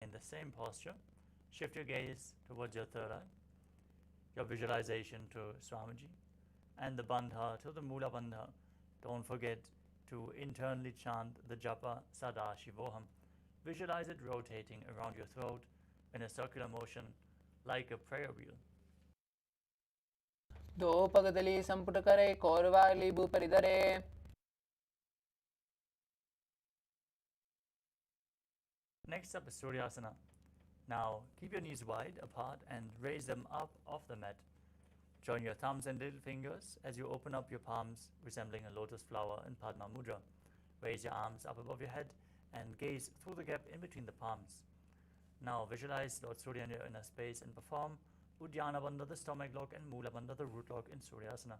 in the same posture, shift your gaze towards your third eye, your visualization to Swamiji, and the bandha to the Mula bandha. Don't forget to internally chant the japa Sadashivoham. Visualize it rotating around your throat in a circular motion like a prayer wheel. Dopagadali samputakare korvali bhuparidare. Next up is Suryasana. Now keep your knees wide apart and raise them up off the mat. Join your thumbs and little fingers as you open up your palms, resembling a lotus flower in Padma Mudra. Raise your arms up above your head and gaze through the gap in between the palms. Now visualize Lord Surya in your inner space and perform Uddiyana Bandha, the stomach lock, and Mula Bandha, the root lock in Suryasana.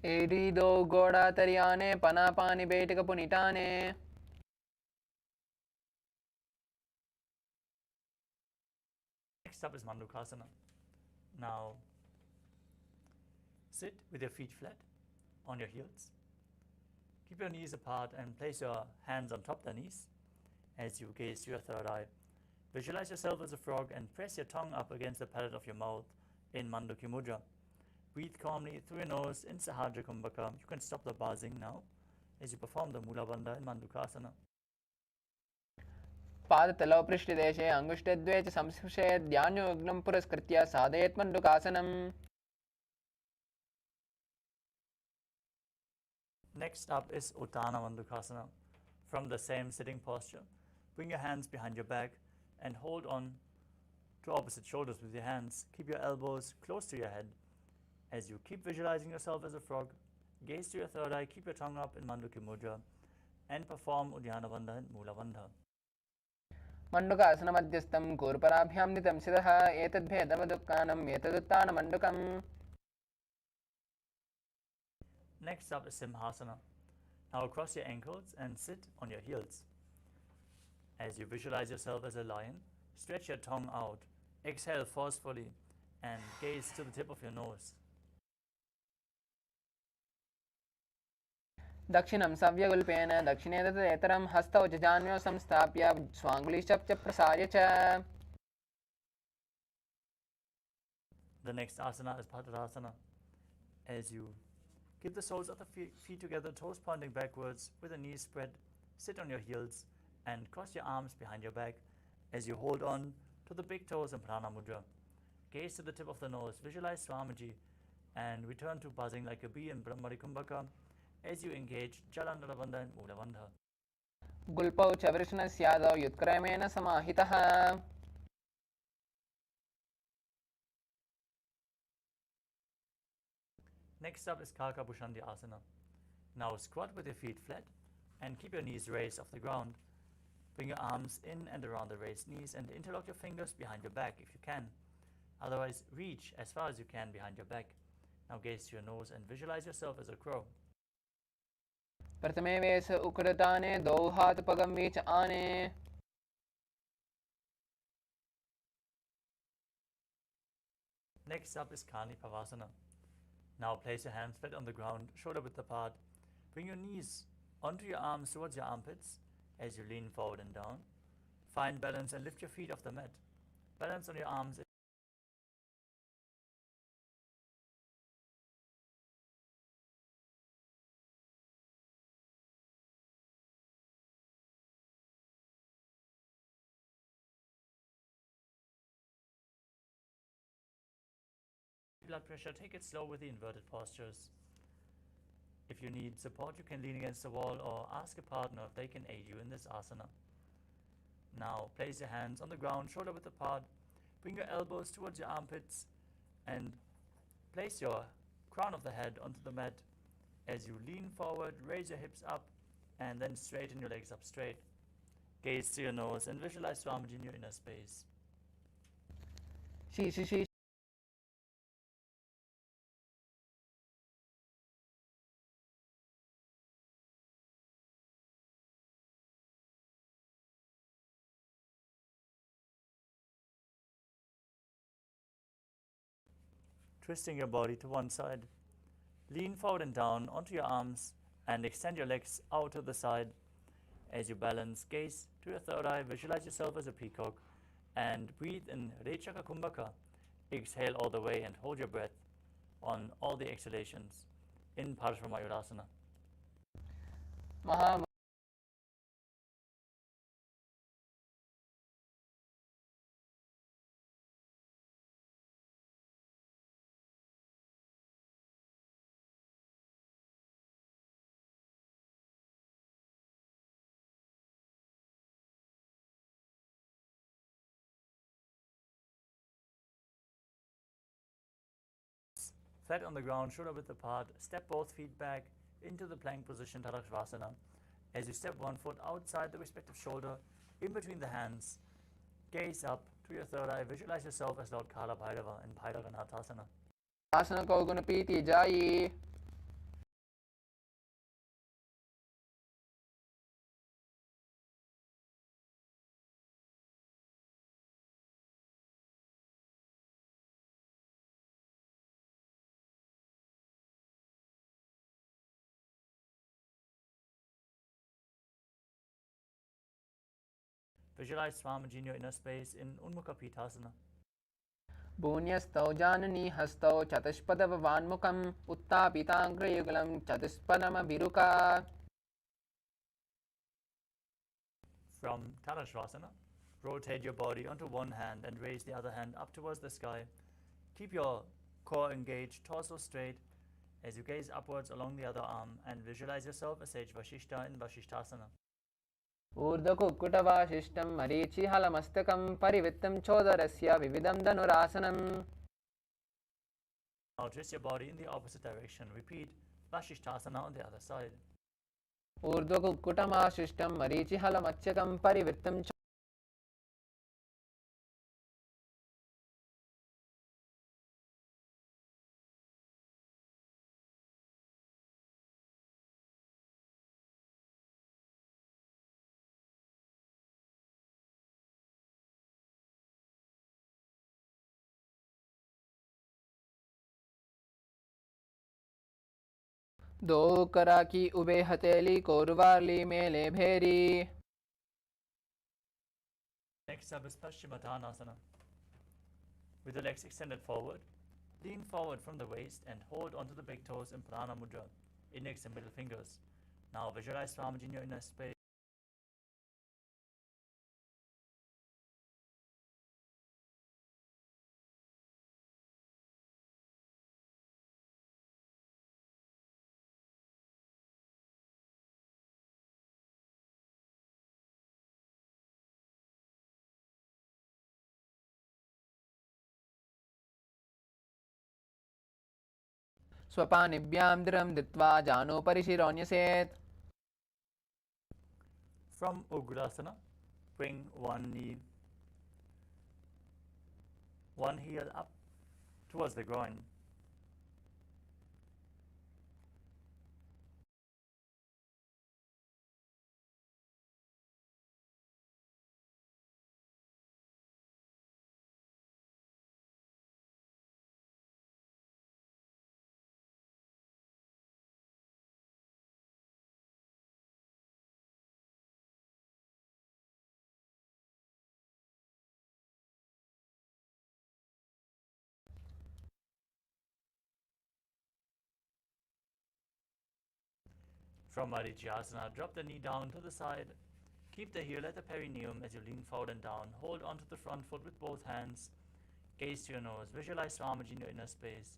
Erido goda tariane panapani betika punitane. Next up is Mandukasana. Now sit with your feet flat on your heels. Keep your knees apart and place your hands on top of the knees as you gaze to your third eye. Visualize yourself as a frog and press your tongue up against the palate of your mouth in Manduki Mudra. Breathe calmly through your nose in Sahajra Kumbhaka. You can stop the buzzing now as you perform the Mula Bandha in Mandukasana. पादतलौ पृष्ठदेशे अङ्गुष्ठद्वये च संस्पृशे ध्यानयोग्नं पुरस्कृत्य साधयेत् मण्डूकासनम्. Next up is Uttana Mandukasana. From the same sitting posture, bring your hands behind your back and hold on to opposite shoulders with your hands. Keep your elbows close to your head. As you keep visualizing yourself as a frog, gaze to your third eye, keep your tongue up in Manduki Mudra, and perform Uddiyana Bandha and Mula Bandha. Mandukasana मध्यस्थं कूर्पराभ्यां नितं सितः एतद्भेदवदुक्कानम् एतदुत्तानमण्डूकम्. Next up is Simhasana. Now cross your ankles and sit on your heels. As you visualize yourself as a lion, stretch your tongue out, exhale forcefully, and gaze to the tip of your nose. दक्षिणं सव्यगुल्पेन दक्षिणे तदेतरं हस्तौ च जान्यो संस्थाप्य स्वाङ्गुलिश्च प्रसार्य च. The next asana is Padasana. As you keep the soles of the feet together, toes pointing backwards with the knees spread, sit on your heels and cross your arms behind your back as you hold on to the big toes in Prana Mudra. Gaze to the tip of the nose, visualize Swamiji, and return to buzzing like a bee in Brahmari Kumbhaka as you engage Jalandhara Bandha and Mula Bandha. गुल्पौ च वृषणस्यादौ युत्क्रमेण समाहितः. Next up is Kaka Bhushandi Asana. Now squat with your feet flat and keep your knees raised off the ground. Bring your arms in and around the raised knees and interlock your fingers behind your back if you can. Otherwise, reach as far as you can behind your back. Now gaze to your nose and visualize yourself as a crow. प्रथमे वेश उकृताने द्वौ हातपगम्बी च आने. Next up is Kani Pavasana. Now place your hands flat on the ground, shoulder width apart. Bring your knees onto your arms towards your armpits as you lean forward and down. Find balance and lift your feet off the mat. Balance on your arms. Blood pressure, take it slow with the inverted postures. If you need support, you can lean against the wall or ask a partner if they can aid you in this asana. Now place your hands on the ground, shoulder width apart. Bring your elbows towards your armpits and place your crown of the head onto the mat. As you lean forward, raise your hips up and then straighten your legs up straight. Gaze to your nose and visualize Swamiji in your inner space. Twisting your body to one side. Lean forward and down onto your arms and extend your legs out to the side. As you balance, gaze to your third eye, visualize yourself as a peacock, and breathe in Rechaka Kumbhaka. Exhale all the way and hold your breath on all the exhalations in Paramashivoham. Mahā Flat on the ground, shoulder width apart, step both feet back into the plank position, Tadasana. As you step one foot outside the respective shoulder, in between the hands, gaze up to your third eye, visualize yourself as Lord Kala Bhairava in Bhairaganathasana. आसन को गुण पीति जाई Visualize Swamiji in your inner space in Unmukha Pitasana. भून्यस्तौ जाननी हस्तौ चतुष्पदवान्मुखम् उत्तापिताग्रयुगलं चतुष्पदमभिरुका From Tadasana, rotate your body onto one hand and raise the other hand up towards the sky. Keep your core engaged, torso straight as you gaze upwards along the other arm and visualize yourself as Sage Vashishta in Vashishtasana. ऊर्ध्वकुक्कुटवासिष्ठं मरीचिहलमस्तकं परिवृत्तं चोदरस्य विविधं धनुरासनम् Now twist your body in the opposite direction. Repeat Vashishtasana on the other side. ऊर्ध्वकुक्कुटमाशिष्टं मरीचिहलमस्तकं परिवृत्तं दो करा की ube हथेली कोरवाली मेले भेरी. Next up is Paschimottanasana. With the legs extended forward, lean forward from the waist and hold onto the big toes in Prana Mudra, index and middle fingers. Now visualize Swamiji in your inner space. स्वपानिभ्यां दृढं धृत्वा जानोपरि शिरोन्यसेत्. From Ugrasana, bring one knee, one heel up towards the groin. From Marichyasana, drop the knee down to the side. Keep the heel at the perineum as you lean forward and down. Hold onto the front foot with both hands. Gaze to your nose. Visualize Swamiji in your inner space.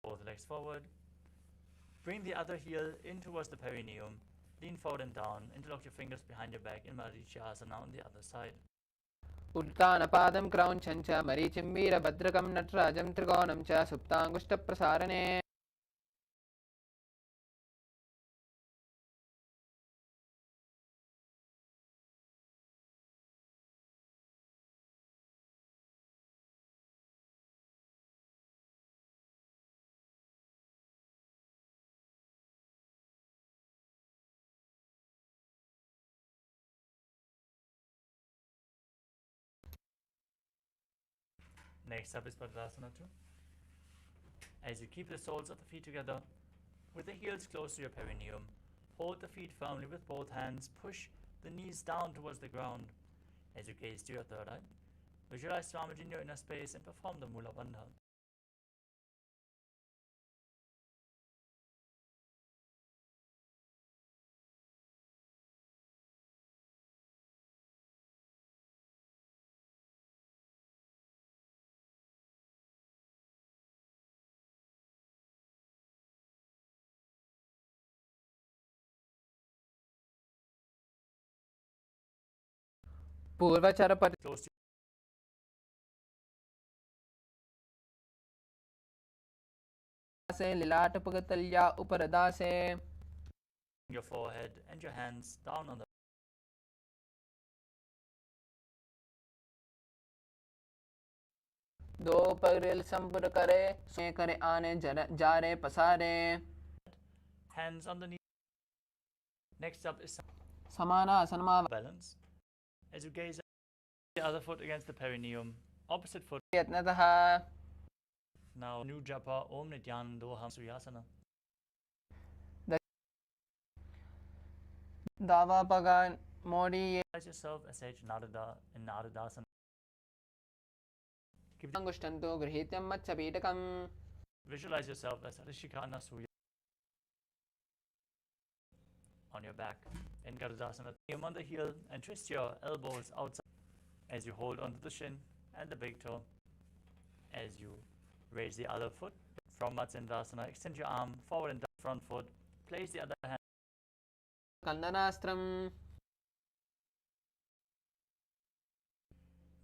Both legs forward. Bring the other heel in towards the perineum. Lean forward and down. Interlock your fingers behind your back in Marichyasana on the other side. उत्तानपादं क्रौञ्चं च मरीचिं वीरभद्रकं नटराजं त्रिकोणं च सुप्ताङ्गुष्ठप्रसारणे. Next up is Padmasana 2. As you keep the soles of the feet together, with the heels close to your perineum, hold the feet firmly with both hands, push the knees down towards the ground. As you gaze to your third eye, visualize Swamiji in your inner space and perform the Mula Bandha. पूर्वचर Close to से लिलाट पगतल्या उपरदा से your forehead and your hands down on the दो पगरेल संपुर करे से करे आने जा रे पसारे hands on the knee. Next up is समानासनमा balance. As you gaze the other foot against the perineum, opposite foot. यत्नतः Now new japa Om Nithyananda Suyasana. दावा पगा मोड़ी Visualize yourself as Sage Narada in Naradasana. अंगुष्ठन्तो गृहीत्यं मत्सपीठकम् Visualize yourself as Rishikana Suya on your back in Garudasana. Aim on the heel and twist your elbows outside as you hold onto the shin and the big toe. As you raise the other foot from Matsyendasana, extend your arm forward and down front foot. Place the other hand. कन्दनास्त्रम्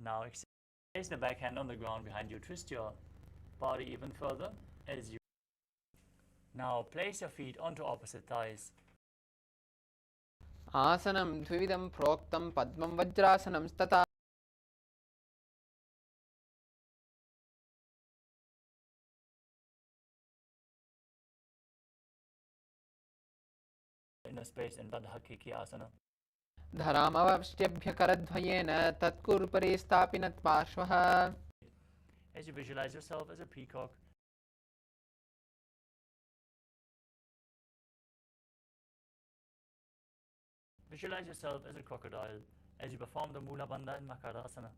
Now place the back hand on the ground behind you. Twist your body even further as you. Now place your feet onto opposite thighs. आसनं द्विविधं प्रोक्तं पद्मं वज्रासनं तथा Inner space in Baddha Asana. धरामवष्ट्यभ्यकरद्वयेन तत्कुरुपरि स्थापिनत् पार्श्वः As you visualize yourself as a peacock, visualize yourself as a crocodile as you perform the Mula Bandha in Makarasana.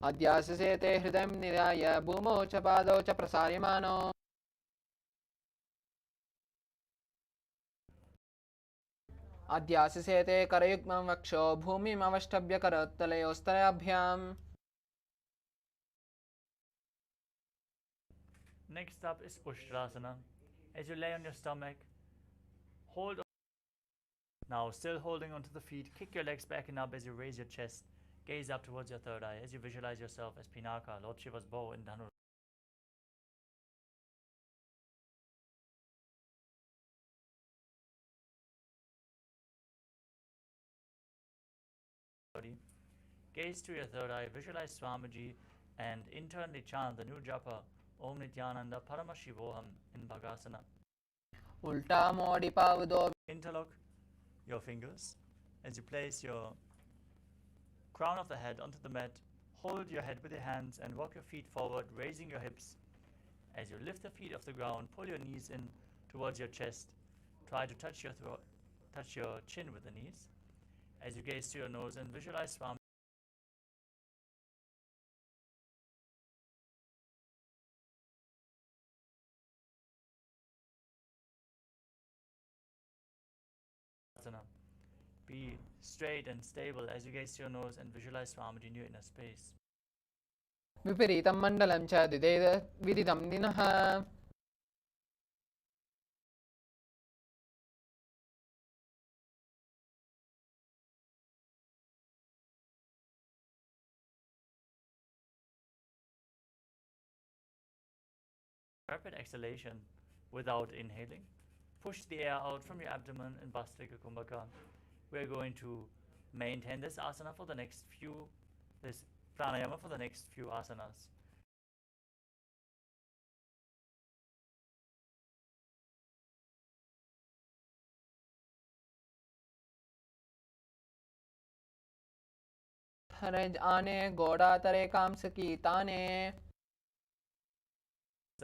अध्याससे ते हृदयं निधाय भूमौ च पादौ च प्रसार्यमाणो अध्याससे ते करयुग्मं वक्षो भूमिमवष्टभ्य करतलयोस्तराभ्याम्. Next up is Ushtrasana. As you lay on your stomach, hold on. Now still holding onto the feet, kick your legs back and up as you raise your chest. Gaze up towards your third eye as you visualize yourself as Pinaka, Lord Shiva's bow in Dhanur. Gaze to your third eye, visualize Swamiji and internally chant the new japa Om Nithyananda Paramashivoham in Bhagasana. उल्टा मोड़ी पाव दो. Interlock your fingers as you place your crown of the head onto the mat. Hold your head with your hands and walk your feet forward, raising your hips. As you lift the feet off the ground, pull your knees in towards your chest. Try to touch your throat, touch your chin with the knees. As you gaze to your nose and visualize Swami. Be straight and stable as you gaze to your nose and visualize Swamiji in your inner space. विपरीतं मण्डलं च विदितं दिनः. Rapid exhalation without inhaling. Push the air out from your abdomen in Bhastrika Kumbhaka. We're going to maintain this asana for the next few, this pranayama for the next few asanas. हरज आने गोड़ा तरे calms की ताने.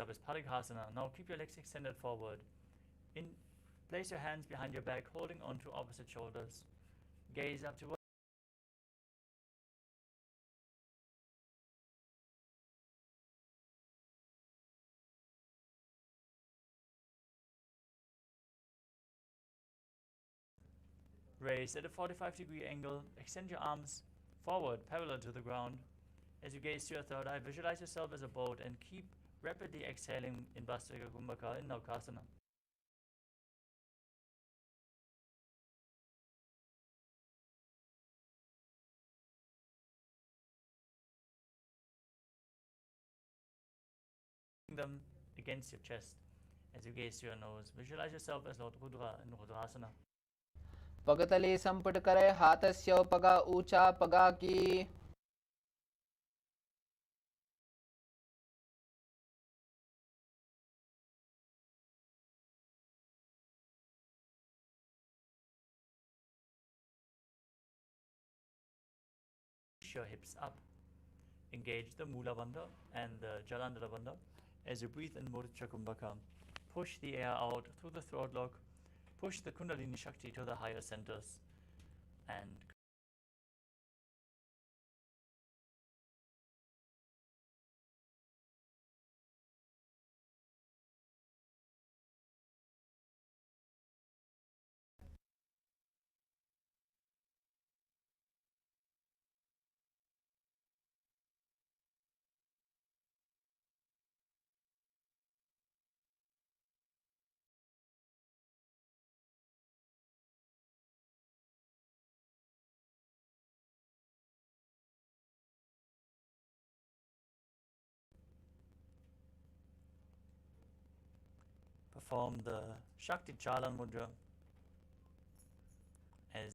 Up is Parighasana. Now keep your legs extended forward. Place your hands behind your back, holding on to opposite shoulders. Gaze up towards. Raise at a 45-degree angle. Extend your arms forward, parallel to the ground. As you gaze to your third eye, visualize yourself as a boat and keep rapidly exhaling in Vastrika Kumbhaka in Naukasana. Them against your chest. As you gaze to your nose, visualize yourself as Lord Rudra in Rudrasana. पगतली संपुट करे हाथस्य पगा ऊंचा पगा की. Push your hips up. Engage the Mula Bandha and the Jalandhara Bandha. As you breathe in Murcha Kumbhaka, push the air out through the throat lock. Push the Kundalini Shakti to the higher centers. And perform the Shakti Chalan Mudra as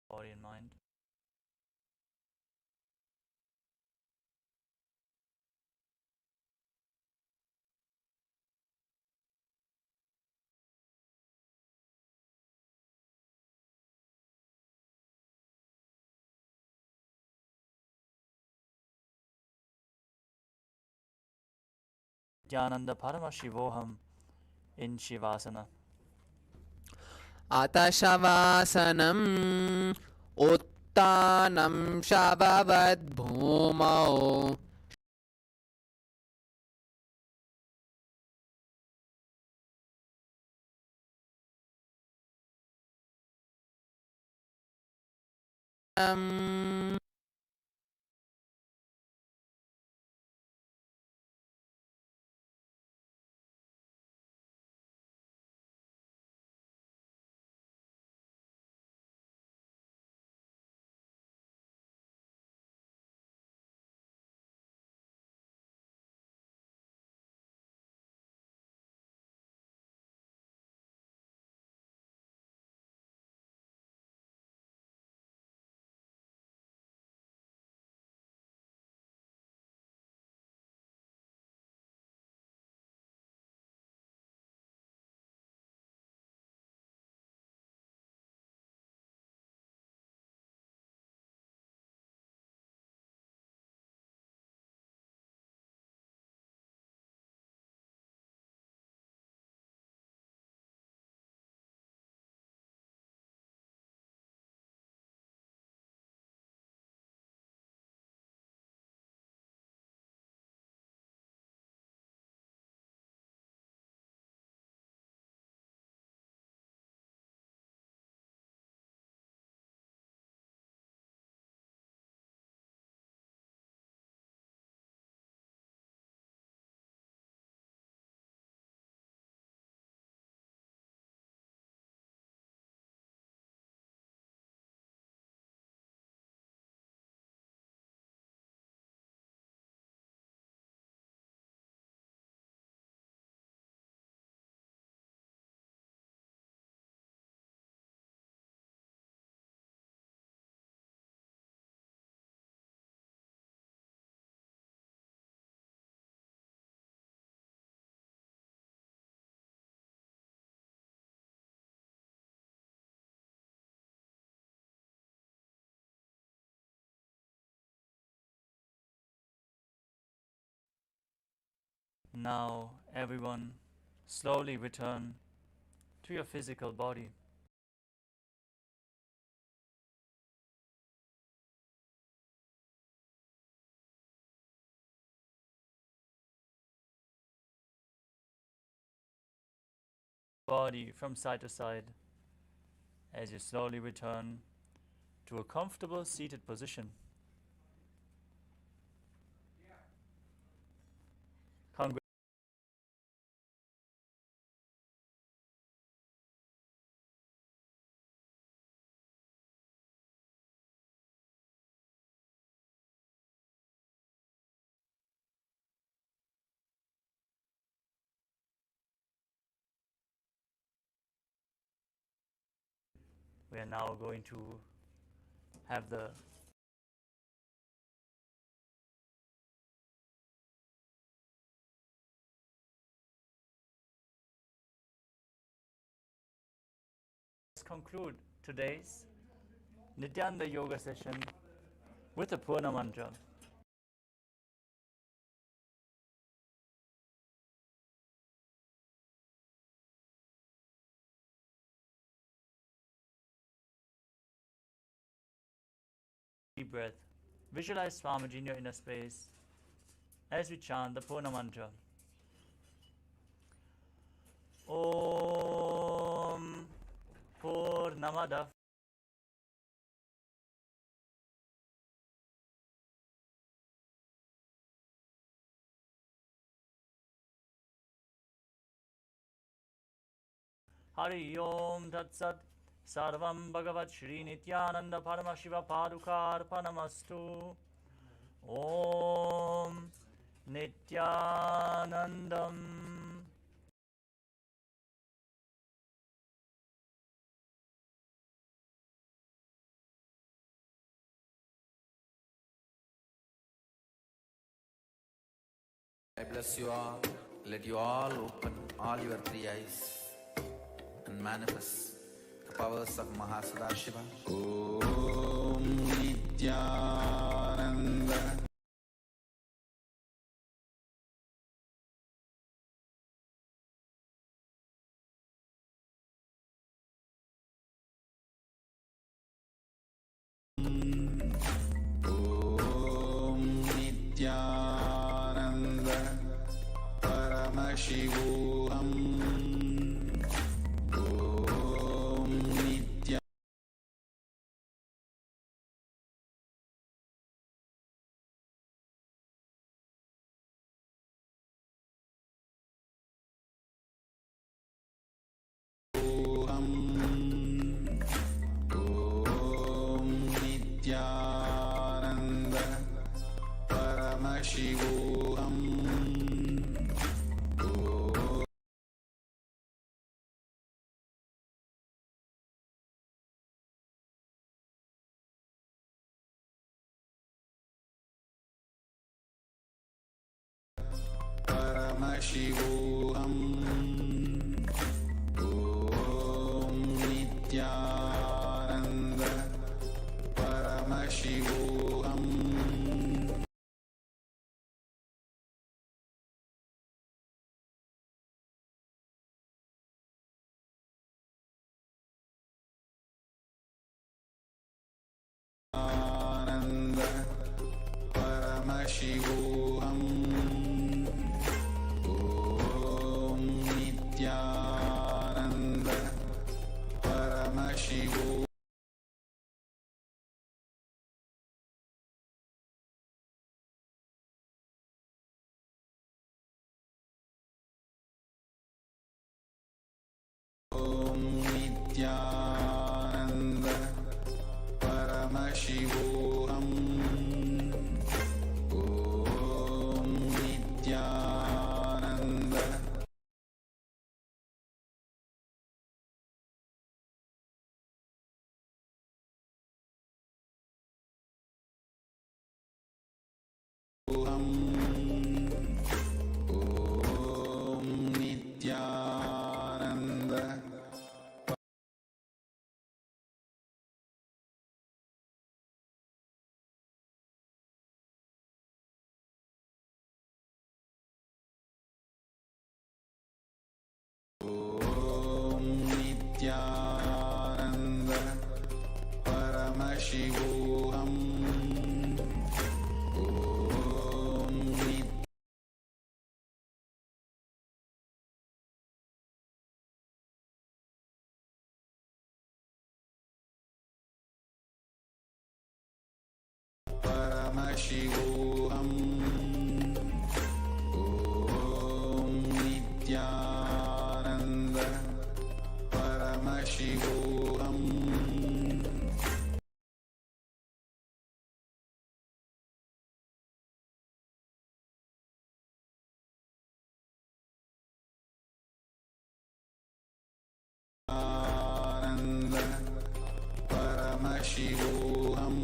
body and mind. Nithyananda Paramashivoham in Shivasana. आतशवासनम् उत्तानं शववद्भूमौ. Now, everyone, slowly return to your physical body. Body from side to side as you slowly return to a comfortable seated position. We are now going to have the conclude today's Nithyananda yoga session with a Purna mantra. Deep breath. Visualize Swamiji in your inner space as we chant the Purna mantra. Om Purnamada Hari Om Tat Sat Sarvam Bhagavat Shri Nithyananda Paramaśiva Padukar Panamastu. Om Nithyanandam. I bless you all. Let you all open all your three eyes and manifest the powers of Mahā Sadashiva. Om Nithyananda. Om Nithyananda. Paramashivoham. Om Nithyananda. Om Nithyananda. Paramashivoham. Paramashivoham. Om Nithyananda. Paramashivoham. Ananda. Paramashivoham. Om Nithyananda. Paramashivoham. Om Nithyananda. Paramashivoham. Om Nithyananda. Om Nithyananda. Paramashivoham Ananda Paramashivoham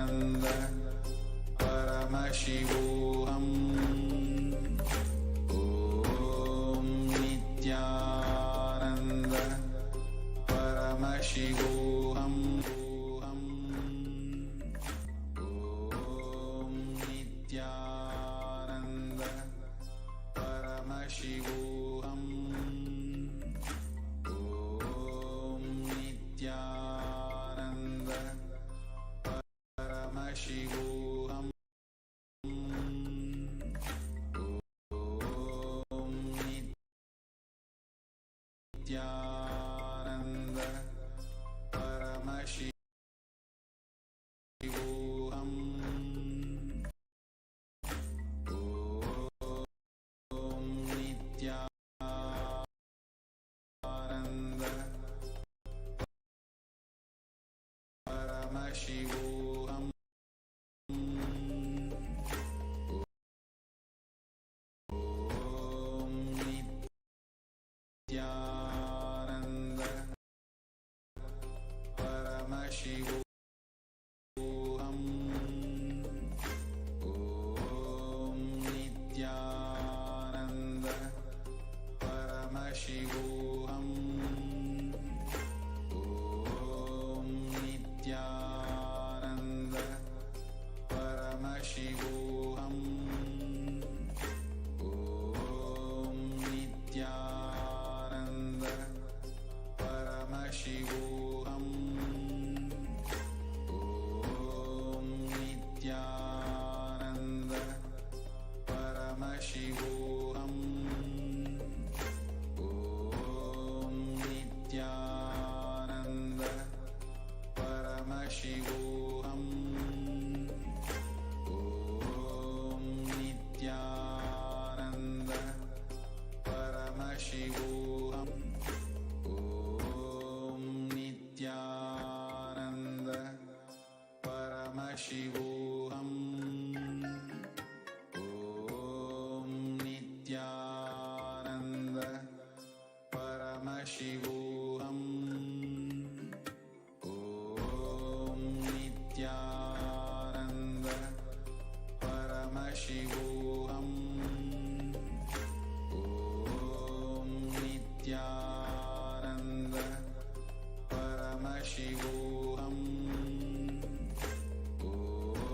Ananda Paramashivoham Om Nithyananda Paramashivoham Om Nithyananda Paramashivoham Om Nithyananda Paramashivoham Om Nithyananda Paramashivoham Om Nithyananda Paramashivoham Nithyananda Paramashivoham Om Nithyananda Paramashivoham Om Nithyananda Paramashivoham Om Nithyananda Paramashivoham Om Nithyananda Paramashivoham Om Nithyananda Paramashivoham Om Nithyananda Paramashivoham Om Nithyananda Paramashivoham Om Nithyananda Paramashivoham Om Nithyananda Paramashivoham Om Nithyananda Paramashivoham Om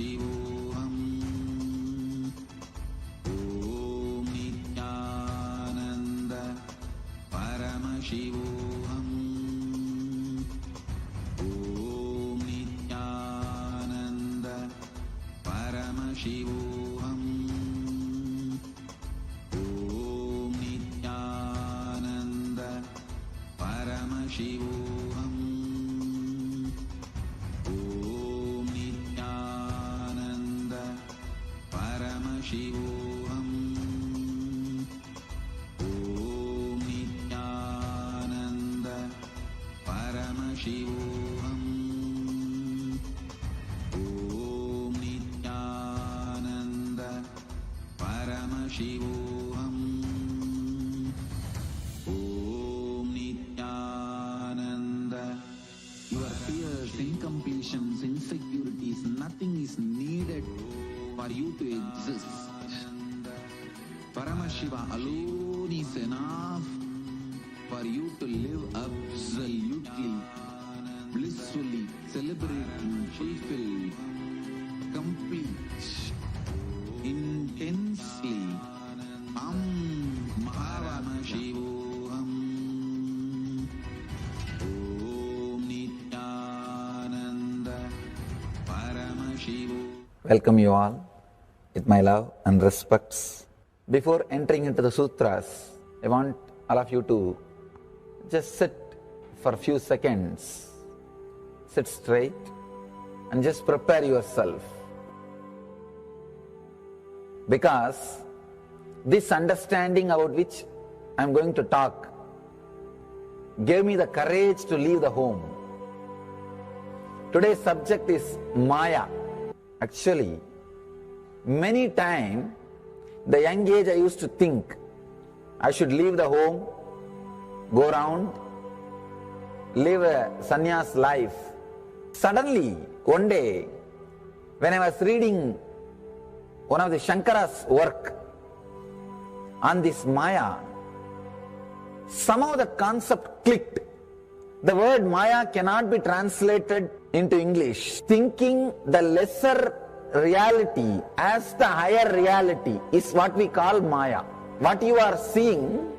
Paramashivoham. Om Nithyananda Paramashivoham. Om Nithyananda Paramashivoham. Om Nithyananda Paramashivoham. Om Nithyananda Paramashivoham. Om Nithyananda Paramashivoham. Om Nithyananda Paramashivoham. Om Nithyananda. Your fears, incompletions, insecurities, nothing is needed for you to exist. Paramashiva alone is enough for you to live absolutely, blissfully, celebrating, fulfilled, complete, intensely. Paramashivoham. Om Nithyananda Paramashivoham. Welcome you all with my love and respects. Before entering into the sutras, I want all of you to just sit for a few seconds. Sit straight and just prepare yourself. Because this understanding about which I am going to talk gave me the courage to leave the home. Today's subject is Maya. Actually, many times, the young age I used to think I should leave the home, go around, live a sannyas life. Suddenly, one day, when I was reading one of the Shankara's work on this Maya, somehow the concept clicked. The word Maya cannot be translated into English. Thinking the lesser reality as the higher reality is what we call Maya. What you are seeing,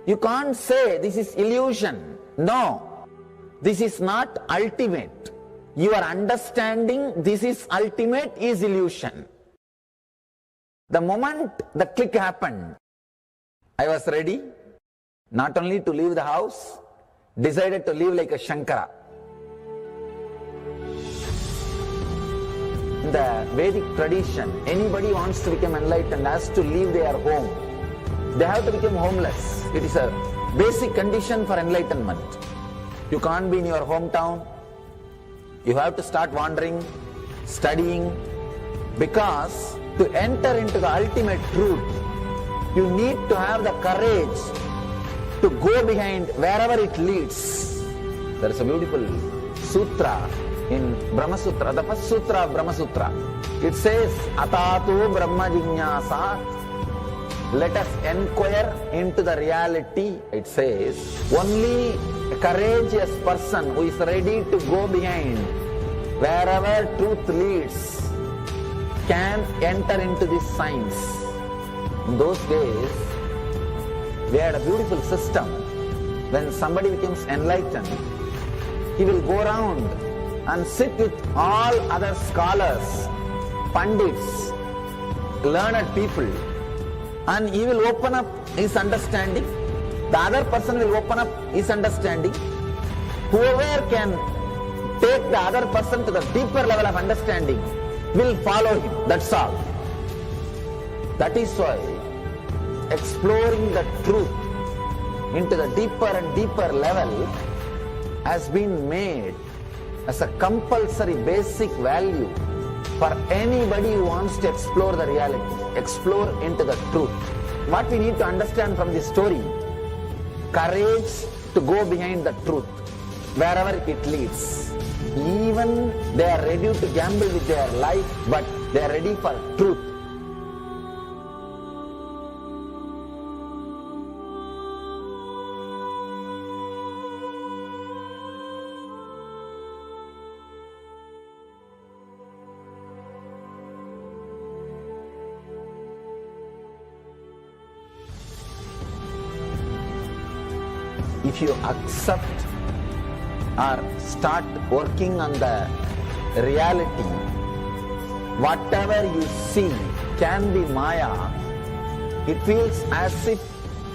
you can't say this is illusion. No, this is not ultimate. Your understanding this is ultimate is illusion. The moment the click happened, I was ready not only to leave the house, decided to live like a Shankara. In the Vedic tradition, anybody wants to become enlightened has to leave their home. They have to become homeless. It is a basic condition for enlightenment. You can't be in your hometown. You have to start wandering, studying, because to enter into the ultimate truth, you need to have the courage to go behind wherever it leads. There is a beautiful sutra in Brahma Sutra, the first sutra of Brahma Sutra. It says, Atato Brahma Jignasa, let us inquire into the reality. It says, only a courageous person who is ready to go behind wherever truth leads can enter into this science. In those days, we had a beautiful system. When somebody becomes enlightened, he will go around and sit with all other scholars, pandits, learned people, and he will open up his understanding. The other person will open up his understanding. Whoever can take the other person to the deeper level of understanding will follow him. That's all. That is why exploring the truth into the deeper and deeper level has been made as a compulsory basic value for anybody who wants to explore the reality, explore into the truth. What we need to understand from this story, courage to go behind the truth, wherever it leads. Even they are ready to gamble with their life, but they are ready for truth. if you accept or start working on the reality, whatever you see can be Maya. It feels as if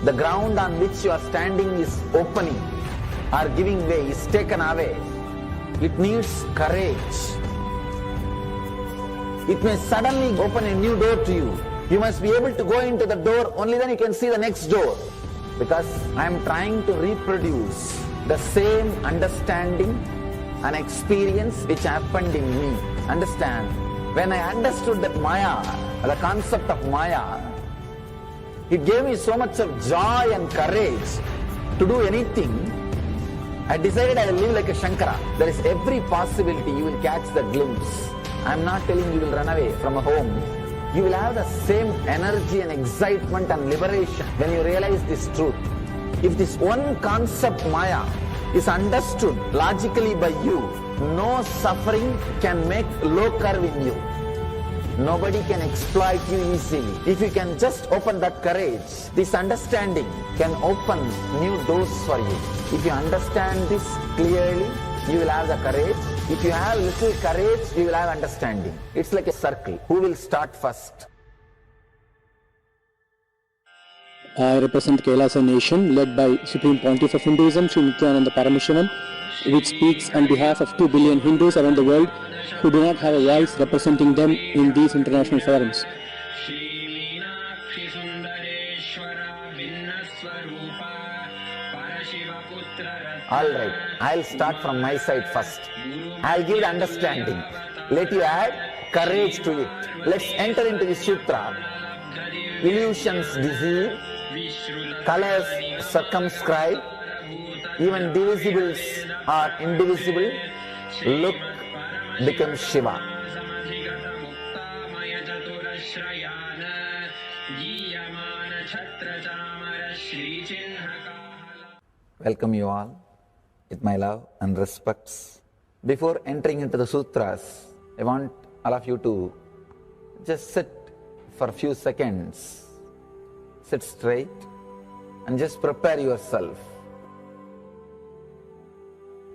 the ground on which you are standing is opening or giving way, is taken away. It needs courage. It may suddenly open a new door to you. You must be able to go into the door, only then you can see the next door. Because I am trying to reproduce the same understanding and experience which happened in me. Understand? When I understood that Maya, the concept of Maya, it gave me so much of joy and courage to do anything. I decided I will live like a Shankara. There is every possibility you will catch the glimpse. I am not telling you will run away from a home. You will have the same energy and excitement and liberation when you realize this truth. If this one concept Maya is understood logically by you, no suffering can make low curve in you. Nobody can exploit you easily. If you can just open that courage, this understanding can open new doors for you. If you understand this clearly, you will have the courage. If you have little courage, you will have understanding. It's like a circle. Who will start first? I represent Kailasa nation led by Supreme Pontiff of Hinduism, Sri Nithyananda Paramashivoham, which speaks on behalf of 2 billion Hindus around the world who do not have a voice representing them in these international forums. Alright, I'll start from my side first. I'll give the understanding. Let you add courage to it. Let's enter into the sutra. Illusions deceive, colors circumscribe, even divisibles are indivisible. Look becomes Shiva. Welcome you all with my love and respects. Before entering into the sutras, I want all of you to just sit for a few seconds. Sit straight and just prepare yourself.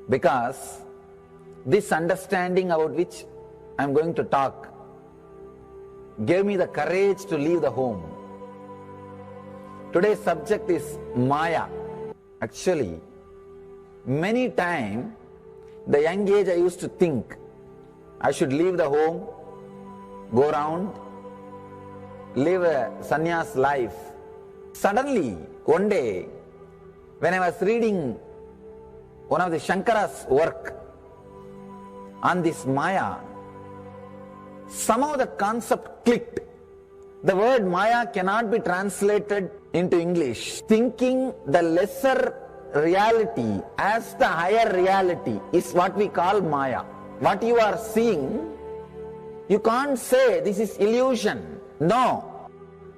Because this understanding about which I am going to talk gave me the courage to leave the home. Today's subject is Maya. Actually, many times, the young age I used to think I should leave the home, go around, live a sannyas life. Suddenly, one day, when I was reading one of the Shankara's work on this Maya, somehow the concept clicked. The word Maya cannot be translated into English. Thinking the lesser reality as the higher reality is what we call Maya. What you are seeing, you can't say this is illusion. No,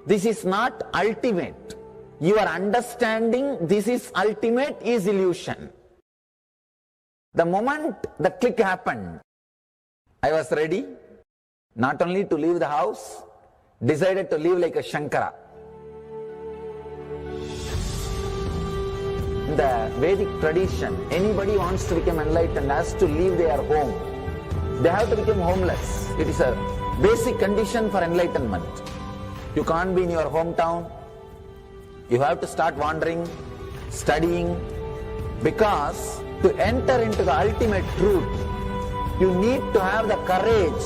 this is not ultimate. Your understanding this is ultimate is illusion. The moment the click happened, I was ready not only to leave the house, decided to live like a Shankara. In the Vedic tradition, anybody wants to become enlightened has to leave their home. They have to become homeless. It is a basic condition for enlightenment. You can't be in your hometown. You have to start wandering, studying, because to enter into the ultimate truth, you need to have the courage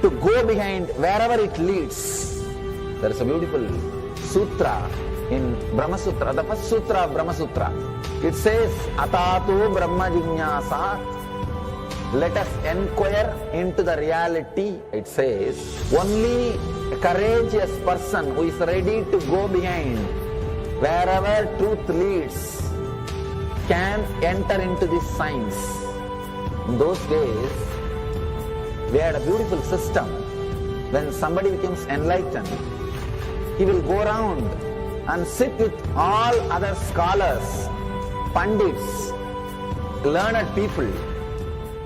to go behind wherever it leads. There is a beautiful sutra in Brahma Sutra, the first sutra of Brahma Sutra. It says, Atato Brahma Jinyasa, let us inquire into the reality. It says, only a courageous person who is ready to go behind wherever truth leads can enter into this science. In those days, we had a beautiful system. When somebody becomes enlightened, he will go around and sit with all other scholars, pandits, learned people,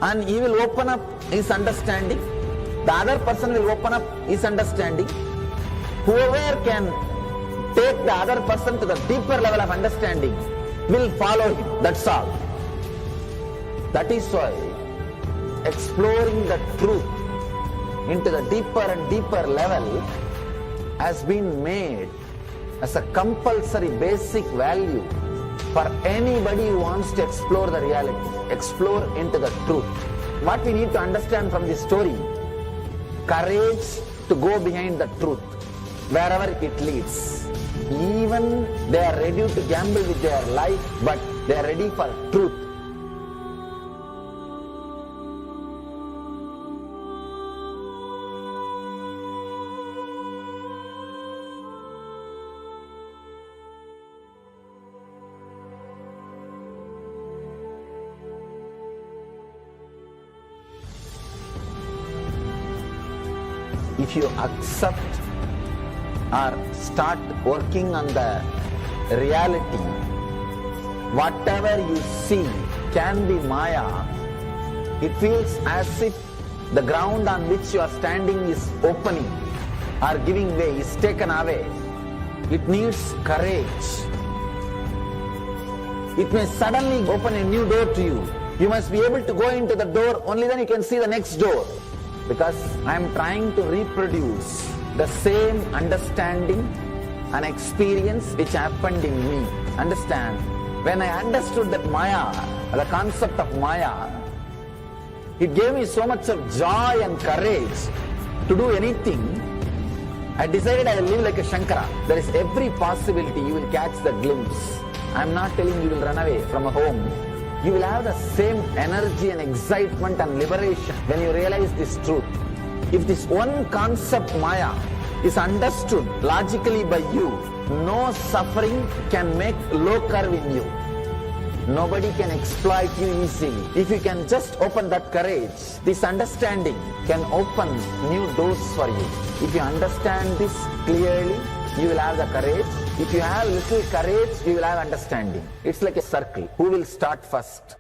and he will open up his understanding. The other person will open up his understanding. Whoever can take the other person to the deeper level of understanding, will follow him. That's all. That is why exploring the truth into the deeper and deeper level has been made as a compulsory basic value for anybody who wants to explore the reality, explore into the truth. What we need to understand from this story, courage to go behind the truth, wherever it leads. Even they are ready to gamble with their life, but they are ready for truth. If you accept or start working on the reality, whatever you see can be Maya. It feels as if the ground on which you are standing is opening or giving way, is taken away. It needs courage. It may suddenly open a new door to you. You must be able to go into the door, only then you can see the next door. Because I am trying to reproduce the same understanding and experience which happened in me. Understand? When I understood that Maya, the concept of Maya, it gave me so much of joy and courage to do anything. I decided I will live like a Shankara. There is every possibility you will catch the glimpse. I am not telling you will run away from a home. You will have the same energy and excitement and liberation when you realize this truth. If this one concept Maya is understood logically by you, no suffering can make low curve in you. Nobody can exploit you easily. If you can just open that courage, this understanding can open new doors for you. If you understand this clearly, you will have the courage. If you have little courage, you will have understanding. It's like a circle. Who will start first?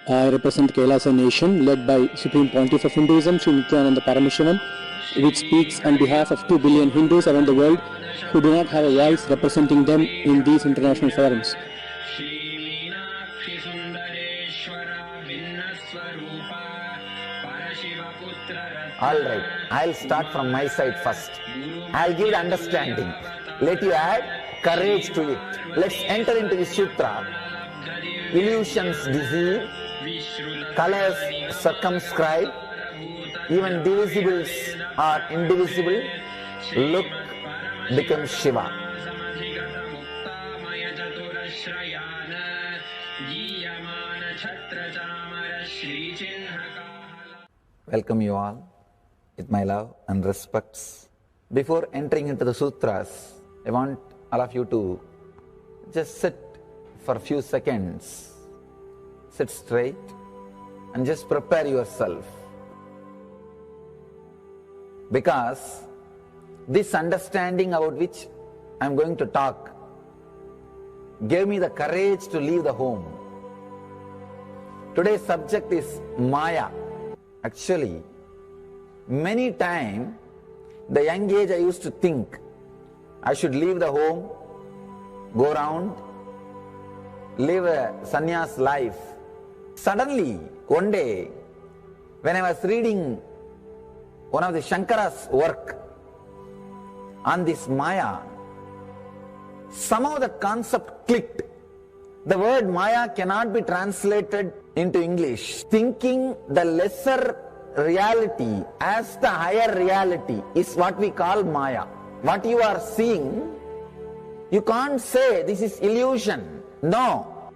I represent Kailasa nation led by Supreme Pontiff of Hinduism, Sri Nithyananda Paramashivoham, which speaks on behalf of 2 billion Hindus around the world who do not have a voice representing them in these international forums. Alright, I'll start from my side first. I'll give the understanding. Let you add courage to it. Let's enter into the sutra. Illusions deceive, colors circumscribe, even divisibles are indivisible. Look becomes Shiva. Welcome you all with my love and respects. Before entering into the sutras, I want all of you to just sit for a few seconds. Sit straight and just prepare yourself. Because this understanding about which I am going to talk gave me the courage to leave the home. Today's subject is Maya. Actually, many times, the young age I used to think I should leave the home, go around, live a sannyas life. Suddenly, one day, when I was reading one of the Shankara's work on this Maya, somehow the concept clicked. The word Maya cannot be translated into English. Thinking the lesser reality as the higher reality is what we call Maya. What you are seeing, you can't say this is illusion. No,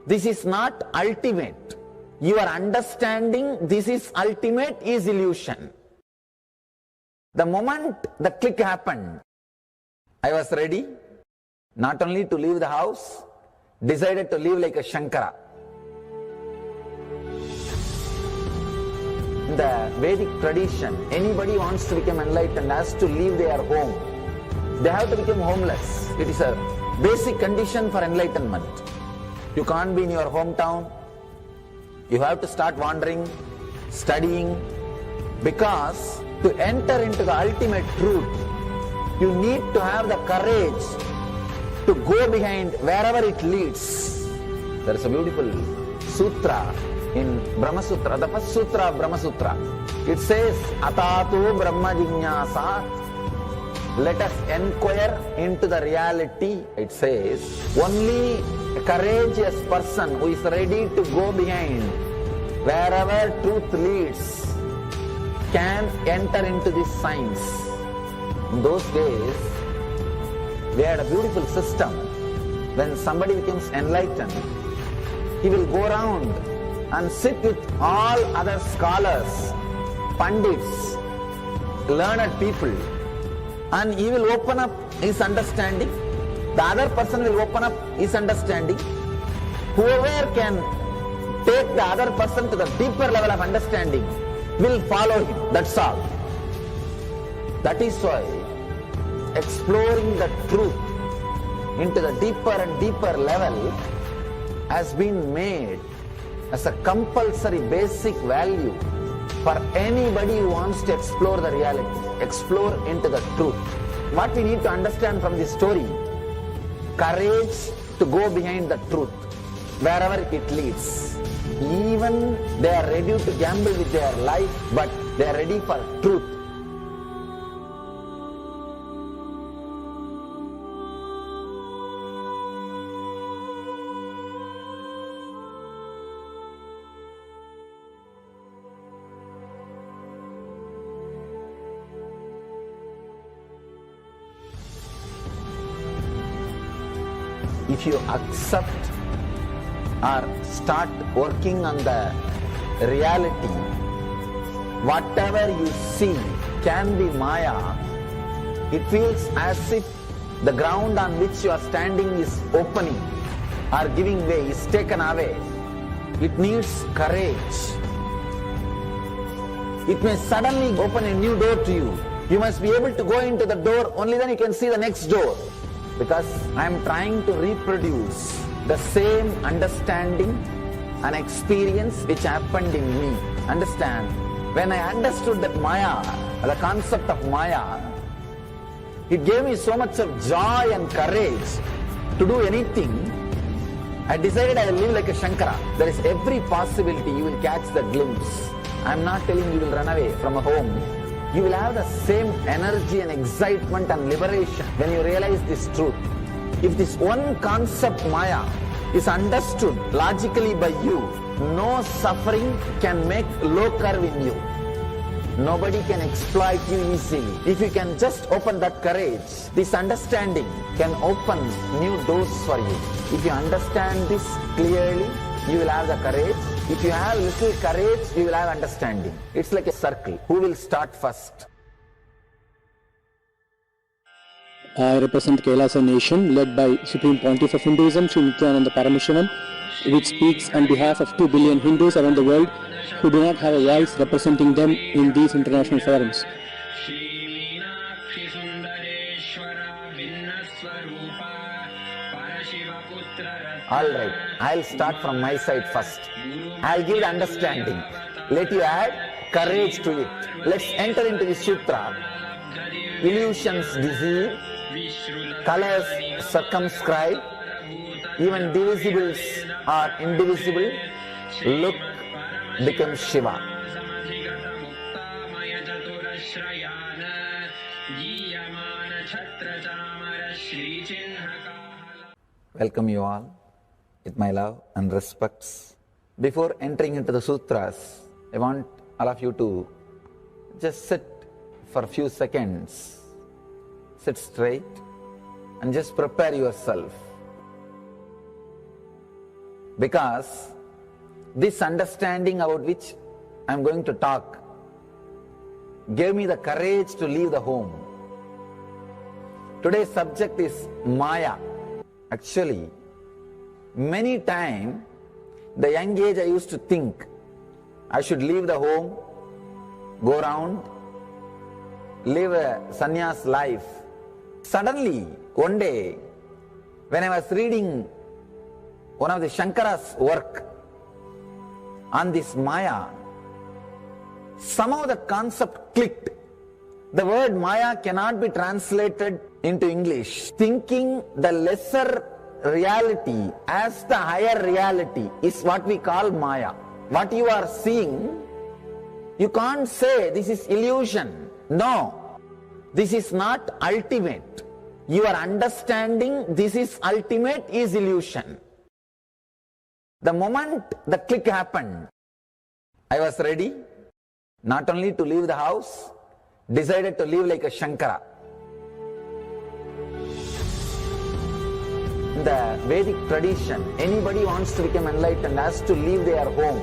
this is not ultimate. Your understanding this is ultimate is illusion. The moment the click happened, I was ready not only to leave the house, decided to live like a Shankara. In the Vedic tradition, anybody wants to become enlightened has to leave their home. They have to become homeless. It is a basic condition for enlightenment. You can't be in your hometown. You have to start wandering, studying, because to enter into the ultimate truth, you need to have the courage to go behind wherever it leads. There is a beautiful sutra in Brahma Sutra, the first sutra of Brahma Sutra. It says, Atato Brahma Jignasa, let us inquire into the reality. It says, only a courageous person who is ready to go behind wherever truth leads can enter into this science. In those days, we had a beautiful system. When somebody becomes enlightened, he will go around and sit with all other scholars, pandits, learned people, and he will open up his understanding. The other person will open up his understanding. Whoever can take the other person to the deeper level of understanding will follow him. That's all. That is why exploring the truth into the deeper and deeper level has been made as a compulsory basic value for anybody who wants to explore the reality, explore into the truth. What we need to understand from this story, courage to go behind the truth, wherever it leads. Even they are ready to gamble with their life, but they are ready for truth. If you accept or start working on the reality, whatever you see can be Maya, it feels as if the ground on which you are standing is opening or giving way, is taken away. It needs courage. It may suddenly open a new door to you. You must be able to go into the door, only then you can see the next door. Because I am trying to reproduce the same understanding and experience which happened in me. Understand? When I understood that Maya, the concept of Maya, it gave me so much of joy and courage to do anything. I decided I will live like a Shankara. There is every possibility you will catch the glimpse. I am not telling you will run away from a home. You will have the same energy and excitement and liberation when you realize this truth. If this one concept Maya is understood logically by you, no suffering can make low curve in you. Nobody can exploit you easily. If you can just open that courage, this understanding can open new doors for you. If you understand this clearly, you will have the courage. If you have little courage, you will have understanding. It's like a circle. Who will start first? I represent Kailasa nation led by Supreme Pontiff of Hinduism, Sri Nithyananda Paramashivoham, which speaks on behalf of 2 billion Hindus around the world who do not have a voice representing them in these international forums. Alright, I'll start from my side first. I'll give the understanding. Let you add courage to it. Let's enter into the sutra. Illusions deceive, colors circumscribe, even divisibles are indivisible. Look becomes Shiva. Welcome you all with my love and respects. Before entering into the sutras, I want all of you to just sit for a few seconds. Sit straight and just prepare yourself. Because this understanding about which I am going to talk gave me the courage to leave the home. Today's subject is Maya. Actually, many times, the young age I used to think I should leave the home, go around, live a sannyas life. Suddenly, one day, when I was reading one of the Shankara's work on this Maya, somehow the concept clicked. The word Maya cannot be translated into English. Thinking the lesser reality as the higher reality is what we call Maya. What you are seeing, you can't say this is illusion. No, this is not ultimate. Your understanding this is ultimate is illusion. The moment the click happened, I was ready not only to leave the house, decided to live like a Shankara. In the Vedic tradition, anybody wants to become enlightened has to leave their home.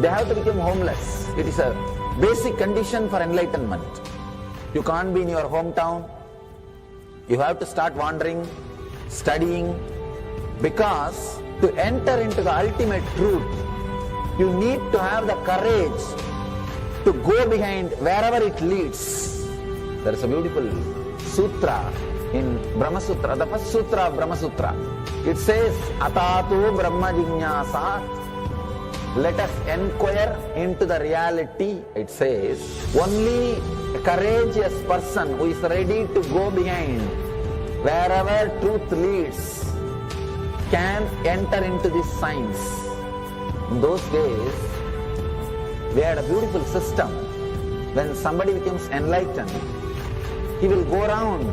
They have to become homeless. It is a basic condition for enlightenment. You can't be in your hometown. You have to start wandering, studying, because to enter into the ultimate truth, you need to have the courage to go behind wherever it leads. There is a beautiful sutra in Brahma Sutra, the first sutra of Brahma Sutra. It says, Atato Brahma Jignasa. Let us inquire into the reality. It says, only a courageous person who is ready to go behind wherever truth leads can enter into this science. In those days, we had a beautiful system. When somebody becomes enlightened, he will go around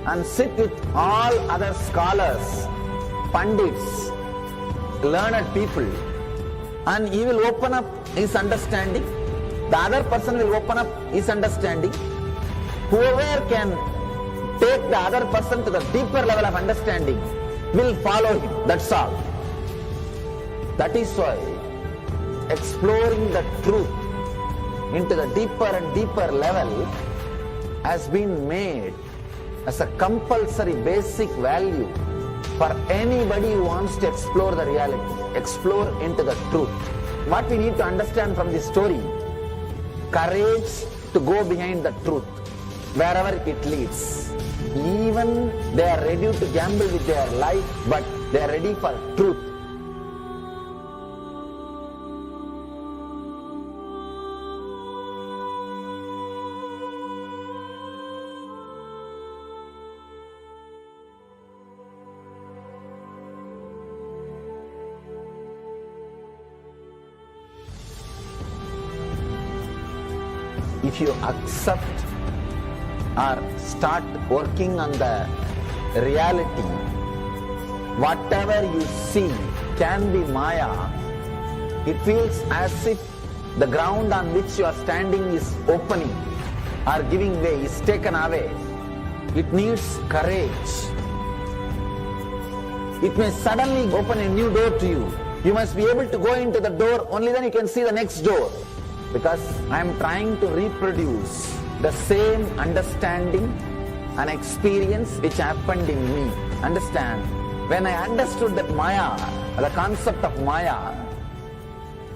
and sit with all other scholars, pandits, learned people, and he will open up his understanding. The other person will open up his understanding. Whoever can take the other person to the deeper level of understanding will follow him. That's all. That is why exploring the truth into the deeper and deeper level has been made as a compulsory basic value for anybody who wants to explore the reality, explore into the truth. What we need to understand from this story, courage to go behind the truth, wherever it leads. Even they are ready to gamble with their life, but they are ready for truth. If you accept or start working on the reality, whatever you see can be Maya. It feels as if the ground on which you are standing is opening or giving way, is taken away. It needs courage. It may suddenly open a new door to you. You must be able to go into the door, only then you can see the next door. Because I am trying to reproduce the same understanding and experience which happened in me. Understand? When I understood that Maya, the concept of Maya,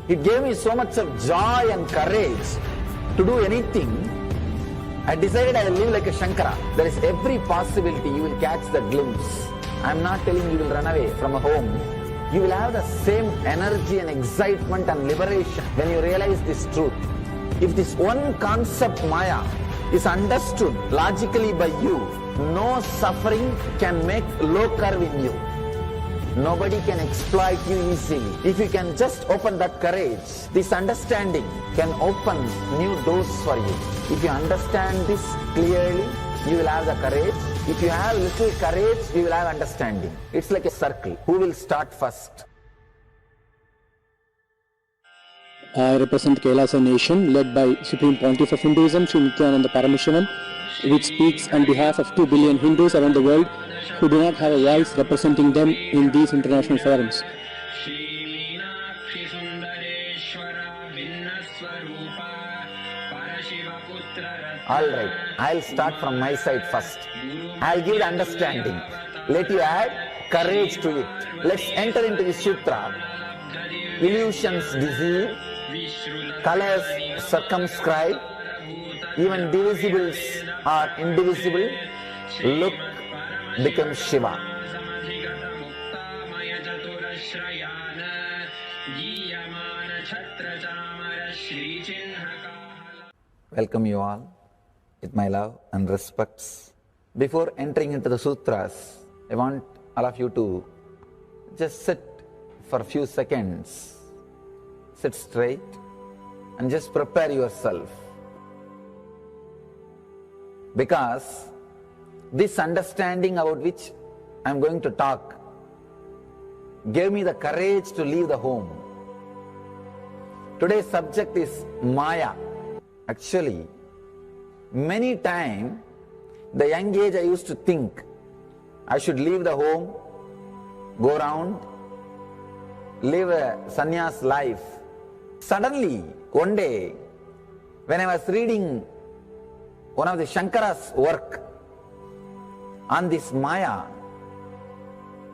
it gave me so much of joy and courage to do anything. I decided I will live like a Shankara. There is every possibility you will catch the glimpse. I am not telling you will run away from a home. You will have the same energy and excitement and liberation when you realize this truth. If this one concept Maya is understood logically by you, no suffering can make low curve in you. Nobody can exploit you easily. If you can just open that courage, this understanding can open new doors for you. If you understand this clearly, you will have the courage. If you have little courage, you will have understanding. It's like a circle. Who will start first? I represent Kailasa nation led by Supreme Pontiff of Hinduism, Sri Nithyananda Paramashivoham, which speaks on behalf of 2 billion Hindus around the world who do not have a voice representing them in these international forums. Alright, I'll start from my side first. I'll give the understanding. Let you add courage to it. Let's enter into the sutra. Illusions deceive, colors circumscribe, even divisibles are indivisible. Look, become Shiva. Welcome you all with my love and respects. Before entering into the sutras, I want all of you to just sit for a few seconds, sit straight and just prepare yourself. Because this understanding about which I am going to talk gave me the courage to leave the home. Today's subject is Maya. Actually, many times, the young age I used to think I should leave the home, go around, live a sannyas life. Suddenly, one day, when I was reading one of the Shankara's work on this Maya,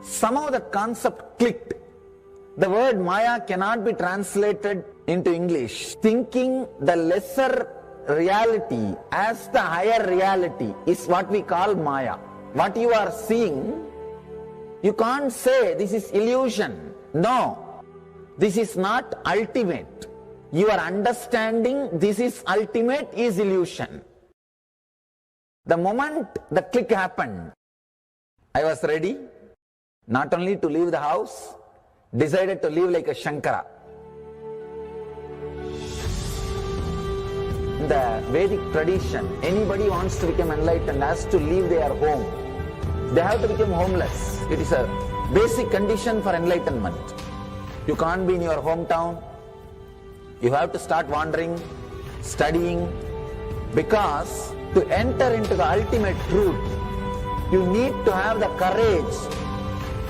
somehow the concept clicked. The word Maya cannot be translated into English. Thinking the lesser reality as the higher reality is what we call Maya. What you are seeing, you can't say this is illusion. No, this is not ultimate. Your understanding this is ultimate is illusion. The moment the click happened, I was ready not only to leave the house, decided to live like a Shankara. In the Vedic tradition, anybody wants to become enlightened has to leave their home. They have to become homeless. It is a basic condition for enlightenment. You can't be in your hometown. You have to start wandering, studying, because to enter into the ultimate truth, you need to have the courage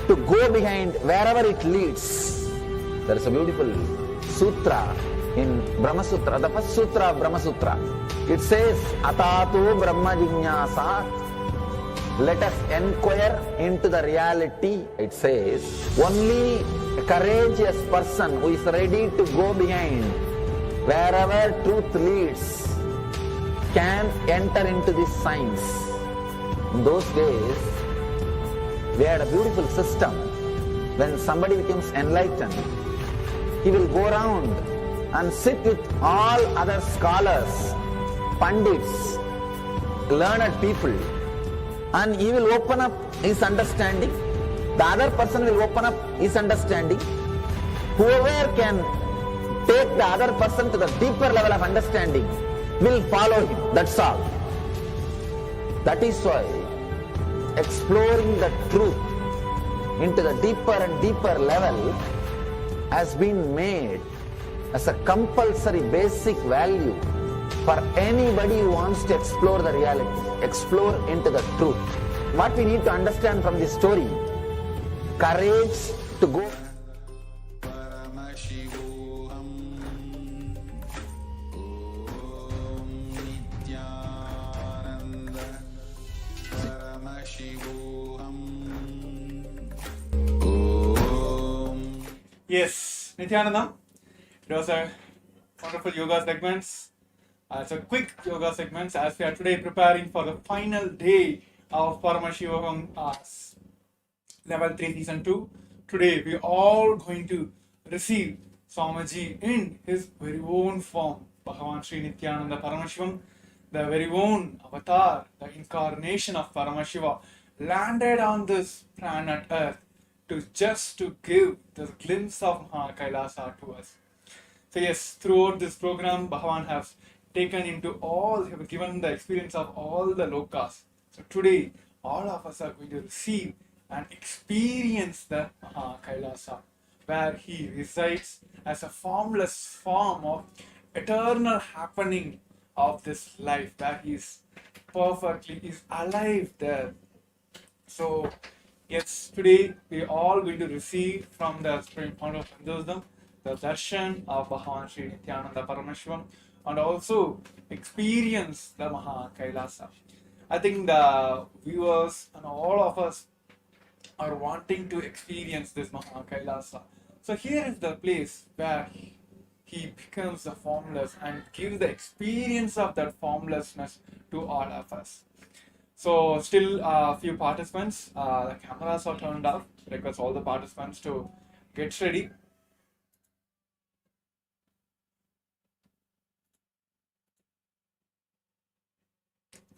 to go behind wherever it leads. There is a beautiful sutra in Brahma Sutra, the first sutra of Brahma Sutra. It says, Atatu Brahma Jinyasa. Let us inquire into the reality. It says, only a courageous person who is ready to go behind wherever truth leads can enter into this science. In those days, we had a beautiful system. When somebody becomes enlightened, he will go around and sit with all other scholars, pandits, learned people, and he will open up his understanding. The other person will open up his understanding. Whoever can take the other person to the deeper level of understanding will follow him. That's all. That is why exploring the truth into the deeper and deeper level has been made as a compulsory basic value for anybody who wants to explore the reality, explore into the truth. What we need to understand from this story, courage to go. Paramashivoham Nithyananda Paramashivoham. Yes, Nithyananda. It was a wonderful yoga segments. It's a quick yoga segments as we are today preparing for the final day of Paramashivoham Level 3 Season 2. Today we are all going to receive Swamiji in his very own form. Bhagavan Sri Nithyananda Paramashivam, the very own avatar, the incarnation of Paramashiva, landed on this planet Earth to give this glimpse of Mahā KAILΑSA to us. So yes, throughout this program, Bhagavan has given the experience of all the lokas. So today, all of us are going to receive and experience the Mahā KAILASA, where he resides as a formless form of eternal happening of this life, where he is alive there. So yes, today we are all going to receive from the Supreme Point of Hinduism the darshan of Bhagavan Sri Nithyananda Paramashivam and also experience the Mahā KAILASA. I think the viewers and all of us are wanting to experience this Mahā KAILASA. So here is the place where he becomes the formless and gives the experience of that formlessness to all of us. So still a few participants, the cameras are turned off. Request all the participants to get ready.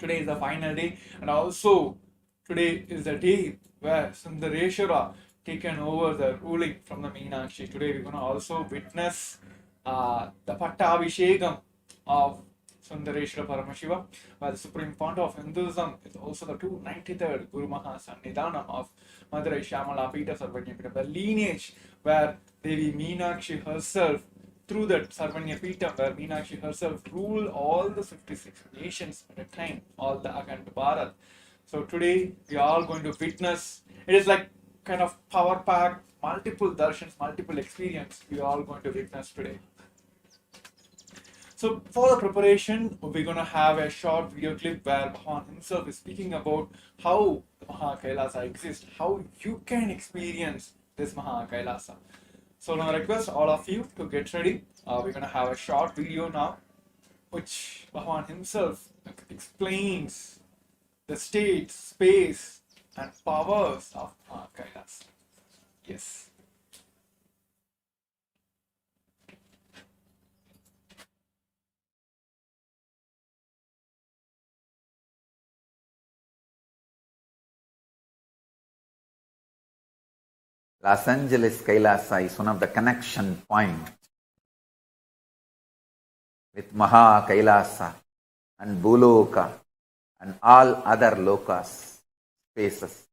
Today is the final day, and also today is the day where Sundareshwara taken over the ruling from the Meenakshi. Today we're going to also witness the Pattabhishekam of Sundareshwara Paramashiva, where the Supreme Fount of Hinduism is also the 293rd Guru Mahā Sannidhanam of Madurai Shyamala Pita Sarvanya Pita, the lineage where Devi Meenakshi herself, through that Sarvanya Pita, where Meenakshi herself ruled all the 56 nations at a time, all the Akhand Bharat. So today we are all going to witness, it is like kind of power packed, multiple darshans, multiple experience we are all going to witness today. So for the preparation, we're going to have a short video clip where Bhagavan himself is speaking about how the Mahā KAILΑSA exists, how you can experience this Mahā KAILΑSA. So now I request all of you to get ready. We're going to have a short video now, which Bhagavan himself explains the state, space, and powers of Mahā KAILASA. Yes. Los Angeles Kailasa is one of the connection points with Mahā KAILASA and Bhuloka and all other lokas, spaces.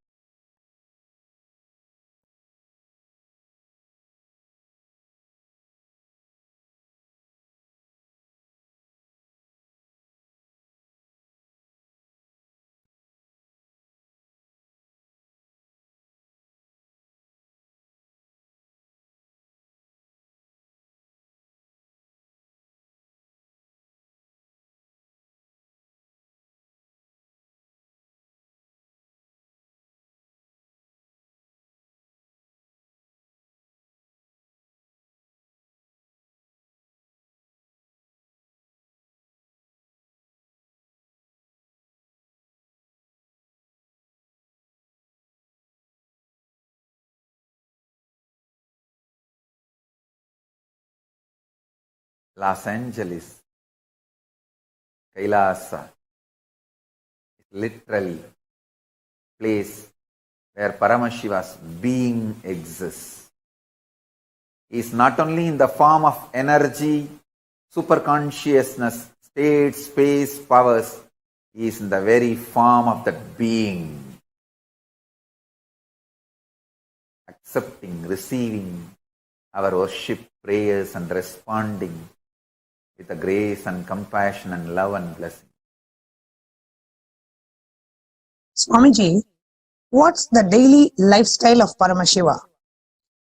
Los Angeles Kailasa is literally place where Paramashiva's being exists. He is not only in the form of energy, superconsciousness, state, space, powers. He is in the very form of that being. Accepting, receiving our worship, prayers, and responding with a grace and compassion and love and blessing. Swamiji, what's the daily lifestyle of Paramashiva?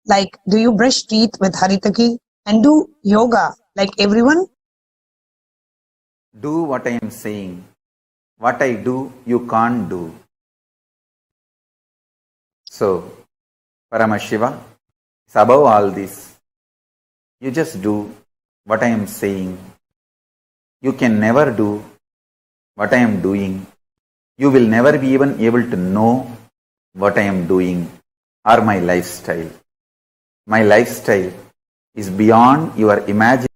Like, do you brush teeth with Haritaki and do yoga like everyone? Do what I am saying. What I do, you can't do. So, Paramashiva is above all this. You just do what I am saying. You can never do what I am doing. You will never be even able to know what I am doing or my lifestyle. My lifestyle is beyond your imagination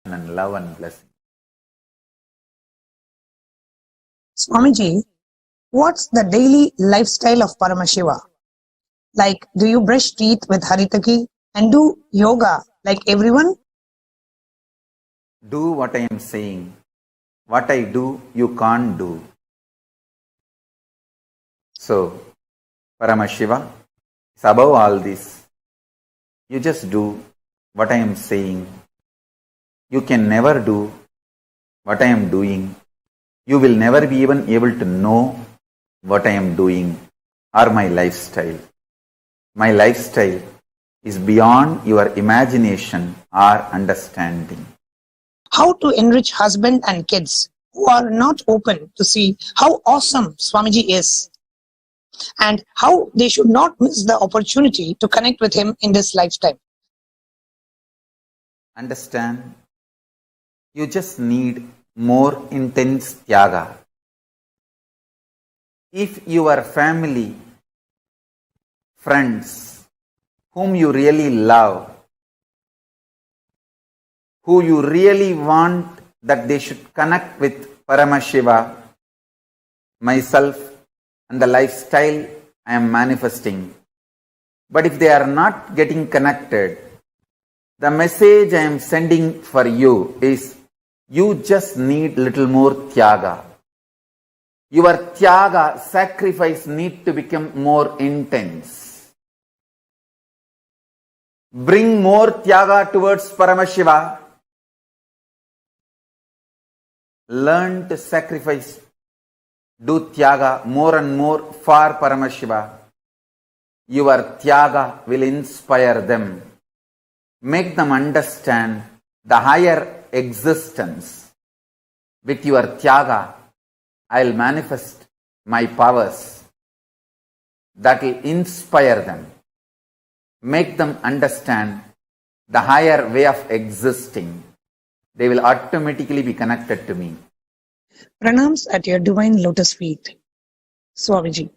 and love and blessing. Swamiji, what's the daily lifestyle of Paramashiva? Like, do you brush teeth with Haritaki and do yoga like everyone? Do what I am saying. What I do, you can't do. So, Paramashiva is above all this. You just do what I am saying. You can never do what I am doing. You will never be even able to know what I am doing or my lifestyle. My lifestyle is beyond your imagination or understanding. How to enrich husband and kids who are not open to see how awesome Swamiji is, and how they should not miss the opportunity to connect with him in this lifetime. Understand? You just need more intense tyaga. If your family, friends, whom you really love, who you really want that they should connect with Paramashiva, myself, and the lifestyle I am manifesting. But if they are not getting connected, the message I am sending for you is you just need little more tyaga. Your tyaga, sacrifice, need to become more intense. Bring more tyaga towards Paramashiva. Learn to sacrifice. Do tyaga more and more for Paramashiva. Your tyaga will inspire them. Make them understand the higher existence. With your tyaga, I will manifest my powers. That will inspire them. Make them understand the higher way of existing. They will automatically be connected to me. Pranams at your divine lotus feet. Swamiji.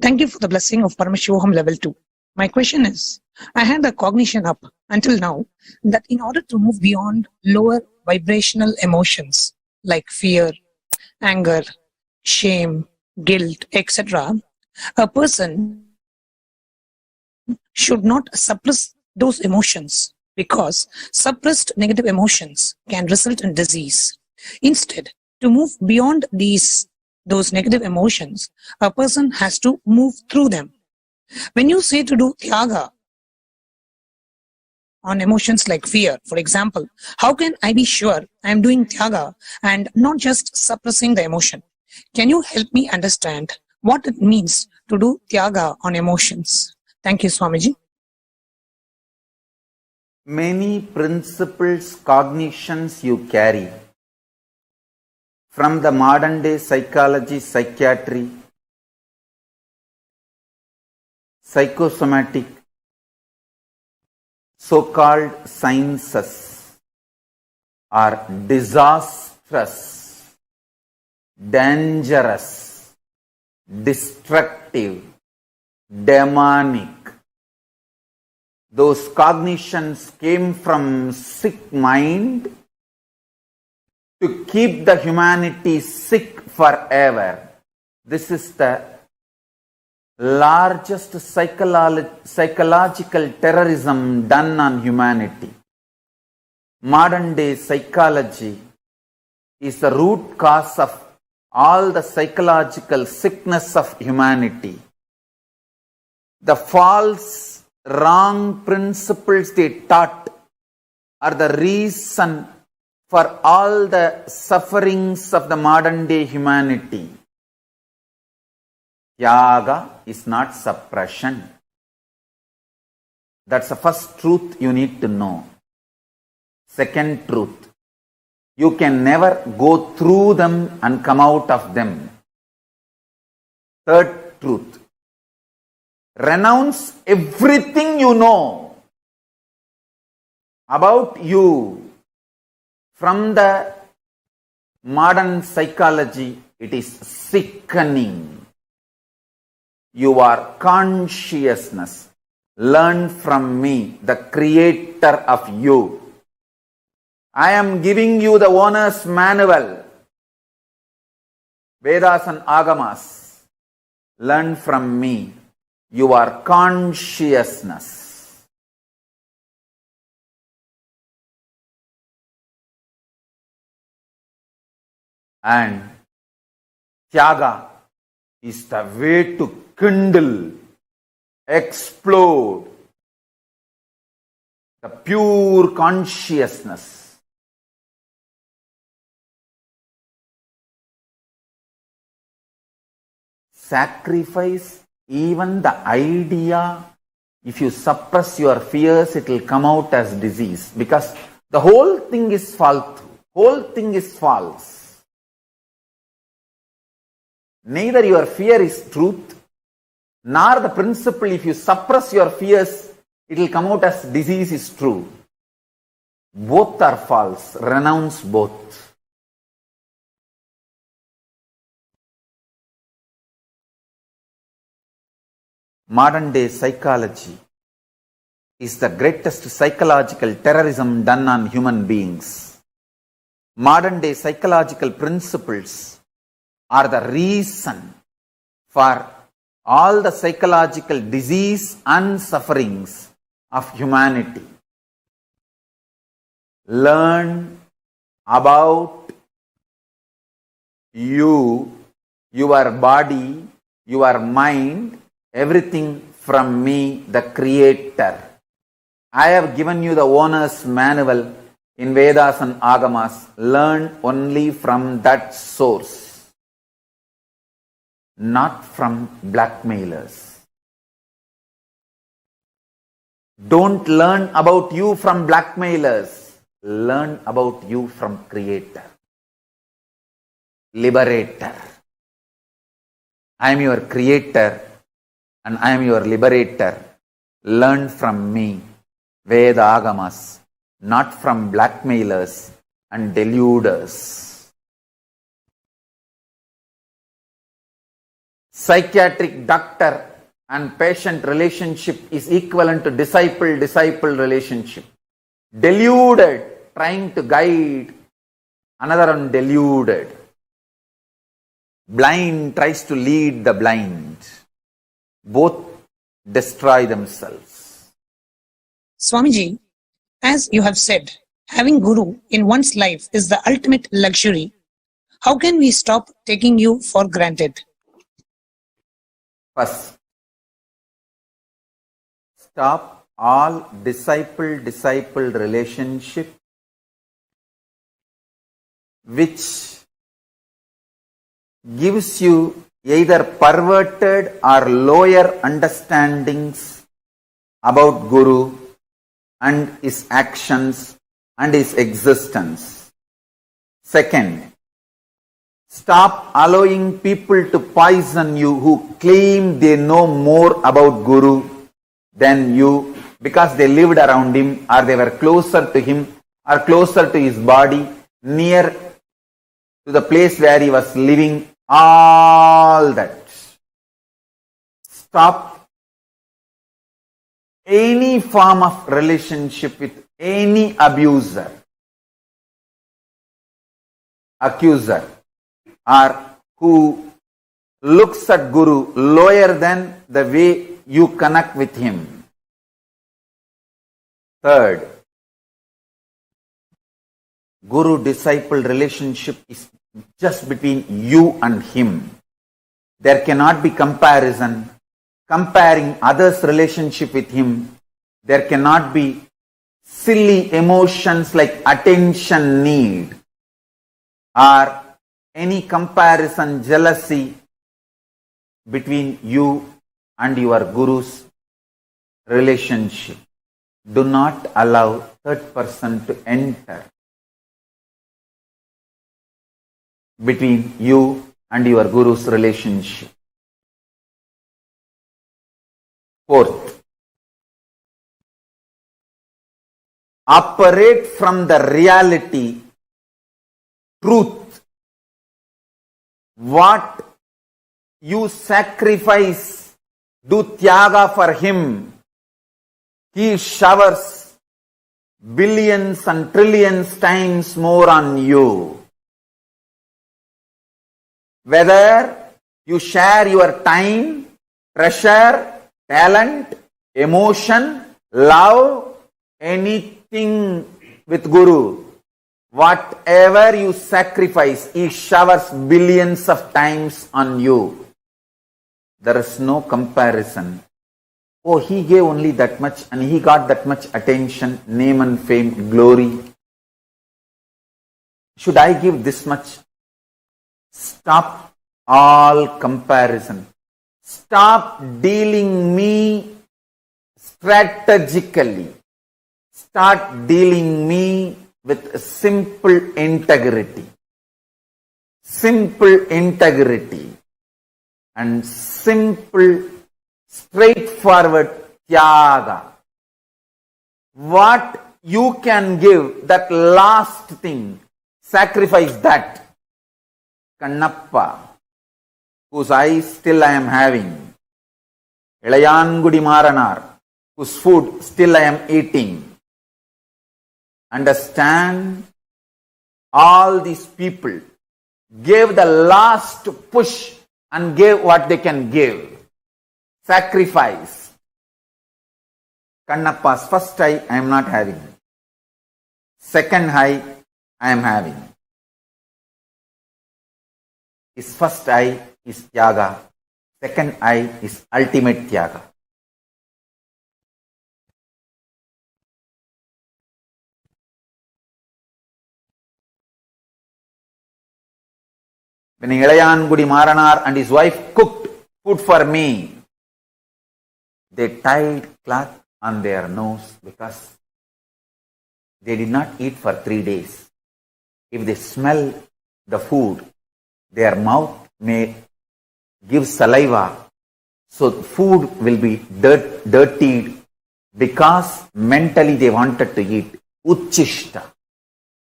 Thank you for the blessing of Paramashivoham Level 2. My question is, I had the cognition up until now that in order to move beyond lower vibrational emotions like fear, anger, shame, guilt, etc., a person should not suppress those emotions because suppressed negative emotions can result in disease. Instead, to move beyond those negative emotions, a person has to move through them. When you say to do tyaga on emotions like fear, for example, how can I be sure I am doing tyaga and not just suppressing the emotion? Can you help me understand what it means to do tyaga on emotions? Thank you, Swamiji. Many principles, cognitions you carry from the modern day psychology, psychiatry, psychosomatic, so-called sciences are disastrous, dangerous, destructive, demonic. Those cognitions came from sick mind to keep the humanity sick forever. This is the largest psychological terrorism done on humanity. Modern day psychology is the root cause of all the psychological sickness of humanity. The false, wrong principles they taught are the reason for all the sufferings of the modern day humanity. Tyaga is not suppression. That's the first truth you need to know. Second truth, you can never go through them and come out of them. Third truth, renounce everything you know about you. From the modern psychology, it is sickening. You are consciousness. Learn from me, the creator of you. I am giving you the owner's manual. Vedas and Agamas. Learn from me. You are consciousness. And tyaga is the way to kindle, explode the pure consciousness. Sacrifice even the idea. If you suppress your fears, it will come out as disease, because the whole thing is false. Whole thing is false. Neither your fear is truth, nor the principle, if you suppress your fears, it will come out as disease, is true. Both are false. Renounce both. Modern day psychology is the greatest psychological terrorism done on human beings. Modern day psychological principles are the reason for all the psychological disease and sufferings of humanity. Learn about you, your body, your mind, everything from me, the Creator. I have given you the owner's manual in Vedas and Agamas. Learn only from that source, not from blackmailers. Don't learn about you from blackmailers. Learn about you from Creator, Liberator. I am your Creator and I am your Liberator. Learn from me, Veda Agamas, not from blackmailers and deluders. Psychiatric doctor and patient relationship is equivalent to disciple-disciple relationship. Deluded, trying to guide another one deluded. Blind tries to lead the blind. Both destroy themselves. Swamiji, as you have said, having Guru in one's life is the ultimate luxury. How can we stop taking you for granted? First, stop all disciple-disciple relationship which gives you either perverted or lower understandings about Guru and his actions and his existence. Second, stop allowing people to poison you who claim they know more about Guru than you because they lived around him or they were closer to him or closer to his body, near to the place where he was living, all that. Stop any form of relationship with any abuser, accuser, or who looks at Guru lower than the way you connect with him. Third, Guru-disciple relationship is just between you and him. There cannot be comparison. Comparing others' relationship with him, there cannot be silly emotions like attention need or any comparison, jealousy between you and your Guru's relationship. Do not allow third person to enter between you and your Guru's relationship. Fourth, operate from the reality, truth. What you sacrifice, do tyaga for him. He showers billions and trillions times more on you. Whether you share your time, treasure, talent, emotion, love, anything with Guru, whatever you sacrifice, he showers billions of times on you. There is no comparison. Oh, he gave only that much and he got that much attention, name and fame, glory. Should I give this much? Stop all comparison. Stop dealing me strategically. Start dealing me with simple integrity. Simple integrity and simple straightforward tyaga. What you can give, that last thing, sacrifice that. Kannappa, whose eyes still I am having. Ilayangudi Maranar, whose food still I am eating. Understand, all these people gave the last push and gave what they can give. Sacrifice. Kannappa's first eye I am not having. Second eye I am having. His first eye is Tyaga. Second eye is ultimate Tyaga. When Ilayaan Gudi Maranar and his wife cooked food for me, they tied cloth on their nose because they did not eat for 3 days. If they smell the food, their mouth may give saliva, so food will be dirtied because mentally they wanted to eat. Uchishta.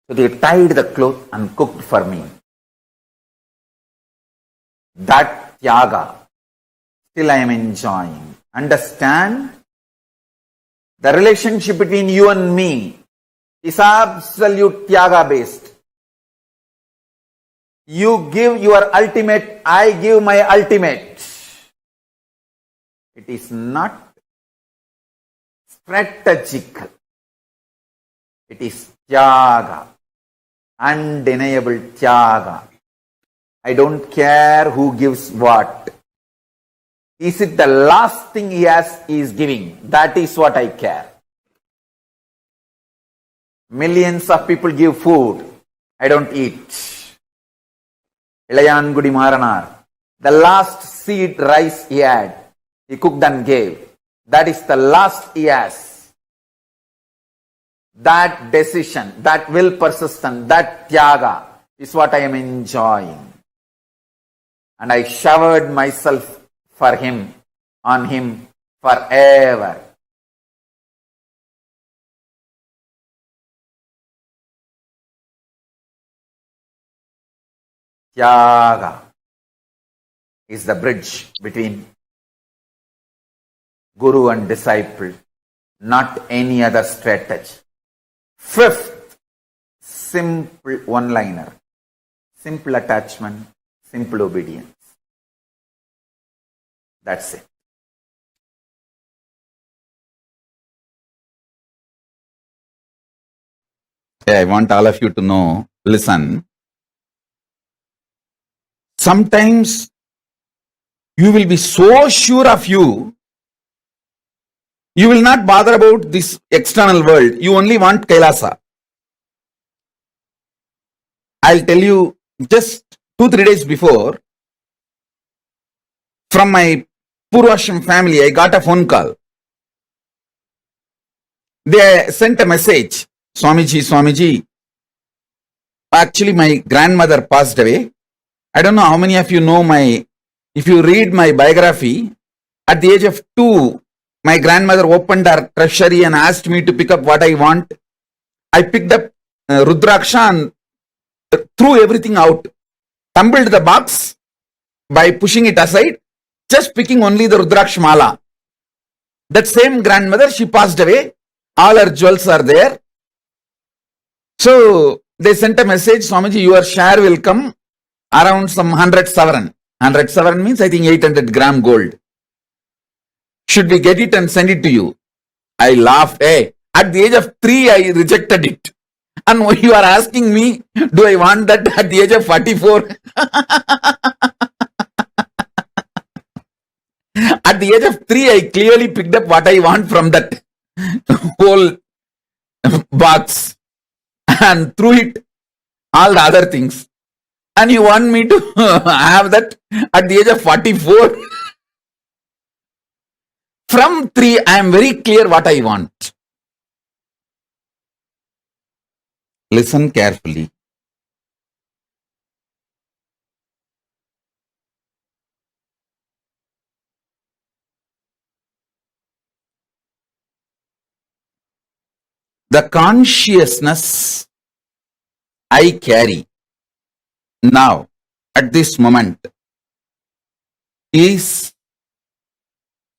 So they tied the cloth and cooked for me. That Tyaga still I am enjoying. Understand? The relationship between you and me is absolute Tyaga based. You give your ultimate, I give my ultimate. It is not strategic. It is Tyaga. Undeniable Tyaga. I don't care who gives what. Is it the last thing he is giving? That is what I care. Millions of people give food. I don't eat. Ilayaan Gudi Maranar. The last seed rice he had, he cooked and gave. That is the last he has. That decision, that will persistence, that Tyaga is what I am enjoying. And I showered myself for him, on him forever. Tyaga is the bridge between Guru and disciple, not any other strategy. Fifth, simple one-liner. Simple attachment, simple obedience. That's it. I want all of you to know, listen. Sometimes you will be so sure of you will not bother about this external world. You only want Kailasa. I'll tell you, just 2-3 days before, from my Purvashram family, I got a phone call. They sent a message, Swamiji, actually my grandmother passed away. I don't know how many of you know if you read my biography, at the age of 2, my grandmother opened her treasury and asked me to pick up what I want. I picked up Rudraksha and threw everything out, tumbled the box by pushing it aside, just picking only the Rudraksha mala. That same grandmother, she passed away. All her jewels are there. So they sent a message, Swamiji, your share will come around some 100 sovereign. 100 sovereign means I think 800 gram gold. Should we get it and send it to you? I laughed. Hey, at the age of 3, I rejected it. And you are asking me, do I want that at the age of 44? At the age of 3, I clearly picked up what I want from that whole box and threw it, all the other things. And you want me to have that at the age of 44? From 3, I am very clear what I want. Listen carefully. The consciousness I carry now, at this moment, is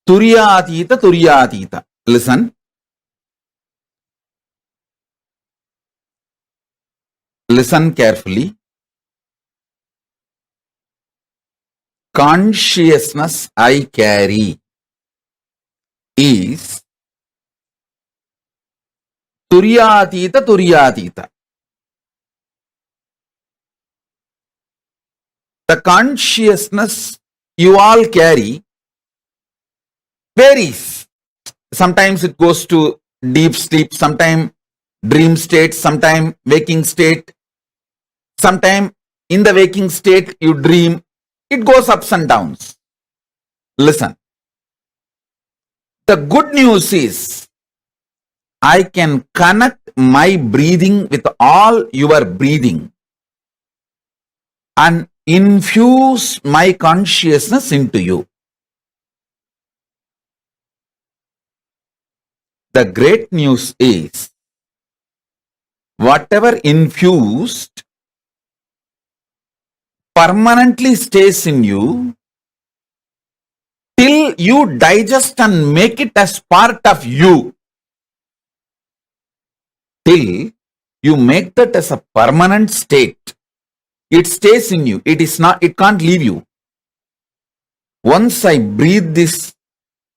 Turyatita. Listen. Listen carefully. Consciousness I carry is Turyatita Turyatita. The consciousness you all carry varies. Sometimes it goes to deep sleep, sometimes dream state, sometimes waking state, sometimes in the waking state you dream. It goes ups and downs. Listen. The good news is I can connect my breathing with all your breathing and infuse my consciousness into you. The great news is whatever infused permanently stays in you till you digest and make it as part of you. Till you make that as a permanent state. It stays in you. It can't leave you. Once I breathe this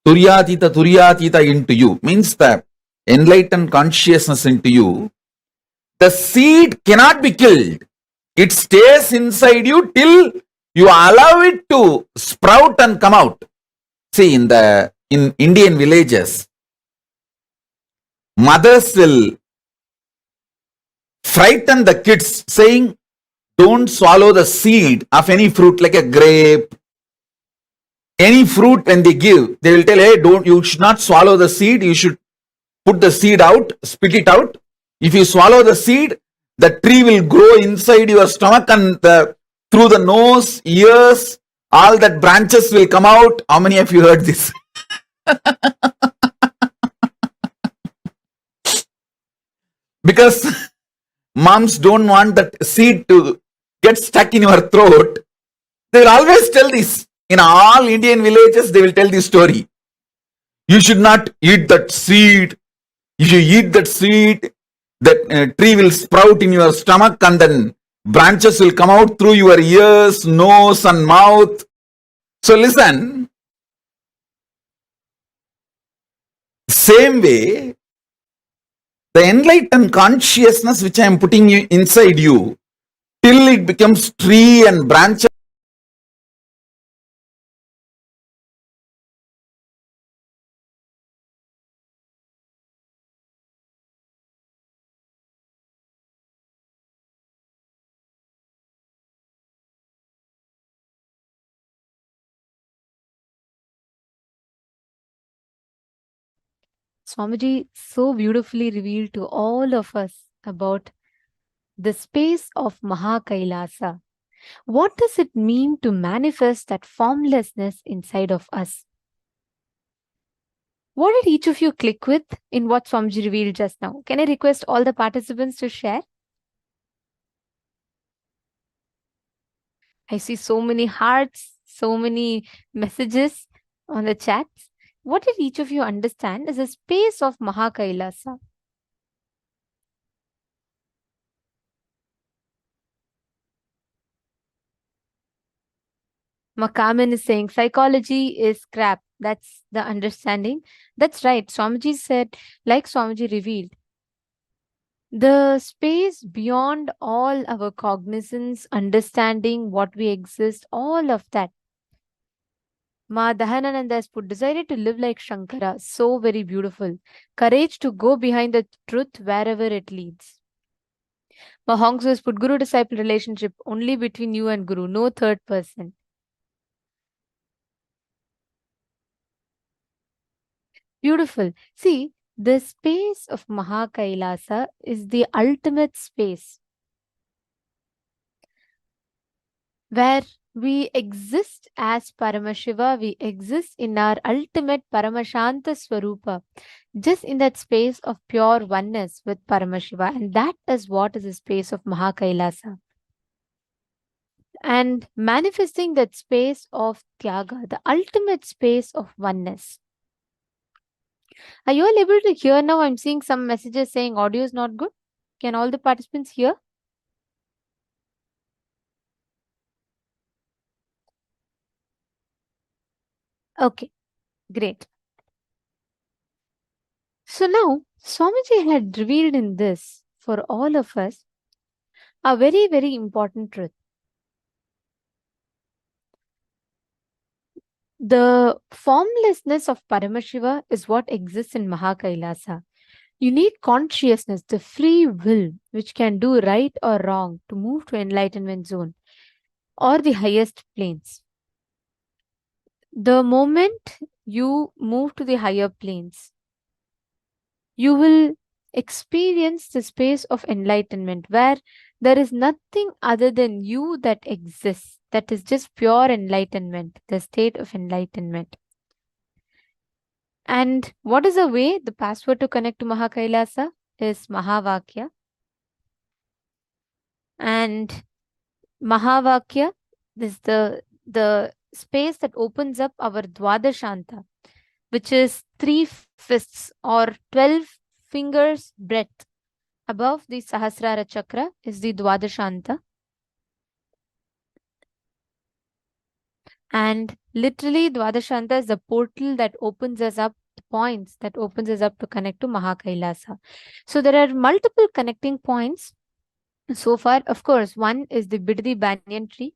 Turyatita into you, means the enlightened consciousness into you, the seed cannot be killed. It stays inside you till you allow it to sprout and come out. See, in Indian villages, mothers will frighten the kids saying, don't swallow the seed of any fruit like a grape. Any fruit when they give, they will tell, hey, you should not swallow the seed. You should put the seed out, spit it out. If you swallow the seed, the tree will grow inside your stomach and through the nose, ears, all that branches will come out. How many of you heard this? Because moms don't want that seed to get stuck in your throat. They will always tell this. In all Indian villages, they will tell this story. You should not eat that seed. If you eat that seed, that tree will sprout in your stomach and then branches will come out through your ears, nose and mouth. So listen, same way, the enlightened consciousness which I am putting inside you, till it becomes tree and branches, Swamiji so beautifully revealed to all of us about the space of Mahā KAILΑSA. What does it mean to manifest that formlessness inside of us? What did each of you click with in what Swamiji revealed just now? Can I request all the participants to share? I see so many hearts, so many messages on the chats. What did each of you understand as a space of Mahā KAILΑSA? Makaman is saying psychology is crap. That's the understanding. That's right. Swamiji said, like Swamiji revealed, the space beyond all our cognizance, understanding what we exist, all of that. Ma Dahanananda has put, decided to live like Shankara. So very beautiful. Courage to go behind the truth wherever it leads. Ma Hongsu has put, Guru-disciple relationship only between you and Guru, no third person. Beautiful. See, the space of Mahā KAILΑSA is the ultimate space where we exist as Paramashiva, we exist in our ultimate Paramashanta Swarupa, just in that space of pure oneness with Paramashiva. And that is what is the space of Mahā KAILΑSA. And manifesting that space of Tyaga, the ultimate space of oneness. Are you all able to hear now? I'm seeing some messages saying audio is not good. Can all the participants hear? Okay, great. So now, Swamiji had revealed in this for all of us a very, very important truth. The formlessness of Paramashiva is what exists in Mahā KAILΑSA. You need consciousness, the free will, which can do right or wrong to move to enlightenment zone or the highest planes. The moment you move to the higher planes, you will experience the space of enlightenment where there is nothing other than you that exists. That is just pure enlightenment, the state of enlightenment. And what is the way? The password to connect to Mahā KAILΑSA is Mahavakya. And Mahavakya is the space that opens up our Dwadashanta, which is 3 fists or 12 fingers breadth above the Sahasrara chakra is the Dwadashanta. And literally Dwadashanta is the portal that opens us up, points that opens us up to connect to Mahā KAILASA. So there are multiple connecting points. So far, of course, one is the Biddi banyan tree.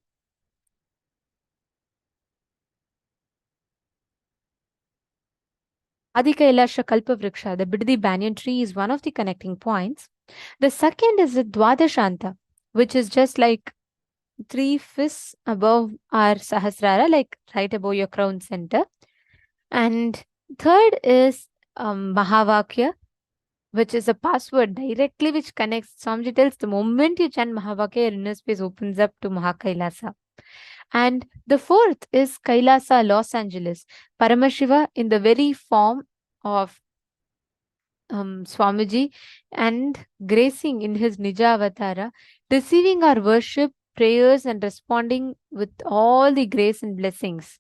Adi Kailasa Kalpa Vriksha, the Biddi banyan tree, is one of the connecting points. The second is the Dwadashanta, which is just like 3 fists above our Sahasrara, like right above your crown center. And third is Mahavakya, which is a password directly which connects. Swamiji tells the moment you chant Mahavakya, your inner space opens up to Mahā KAILASA. And the fourth is Kailasa, Los Angeles. Paramashiva in the very form of Swamiji and gracing in his Nija Avatara, receiving our worship, prayers and responding with all the grace and blessings.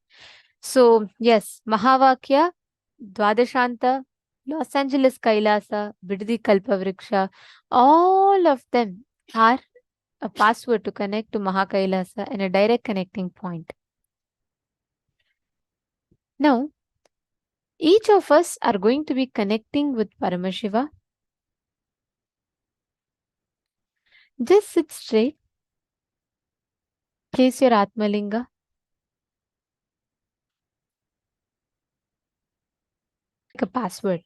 So yes, Mahavakya, Dwadashanta, Los Angeles Kailasa, Biddi Kalpavriksha, all of them are a password to connect to Mahā KAILASA and a direct connecting point. Now, each of us are going to be connecting with Paramashiva. Just sit straight. Place your Atmalinga. Like a password.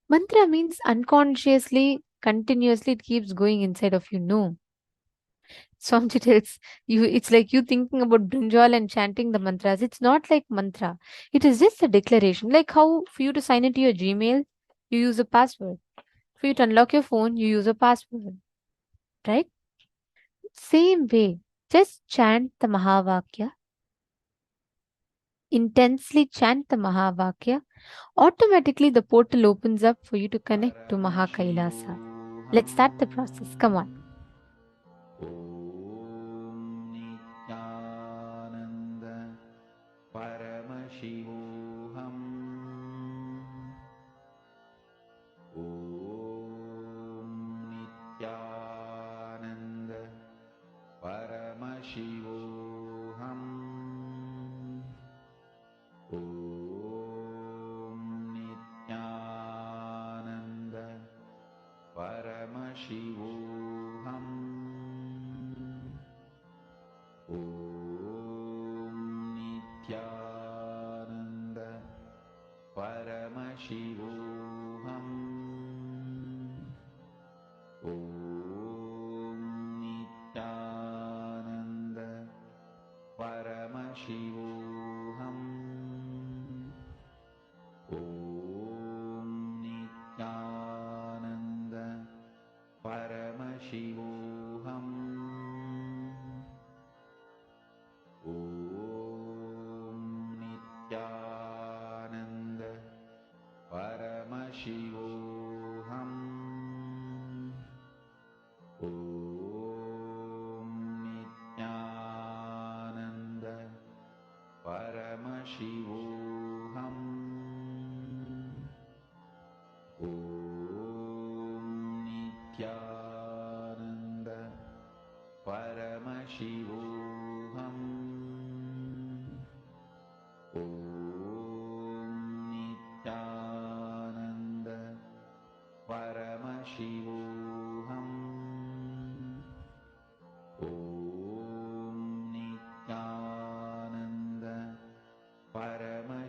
Mantra means unconsciously, continuously, it keeps going inside of you. No. Swamiji tells you, it's like you thinking about brinjal and chanting the mantras. It's not like mantra. It is just a declaration. Like how for you to sign into your Gmail, you use a password. For you to unlock your phone, you use a password. Right? Same way. Just chant the Mahavakya. Intensely chant the Mahavakya. Automatically the portal opens up for you to connect to Mahā KAILASA. Let's start the process. Come on. Nithyananda Paramashivoham Nithyananda Paramashivoham Nithyananda Paramashivoham Nithyananda Paramashivoham Nithyananda Paramashivoham Nithyananda Paramashivoham Nithyananda Paramashivoham Nithyananda Paramashivoham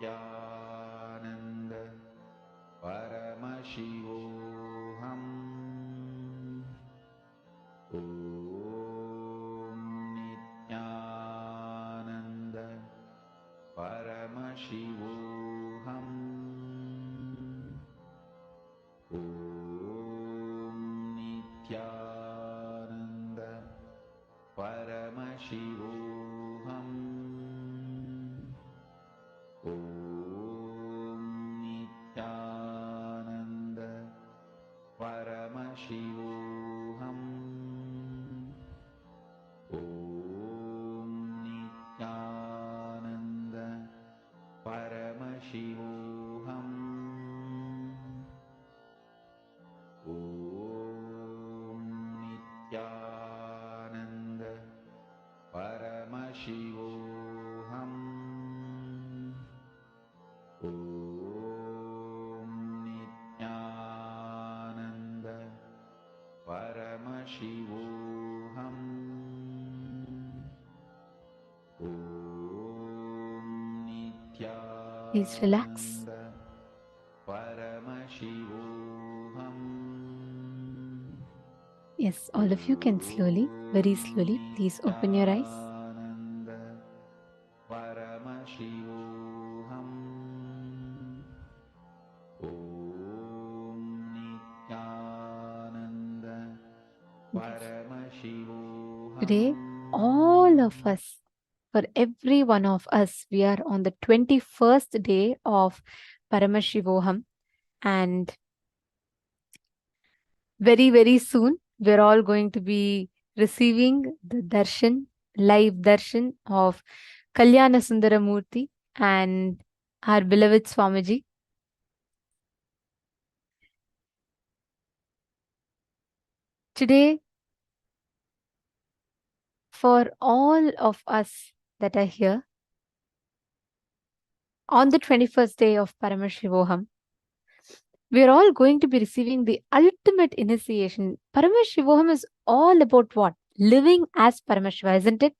Nithyananda Paramashivoham Om Nithyananda Paramashivoham Om Nithyananda Paramashivoham Om Nithyananda Paramashivoham Om Nithyananda Paramashivoham Om Nithyananda Paramashivoham Om Nithyananda Paramashivoham Om Please relax. Nithyananda Paramashivoham Yes, all of you can slowly, very slowly, please open your eyes. Nithyananda Paramashivoham Om Nithyananda Paramashivoham Today, all of us, for every one of us, we are on the 21st day of Paramashivoham, and very, very soon, we're all going to be receiving the darshan, live darshan of Kalyana Sundaramurti and our beloved Swamiji. Today, for all of us that are here, on the 21st day of Paramashivoham, we are all going to be receiving the ultimate initiation. Paramashivoham is all about what? Living as Paramashiva, isn't it?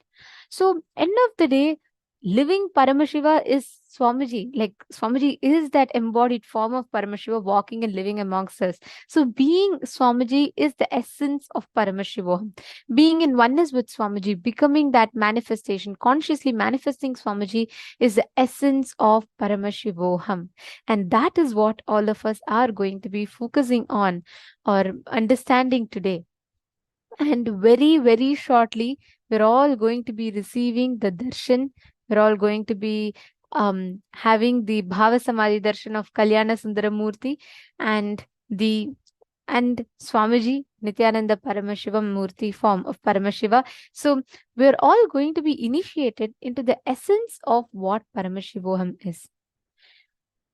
So, end of the day, living Paramashiva is Swamiji. Like Swamiji is that embodied form of Paramashiva walking and living amongst us. So, being Swamiji is the essence of Paramashivoham. Being in oneness with Swamiji, becoming that manifestation, consciously manifesting Swamiji is the essence of Paramashivoham. And that is what all of us are going to be focusing on or understanding today. And very, very shortly, we're all going to be receiving the darshan. We're all going to be having the Bhava Samadhi darshan of Kalyana Sundaramurti and Swamiji Nithyananda Paramashivam Murti form of Paramashiva. So we're all going to be initiated into the essence of what Paramashivoham is.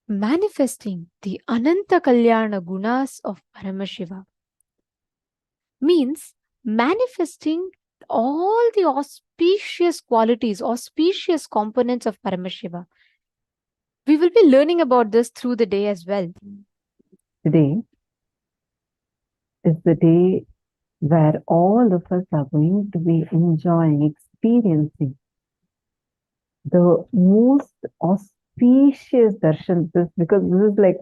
Manifesting the Ananta Kalyana Gunas of Paramashiva means manifesting all the auspicious qualities, auspicious components of Paramashiva. We will be learning about this through the day as well. Today is the day where all of us are going to be enjoying, experiencing the most auspicious darshan, because this is like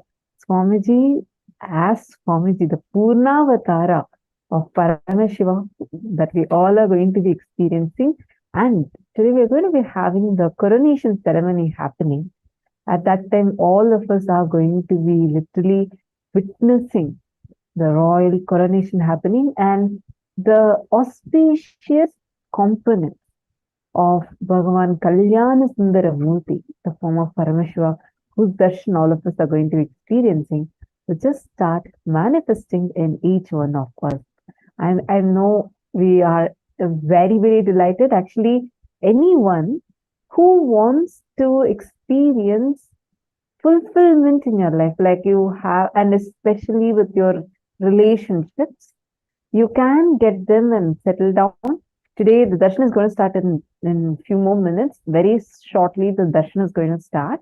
Swamiji as Swamiji, the Purnavatara of Paramashiva that we all are going to be experiencing. And today we are going to be having the coronation ceremony happening. At that time, all of us are going to be literally witnessing the royal coronation happening and the auspicious components of Bhagavan Kalyana Sundaramurti, the form of Paramashiva, whose darshan all of us are going to be experiencing, will just start manifesting in each one of us. And I know we are very, very delighted. Actually, anyone who wants to experience fulfillment in your life, like you have, and especially with your relationships, you can get them and settle down. Today, the darshan is going to start in a few more minutes. Very shortly, the darshan is going to start.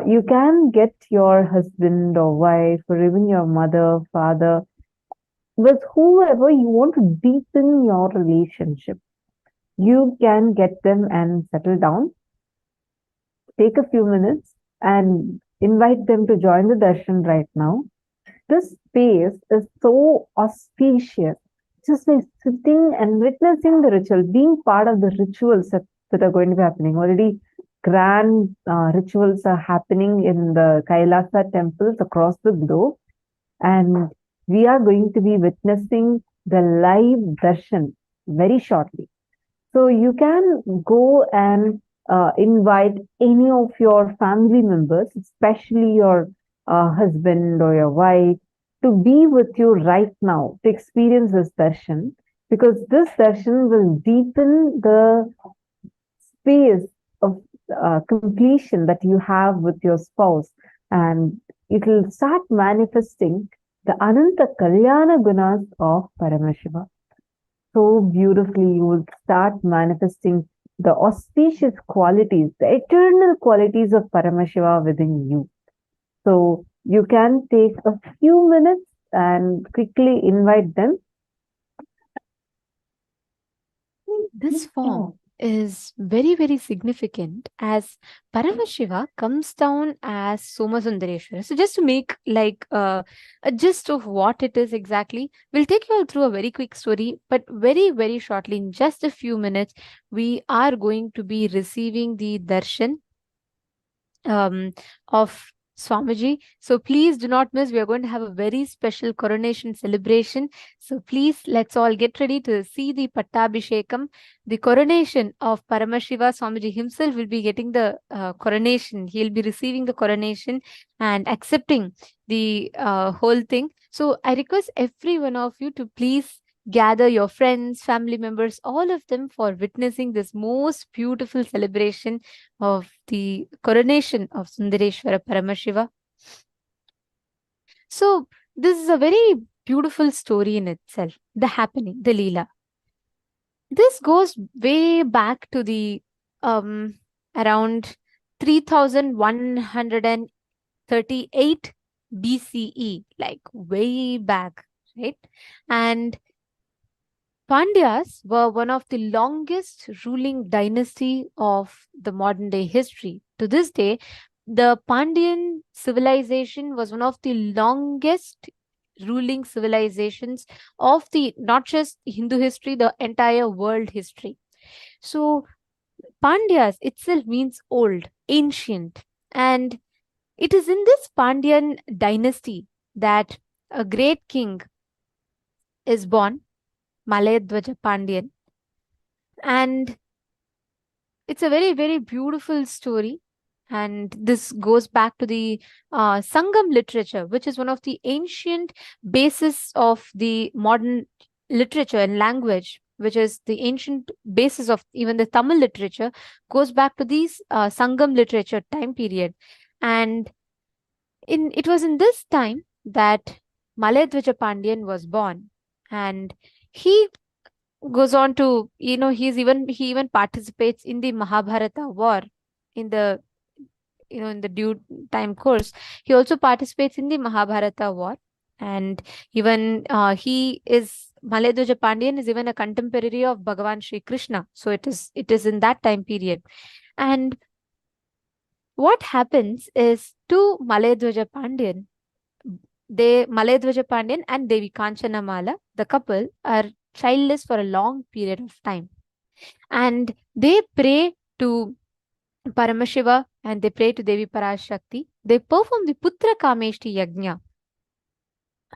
You can get your husband or wife or even your mother, father, with whoever you want to deepen your relationship. You can get them and settle down. Take a few minutes and invite them to join the darshan right now. This space is so auspicious. Just like sitting and witnessing the ritual, being part of the rituals that are going to be happening. Already grand rituals are happening in the Kailasa temples across the globe. And we are going to be witnessing the live darshan very shortly. So you can go and invite any of your family members, especially your husband or your wife, to be with you right now to experience this darshan, because this darshan will deepen the space of completion that you have with your spouse, and it will start manifesting the Ananta Kalyana Gunas of Paramashiva. So beautifully, you will start manifesting the auspicious qualities, the eternal qualities of Paramashiva within you. So you can take a few minutes and quickly invite them. This form is very, very significant as Paramashiva comes down as Somasundareshwara. So just to make like a gist of what it is exactly, we'll take you all through a very quick story, but very, very shortly, in just a few minutes, we are going to be receiving the darshan of Swamiji. So please do not miss. We are going to have a very special coronation celebration. So please, let's all get ready to see the Pattabhishekam, the coronation of Paramashiva. Swamiji himself will be getting the coronation. He'll be receiving the coronation and accepting the whole thing. So I request every one of you to please gather your friends, family members, all of them for witnessing this most beautiful celebration of the coronation of Sundareshwara Paramashiva. So this is a very beautiful story in itself, the happening, the Leela. This goes way back to the around 3138 BCE, like way back, right? And Pandyas were one of the longest ruling dynasty of the modern day history. To this day, the Pandyan civilization was one of the longest ruling civilizations of the not just Hindu history, the entire world history. So Pandyas itself means old, ancient, and it is in this Pandyan dynasty that a great king is born, Malayadwaja Pandyan. And it's a very, very beautiful story. And this goes back to the Sangam literature, which is one of the ancient basis of the modern literature and language, which is the ancient basis of even the Tamil literature, goes back to these Sangam literature time period. And it was in this time that Malayadwaja Pandyan was born. And he goes on to, he even participates in the Mahabharata war in the, in the due time course. He also participates in the Mahabharata war. And even Malayadwaja Pandyan is even a contemporary of Bhagavan Sri Krishna. So it is in that time period. And what happens is to Malayadwaja Pandyan, Malayadwaja Pandyan and Devi Kanchanamala, the couple, are childless for a long period of time. And they pray to Paramashiva and they pray to Devi Parashakti. They perform the Putra Kameshti Yajna.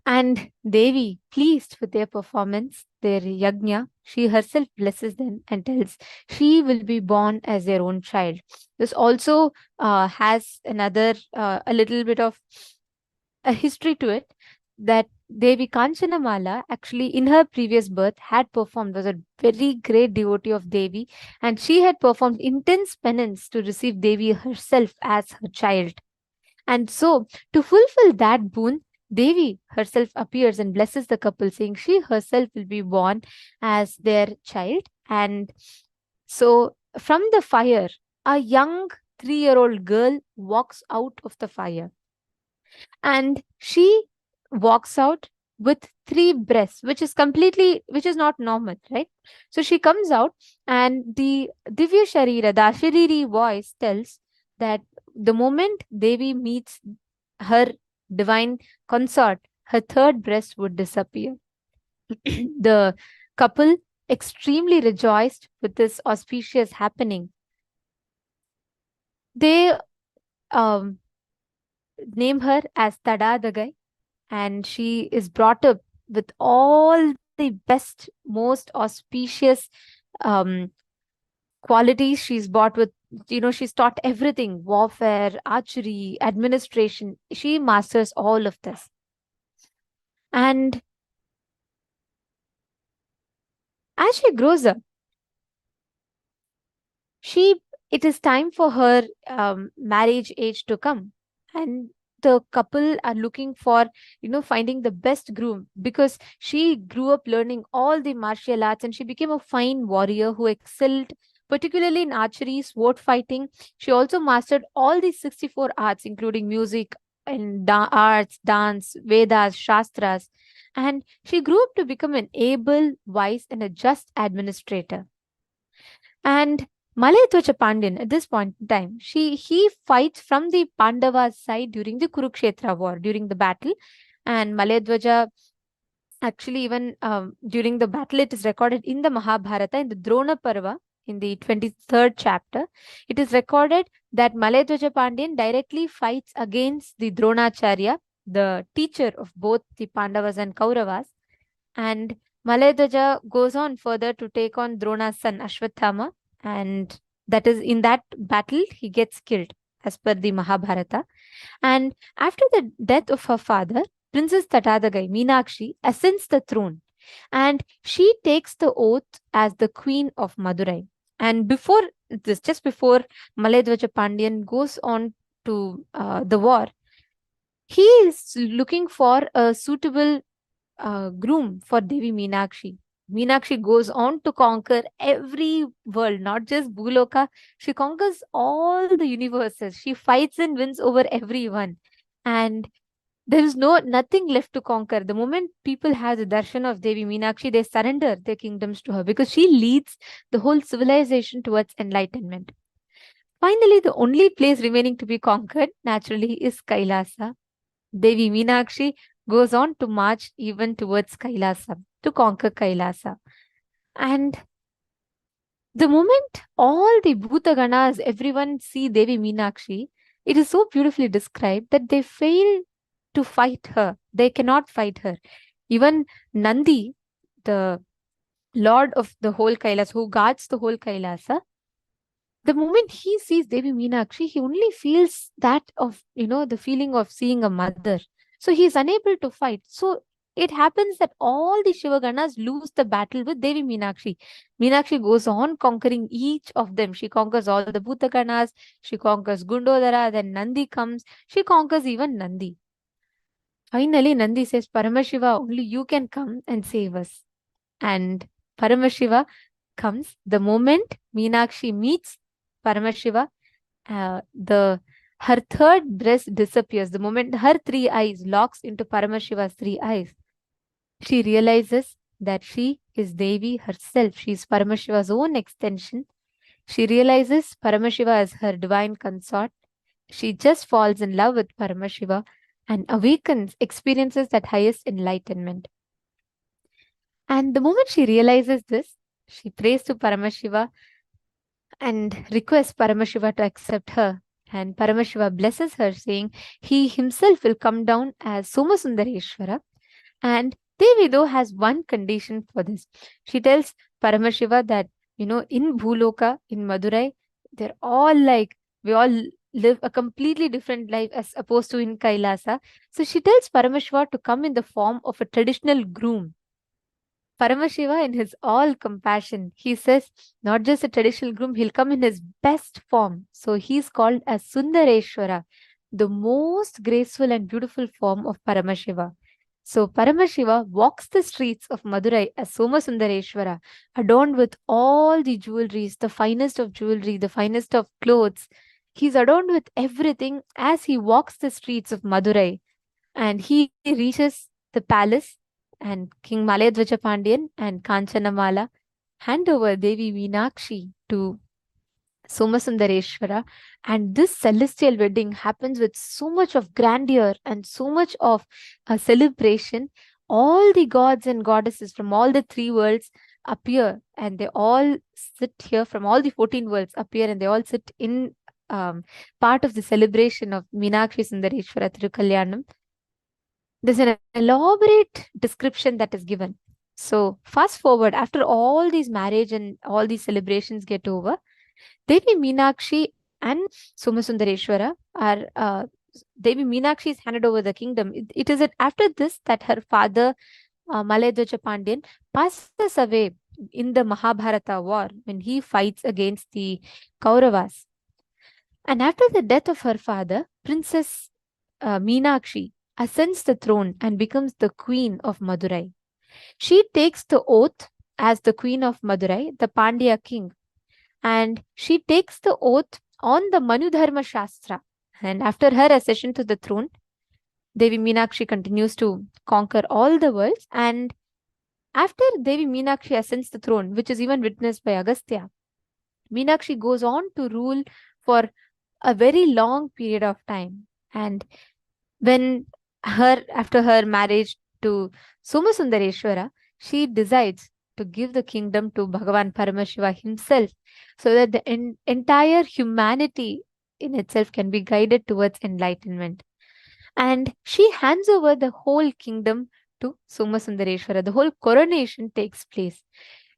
And Devi, pleased with their performance, their Yajna, she herself blesses them and tells she will be born as their own child. This also has another, a little bit of a history to it, that Devi Kanchanamala actually in her previous birth had performed, was a very great devotee of Devi, and she had performed intense penance to receive Devi herself as her child. And so to fulfill that boon, Devi herself appears and blesses the couple, saying she herself will be born as their child. And so from the fire, a young 3-year-old girl walks out of the fire. And she walks out with 3 breasts, which is not normal, right? So she comes out and the Divya Sharira, the Ashariri voice tells that the moment Devi meets her divine consort, her third breast would disappear. The couple, extremely rejoiced with this auspicious happening, they name her as Tadadagai, and she is brought up with all the best, most auspicious qualities. She's brought with, she's taught everything: warfare, archery, administration. She masters all of this. And as she grows up, it is time for her marriage age to come. And the couple are looking for, finding the best groom, because she grew up learning all the martial arts and she became a fine warrior who excelled particularly in archery, sword fighting. She also mastered all the 64 arts, including music and arts, dance, Vedas, Shastras. And she grew up to become an able, wise, and a just administrator. And Malayadwaja Pandyan, at this point in time, he fights from the Pandavas' side during the Kurukshetra war, during the battle. And Malayadwaja, actually, even during the battle, it is recorded in the Mahabharata, in the Drona Parva, in the 23rd chapter. It is recorded that Malayadwaja Pandyan directly fights against the Dronacharya, the teacher of both the Pandavas and Kauravas. And Malayadwaja goes on further to take on Drona's son Ashwathama, and that is in that battle he gets killed, as per the Mahabharata. And after the death of her father, Princess Tattadagai, Meenakshi, ascends the throne, and she takes the oath as the queen of Madurai. And before this, just before Malayadwaja Pandyan goes on to the war, he is looking for a suitable groom for Devi Meenakshi. Meenakshi goes on to conquer every world, not just Bhuloka. She conquers all the universes. She fights and wins over everyone. And there is nothing left to conquer. The moment people have the darshan of Devi Meenakshi, they surrender their kingdoms to her, because she leads the whole civilization towards enlightenment. Finally, the only place remaining to be conquered, naturally, is Kailasa. Devi Meenakshi goes on to march even towards Kailasa, to conquer Kailasa. And the moment all the Bhutaganas, everyone see Devi Meenakshi, it is so beautifully described that they fail to fight her. They cannot fight her. Even Nandi, the lord of the whole Kailasa, who guards the whole Kailasa, the moment he sees Devi Meenakshi, he only feels that of, the feeling of seeing a mother. So he is unable to fight. So it happens that all the Shivaganas lose the battle with Devi Meenakshi. Meenakshi goes on conquering each of them. She conquers all the Bhutaganas. She conquers Gundodara. Then Nandi comes. She conquers even Nandi. Finally, Nandi says, Paramashiva, only you can come and save us. And Paramashiva comes. The moment Meenakshi meets Paramashiva, her third breast disappears. The moment her three eyes locks into Paramashiva's three eyes, she realizes that she is Devi herself. She is Paramashiva's own extension. She realizes Paramashiva as her divine consort. She just falls in love with Paramashiva and awakens, experiences that highest enlightenment. And the moment she realizes this, she prays to Paramashiva and requests Paramashiva to accept her. And Paramashiva blesses her, saying he himself will come down as Somasundareshwara. And Devi, though, has one condition for this. She tells Paramashiva that, in Bhuloka, in Madurai, they're all like, we all live a completely different life as opposed to in Kailasa. So she tells Paramashiva to come in the form of a traditional groom. Paramashiva, in his all compassion, he says, not just a traditional groom, he'll come in his best form. So he's called as Sundareshwara, the most graceful and beautiful form of Paramashiva. So Paramashiva walks the streets of Madurai as Somasundareshwara, adorned with all the jewelries, the finest of jewelry, the finest of clothes. He's adorned with everything as he walks the streets of Madurai. And he reaches the palace, and King Malayadwaja Pandyan and Kanchanamala hand over Devi Meenakshi to Somasundareshwara, and this celestial wedding happens with so much of grandeur and so much of celebration. All the gods and goddesses from all the three worlds appear, and they all sit here. From all the 14 worlds appear, and they all sit in part of the celebration of Meenakshi Sundareshwara Thirukalyanam. There's an elaborate description that is given. So fast forward, after all these marriage and all these celebrations get over, Devi Meenakshi and Somasundareshwara are Devi Meenakshi is handed over the kingdom. It is after this that her father Malayadwaja Pandyan passes away in the Mahabharata war when he fights against the Kauravas. And after the death of her father, Princess Meenakshi ascends the throne and becomes the queen of Madurai. She takes the oath as the queen of Madurai, the Pandya king, and she takes the oath on the Manudharma Shastra. And after her accession to the throne, Devi Meenakshi continues to conquer all the worlds. And after Devi Meenakshi ascends the throne, which is even witnessed by Agastya, Meenakshi goes on to rule for a very long period of time. And after her marriage to Somasundareshwara, she decides to give the kingdom to Bhagavan Paramashiva himself, so that the entire humanity in itself can be guided towards enlightenment. And she hands over the whole kingdom to Somasundareshwara. The whole coronation takes place.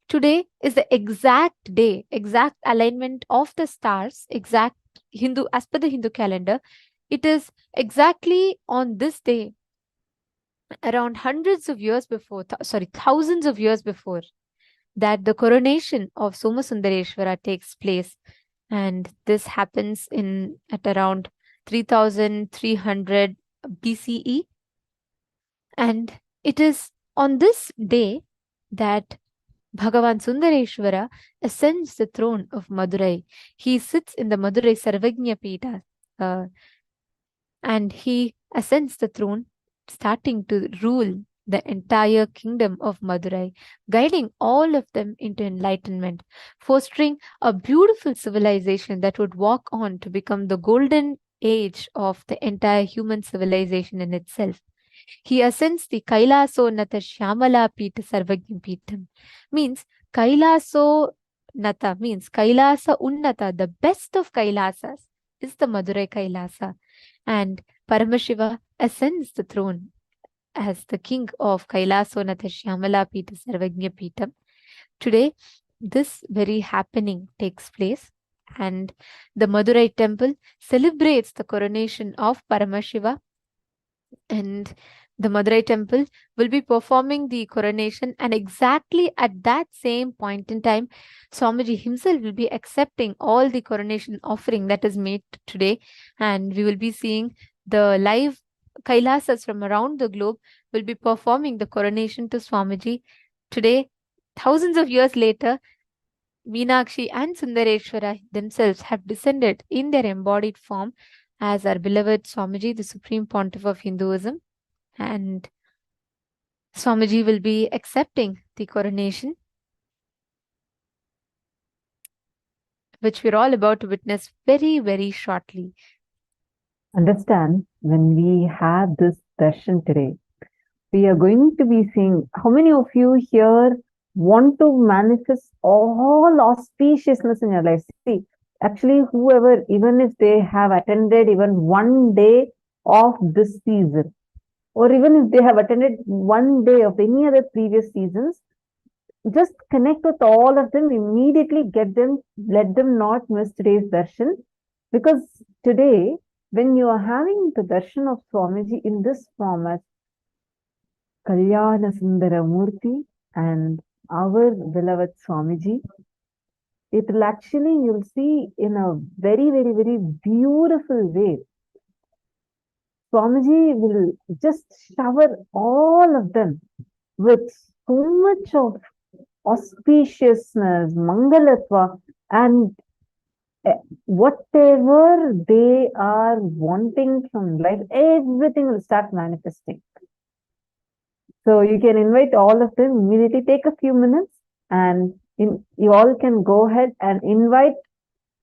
Today is the exact day, exact alignment of the stars, exact Hindu, as per the Hindu calendar. It is exactly on this day, around thousands of years before, that the coronation of Somasundareshwara takes place. And this happens at around 3300 BCE. And it is on this day that Bhagavan Sundareshwara ascends the throne of Madurai. He sits in the Madurai Sarvagnya Pita, and he ascends the throne, starting to rule the entire kingdom of Madurai, guiding all of them into enlightenment, fostering a beautiful civilization that would walk on to become the golden age of the entire human civilization in itself. He ascends the Kailaso Nata Shyamala Pita Sarvagnya Pitam. Means Kailaso Nata means Kailasa Unnata, the best of Kailasas is the Madurai Kailasa. And Paramashiva ascends the throne as the king of Kailaso Nata Shyamala Pita Sarvagnya Pitam. Today, this very happening takes place, and the Madurai temple celebrates the coronation of Paramashiva. And the Madurai temple will be performing the coronation, and exactly at that same point in time, Swamiji himself will be accepting all the coronation offering that is made today, and we will be seeing the live Kailasas from around the globe will be performing the coronation to Swamiji. Today, thousands of years later, Meenakshi and Sundareshwara themselves have descended in their embodied form as our beloved Swamiji, the Supreme Pontiff of Hinduism. And Swamiji will be accepting the coronation, which we're all about to witness very, very shortly. Understand, when we have this session today, we are going to be seeing how many of you here want to manifest all auspiciousness in your life. See, actually, whoever, even if they have attended even one day of this season, or even if they have attended one day of any other previous seasons, just connect with all of them, immediately let them not miss today's darshan. Because today, when you are having the darshan of Swamiji in this format, Kalyana Sundara Murti and our beloved Swamiji, it will actually, you'll see in a very, very, very beautiful way. Swamiji will just shower all of them with so much of auspiciousness, mangalatva, and whatever they are wanting from life, everything will start manifesting. So you can invite all of them, immediately take a few minutes, and you all can go ahead and invite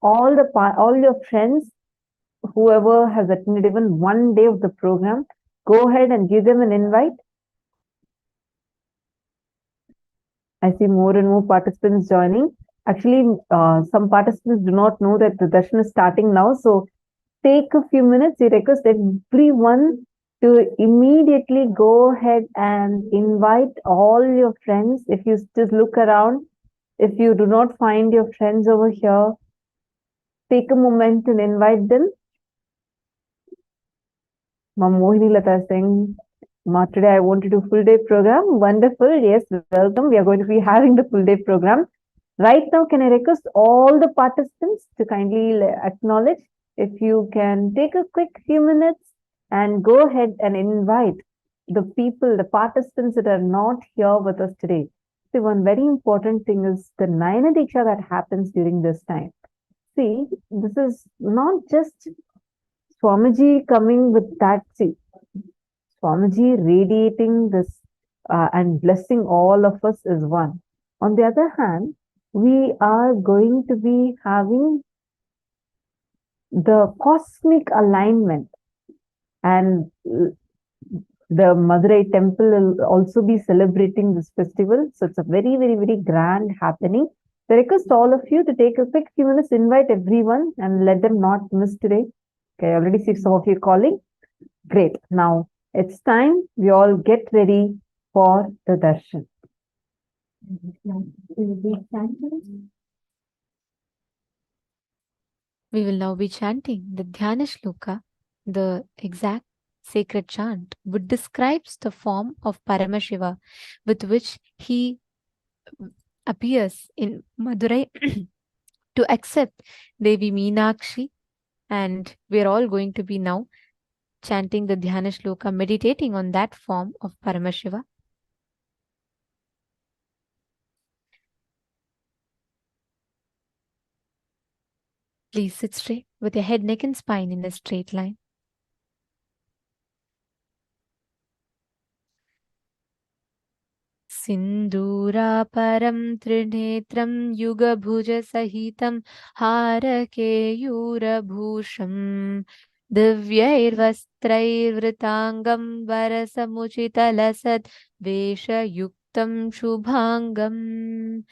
all your friends, whoever has attended even one day of the program, go ahead and give them an invite. I see more and more participants joining. Actually, some participants do not know that the darshan is starting now. So take a few minutes. We request everyone to immediately go ahead and invite all your friends. If you just look around, if you do not find your friends over here, take a moment and invite them. Ma'am Mohini Lata is saying, Ma, today I want to do full day program. Wonderful. Yes, welcome. We are going to be having the full day program. Right now, can I request all the participants to kindly acknowledge? If you can take a quick few minutes and go ahead and invite the people, the participants that are not here with us today. See, one very important thing is the Nayana Diksha that happens during this time. See, this is not just Swamiji coming with that. See, Swamiji radiating this and blessing all of us is one. On the other hand, we are going to be having the cosmic alignment, and the Madurai temple will also be celebrating this festival. So it's a very, very, very grand happening. I request all of you to take a quick few minutes, invite everyone and let them not miss today. Okay, I already see some of you calling. Great. Now it's time we all get ready for the darshan. We will now be chanting the Dhyana Shloka, the exact sacred chant, which describes the form of Paramashiva with which he appears in Madurai to accept Devi Meenakshi. And we are all going to be now chanting the Dhyana Shloka, meditating on that form of Paramashiva. Please sit straight with your head, neck and spine in a straight line. Sinduraparam trinetram yugabhuja sahitam harakeyurabhusham divyairvastrairvritangam varasamuchitalasad veshayuktam shubhangam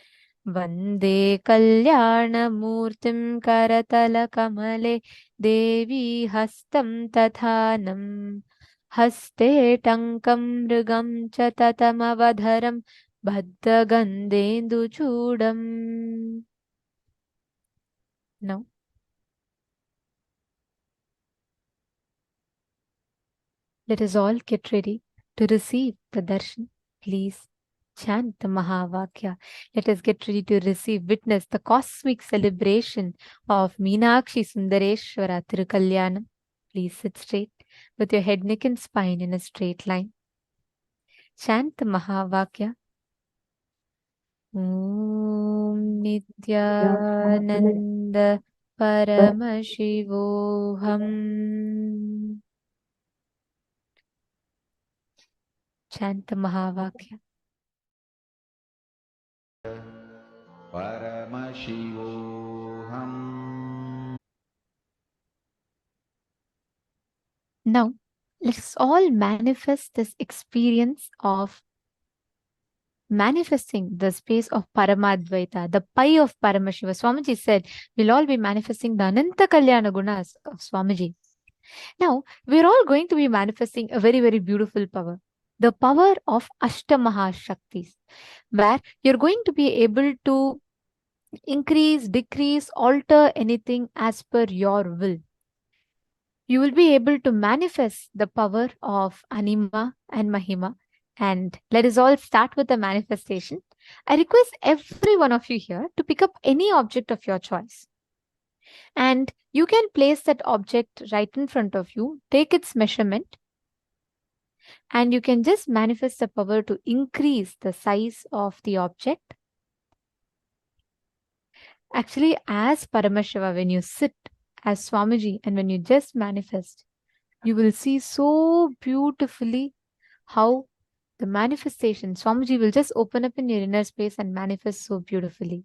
Vande Kalyanamurtim Karatalakamale Devi Hastam Tathanam Haste Tankam Mrigam Chatatamavadharam Bhaddhagandendu Chudam. Now, let us all get ready to receive the darshan. Please chant the Mahavakya. Let us get ready to receive, witness the cosmic celebration of Meenakshi Sundareshwara Tirukalyanam. Please sit straight with your head, neck and spine in a straight line. Chant the Mahavakya. Om Nithyananda Paramashivoham. Chant the Mahavakya. Paramashivoham. Now, let's all manifest this experience of manifesting the space of Paramadvaita, the pie of Paramashiva. Swamiji said, we'll all be manifesting the Ananta Kalyana Gunas of Swamiji. Now, we're all going to be manifesting a very, very beautiful power. The power of Ashtamaha Shaktis, where you're going to be able to increase, decrease, alter anything as per your will. You will be able to manifest the power of Anima and Mahima. And let us all start with the manifestation. I request every one of you here to pick up any object of your choice. And you can place that object right in front of you, take its measurement, and you can just manifest the power to increase the size of the object. Actually, as Paramashiva, when you sit as Swamiji and when you just manifest, you will see so beautifully how the manifestation, Swamiji will just open up in your inner space and manifest so beautifully.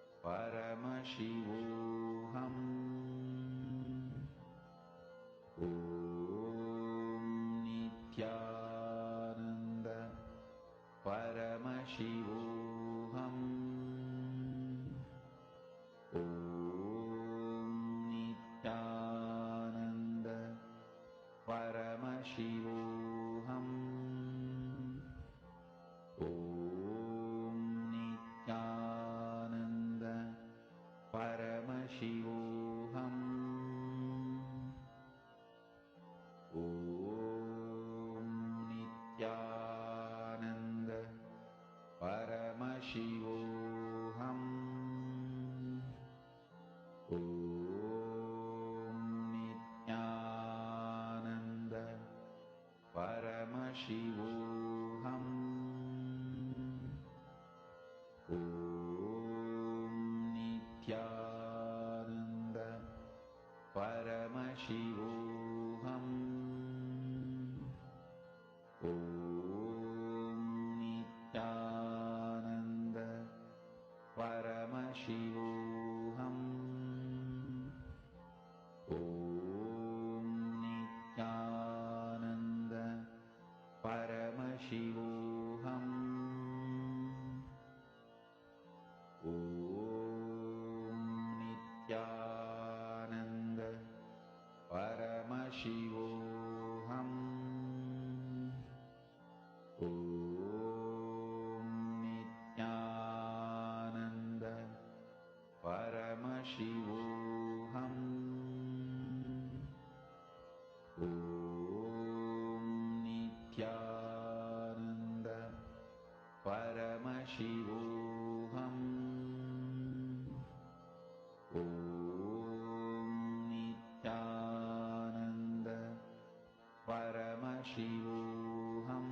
Paramashivoham. Om Nithyananda Paramashivoham. Om Nithyananda Paramashivoham. Om Nithyananda Paramashivoham. Om Nithyananda Paramashivoham. Om Nithyananda Paramashivoham.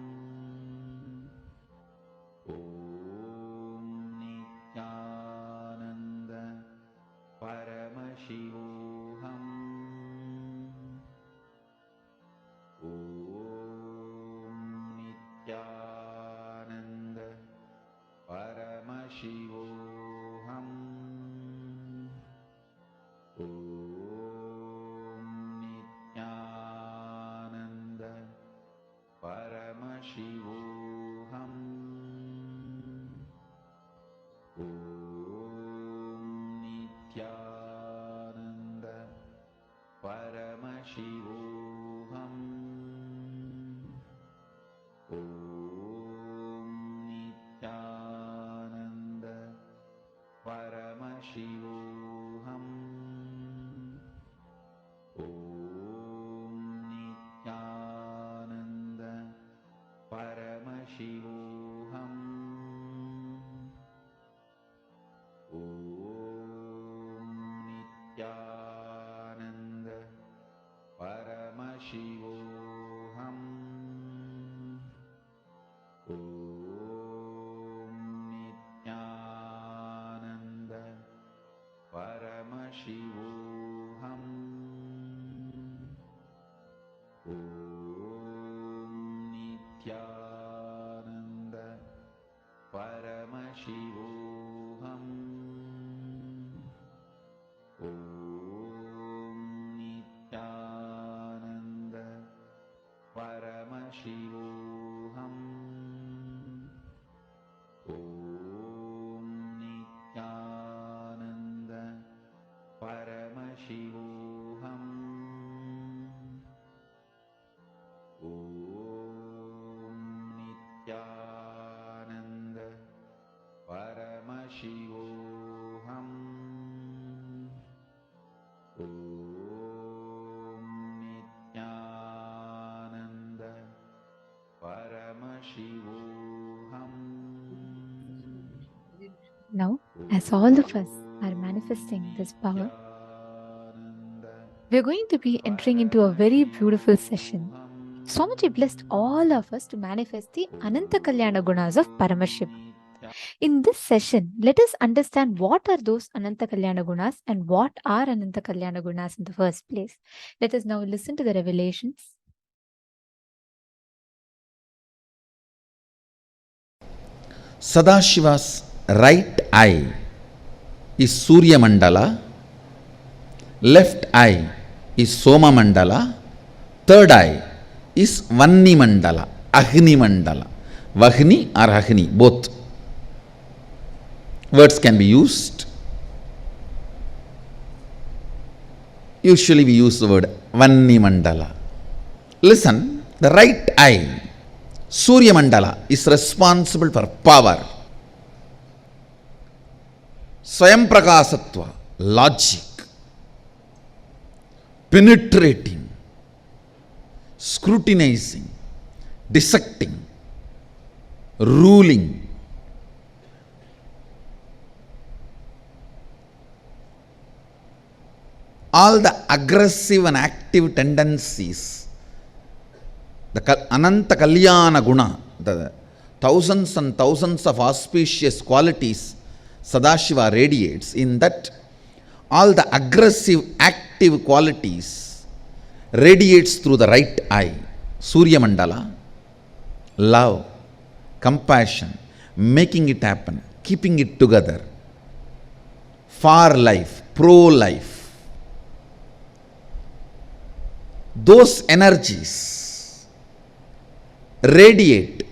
Om Nithyananda Paramashivoham. Om Nithyananda Paramashivoham. Om Nithyananda Paramashivoham. Om Nithyananda Paramashivoham. Om Nithyananda Paramashivoham. Om Nithyananda Paramashivoham. Om Nithyananda Paramashivoham. Om Nithyananda Paramashivoham. Om Nithyananda Paramashivoham. Om Nithyananda Paramashivoham. Om Nithyananda Paramashivoham. Om Nithyananda Paramashivoham. Om Nithyananda Paramashivoham. Now, as all of us are manifesting this power, we're going to be entering into a very beautiful session. Swamiji blessed all of us to manifest the Ananta Kalyana Gunas of Paramashiva. In this session, let us understand what are those Ananta Kalyana Gunas and what are Ananta Kalyana Gunas in the first place. Let us now listen to the revelations. Sadashiva's right eye is Surya Mandala, left eye is Soma Mandala, third eye is Vanni Mandala, Agni Mandala. Vahni or Agni, both words can be used. Usually we use the word Vanni Mandala. Listen, the right eye, Surya Mandala, is responsible for power, Swayam Prakasatva, logic, penetrating, scrutinizing, dissecting, ruling. All the aggressive and active tendencies, the Ananta Kalyana Guna, the thousands and thousands of auspicious qualities Sadashiva radiates, in that all the aggressive active qualities radiates through the right eye, Surya Mandala, love, compassion, making it happen, keeping it together, far life, pro-life. Those energies radiate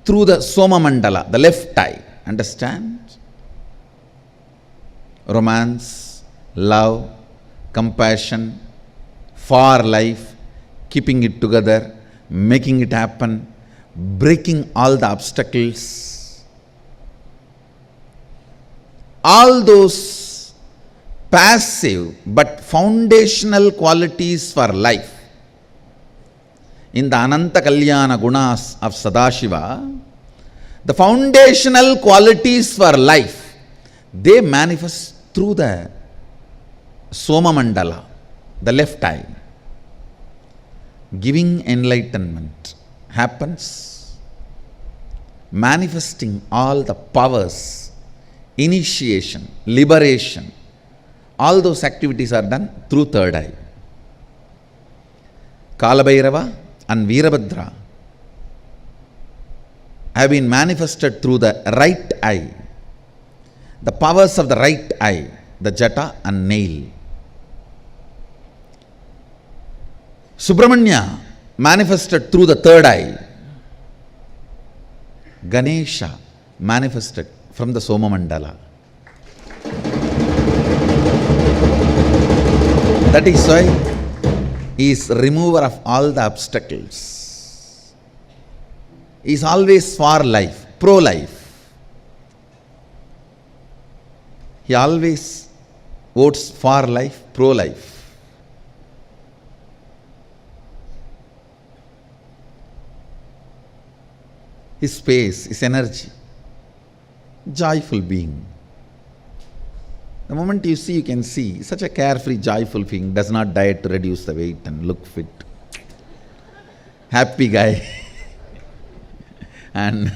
through the Soma Mandala, the left eye. Understand? Romance, love, compassion, far life, keeping it together, making it happen, breaking all the obstacles. All those passive but foundational qualities for life in the Ananta Kalyana Gunas of Sadashiva, the foundational qualities for life, they manifest through the Soma Mandala, the left eye. Giving enlightenment happens, manifesting all the powers, initiation, liberation, all those activities are done through third eye. Kalabhairava and Veerabhadra have been manifested through the right eye. The powers of the right eye, the jata and nail. Subramanya manifested through the third eye. Ganesha manifested from the Soma Mandala. That is why he is remover of all the obstacles. He is always for life, pro-life. He always votes for life, pro-life. His space, his energy, joyful being. The moment you see, you can see, such a carefree, joyful being, does not diet to reduce the weight and look fit. Happy guy. and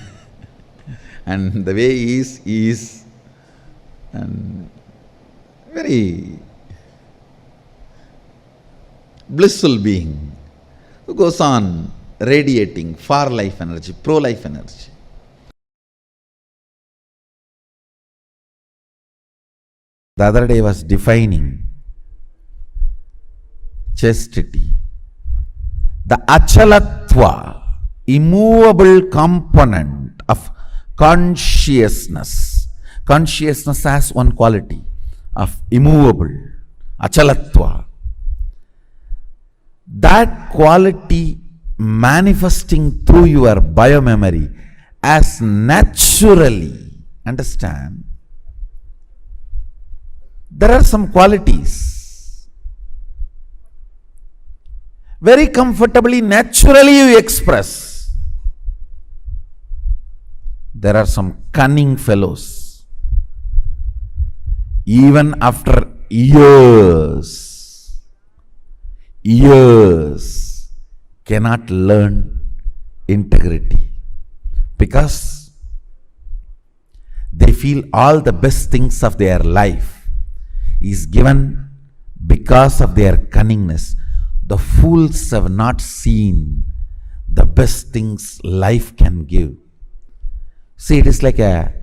the way he is and very blissful being who goes on radiating far life energy, pro-life energy. The other day was defining chastity. The achalatva, immovable component of consciousness. Consciousness has one quality of immovable, achalatva. That quality manifesting through your biomemory as naturally, understand, there are some qualities very comfortably, naturally you express. There are some cunning fellows, even after years, cannot learn integrity because they feel all the best things of their life is given because of their cunningness. The fools have not seen the best things life can give. See, it is like a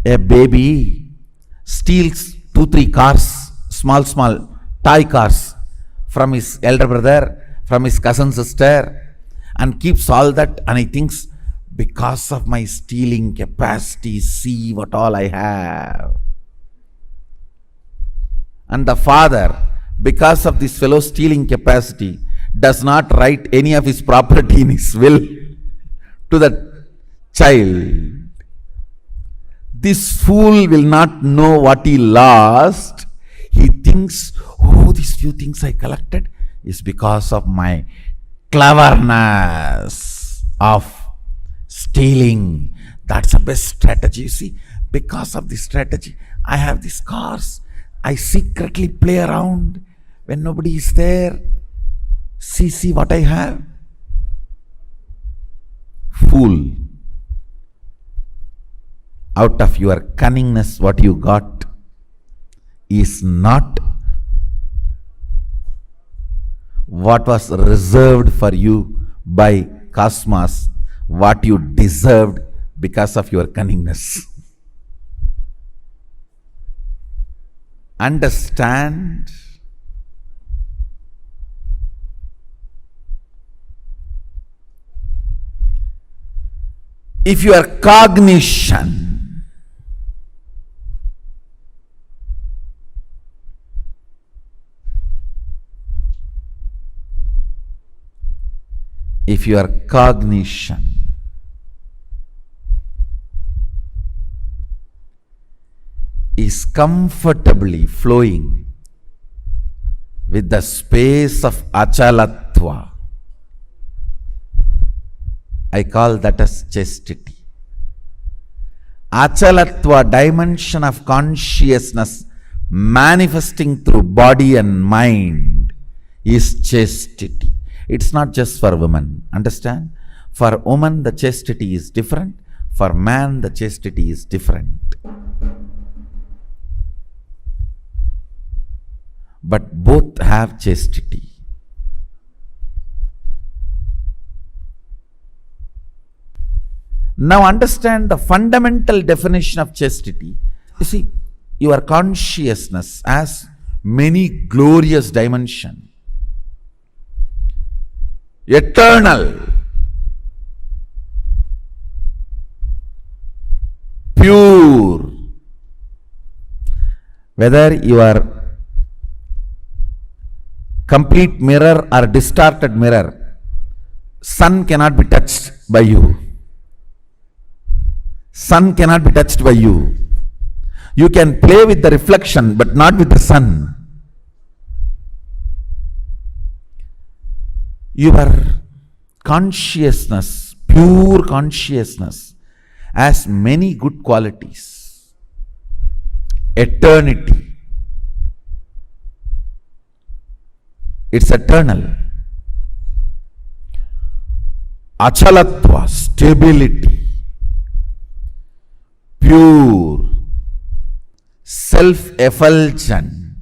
baby steals 2-3 cars, small toy cars from his elder brother, from his cousin sister, and keeps all that, and he thinks, because of my stealing capacity, see what all I have. And the father, because of this fellow's stealing capacity, does not write any of his property in his will to the child. This fool will not know what he lost. He thinks, oh, these few things I collected is because of my cleverness of stealing. That's the best strategy. You see, because of this strategy, I have these cars. I secretly play around when nobody is there. See what I have. Fool. Out of your cunningness, what you got is not what was reserved for you by cosmos, what you deserved because of your cunningness. understand, if your cognition is comfortably flowing with the space of achalatva, I call that as chastity. Achalatva, dimension of consciousness manifesting through body and mind, is chastity. It's not just for women, understand? For woman the chastity is different, for man the chastity is different. But both have chastity. Now understand the fundamental definition of chastity. You see, your consciousness has many glorious dimensions. Eternal, pure. Whether you are complete mirror or distorted mirror, sun cannot be touched by you. Sun cannot be touched by you. You can play with the reflection, but not with the sun. Your consciousness, pure consciousness, has many good qualities. Eternity. It's eternal. Achalatva, stability. Pure, self-effulgent,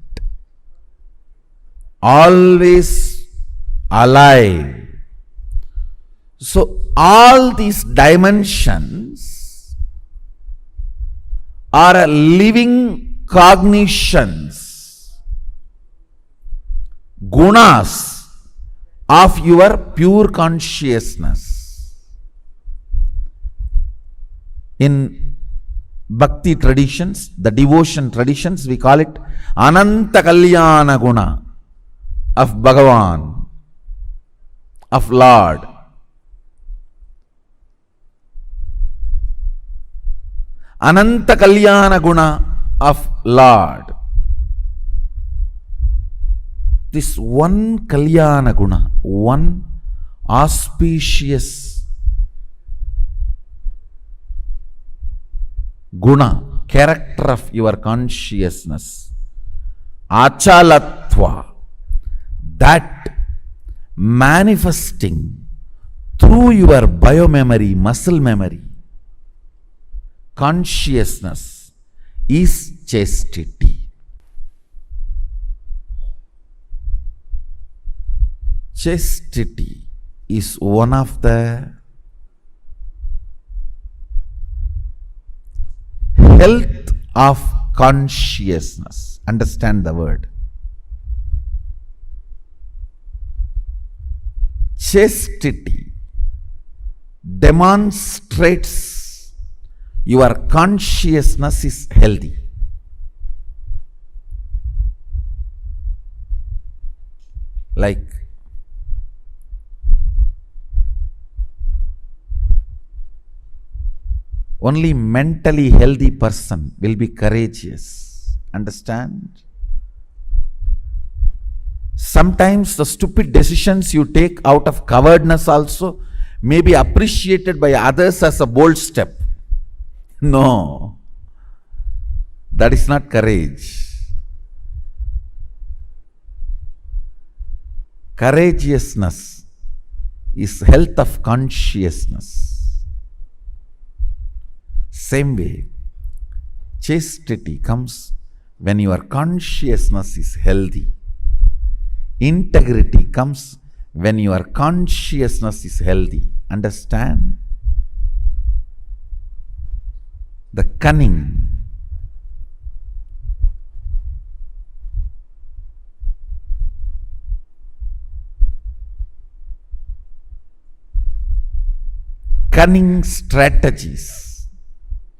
always alive. So all these dimensions are living cognitions, gunas of your pure consciousness. In Bhakti traditions, the devotion traditions, we call it Ananta Kalyana Guna of Bhagavan, of Lord. Ananta Kalyana Guna of Lord. This one Kalyana Guna, one auspicious guna, character of your consciousness, achalatva, that manifesting through your biomemory, muscle memory, consciousness, is chastity. Chastity is one of the health of consciousness. Understand the word. Chastity demonstrates your consciousness is healthy. Like only mentally healthy person will be courageous. Understand? Sometimes the stupid decisions you take out of cowardness also may be appreciated by others as a bold step. No, that is not courage. Courageousness is health of consciousness. Same way, chastity comes when your consciousness is healthy. Integrity comes when your consciousness is healthy. Understand? The cunning, cunning strategies.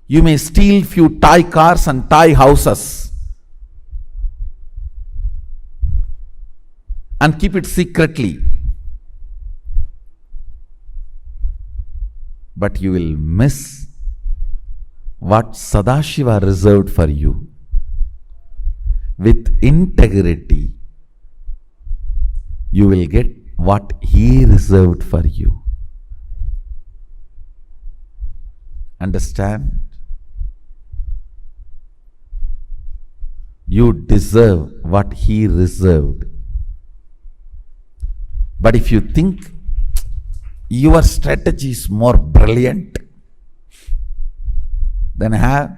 You may steal few toy cars and toy houses and keep it secretly. But you will miss what Sadashiva reserved for you. With integrity, you will get what he reserved for you. Understand? You deserve what he reserved. But if you think your strategy is more brilliant, then have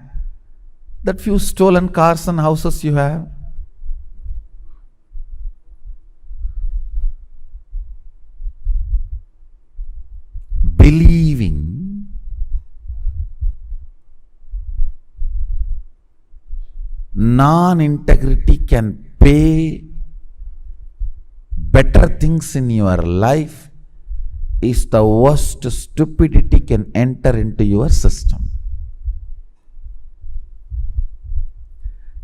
that few stolen cars and houses you have. Believing non-integrity can pay better things in your life is the worst stupidity can enter into your system.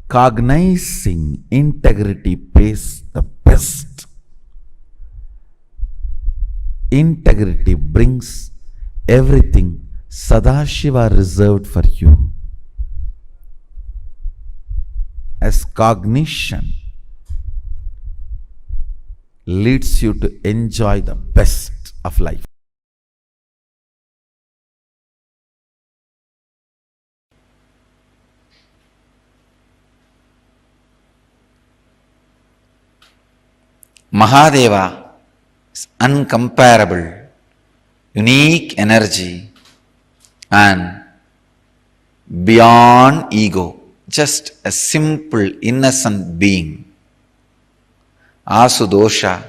Cognizing integrity pays the best. Integrity brings everything Sadashiva reserved for you. As cognition leads you to enjoy the best of life. Mahadeva is uncomparable, unique energy and beyond ego, just a simple innocent being. Asudosha,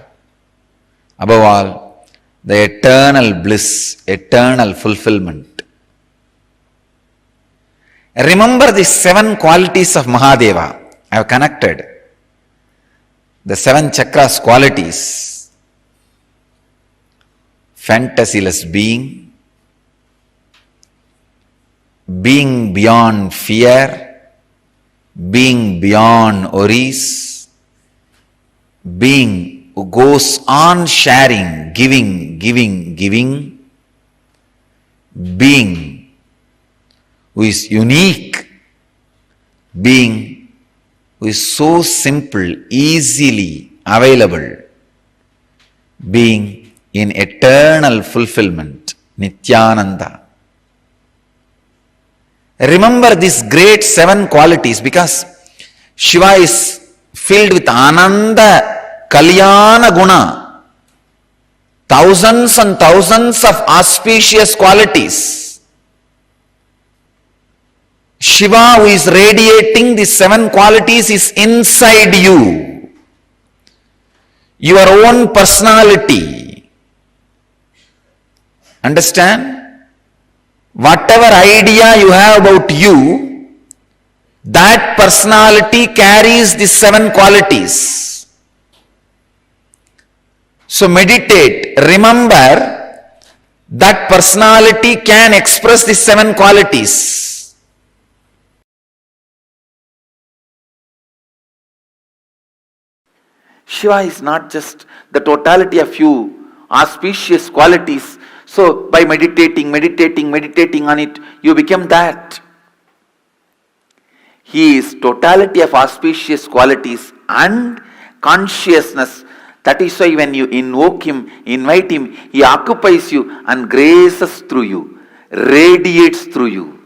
above all, the eternal bliss, eternal fulfillment. Remember the 7 qualities of Mahadeva. I have connected the 7 chakras qualities. Fantasyless being, being beyond fear, being beyond worries, being who goes on sharing, giving, being who is unique, being who is so simple, easily available, being in eternal fulfillment, Nithyananda. Remember these great 7 qualities because Shiva is filled with Ananta Kalyana Guna, thousands and thousands of auspicious qualities. Shiva, who is radiating these 7 qualities, is inside you. Your own personality. Understand? Whatever idea you have about you, that personality carries these 7 qualities. So meditate, remember that personality can express these 7 qualities. Shiva is not just the totality of few auspicious qualities. So by meditating on it, you become that. He is totality of auspicious qualities and consciousness. That is why when you invoke him, invite him, he occupies you and graces through you, radiates through you.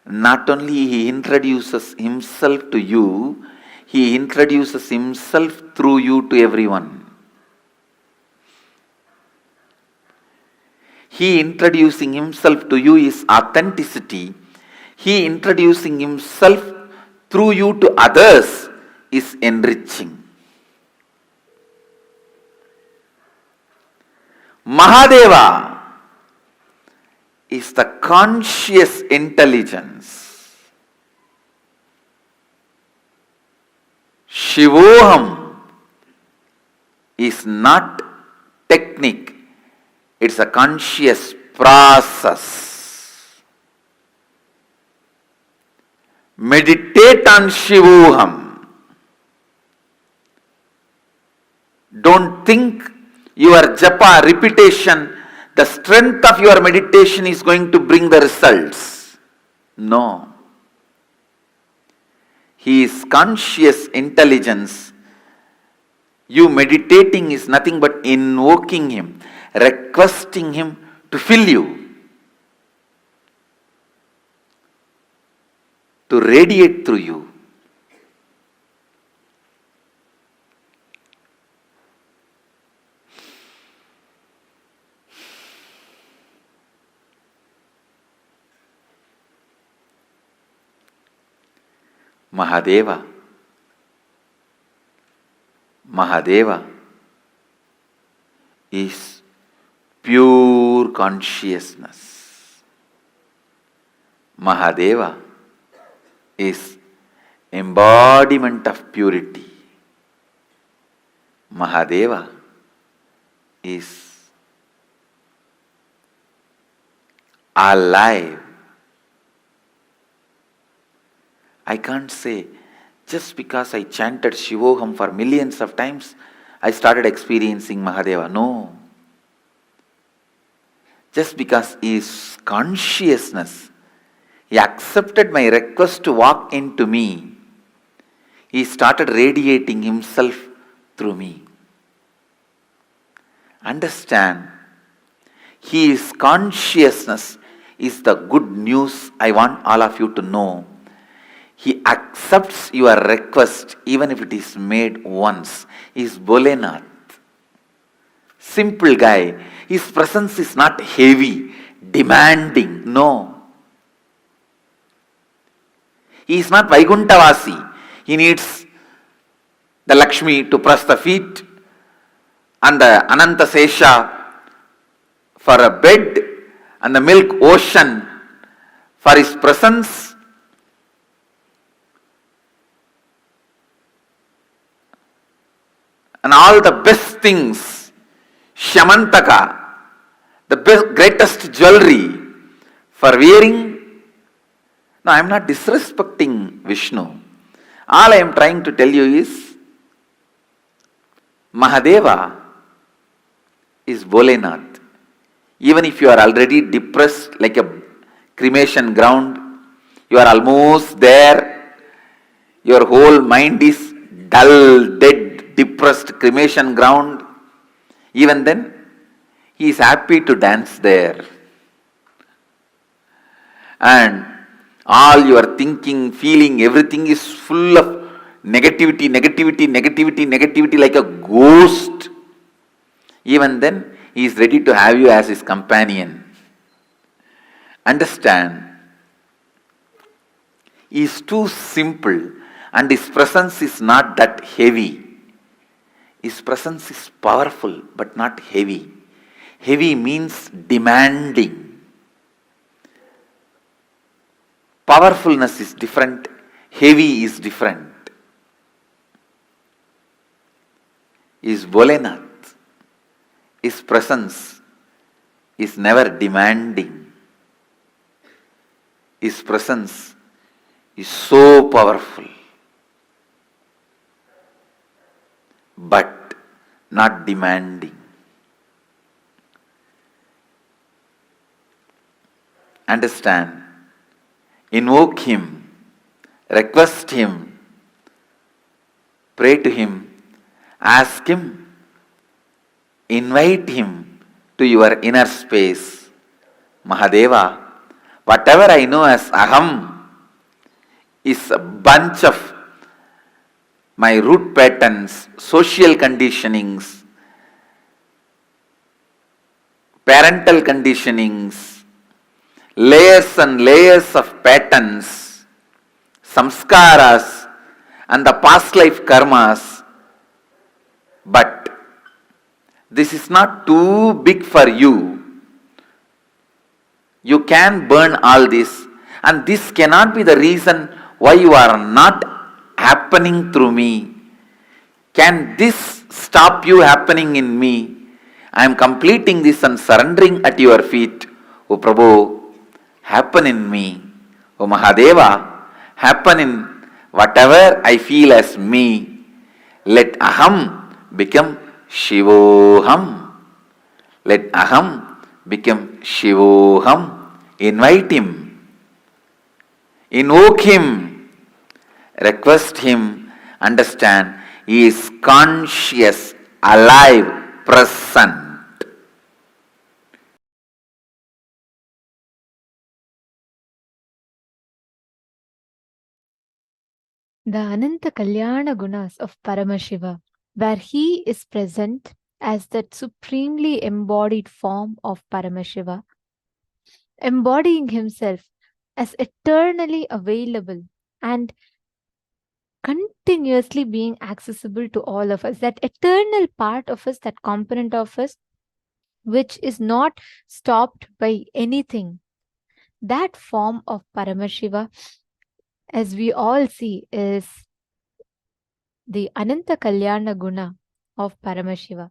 Not only he introduces himself to you, he introduces himself through you to everyone. He introducing himself to you is authenticity. He introducing himself through you to others is enriching. Mahadeva is the conscious intelligence. Shivoham is not technique, it's a conscious process. Meditate on Shivoham. Don't think your japa repetition, the strength of your meditation is going to bring the results. No. He is conscious intelligence. You meditating is nothing but invoking Him, requesting Him to fill you, to radiate through you. Mahadeva is pure consciousness. Mahadeva is embodiment of purity. Mahadeva is alive. I can't say, just because I chanted Shivoham for millions of times, I started experiencing Mahadeva. No. Just because He is consciousness, He accepted my request to walk into me. He started radiating Himself through me. Understand, He is consciousness is the good news I want all of you to know. He accepts your request even if it is made once. He is Bholenath. Simple guy. His presence is not heavy, demanding. No. He is not Vaikuntavasi. He needs the Lakshmi to press the feet and the Ananta Sesha for a bed and the milk ocean for His presence. And all the best things, Shamantaka, the greatest jewelry for wearing. No, I am not disrespecting Vishnu. All I am trying to tell you is, Mahadeva is Bholenath. Even if you are already depressed like a cremation ground, you are almost there, your whole mind is dull, dead, depressed cremation ground, even then, He is happy to dance there. And all your thinking, feeling, everything is full of negativity like a ghost. Even then, He is ready to have you as His companion. Understand, He is too simple and His presence is not that heavy. His presence is powerful but not heavy. Heavy means demanding. Powerfulness is different. Heavy is different. Is Bholenath. His presence is never demanding. His presence is so powerful, but not demanding. Understand, invoke Him, request Him, pray to Him, ask Him, invite Him to your inner space. Mahadeva, whatever I know as Aham is a bunch of my root patterns, social conditionings, parental conditionings, layers and layers of patterns, samskaras, and the past life karmas. But this is not too big for you. You can burn all this, and this cannot be the reason why you are not happening through me. Can this stop you happening in me? I am completing this and surrendering at your feet. O Prabhu, happen in me. O Mahadeva, happen in whatever I feel as me. Let Aham become Shivoham. Let Aham become Shivoham. Invite him. Invoke him. Request him. Understand, he is conscious, alive, present. The Ananta Kalyana Gunas of Paramashiva, where he is present as that supremely embodied form of Paramashiva, embodying himself as eternally available and continuously being accessible to all of us, that eternal part of us, that component of us, which is not stopped by anything. That form of Paramashiva, as we all see, is the Ananta Kalyana Guna of Paramashiva.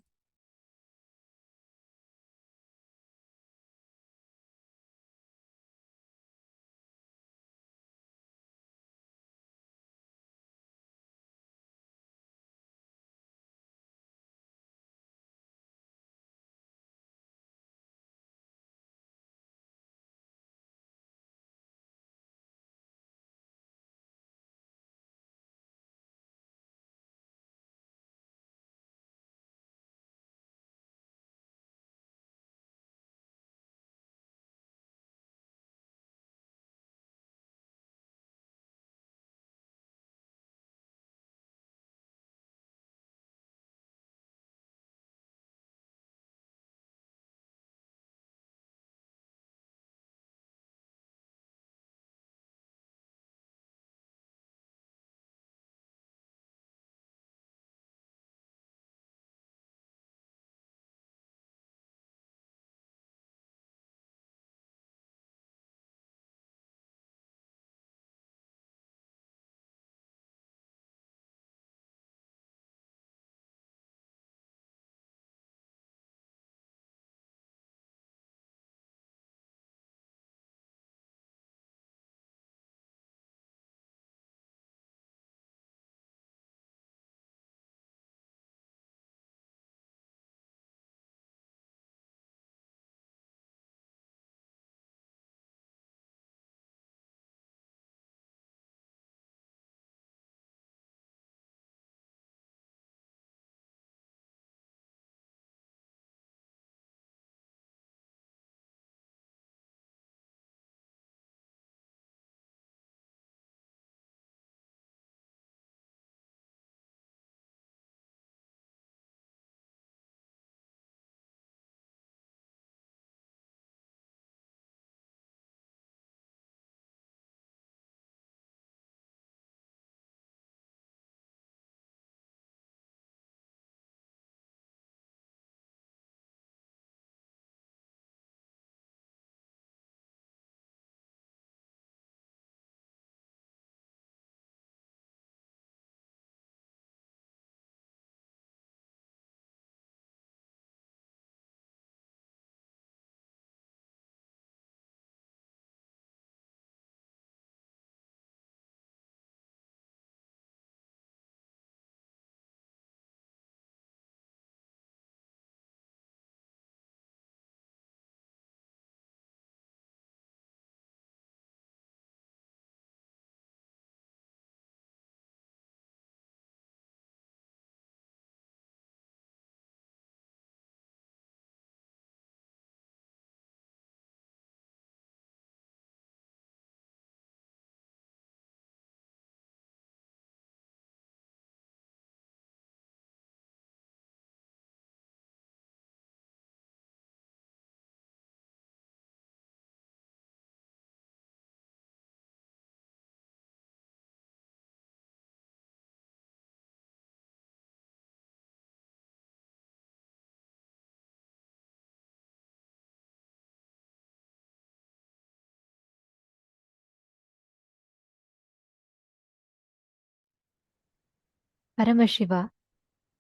Paramashiva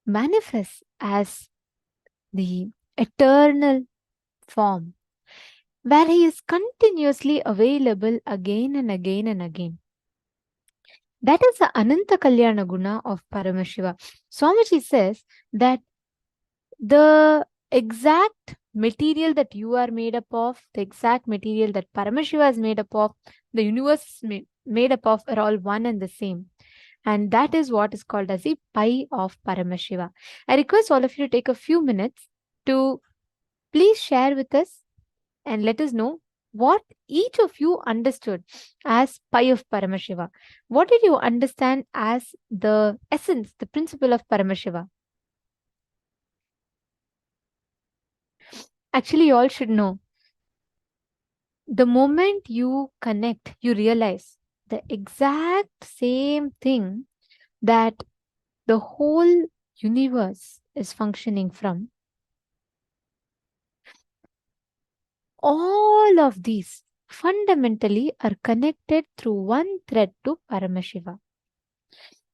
manifests as the eternal form, where he is continuously available again and again and again. That is the Ananta Kalyana Guna of Paramashiva. Swamiji says that the exact material that you are made up of, the exact material that Paramashiva is made up of, the universe is made up of, are all one and the same. And that is what is called as the pi of Paramashiva. I request all of you to take a few minutes to please share with us and let us know what each of you understood as pi of Paramashiva. What did you understand as the essence, the principle of Paramashiva? Actually, you all should know. The moment you connect, you realize the exact same thing that the whole universe is functioning from. All of these fundamentally are connected through one thread to Paramashiva.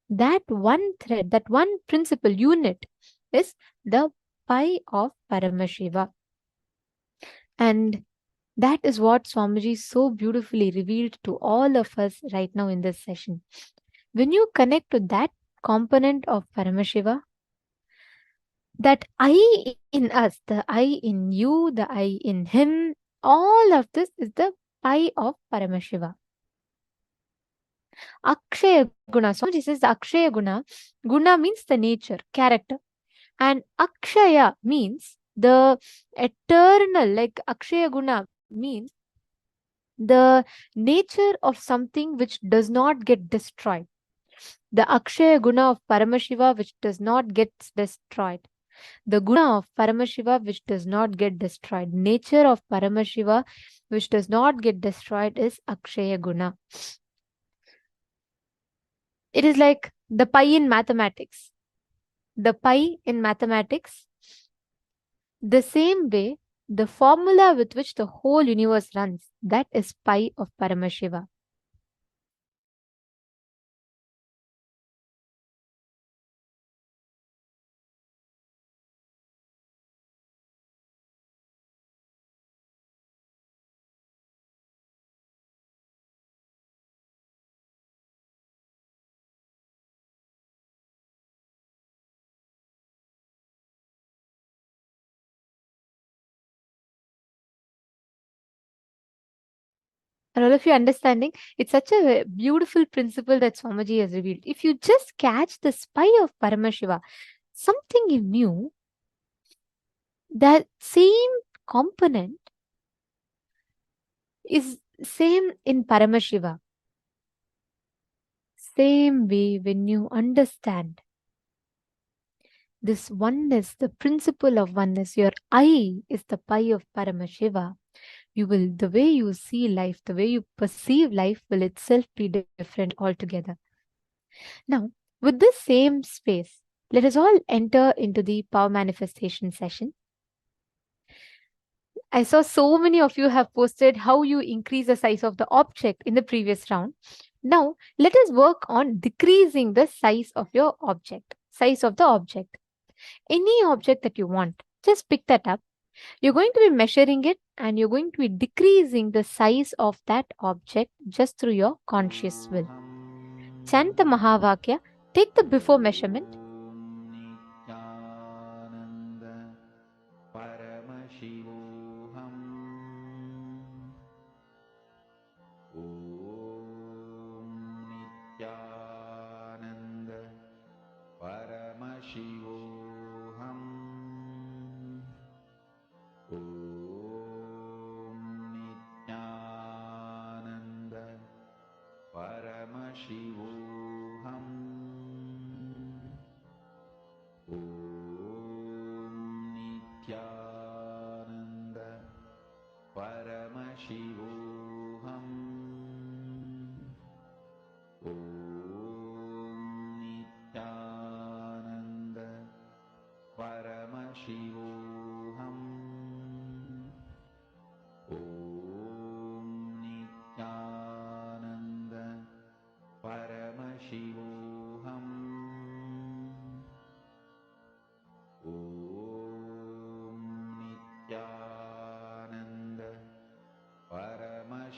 That one thread, that one principal unit is the pi of Paramashiva. And that is what Swamiji so beautifully revealed to all of us right now in this session. When you connect to that component of Paramashiva, that I in us, the I in you, the I in him, all of this is the pi of Paramashiva. Akshaya Guna. Swamiji says the Akshaya Guna. Guna means the nature, character. And Akshaya means the eternal, like Akshaya Guna means the nature of something which does not get destroyed. The Akshaya Guna of Paramashiva which does not get destroyed. The Guna of Paramashiva which does not get destroyed. Nature of Paramashiva which does not get destroyed is Akshaya Guna. It is like the pi in mathematics. The pi in mathematics, the same way, the formula with which the whole universe runs, that is pi of Paramashiva. Are all of you understanding? It's such a beautiful principle that Swamiji has revealed. If you just catch the pi of Paramashiva, something you knew, that same component is same in Paramashiva. Same way, when you understand this oneness, the principle of oneness, your I is the pi of Paramashiva, you will, the way you see life, the way you perceive life will itself be different altogether. Now, with this same space, let us all enter into the power manifestation session. I saw so many of you have posted how you increase the size of the object in the previous round. Now, let us work on decreasing the size of your object, size of the object. Any object that you want, just pick that up. You're going to be measuring it and you're going to be decreasing the size of that object just through your conscious will. Chant the Mahavakya, take the before measurement. Nithyananda Paramashivoham Nithyananda Paramashivoham Nithyananda Paramashivoham Nithyananda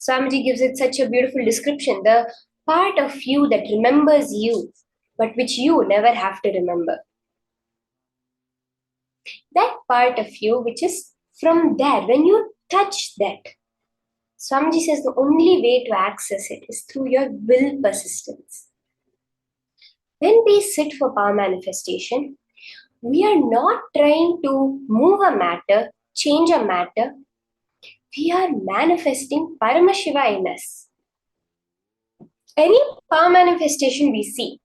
Swamiji gives it such a beautiful description. The part of you that remembers you, but which you never have to remember. That part of you which is from there, when you touch that, Swamiji says the only way to access it is through your will persistence. When we sit for power manifestation, we are not trying to move a matter, change a matter. We are manifesting Paramashiva in us. Any power manifestation we see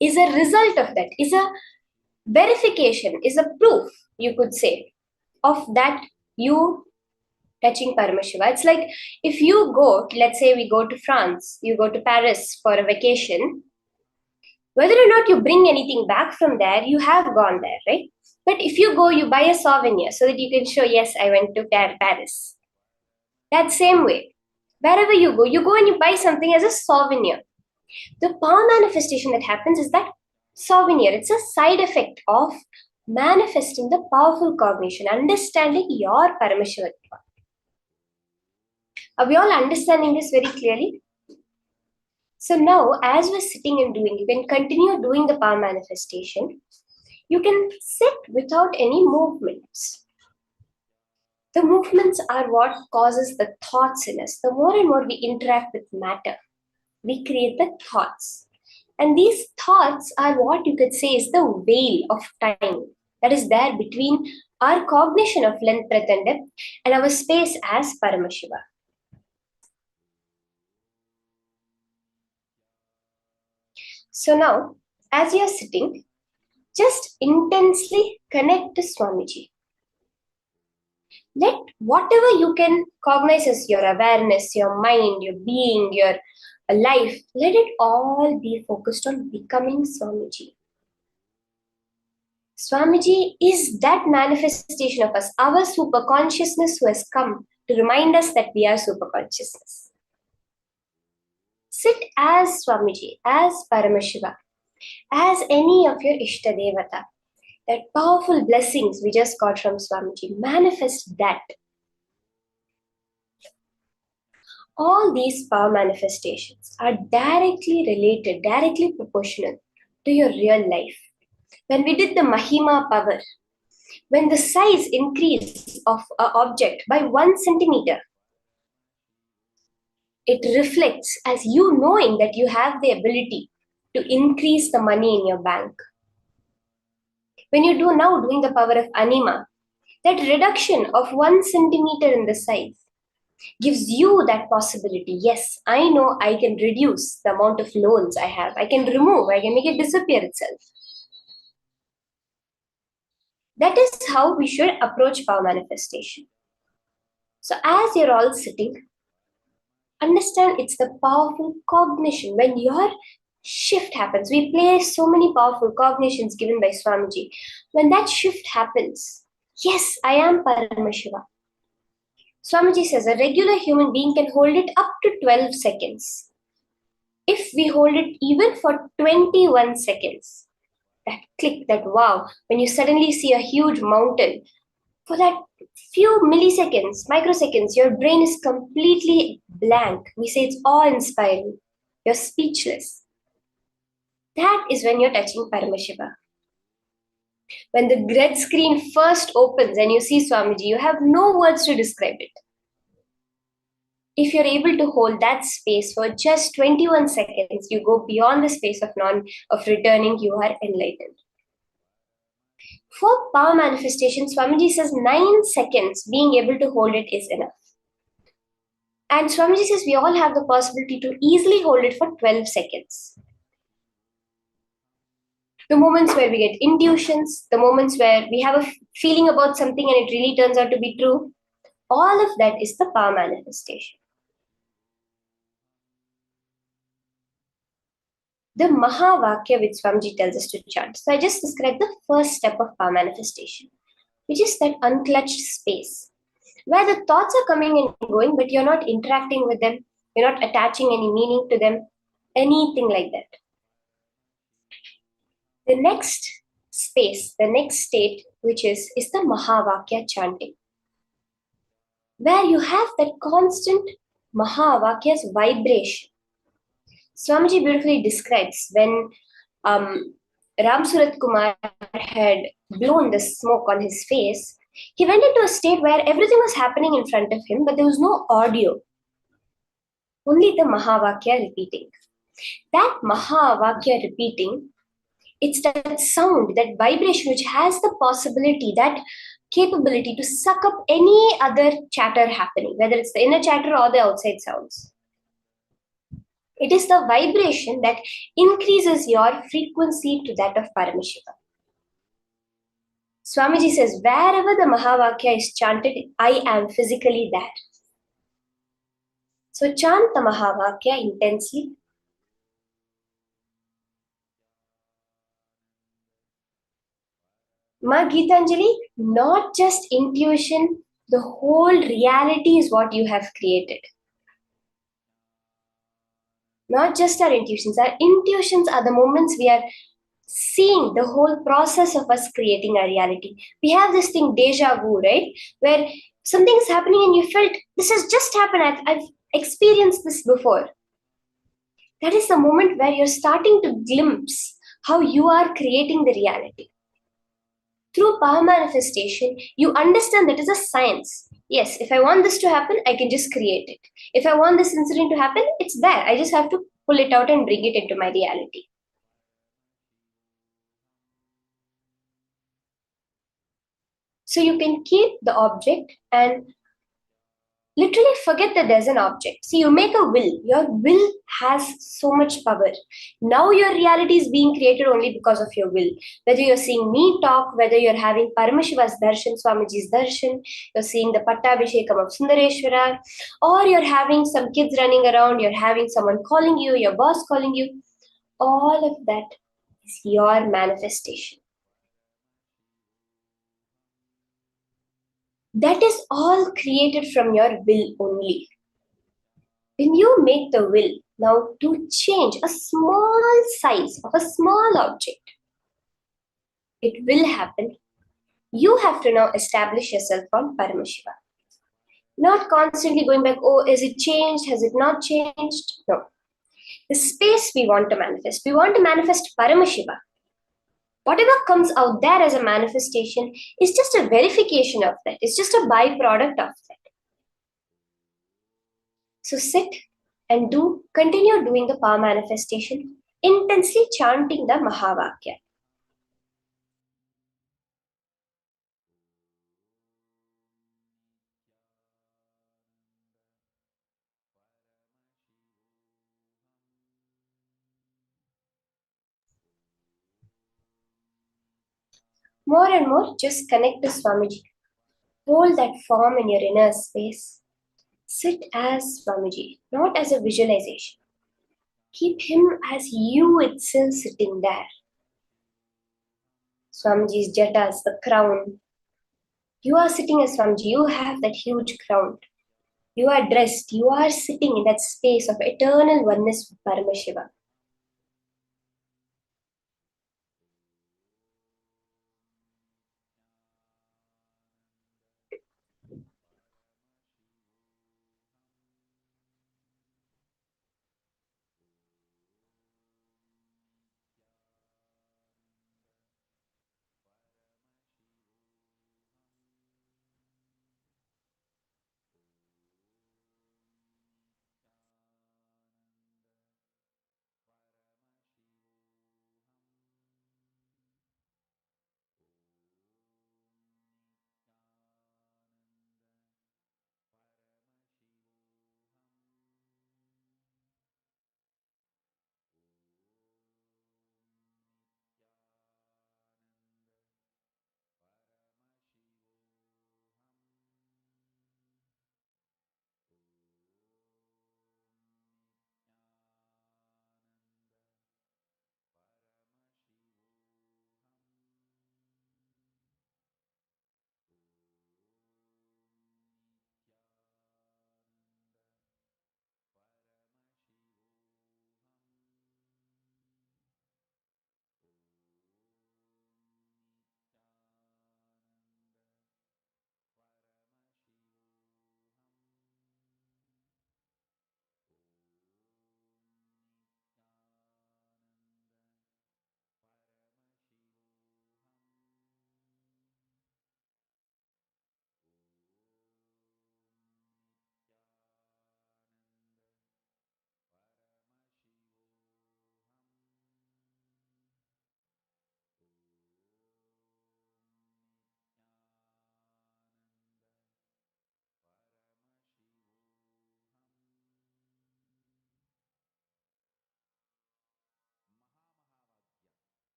is a result of that, is a verification, is a proof, you could say, of that you touching Paramashiva. It's like if you go, let's say we go to France, you go to Paris for a vacation, whether or not you bring anything back from there, you have gone there, right? But if you go, you buy a souvenir so that you can show, yes, I went to Paris. That same way, wherever you go and you buy something as a souvenir. The power manifestation that happens is that souvenir. It's a side effect of manifesting the powerful cognition, understanding your Paramashiva Tattva. Are we all understanding this very clearly? So now, as we're sitting and doing, you can continue doing the power manifestation. You can sit without any movements. The movements are what causes the thoughts in us. The more and more we interact with matter, we create the thoughts. And these thoughts are what you could say is the veil of time that is there between our cognition of length, breadth, and depth and our space as Paramashiva. So now, as you are sitting, just intensely connect to Swamiji. Let whatever you can cognize as your awareness, your mind, your being, your life, let it all be focused on becoming Swamiji. Swamiji is that manifestation of us, our super consciousness who has come to remind us that we are super consciousness. Sit as Swamiji, as Paramashiva, as any of your Ishtadevata. That powerful blessings we just got from Swamiji, manifest that. All these power manifestations are directly related, directly proportional to your real life. When we did the Mahima power, when the size increase of an object by 1 centimeter, it reflects as you knowing that you have the ability to increase the money in your bank. When you do now doing the power of anima, that reduction of 1 centimeter in the size gives you that possibility. Yes, I know I can reduce the amount of loans I have. I can remove, I can make it disappear itself. That is how we should approach power manifestation. So as you're all sitting, understand it's the powerful cognition. When your shift happens, we play so many powerful cognitions given by Swamiji. When that shift happens, yes, I am Paramashiva. Swamiji says a regular human being can hold it up to 12 seconds. If we hold it even for 21 seconds, that click, that wow, when you suddenly see a huge mountain, for that few milliseconds, microseconds, your brain is completely blank. We say it's awe-inspiring. You're speechless. That is when you're touching Paramashiva. When the red screen first opens and you see Swamiji, you have no words to describe it. If you're able to hold that space for just 21 seconds, you go beyond the space of returning, you are enlightened. For power manifestation, Swamiji says 9 seconds being able to hold it is enough. And Swamiji says we all have the possibility to easily hold it for 12 seconds. The moments where we get intuitions, the moments where we have a feeling about something and it really turns out to be true, all of that is the power manifestation. The Mahā Vakya which Swamiji tells us to chant. So I just described the first step of power manifestation, which is that unclutched space, where the thoughts are coming and going, but you're not interacting with them, you're not attaching any meaning to them, anything like that. The next space, the next state, which is the Mahā Vakya chanting, where you have that constant Mahavakya's vibration. Swamiji beautifully describes when Ram Surat Kumar had blown the smoke on his face, he went into a state where everything was happening in front of him, but there was no audio, only the Mahavakya repeating. That Mahavakya repeating, it's that sound, that vibration which has the possibility, that capability to suck up any other chatter happening, whether it's the inner chatter or the outside sounds. It is the vibration that increases your frequency to that of Paramashiva. Swamiji says, wherever the Mahavakya is chanted, I am physically there. So chant the Mahavakya intensely. Ma Gitanjali, not just intuition, the whole reality is what you have created. Not just our intuitions. Our intuitions are the moments we are seeing the whole process of us creating our reality. We have this thing, deja vu, right? Where something is happening and you felt, this has just happened. I've experienced this before. That is the moment where you're starting to glimpse how you are creating the reality. Through power manifestation, you understand that is a science. Yes, if I want this to happen, I can just create it. If I want this incident to happen, it's there. I just have to pull it out and bring it into my reality. So you can keep the object and literally forget that there's an object. See, you make a will. Your will has so much power. Now your reality is being created only because of your will. Whether you're seeing me talk, whether you're having Paramashiva's darshan, Swamiji's darshan, you're seeing the Pattabhishekam of Sundareshwara, or you're having some kids running around, you're having someone calling you, your boss calling you, all of that is your manifestation. That is all created from your will only. When you make the will now to change a small size of a small object, it will happen. You have to now establish yourself on Paramashiva. Not constantly going back, oh, is it changed? Has it not changed? No. The space we want to manifest Paramashiva. Whatever comes out there as a manifestation is just a verification of that. It's just a byproduct of that. So sit and continue doing the power manifestation, intensely chanting the Mahavakya. More and more, just connect to Swamiji. Hold that form in your inner space. Sit as Swamiji, not as a visualization. Keep him as you itself sitting there. Swamiji's jatas, the crown. You are sitting as Swamiji. You have that huge crown. You are dressed. You are sitting in that space of eternal oneness with Paramashiva.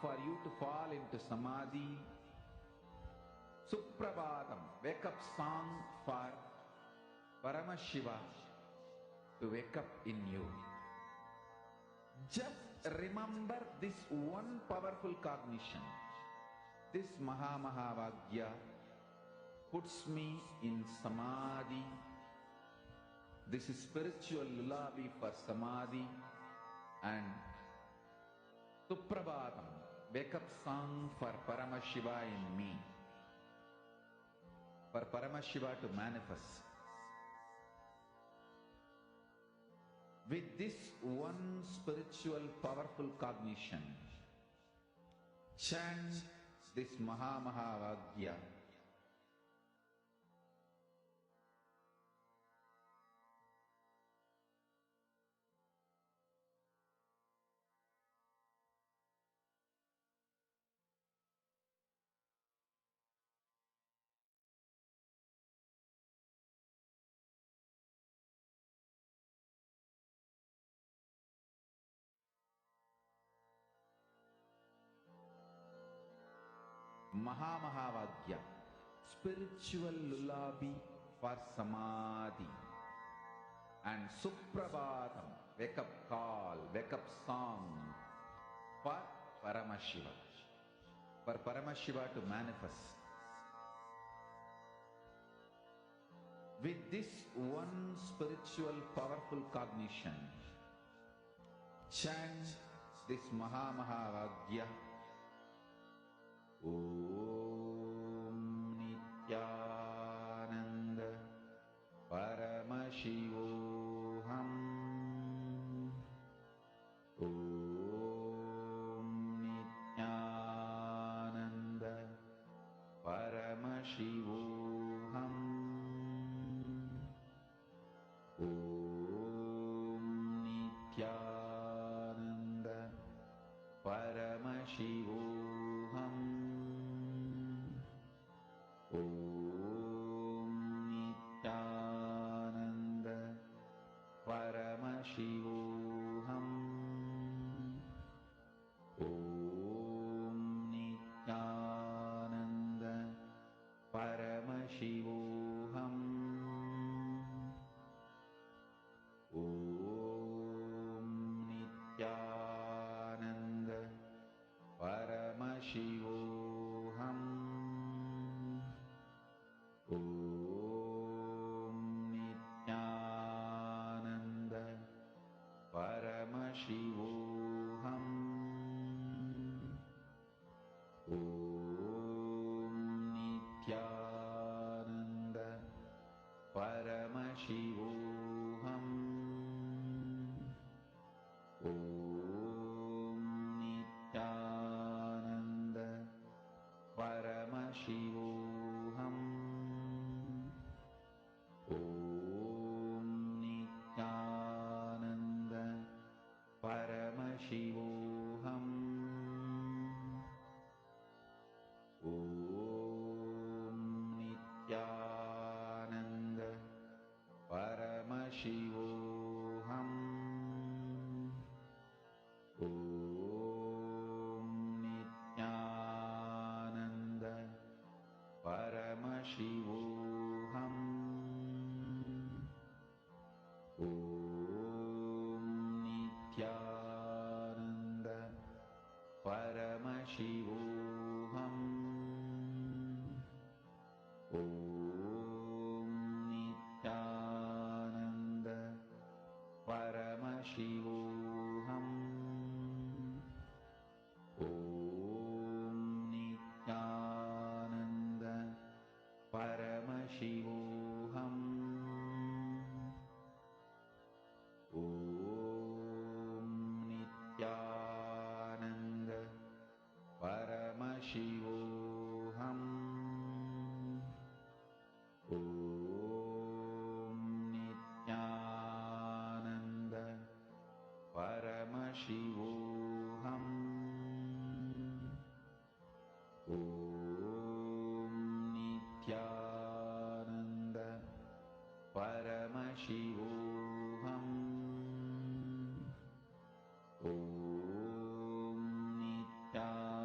for you to fall into samadhi. Suprabhatam, wake up song for Paramashiva to wake up in you. Just remember this one powerful cognition. This Mahavagya puts me in samadhi. This is spiritual lullaby for samadhi. And Suprabhatam, wake up song for Paramashiva in me. For Paramashiva to manifest. With this one spiritual powerful cognition, chant this Mahavagya. Mahavagya, spiritual lullaby for samadhi. And Suprabhatam, wake up call, wake up song for Paramashiva. For Paramashiva to manifest. With this one spiritual powerful cognition, chant this Mahavagya. Om Nithyananda Paramashivoham. Om Nithyananda Paramashivoham. Om Nithyananda Paramashivoham. Om Nithyananda Paramashivoham. Om Nithyananda Paramashivoham. Om Nithyananda Paramashivoham. Om Nithyananda Paramashivoham. Om Nithyananda Paramashivoham. Om Nithyananda Paramashivoham. Om Nithyananda Paramashivoham. Om Nithyananda Paramashivoham. Om Nithyananda Paramashivoham. Om Nithyananda Paramashivoham. Om Nithyananda Paramashivoham. Om Nithyananda Paramashivoham. Om Nithyananda Paramashivoham. Om Nithyananda Paramashivoham. Om Nithyananda Paramashivoham. Om Nithyananda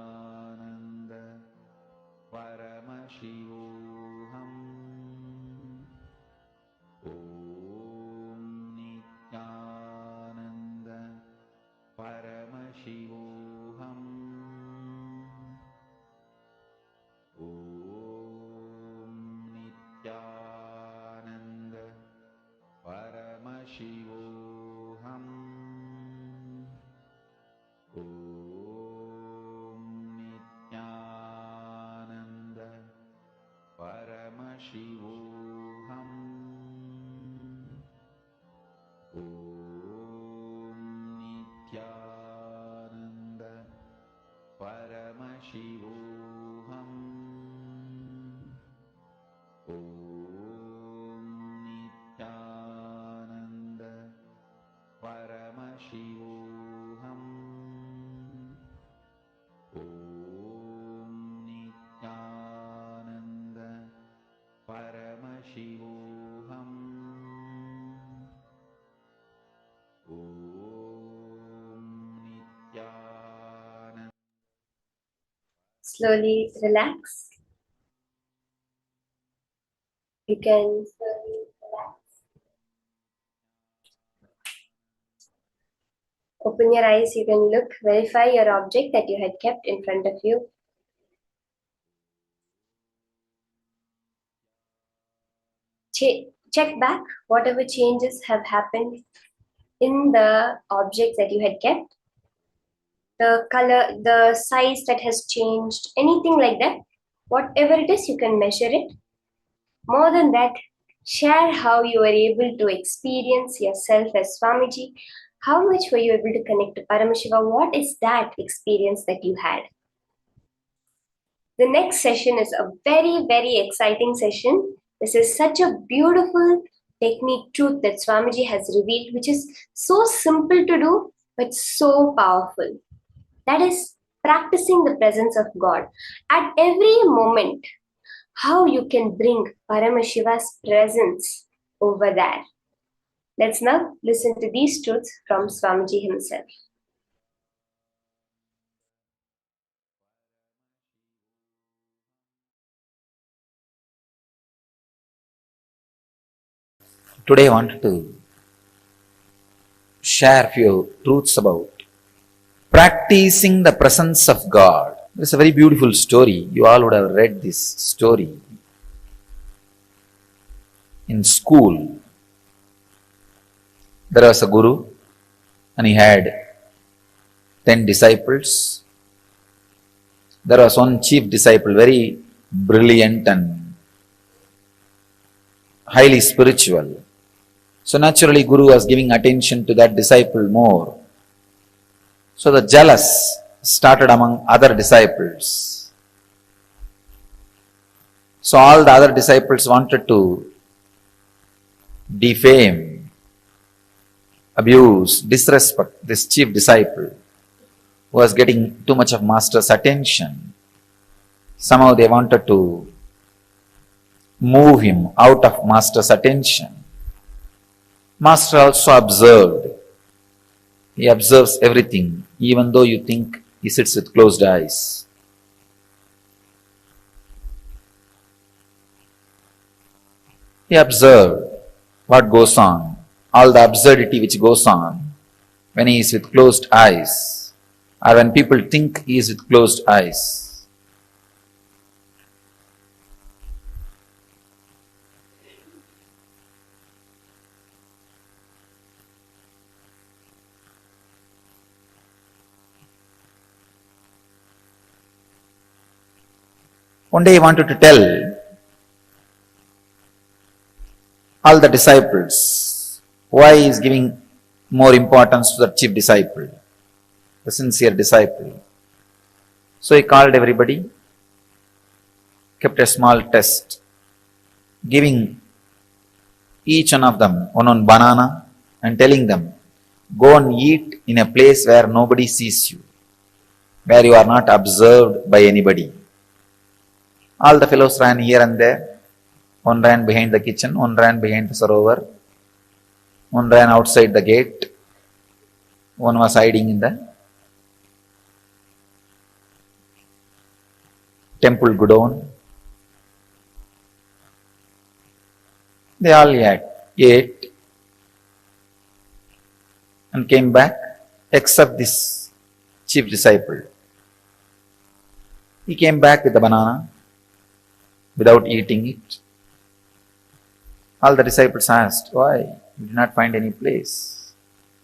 Nithyananda Paramashivoham Om Nithyananda Paramashivoham Om Nithyananda Paramashivoham Om Nithyananda. Slowly relax. You can slowly relax. Open your eyes, you can look, verify your object that you had kept in front of you. Check back whatever changes have happened in the objects that you had kept. The color, the size that has changed, anything like that. Whatever it is, you can measure it. More than that, share how you were able to experience yourself as Swamiji. How much were you able to connect to Paramashiva? What is that experience that you had? The next session is a very, very exciting session. This is such a beautiful technique, truth that Swamiji has revealed, which is so simple to do, but so powerful. That is practicing the presence of God. At every moment, how you can bring Paramashiva's presence over there. Let's now listen to these truths from Swamiji himself. Today I wanted to share a few truths about practicing the presence of God. It's a very beautiful story. You all would have read this story in school. There was a guru and he had 10 disciples. There was one chief disciple, very brilliant and highly spiritual. So naturally Guru was giving attention to that disciple more. So the jealous started among other disciples. So all the other disciples wanted to defame, abuse, disrespect this chief disciple who was getting too much of master's attention. Somehow they wanted to move him out of master's attention. Master also observed. He observes everything, even though you think he sits with closed eyes. He observed what goes on, all the absurdity which goes on when he is with closed eyes, or when people think he is with closed eyes. One day he wanted to tell all the disciples why he is giving more importance to the chief disciple, the sincere disciple. So he called everybody, kept a small test, giving each one of them one banana and telling them, go and eat in a place where nobody sees you, where you are not observed by anybody. All the fellows ran here and there. One ran behind the kitchen, one ran behind the sarovar, one ran outside the gate, one was hiding in the temple godown. They all ate and came back, except this chief disciple. He came back with the banana without eating it. All the disciples asked, why? He did not find any place.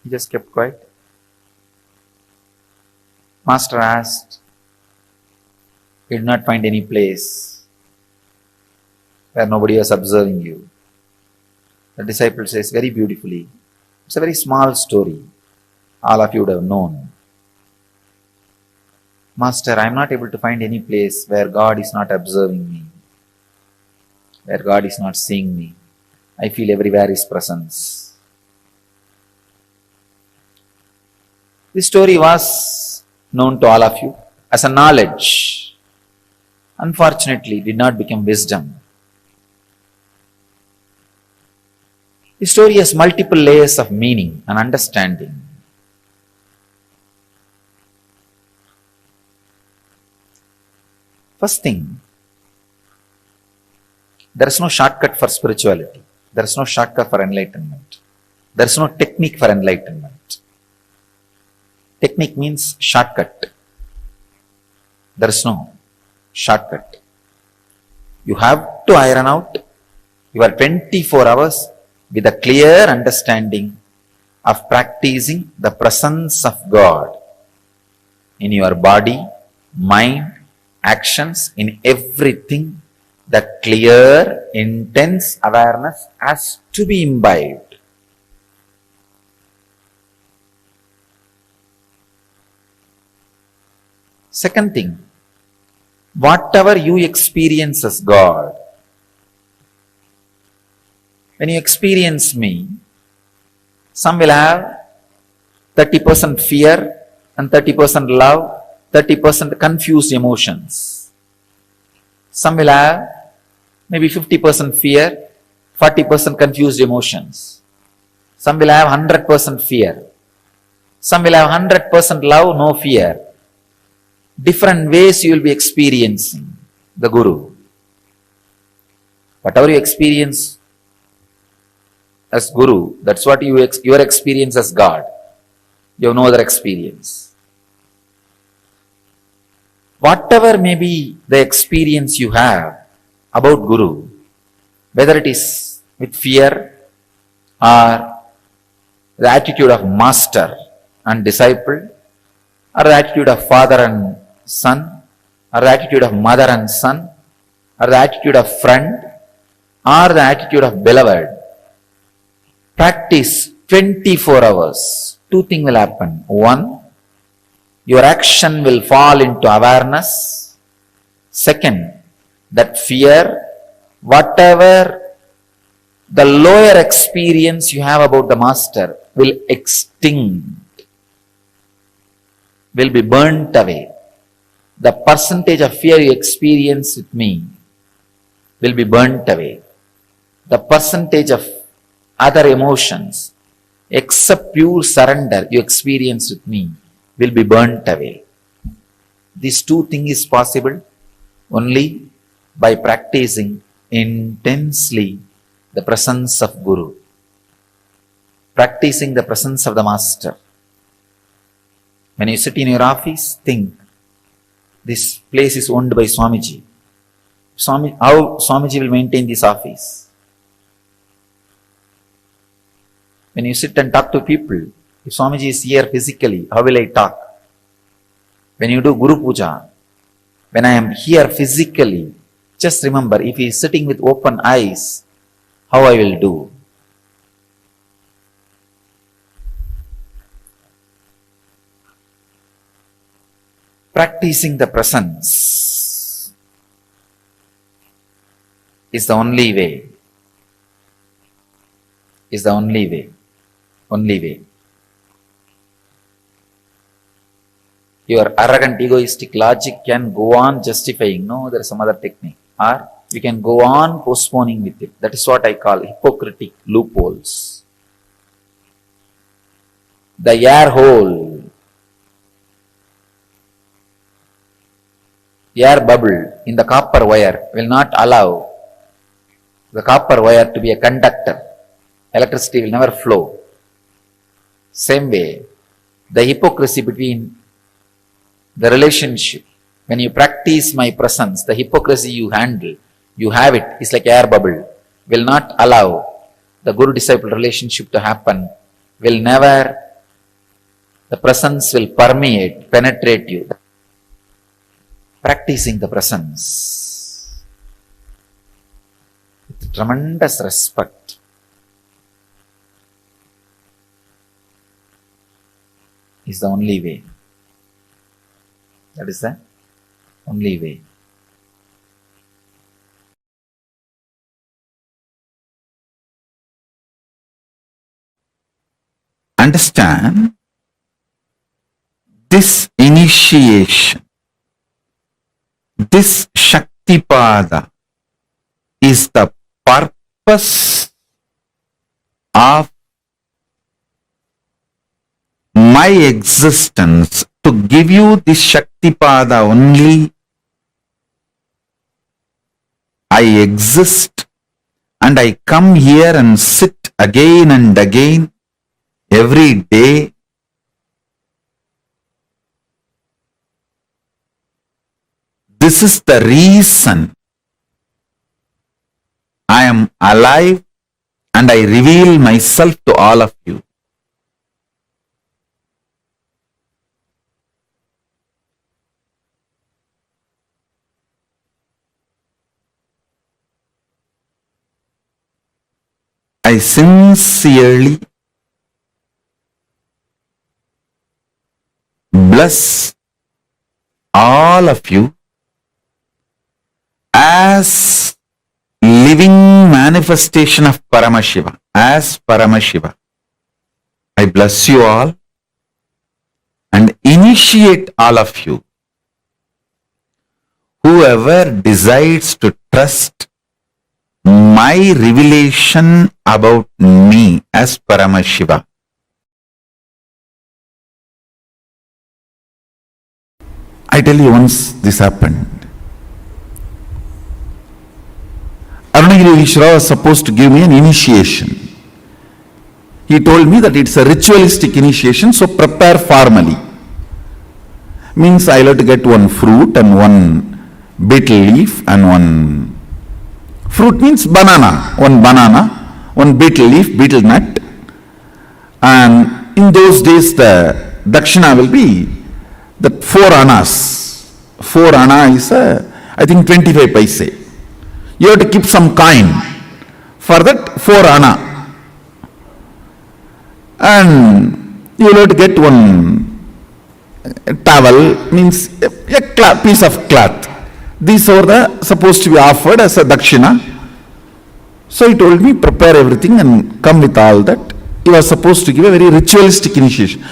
He just kept quiet. Master asked, he did not find any place where nobody was observing you. The disciple says very beautifully, it's a very small story. all of you would have known. Master, I am not able to find any place where God is not observing me, where God is not seeing me. I feel everywhere His presence. This story was known to all of you as a knowledge. Unfortunately, it did not become wisdom. The story has multiple layers of meaning and understanding. First thing, there is no shortcut for spirituality. There is no shortcut for enlightenment. There is no technique for enlightenment. Technique means shortcut. There is no shortcut. You have to iron out your 24 hours with a clear understanding of practicing the presence of God in your body, mind, actions, in everything. That clear, intense awareness has to be imbibed. Second thing, whatever you experience as God, when you experience me, some will have 30% fear and 30% love, 30% confused emotions. Some will have maybe 50% fear, 40% confused emotions. Some will have 100% fear. Some will have 100% love, no fear. Different ways you will be experiencing the Guru. Whatever you experience as Guru, that's what your experience as God. You have no other experience. Whatever may be the experience you have about Guru, whether it is with fear or the attitude of master and disciple, or the attitude of father and son, or the attitude of mother and son, or the attitude of friend, or the attitude of beloved, practice 24 hours. Two things will happen. One, your action will fall into awareness. Second, that fear, whatever the lower experience you have about the Master, will extinct, will be burnt away. The percentage of fear you experience with me will be burnt away. The percentage of other emotions, except pure surrender you experience with me, will be burnt away. These two things is possible only by practicing intensely the presence of Guru, practicing the presence of the Master. When you sit in your office, think, this place is owned by Swamiji. How Swamiji will maintain this office? When you sit and talk to people, if Swamiji is here physically, how will I talk? When you do Guru Puja, when I am here physically, just remember, if he is sitting with open eyes, how I will do? Practicing the presence is the only way. Is the only way. Only way. Your arrogant, egoistic logic can go on justifying, no, there is some other technique. Or you can go on postponing with it. That is what I call hypocritic loopholes. The air hole, air bubble in the copper wire will not allow the copper wire to be a conductor. Electricity will never flow. Same way, the hypocrisy between the relationship, when you practice my presence, the hypocrisy you handle, you have it, it's like air bubble, will not allow the Guru-disciple relationship to happen, will never, the presence will permeate, penetrate you. Practicing the presence with tremendous respect. is the only way. That is the only way. Understand, this initiation, this Shaktipada is the purpose of my existence, to give you this Shaktipada only. I exist and I come here and sit again and again every day. This is the reason I am alive and I reveal myself to all of you. I sincerely bless all of you as living manifestation of Paramashiva, as Paramashiva. I bless you all and initiate all of you. Whoever decides to trust my revelation about me as Paramashiva, I tell you, once this happened, Arunagiri Ishvara was supposed to give me an initiation. He told me that it's a ritualistic initiation, so prepare formally. Means I'll have to get one fruit and one betel leaf and one fruit means banana, one betel leaf, betel nut. And in those days the dakshina will be the 4 annas. 4 anna is I think 25 paise. You have to keep some coin for that 4 anna. And you will have to get one towel, means a piece of cloth. These are supposed to be offered as a dakshina. So he told me, prepare everything and come with all that. He was supposed to give a very ritualistic initiation.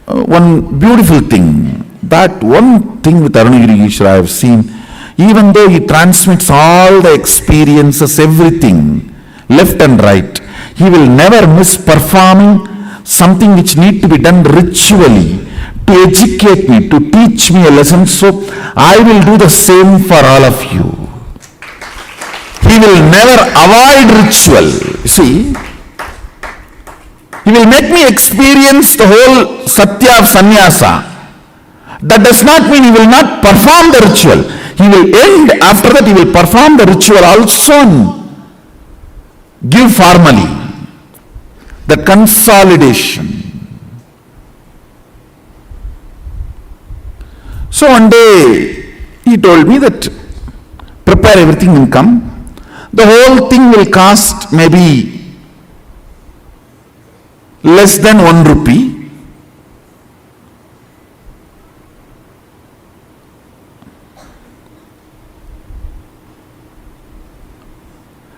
One beautiful thing, that one thing with Arunagiri Ishvara I have seen, even though he transmits all the experiences, everything, left and right, he will never miss performing something which need to be done ritually, to educate me, to teach me a lesson. So I will do the same for all of you. He will never avoid ritual. See, he will make me experience the whole satya of sannyasa. That does not mean he will not perform the ritual. He will end, after that he will perform the ritual also and give formally the consolidation. So one day he told me that prepare everything and come. The whole thing will cost maybe less than 1 rupee.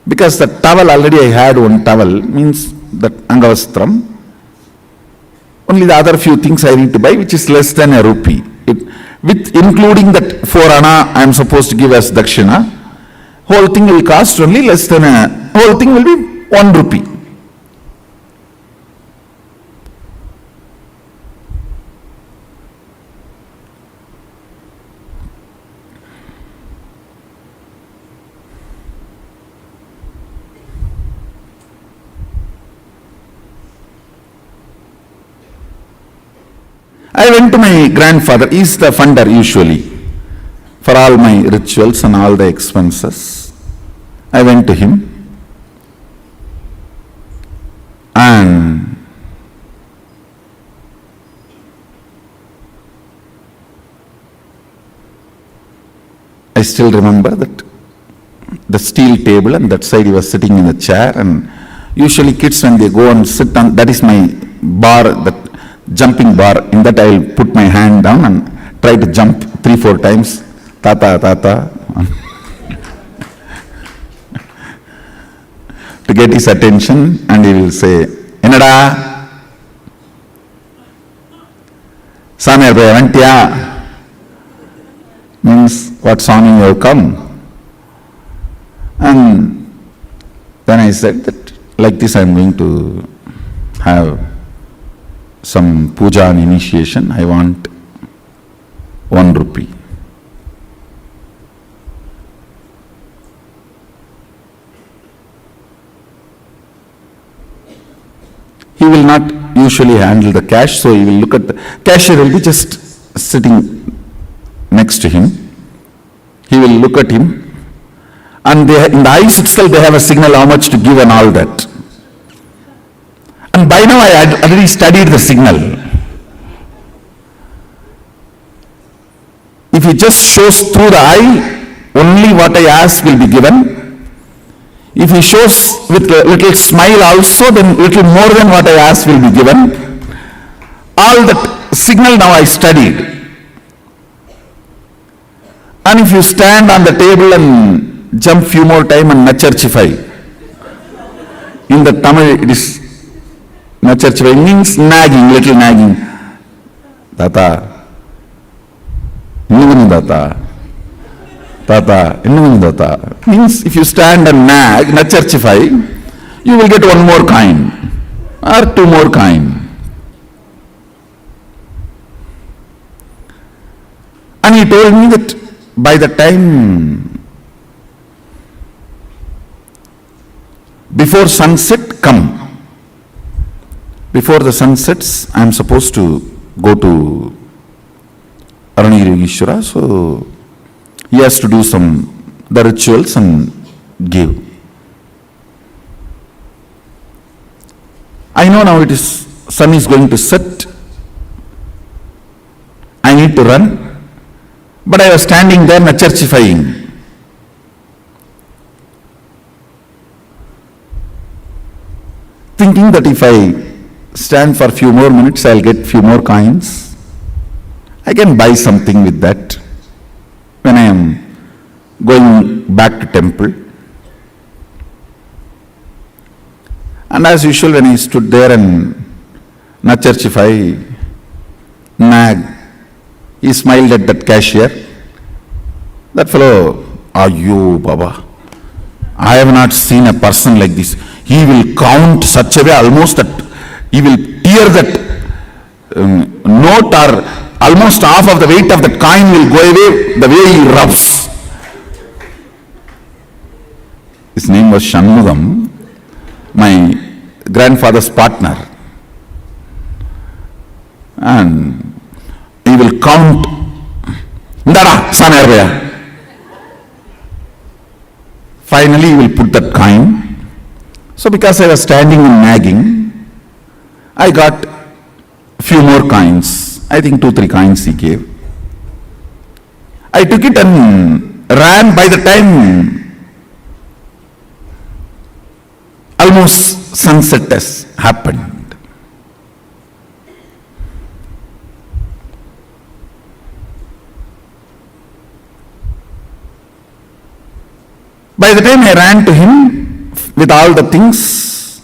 Because the towel, already I had one towel, means that angavastram. Only the other few things I need to buy, which is less than a rupee. With including that 4 anna I am supposed to give as dakshina, whole thing will cost only less than whole thing will be 1 rupee. I went to my grandfather. He is the funder usually for all my rituals and all the expenses. I went to him and I still remember that the steel table, and that side he was sitting in a chair, and usually kids when they go and sit on, that is my bar, that jumping bar. In that I will put my hand down and try to jump 3-4 times. Tata, tata. To get his attention, and he will say, Enada? Samir Bhavantya. Means, what Swami you have come? And then I said that like this I am going to have some puja and initiation. I want 1 rupee. He will not usually handle the cash, so he will look at the cashier, will be just sitting next to him. He will look at him, and in the eyes itself they have a signal how much to give and all that. And by now I had already studied the signal. If he just shows through the eye, only what I ask will be given. If he shows with a little smile also, then little more than what I ask will be given. All that signal now I studied. And if you stand on the table and jump few more time and nacharchify, in the Tamil it is nacharchify means nagging, little nagging. Tata, innum tata, tata, innum tata. Means if you stand and nag, nacharchify, you will get 1 more coin or 2 more coin. And he told me that by the time before sunset come, before the sun sets, I am supposed to go to Aranirigishwara, so he has to do the rituals and give. I know now sun is going to set. I need to run. But I was standing there nacharchifying. Thinking that if I stand for a few more minutes, I'll get few more coins. I can buy something with that when I am going back to temple. And as usual, when I stood there and nacharchify, nag, he smiled at that cashier. That fellow, Ayyo Baba, I have not seen a person like this. He will count such a way almost that he will tear that note, or almost half of the weight of that coin will go away the way he rubs. His name was Shanmugam, my grandfather's partner. And he will count. Ndara, Samervaya. Finally, he will put that coin. So because I was standing and nagging, I got a few more coins. I think 2-3 coins he gave. I took it and ran. By the time almost sunset has happened. By the time I ran to him with all the things,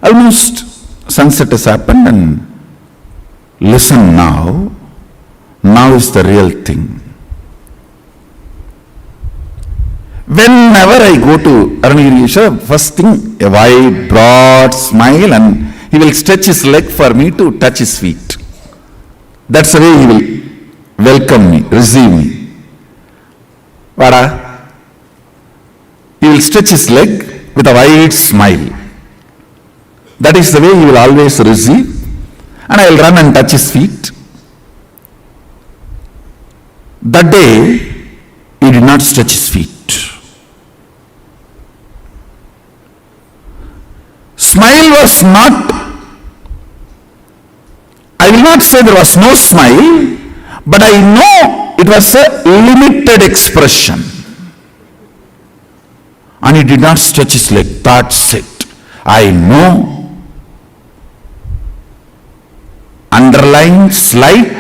almost sunset has happened, and listen now is the real thing. Whenever I go to Aranirigishwara, first thing, a wide, broad smile, and he will stretch his leg for me to touch his feet. That's the way he will welcome me, receive me. Vada? He will stretch his leg with a wide smile. That is the way he will always receive. And I will run and touch his feet. That day, he did not stretch his feet. Smile was not, I will not say there was no smile, but I know it was a limited expression. And he did not stretch his leg. That's it. I know underlined, slight,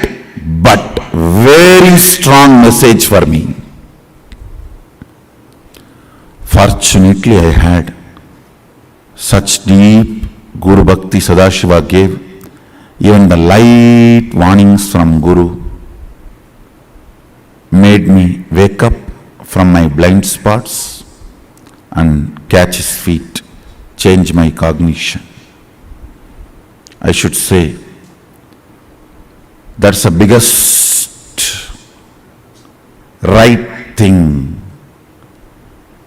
but very strong message for me. Fortunately, I had such deep Guru Bhakti Sadashiva gave. Even the light warnings from Guru made me wake up from my blind spots and catch his feet, change my cognition. I should say, that's the biggest right thing,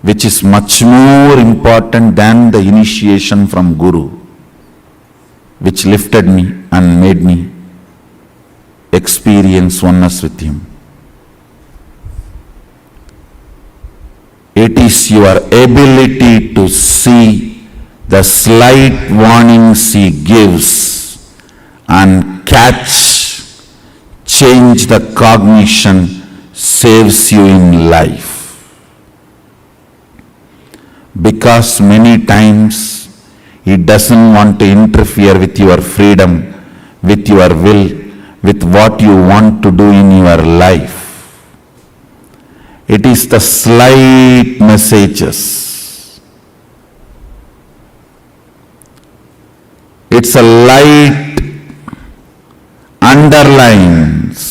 which is much more important than the initiation from Guru, which lifted me and made me experience oneness with him. It is your ability to see the slight warnings he gives and catch, change the cognition, saves you in life. Because many times he doesn't want to interfere with your freedom, with your will, with what you want to do in your life. It is the slight messages. It's a light underlines.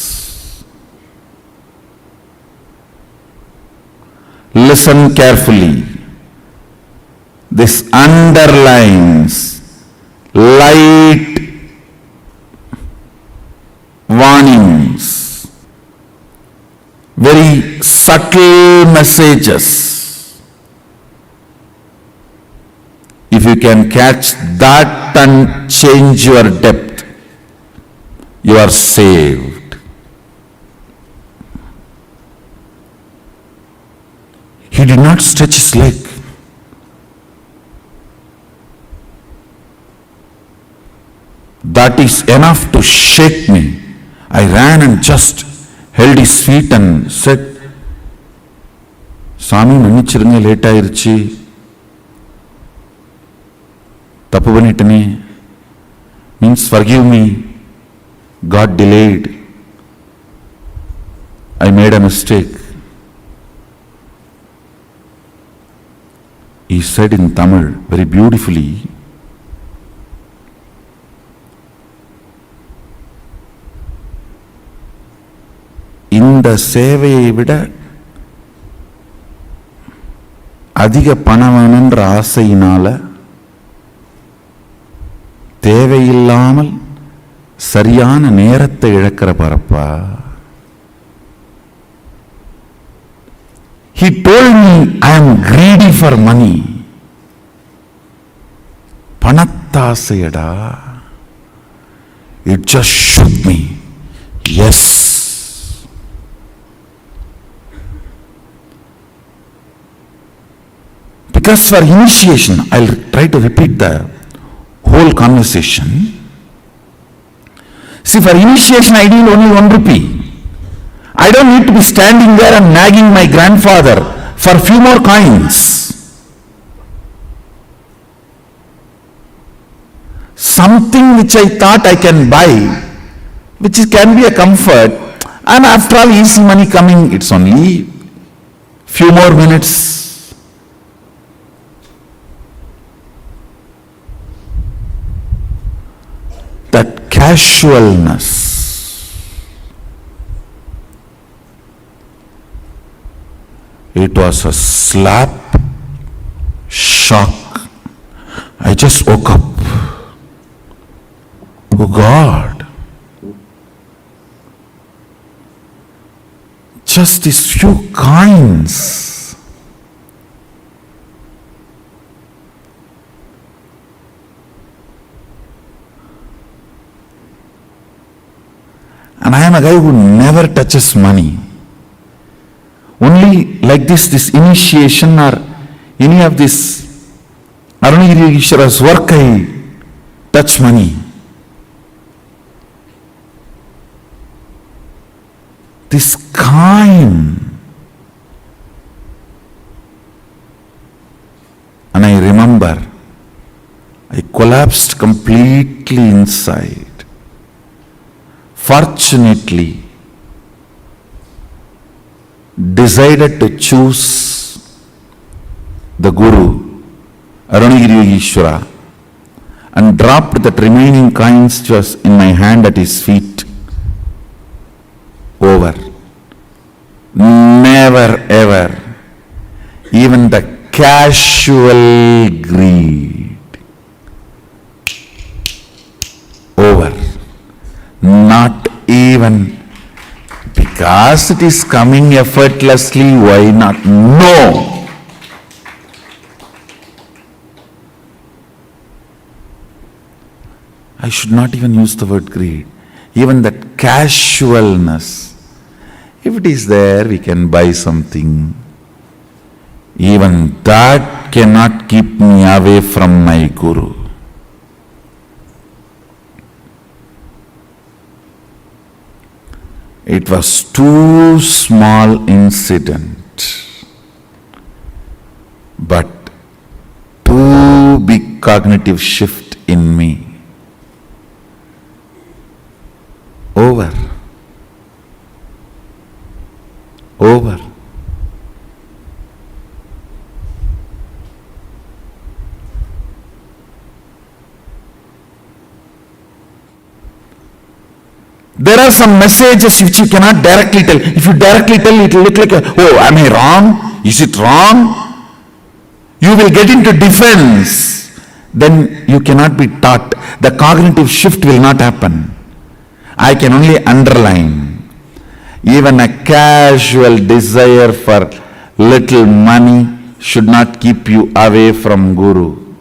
Listen carefully. This underlines light warnings, very subtle messages. If you can catch that and change your depth, you are saved. He did not stretch his leg. That is enough to shake me. I ran and just held his feet and said, Swami, mannich late aayirchi. Tappu pannitane. Means forgive me. God delayed. I made a mistake. He said in Tamil very beautifully, இந்த சேவையை விட அதிக பணம் வேணுன்ற ஆசையினால தேவையில்லாமல் சரியான நேரத்தை இழக்கிற பரப்பா. He told me I am greedy for money. பணத்தாசையடா. It just shook me. Yes. Because for initiation, I'll try to repeat the whole conversation. See, for initiation I need only 1 rupee. I don't need to be standing there and nagging my grandfather for few more coins. Something which I thought I can buy, which can be a comfort, and after all easy money coming, it's only few more minutes. That casualness, it was a slap, shock. I just woke up. Oh God, just these few coins. And I am a guy who never touches money. Only like this initiation or any of this Arunagiri Ishwara's work I touch money. This kind. And I remember I collapsed completely inside. fortunately decided to choose the Guru, Arunagiri Ishvara, and dropped that remaining coins which was in my hand at his feet. Over. Never ever, even the casual greed. Over. Not even because it is coming effortlessly, why not? No. I should not even use the word greed. Even that casualness. If it is there, we can buy something. Even that cannot keep me away from my Guru. It was too small incident, but too big cognitive shift in me. Over. Over. There are some messages which you cannot directly tell. If you directly tell, it will look like, oh, am I wrong? Is it wrong? You will get into defense. Then you cannot be taught. The cognitive shift will not happen. I can only underline. Even a casual desire for little money should not keep you away from Guru.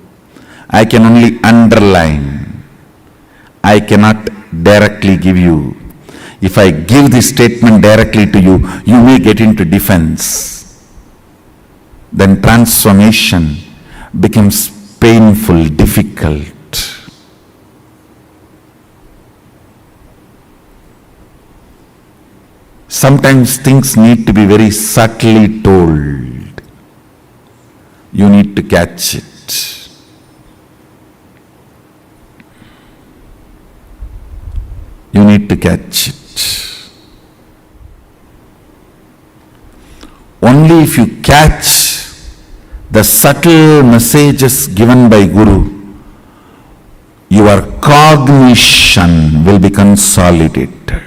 I can only underline. I cannot directly give you. If I give this statement directly to you, you may get into defense. Then transformation becomes painful, difficult. Sometimes things need to be very subtly told. You need to catch it. You need to catch it. Only if you catch the subtle messages given by Guru, your cognition will be consolidated.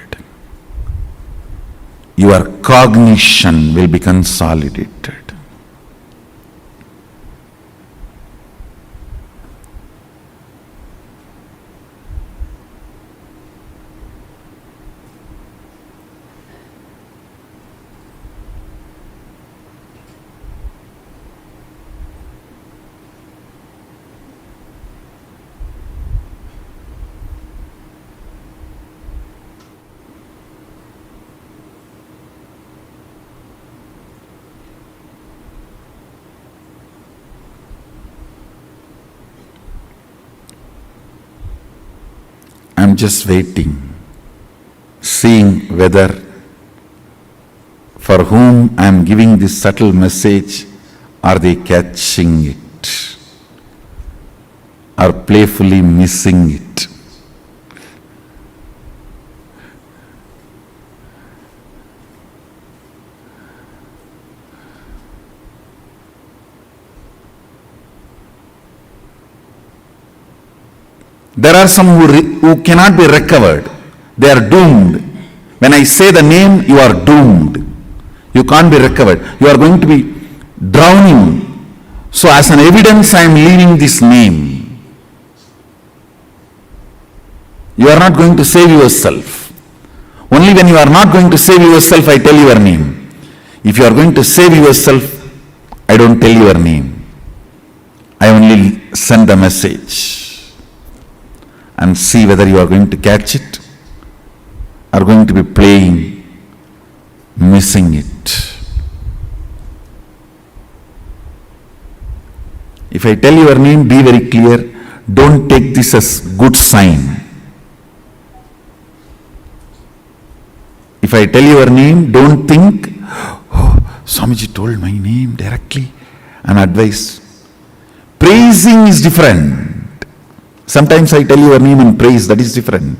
Your cognition will be consolidated. I'm just waiting, seeing whether for whom I'm giving this subtle message, are they catching it or playfully missing it? There are some who cannot be recovered. They are doomed. When I say the name, you are doomed. You can't be recovered. You are going to be drowning. So as an evidence, I am leaving this name. You are not going to save yourself. Only when you are not going to save yourself, I tell your name. If you are going to save yourself, I don't tell your name. I only send a message. And see whether you are going to catch it or going to be playing, missing it. If I tell your name, be very clear. Don't take this as good sign. If I tell your name, don't think, oh, Swamiji told my name directly and advice. Praising is different. Sometimes I tell your name and praise, that is different.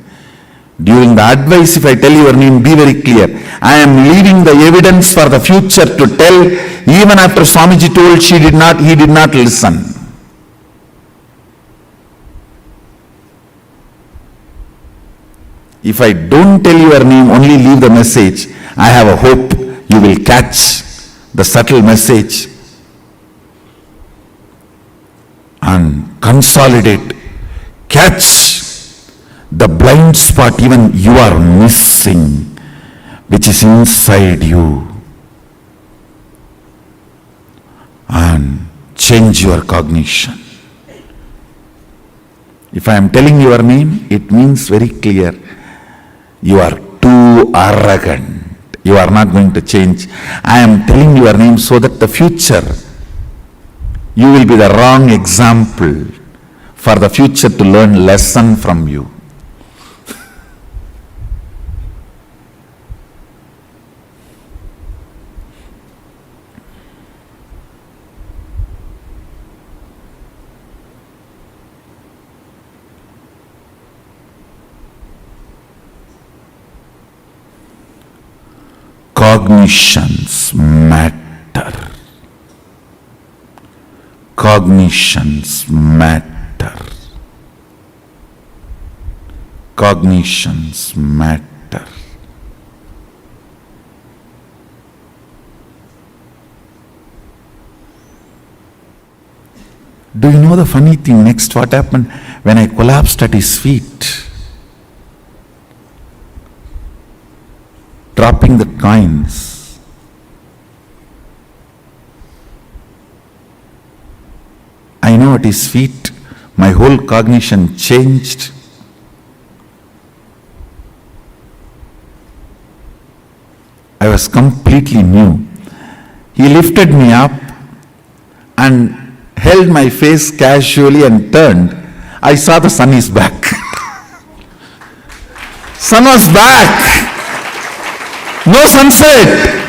During the advice, if I tell your name, be very clear. I am leaving the evidence for the future to tell. Even after Swamiji told he did not listen. If I don't tell your name, only leave the message, I have a hope you will catch the subtle message and consolidate, catch the blind spot even you are missing, which is inside you, and change your cognition. If I am telling your name, it means very clear, you are too arrogant. You are not going to change. I am telling your name so that the future, you will be the wrong example for the future to learn lesson from you. Cognitions matter. Cognitions matter. Cognitions matter. Do you know the funny thing? Next, what happened when I collapsed at his feet? Dropping the coins. I know at his feet, my whole cognition changed. I was completely new. He lifted me up and held my face casually and turned. I saw the sun is back. Sun was back. No sunset.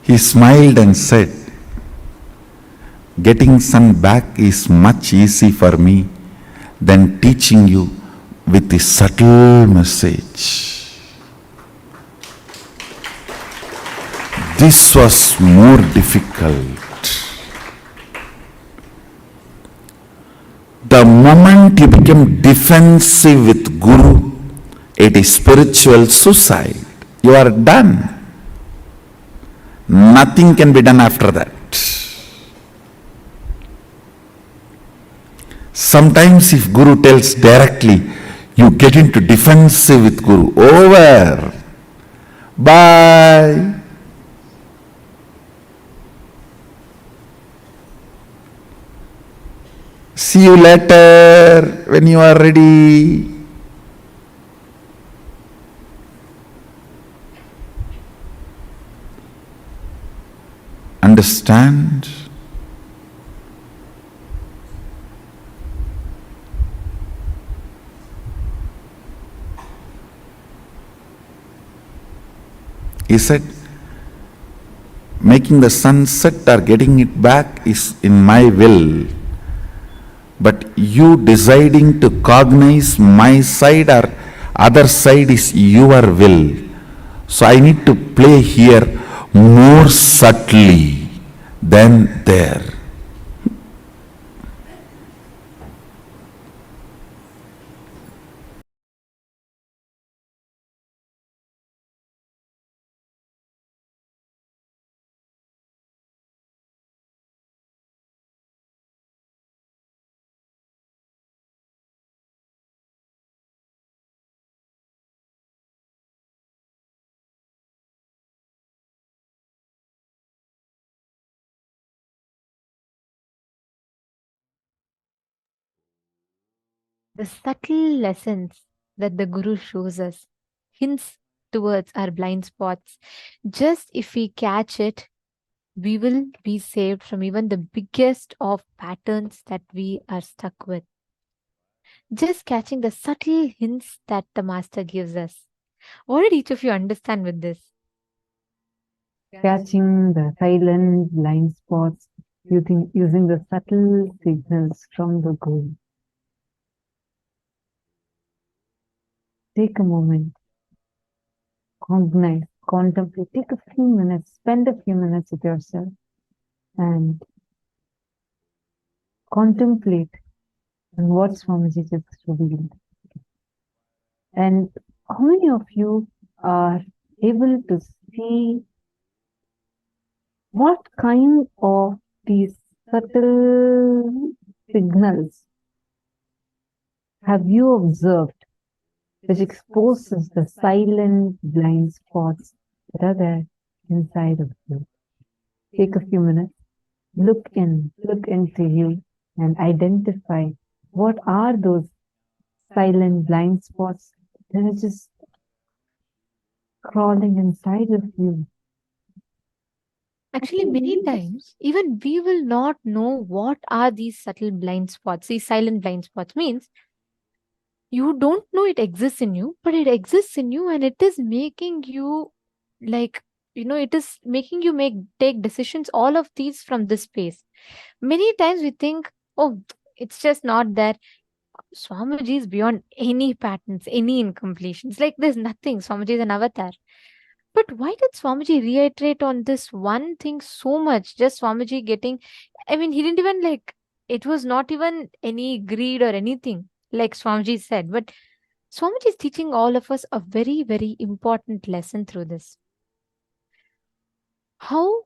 He smiled and said, getting sun back is much easy for me than teaching you with the subtle message. This was more difficult. The moment you become defensive with Guru, it is spiritual suicide. You are done. Nothing can be done after that. Sometimes if Guru tells directly, you get into defensive with Guru. Over. Bye. See you later when you are ready. Understand? He said, making the sunset or getting it back is in my will. But you deciding to cognize my side or other side is your will. So I need to play here more subtly than there. The subtle lessons that the Guru shows us, hints towards our blind spots. Just if we catch it, we will be saved from even the biggest of patterns that we are stuck with. Just catching the subtle hints that the Master gives us. What did each of you understand with this? catching the silent blind spots using the subtle signals from the Guru. Take a moment, cognize, contemplate, take a few minutes, spend a few minutes with yourself and contemplate on what Swamiji just revealed. And how many of you are able to see what kind of these subtle signals have you observed which exposes the silent blind spots that are there inside of you? Take a few minutes, look into you and identify what are those silent blind spots that are just crawling inside of you. Actually, many times, even we will not know what are these subtle blind spots. These silent blind spots means you don't know it exists in you, but it exists in you and it is making you like, it is making you take decisions, all of these from this space. Many times we think, oh, it's just not there. Swamiji is beyond any patterns, any incompletions. Like there's nothing. Swamiji is an avatar. But why did Swamiji reiterate on this one thing so much? Just Swamiji getting, he didn't even it was not even any greed or anything, like Swamiji said. But Swamiji is teaching all of us a very, very important lesson through this. How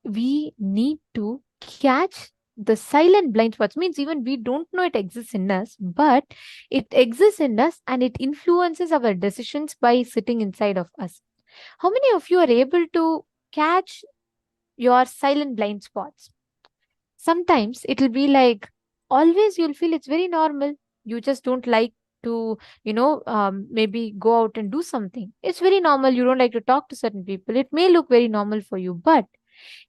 we need to catch the silent blind spots means even we don't know it exists in us, but it exists in us and it influences our decisions by sitting inside of us. How many of you are able to catch your silent blind spots? Sometimes it will be like, always you'll feel it's very normal. You just don't like to, maybe go out and do something. It's very normal. You don't like to talk to certain people. It may look very normal for you, but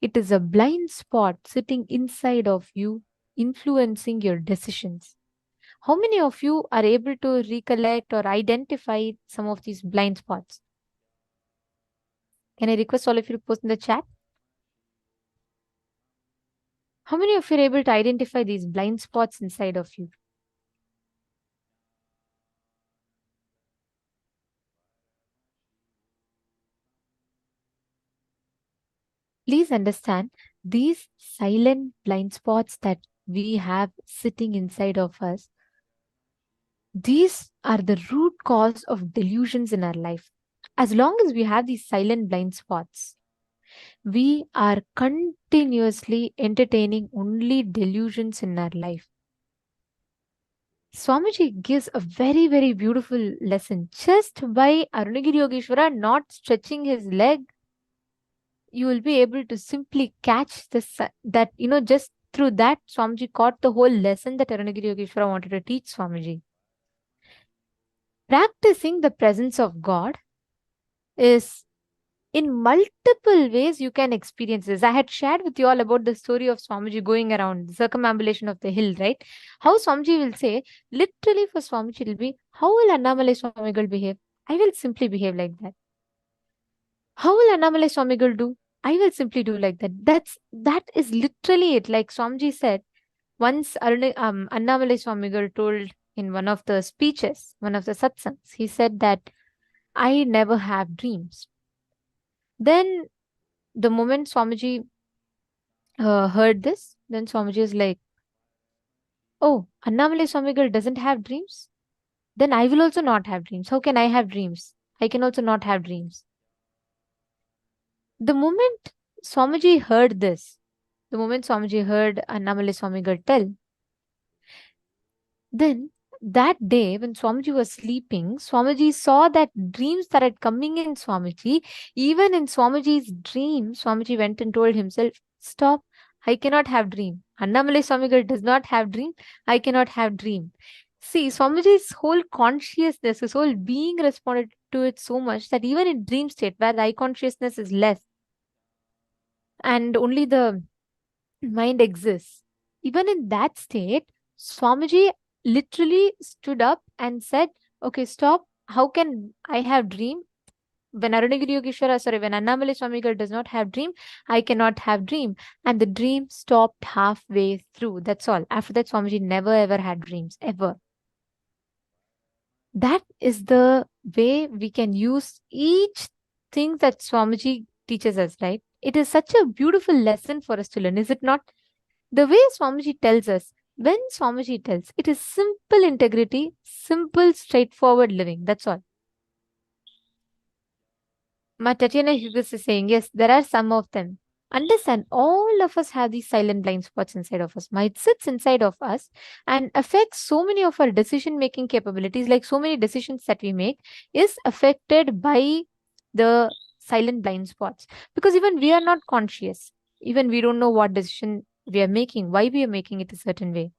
it is a blind spot sitting inside of you, influencing your decisions. How many of you are able to recollect or identify some of these blind spots? Can I request all of you to post in the chat? How many of you are able to identify these blind spots inside of you? Please understand, these silent blind spots that we have sitting inside of us, these are the root cause of delusions in our life. As long as we have these silent blind spots, we are continuously entertaining only delusions in our life. Swamiji gives a very, very beautiful lesson. Just by Arunagiri Yogeshwara not stretching his leg, you will be able to simply catch that, just through that, Swamiji caught the whole lesson that Arunagiri Yogeshwara wanted to teach Swamiji. Practicing the presence of God is in multiple ways you can experience this. I had shared with you all about the story of Swamiji going around the circumambulation of the hill, right? How Swamiji will say, literally for Swamiji it will be, how will Annamalai Swamigal behave? I will simply behave like that. How will Annamalai Swamigal do? I will simply do like that. That is literally it. Like Swamiji said, once Annamalai Swamigal told in one of the speeches, one of the satsangs, he said that I never have dreams. Then the moment Swamiji heard this, then Swamiji is like, oh, Annamalai Swamigal doesn't have dreams? Then I will also not have dreams. How can I have dreams? I can also not have dreams. The moment Swamiji heard this, the moment Swamiji heard Annamalai Swamigal tell, then that day when Swamiji was sleeping, Swamiji saw that dreams started coming in Swamiji. Even in Swamiji's dream, Swamiji went and told himself, stop, I cannot have dream. Annamalai Swamigal does not have dream. I cannot have dream. See, Swamiji's whole consciousness, his whole being responded to it so much that even in dream state where the eye consciousness is less and only the mind exists, even in that state, Swamiji literally stood up and said, okay, stop. How can I have dream? When Arunagiri Yogeshwara, when Annamalai Swamigal does not have dream, I cannot have dream. And the dream stopped halfway through. That's all. After that, Swamiji never ever had dreams, ever. That is the way we can use each thing that Swamiji teaches us, right? It is such a beautiful lesson for us to learn, is it not? The way Swamiji tells us, when Swamiji tells, it is simple integrity, simple, straightforward living. That's all. Tatiana Hughes is saying, yes, there are some of them. Understand, all of us have these silent blind spots inside of us. It sits inside of us and affects so many of our decision-making capabilities, like so many decisions that we make is affected by the silent blind spots. Because even we are not conscious. Even we don't know what decision we are making, why we are making it a certain way.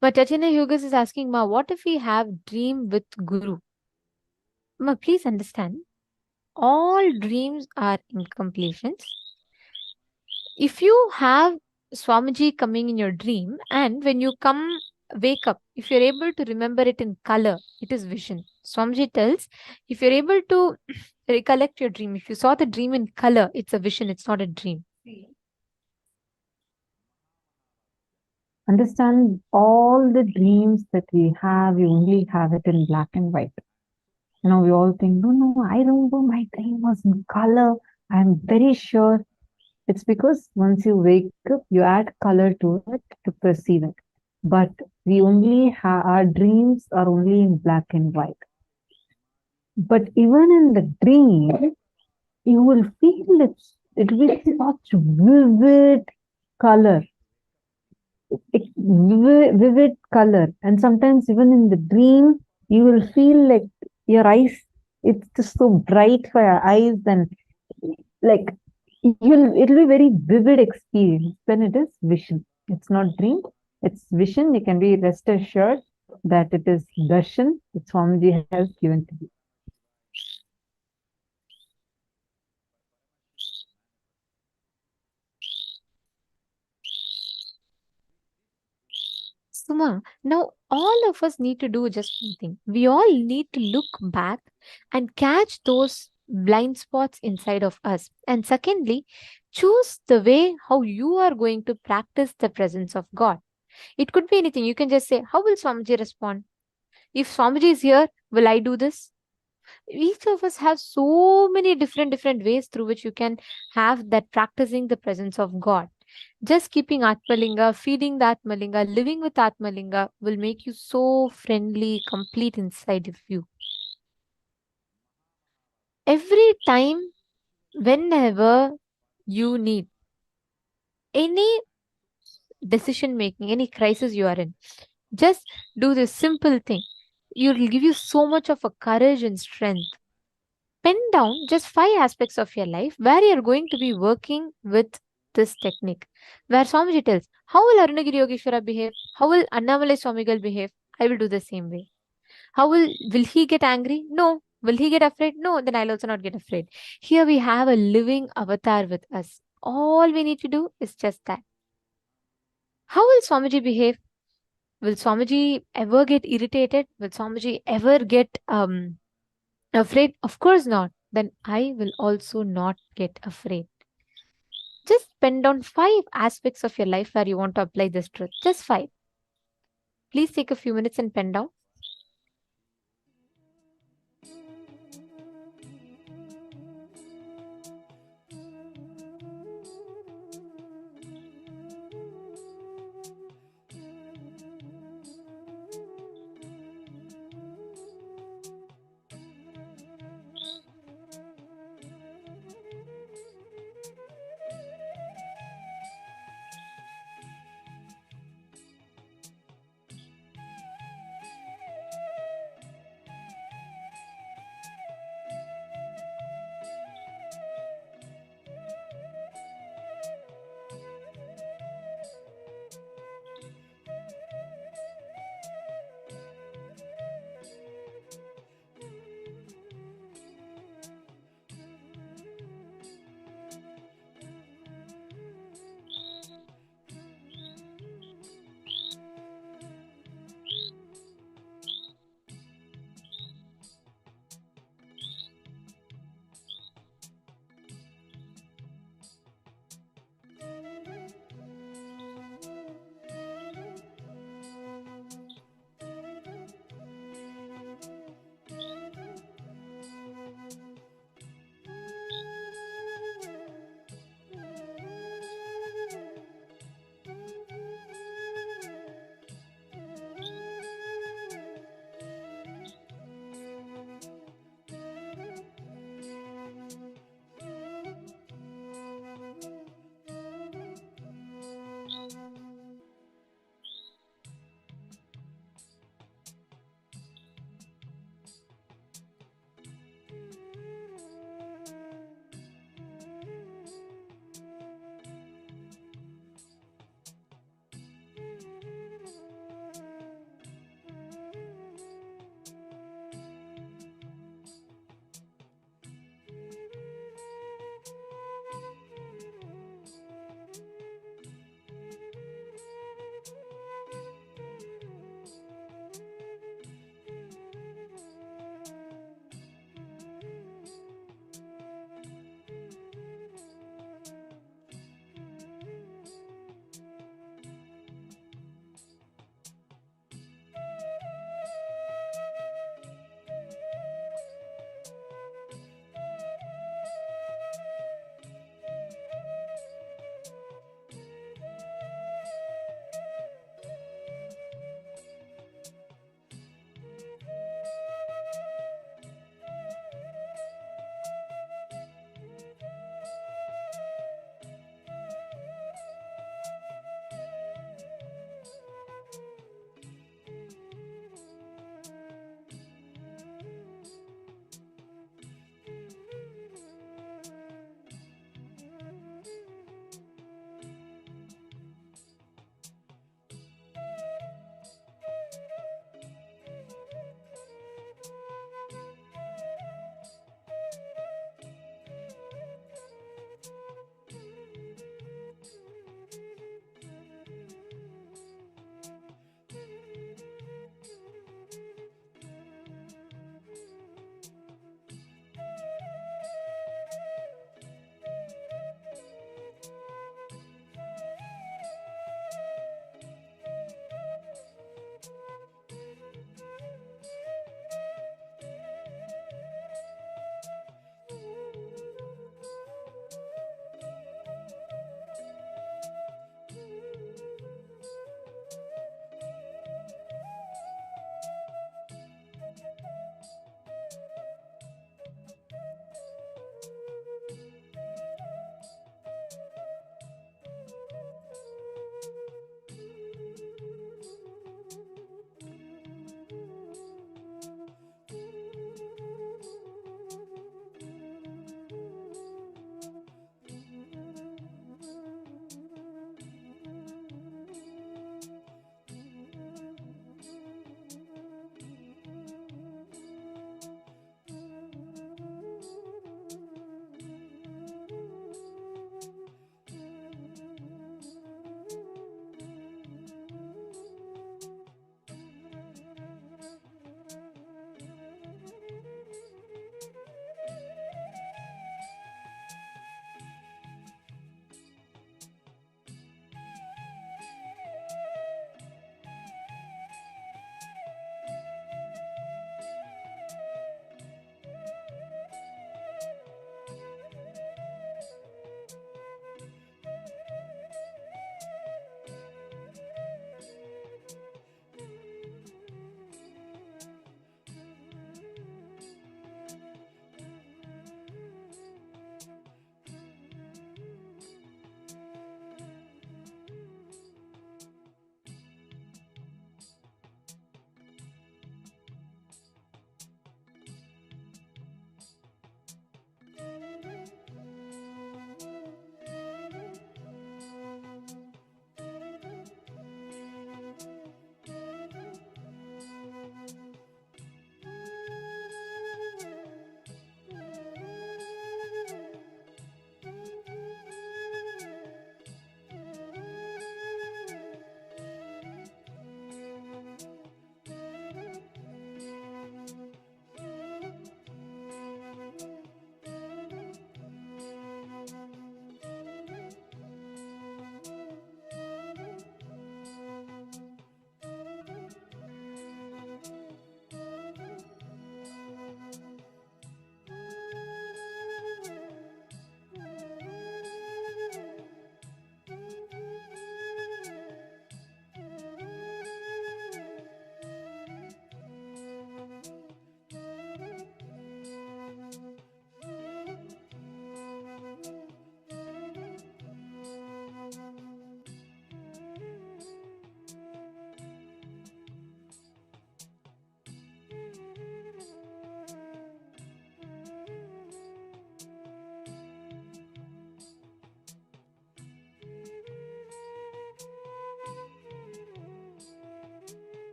But Tatiana Hughes is asking, Ma, what if we have dream with Guru? Ma, please understand, all dreams are incompletions. If you have Swamiji coming in your dream, and when you wake up, if you're able to remember it in color, it is vision. Swamiji tells, if you're able to recollect your dream, if you saw the dream in color, it's a vision, it's not a dream. Understand, all the dreams that we have, you only have it in black and white. We all think, no, I remember my dream was in color. I'm very sure. It's because once you wake up, you add color to it to perceive it. But we only have, our dreams are only in black and white. But even in the dream, you will feel it will be such vivid color. Vivid color. And sometimes even in the dream, you will feel like your eyes, it's just so bright for your eyes, and like it'll be very vivid experience when it is vision. It's not dream, it's vision. You can be rest assured that it is darshan that Swamiji has given to you. Suma, now all of us need to do just one thing. We all need to look back and catch those blind spots inside of us. And secondly, choose the way how you are going to practice the presence of God. It could be anything. You can just say, how will Swamiji respond? If Swamiji is here, will I do this? Each of us have so many different ways through which you can have that practicing the presence of God. Just keeping Atmalinga, feeding the Atmalinga, living with Atmalinga will make you so friendly, complete inside of you. Every time, whenever you need any decision making, any crisis you are in, just do this simple thing. It will give you so much of a courage and strength. Pen down just 5 aspects of your life where you're going to be working with this technique. Where Swamiji tells, how will Arunagiri Yogeshwara behave? How will Annamalai Swamigal behave? I will do the same way. How will he get angry? No. Will he get afraid? No. Then I'll also not get afraid. Here we have a living avatar with us. All we need to do is just that. How will Swamiji behave? Will Swamiji ever get irritated? Will Swamiji ever get afraid? Of course not. Then I will also not get afraid. Just pen down 5 aspects of your life where you want to apply this truth. Just 5. Please take a few minutes and pen down.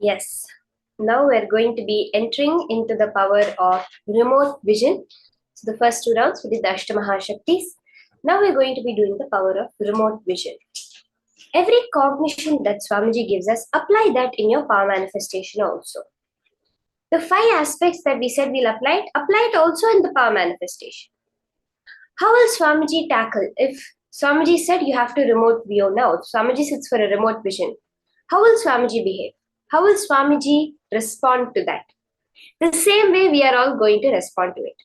Yes. Now we're going to be entering into the power of remote vision. So the first 2 rounds we did the Ashtamahashaktis. Now we're going to be doing the power of remote vision. Every cognition that Swamiji gives us, apply that in your power manifestation also. The 5 aspects that we said we'll apply it also in the power manifestation. How will Swamiji tackle? If Swamiji said you have to remote view now, Swamiji sits for a remote vision. How will Swamiji behave? How will Swamiji respond to that? The same way we are all going to respond to it.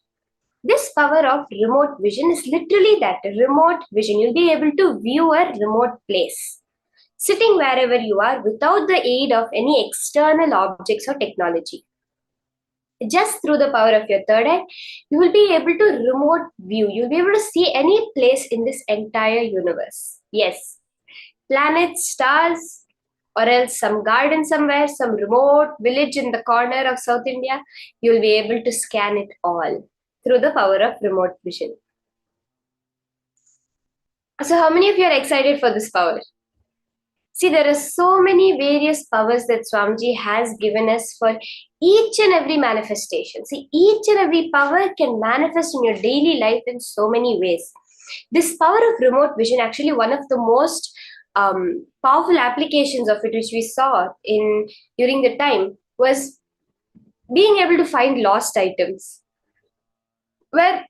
This power of remote vision is literally that, remote vision. You'll be able to view a remote place, sitting wherever you are without the aid of any external objects or technology. Just through the power of your third eye, you will be able to remote view. You'll be able to see any place in this entire universe. Yes, planets, stars, or else some garden somewhere, some remote village in the corner of South India, you'll be able to scan it all through the power of remote vision. So how many of you are excited for this power? See, there are so many various powers that Swamiji has given us for each and every manifestation. See, each and every power can manifest in your daily life in so many ways. This power of remote vision, actually one of the most powerful applications of it, which we saw during the time, was being able to find lost items. Where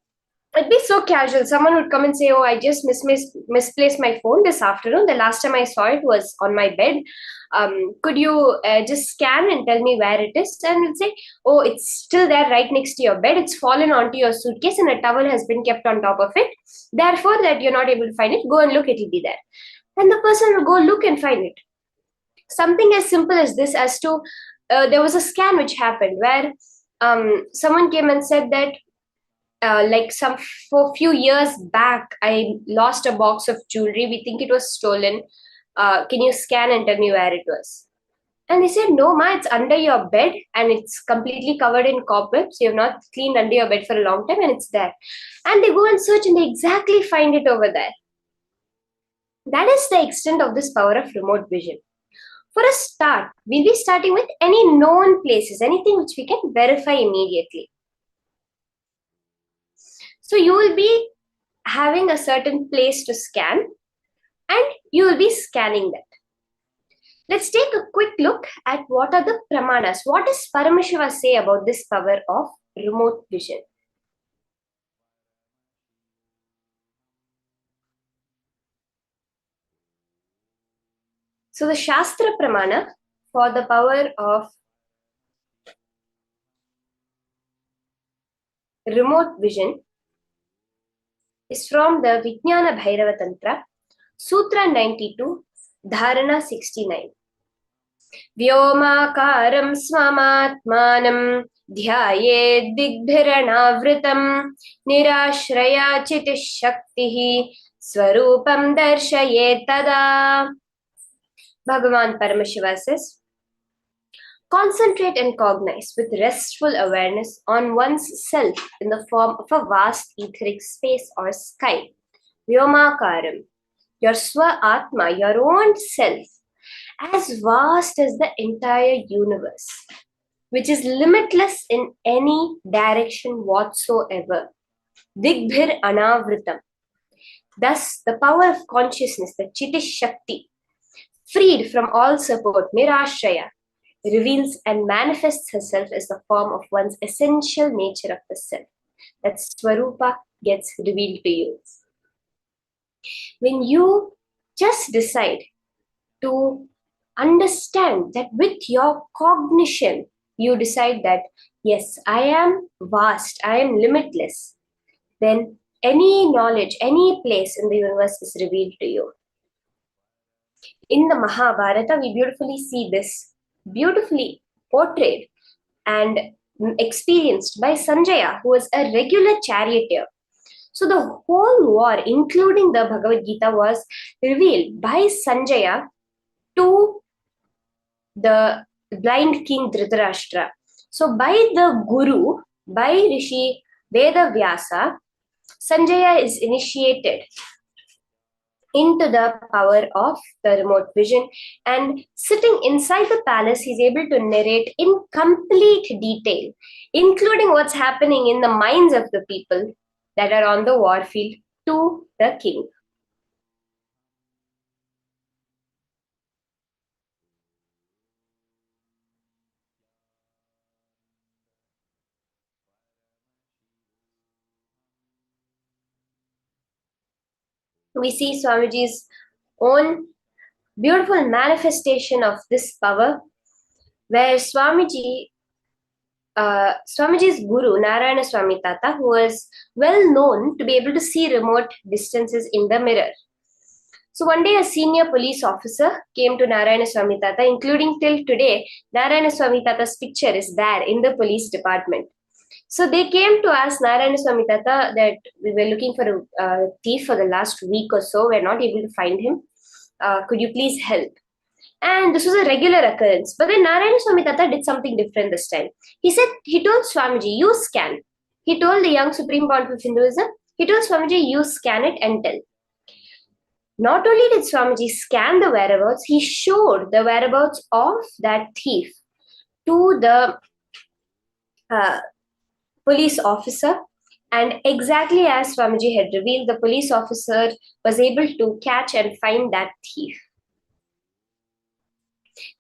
it'd be so casual. Someone would come and say, oh, I just misplaced my phone this afternoon. The last time I saw it was on my bed. Could you just scan and tell me where it is? And we'll say, oh, it's still there right next to your bed. It's fallen onto your suitcase and a towel has been kept on top of it. Therefore, that you're not able to find it, go and look, it'll be there. And the person will go look and find it. Something as simple as this, as to, there was a scan which happened where someone came and said that, for a few years back, I lost a box of jewelry. We think it was stolen. Can you scan and tell me where it was? And they said, no, ma, it's under your bed and it's completely covered in cobwebs. You have not cleaned under your bed for a long time and it's there. And they go and search and they exactly find it over there. That is the extent of this power of remote vision. For a start, we'll be starting with any known places, anything which we can verify immediately. So you will be having a certain place to scan and you will be scanning that. Let's take a quick look at what are the pramanas. What does Paramashiva say about this power of remote vision? So the Shastra Pramana for the power of remote vision is from the Vijnana Bhairava Tantra, Sutra 92, Dharana 69. Vyomakaram swamatmanam dhyayed digbhiranavritam nirashraya chitish shaktihi swarupam darshayet tada. Bhagavan Paramashiva says, concentrate and cognize with restful awareness on one's self in the form of a vast etheric space or sky. Vyomakaram, your Swa-Atma, your own self, as vast as the entire universe, which is limitless in any direction whatsoever. Digbhir anavritam. Thus, the power of consciousness, the Chitish Shakti, freed from all support, Nirashraya, reveals and manifests herself as the form of one's essential nature of the self. That Swarupa gets revealed to you. When you just decide to understand that with your cognition, you decide that, yes, I am vast, I am limitless, then any knowledge, any place in the universe is revealed to you. In the Mahabharata, we beautifully see this, beautifully portrayed and experienced by Sanjaya, who was a regular charioteer. So the whole war, including the Bhagavad Gita, was revealed by Sanjaya to the blind king Dhritarashtra. So by the Guru, by Rishi Veda Vyasa, Sanjaya is initiated into the power of the remote vision, and sitting inside the palace, he's able to narrate in complete detail, including what's happening in the minds of the people that are on the war field, to the king. We see Swamiji's own beautiful manifestation of this power, where Swamiji's guru, Narayana Swami Tata, who was well known to be able to see remote distances in the mirror. So one day a senior police officer came to Narayana Swami Tata, including till today, Narayana Swami Tata's picture is there in the police department. So they came to ask Narayana Swami Tata that we were looking for a thief for the last week or so. We're not able to find him. Could you please help? And this was a regular occurrence. But then Narayana Swami Tata did something different this time. He told Swamiji, you scan. He told the young Supreme Pontiff of Hinduism, he told Swamiji, you scan it and tell. Not only did Swamiji scan the whereabouts, he showed the whereabouts of that thief to the police officer, and exactly as Swamiji had revealed, the police officer was able to catch and find that thief.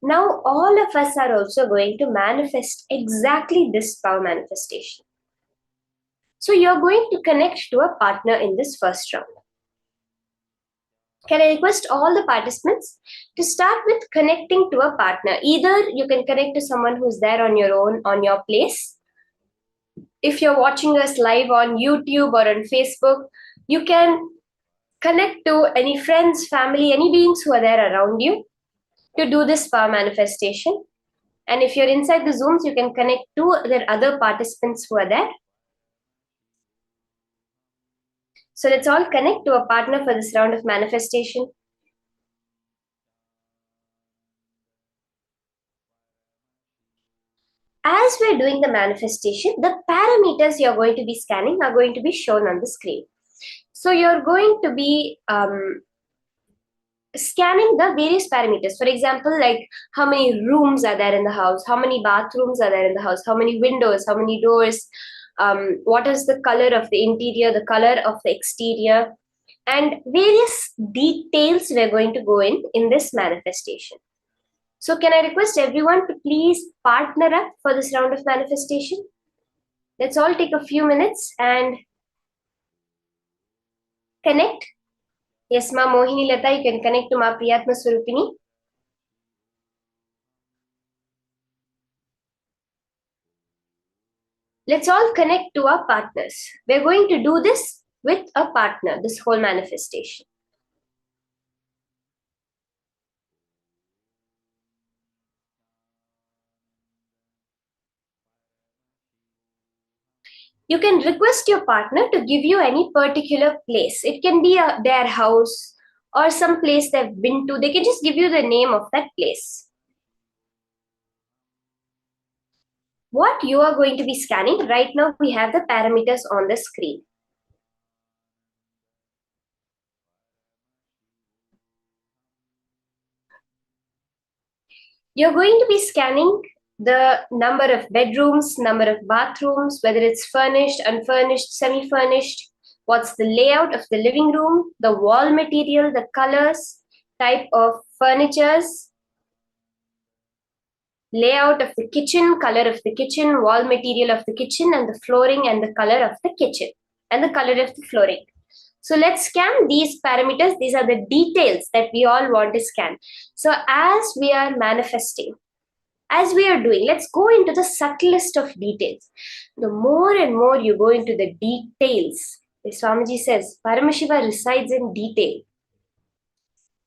Now all of us are also going to manifest exactly this power manifestation. So you're going to connect to a partner in this first round. Can I request all the participants to start with connecting to a partner? Either you can connect to someone who's there on your own, on your place. If you're watching us live on YouTube or on Facebook, you can connect to any friends, family, any beings who are there around you to do this power manifestation. And if you're inside the Zooms, you can connect to the other participants who are there. So let's all connect to a partner for this round of manifestation. As we're doing the manifestation, the parameters you're going to be scanning are going to be shown on the screen. So you're going to be scanning the various parameters. For example, like how many rooms are there in the house, how many bathrooms are there in the house, how many windows, how many doors, what is the color of the interior, the color of the exterior, and various details we're going to go in this manifestation. So can I request everyone to please partner up for this round of manifestation? Let's all take a few minutes and connect. Yes, Ma Mohini Lata, you can connect to Ma Priyatma Swarupini. Let's all connect to our partners. We're going to do this with a partner, this whole manifestation. You can request your partner to give you any particular place. It can be their house or some place they've been to. They can just give you the name of that place. What you are going to be scanning, right now we have the parameters on the screen. You're going to be scanning the number of bedrooms, number of bathrooms, whether it's furnished, unfurnished, semi-furnished, what's the layout of the living room, the wall material, the colors, type of furnitures, layout of the kitchen, color of the kitchen, wall material of the kitchen, and the flooring and the color of the kitchen, and the color of the flooring. So let's scan these parameters. These are the details that we all want to scan. So as we are manifesting, as we are doing, let's go into the subtlest of details. The more and more you go into the details, Swamiji says, Paramashiva resides in detail.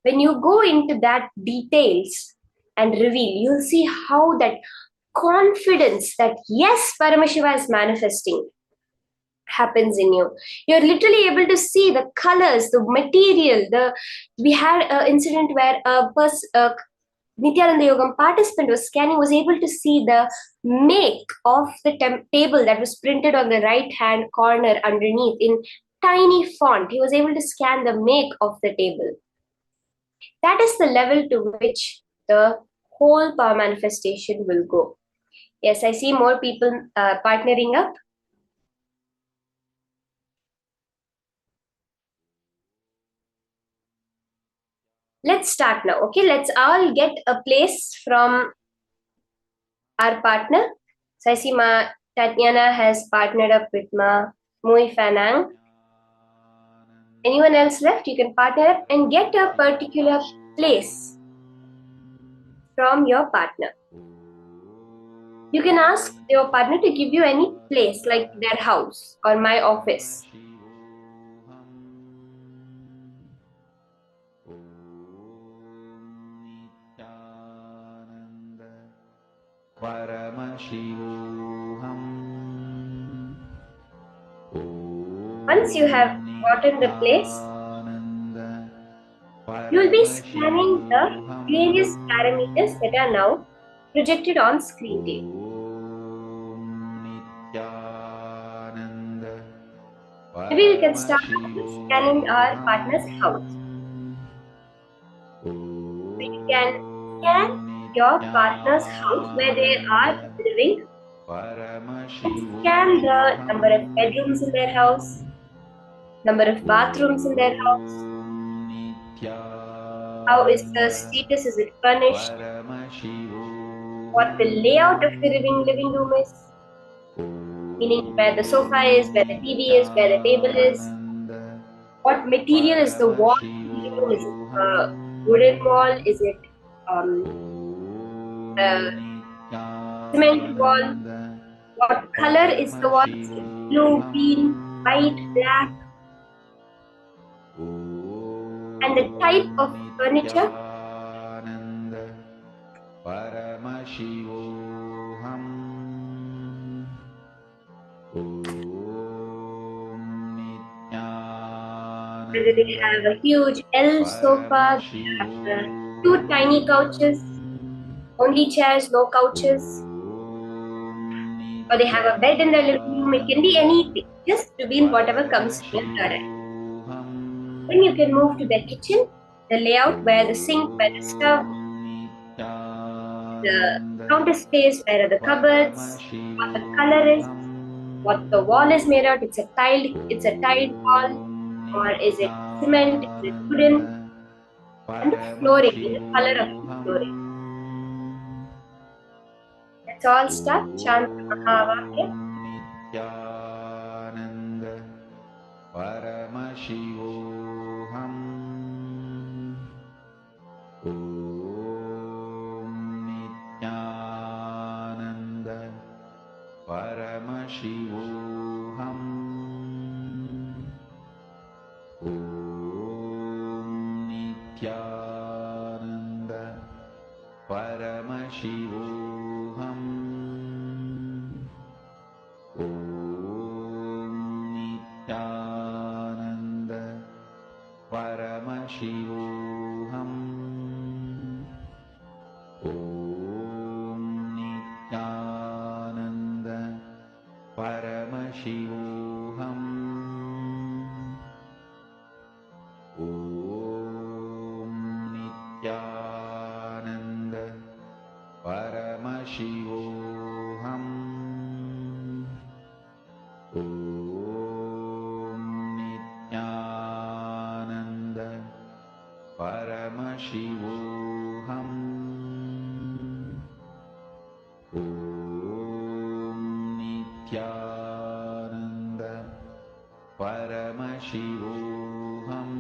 When you go into that details and reveal, you'll see how that confidence that yes, Paramashiva is manifesting happens in you. You're literally able to see the colors, the material. We had an incident where a Nithyananda Yogam participant was scanning, was able to see the make of the table that was printed on the right hand corner underneath in tiny font. He was able to scan the make of the table. That is the level to which the whole power manifestation will go. Yes, I see more people partnering up. Let's start now. Okay, let's all get a place from our partner. So I see Tatiana has partnered up with Mui Fanang. Anyone else left? You can partner up and get a particular place from your partner. You can ask your partner to give you any place, like their house or my office. Once you have gotten the place, you will be scanning the various parameters that are now projected on screen to you. Maybe we can start with scanning our partner's house. So you can scan your partner's house where they are living and scan the number of bedrooms in their house, number of bathrooms in their house, how is the status, is it furnished, what the layout of the living room is, meaning where the sofa is, where the TV is, where the table is, what material is the wall of the living room, is it a wooden wall, is it a cement wall, what color is the wall, is it blue, green, white, black, and the type of furniture. Whether they have a huge L sofa, they have two tiny couches, only chairs, no couches, or they have a bed in their living room. It can be anything, just to be in whatever comes to your third eye. Then you can move to the kitchen, the layout where the sink, where the stove, the counter space, where are the cupboards, what the color is, what the wall is made out. It's a tiled wall, or is it cement, is it wooden, and the flooring, the color of the flooring. Let's all start chant Mahavakya. Paramashivoham Nithyananda Paramashivoham Nithyananda Paramashivoham Nithyananda Paramashivoham Nithyananda Paramashivoham Nithyananda Paramashivoham Nithyananda Paramashivoham Nithyananda Paramashivoham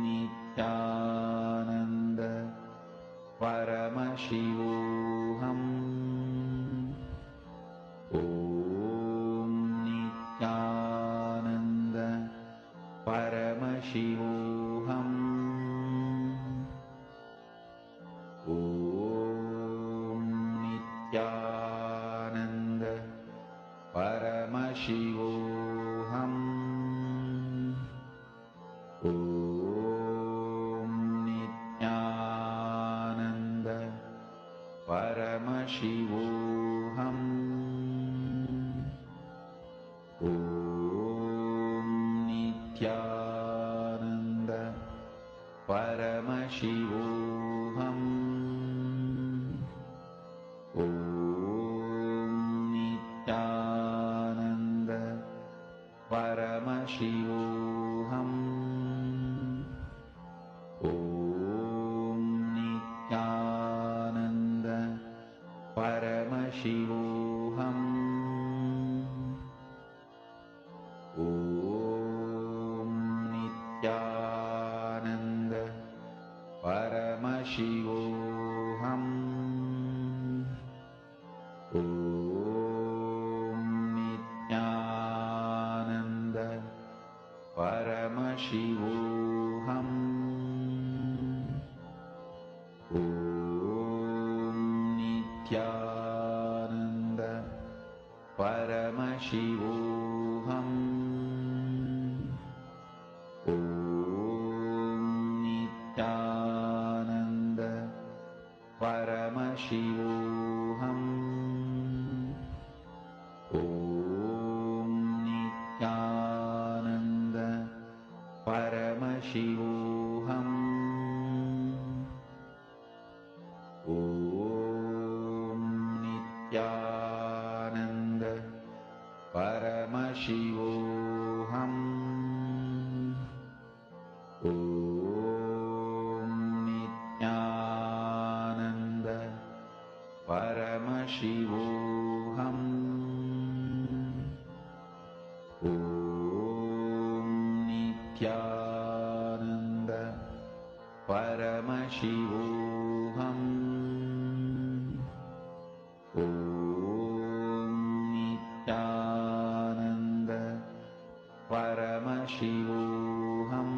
Nithyananda Paramashivoham Nithyananda Paramashivoham Nithyananda Paramashivoham Om Nithyananda Paramashivoham. Om Nithyananda Paramashivoham. Om Nithyananda Paramashivoham. Om Nithyananda Paramashivoham. Om Nithyananda Paramashivoham. Om Nithyananda Paramashivoham. Om Nithyananda Paramashivoham. Om Nithyananda Paramashivoham. Om Nithyananda Paramashivoham. Om Nithyananda Paramashivoham. Om Nithyananda Paramashivoham. Om Nithyananda Paramashivoham.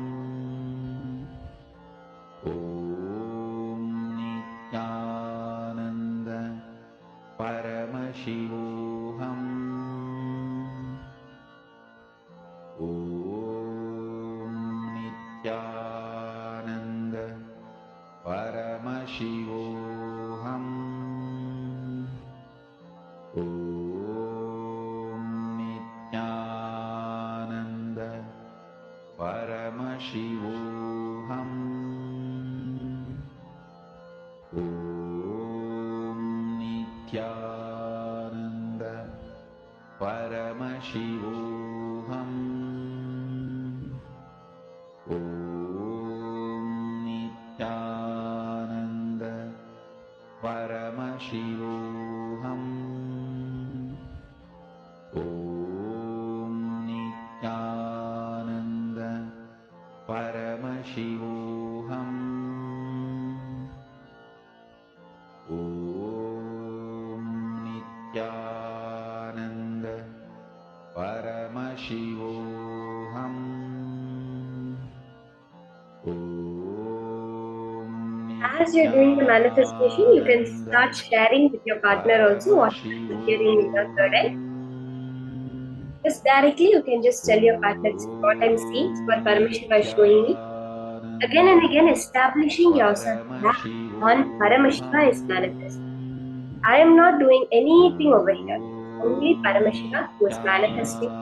Om Nithyananda Paramashivoham. Om Nithyananda Paramashivoham. Om Nithyananda Paramashivoham. Om Nithyananda Paramashivoham. Om Nithyananda Paramashivoham. Om Nithyananda Paramashivoham. Om Nithyananda Paramashivoham. As you're doing the manifestation, you can start sharing with your partner also what you're hearing in your third eye. Just directly, you can just tell your partner, "This is what I'm seeing, it's what Paramashiva is showing me." Again and again, establishing yourself that on Paramashiva is manifest. I am not doing anything over here. Only Paramashiva who is manifesting.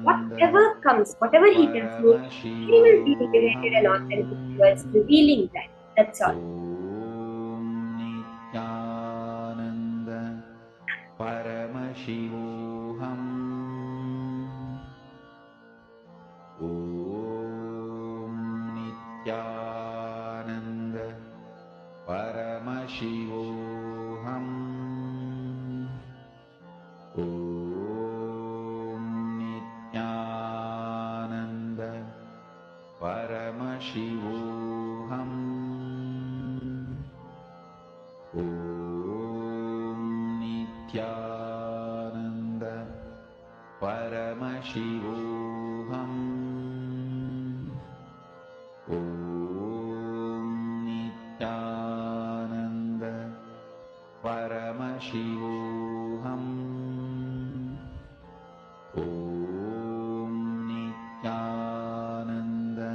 Whatever comes, whatever he tells me, he will be integrated and authentic towards revealing that. That's all. Om Nithyananda Paramashivoham. Om Nithyananda Paramashivoham. Om Nithyananda Paramashivoham. Om Nithyananda Paramashivoham. Om Nithyananda Paramashivoham. Om Nithyananda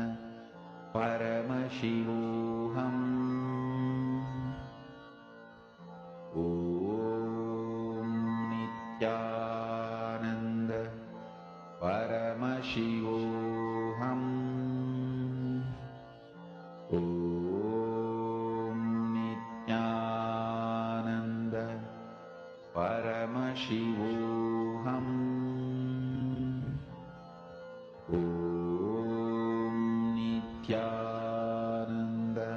Paramashivoham. Om Nithyananda Paramashivoham. Om Nithyananda Paramashivoham. Om Nithyananda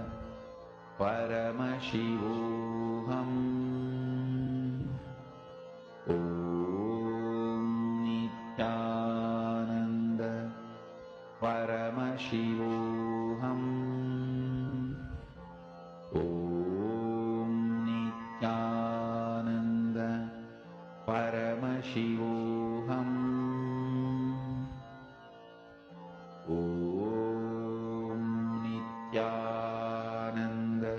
Paramashivoham. Om Nithyananda Paramashivoham. Om Nithyananda Paramashivoham. Om Nithyananda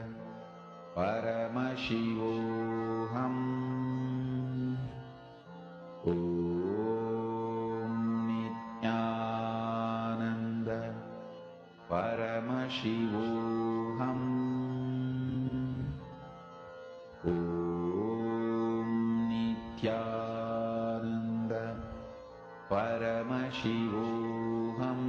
Paramashivoham. Om Nithyananda Paramashivoham. Om Nithyananda Paramashivoham.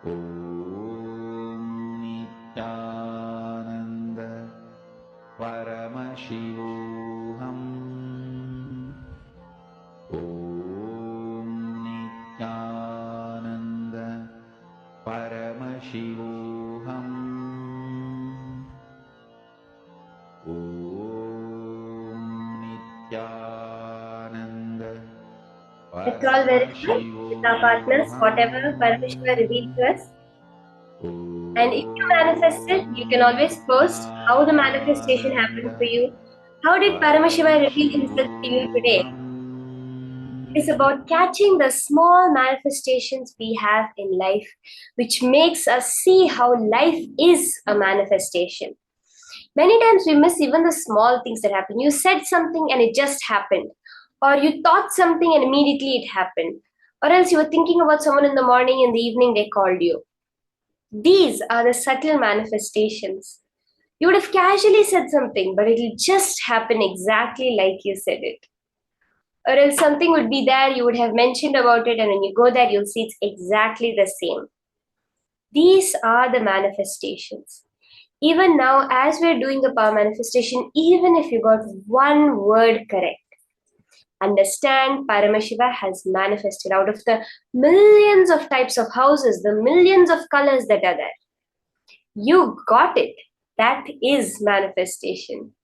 Om Nithyananda Paramashivoham. Om Nithyananda Paramashivoham. Om Nithyananda Let's all verify with our partners whatever Paramashiva revealed to us. And if you manifested, you can always post how the manifestation happened for you. How did Paramashiva reveal himself to you today? It is about catching the small manifestations we have in life, which makes us see how life is a manifestation. Many times we miss even the small things that happen. You said something and it just happened. Or you thought something and immediately it happened. Or else you were thinking about someone in the morning, in the evening they called you. These are the subtle manifestations. You would have casually said something, but it'll just happen exactly like you said it. Or else something would be there, you would have mentioned about it, and when you go there, you'll see it's exactly the same. These are the manifestations. Even now, as we're doing the power manifestation, even if you got one word correct, understand Paramashiva has manifested out of the millions of types of houses, the millions of colors that are there. You got it. That is manifestation.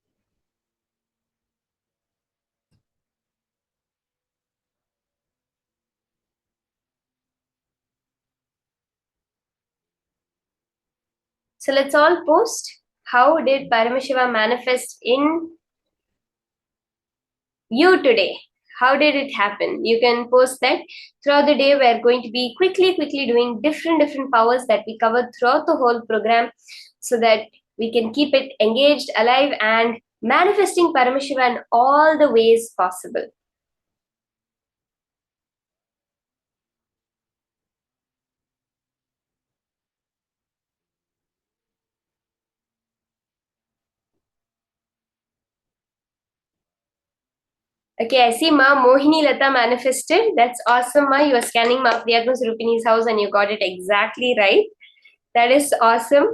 So let's all post. How did Paramashiva manifest in you today? How did it happen? You can post that. Throughout the day, we're going to be quickly doing different powers that we covered throughout the whole program so that we can keep it engaged, alive, and manifesting Paramashiva in all the ways possible. Okay, I see Ma Mohini Lata manifested. That's awesome, Ma. You are scanning Ma Priyatma Surupini's house and you got it exactly right. That is awesome.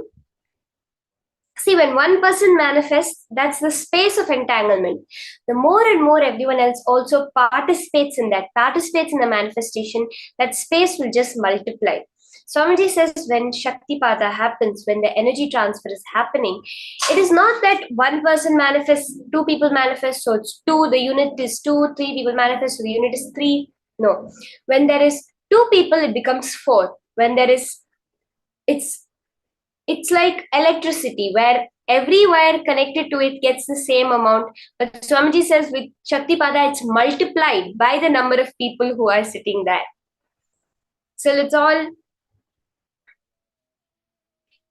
See, when one person manifests, that's the space of entanglement. The more and more everyone else also participates in the manifestation, that space will just multiply. Swamiji says when Shaktipada happens, when the energy transfer is happening, it is not that one person manifests, two people manifest, so it's two, the unit is two, three people manifest, so the unit is three. No. When there is two people, it becomes four. When there is, it's like electricity where every wire connected to it gets the same amount. But Swamiji says with Shaktipada, it's multiplied by the number of people who are sitting there. So let's all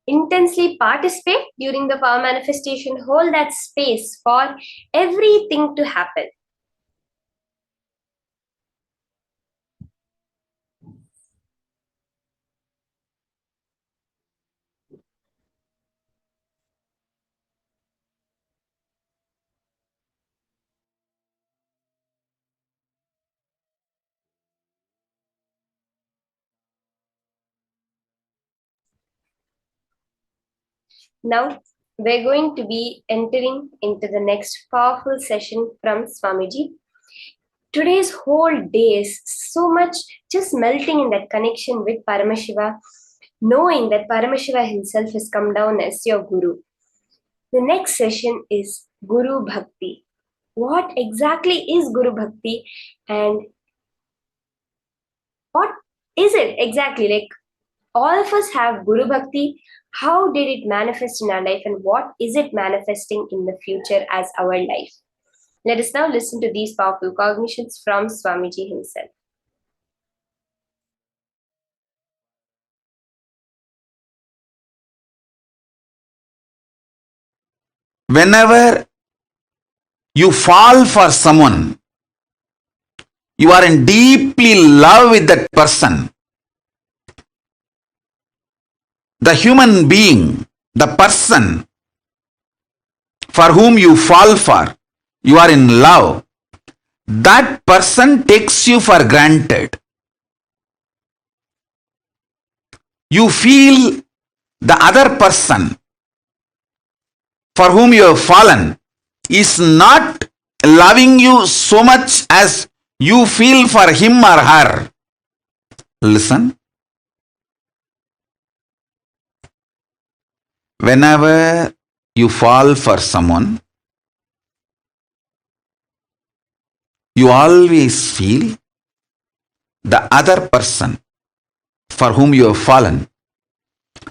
intensely participate during the power manifestation. Hold that space for everything to happen. Now, we're going to be entering into the next powerful session from Swamiji. Today's whole day is so much just melting in that connection with Paramashiva, knowing that Paramashiva himself has come down as your Guru. The next session is Guru Bhakti. What exactly is Guru Bhakti and what is it exactly? Like, all of us have Guru Bhakti. How did it manifest in our life and what is it manifesting in the future as our life? Let us now listen to these powerful cognitions from Swamiji himself. Whenever you fall for someone, you are in deeply love with that person. The human being, the person for whom you fall for, you are in love. That person takes you for granted. You feel the other person for whom you have fallen is not loving you so much as you feel for him or her. Listen. Whenever you fall for someone, you always feel the other person for whom you have fallen,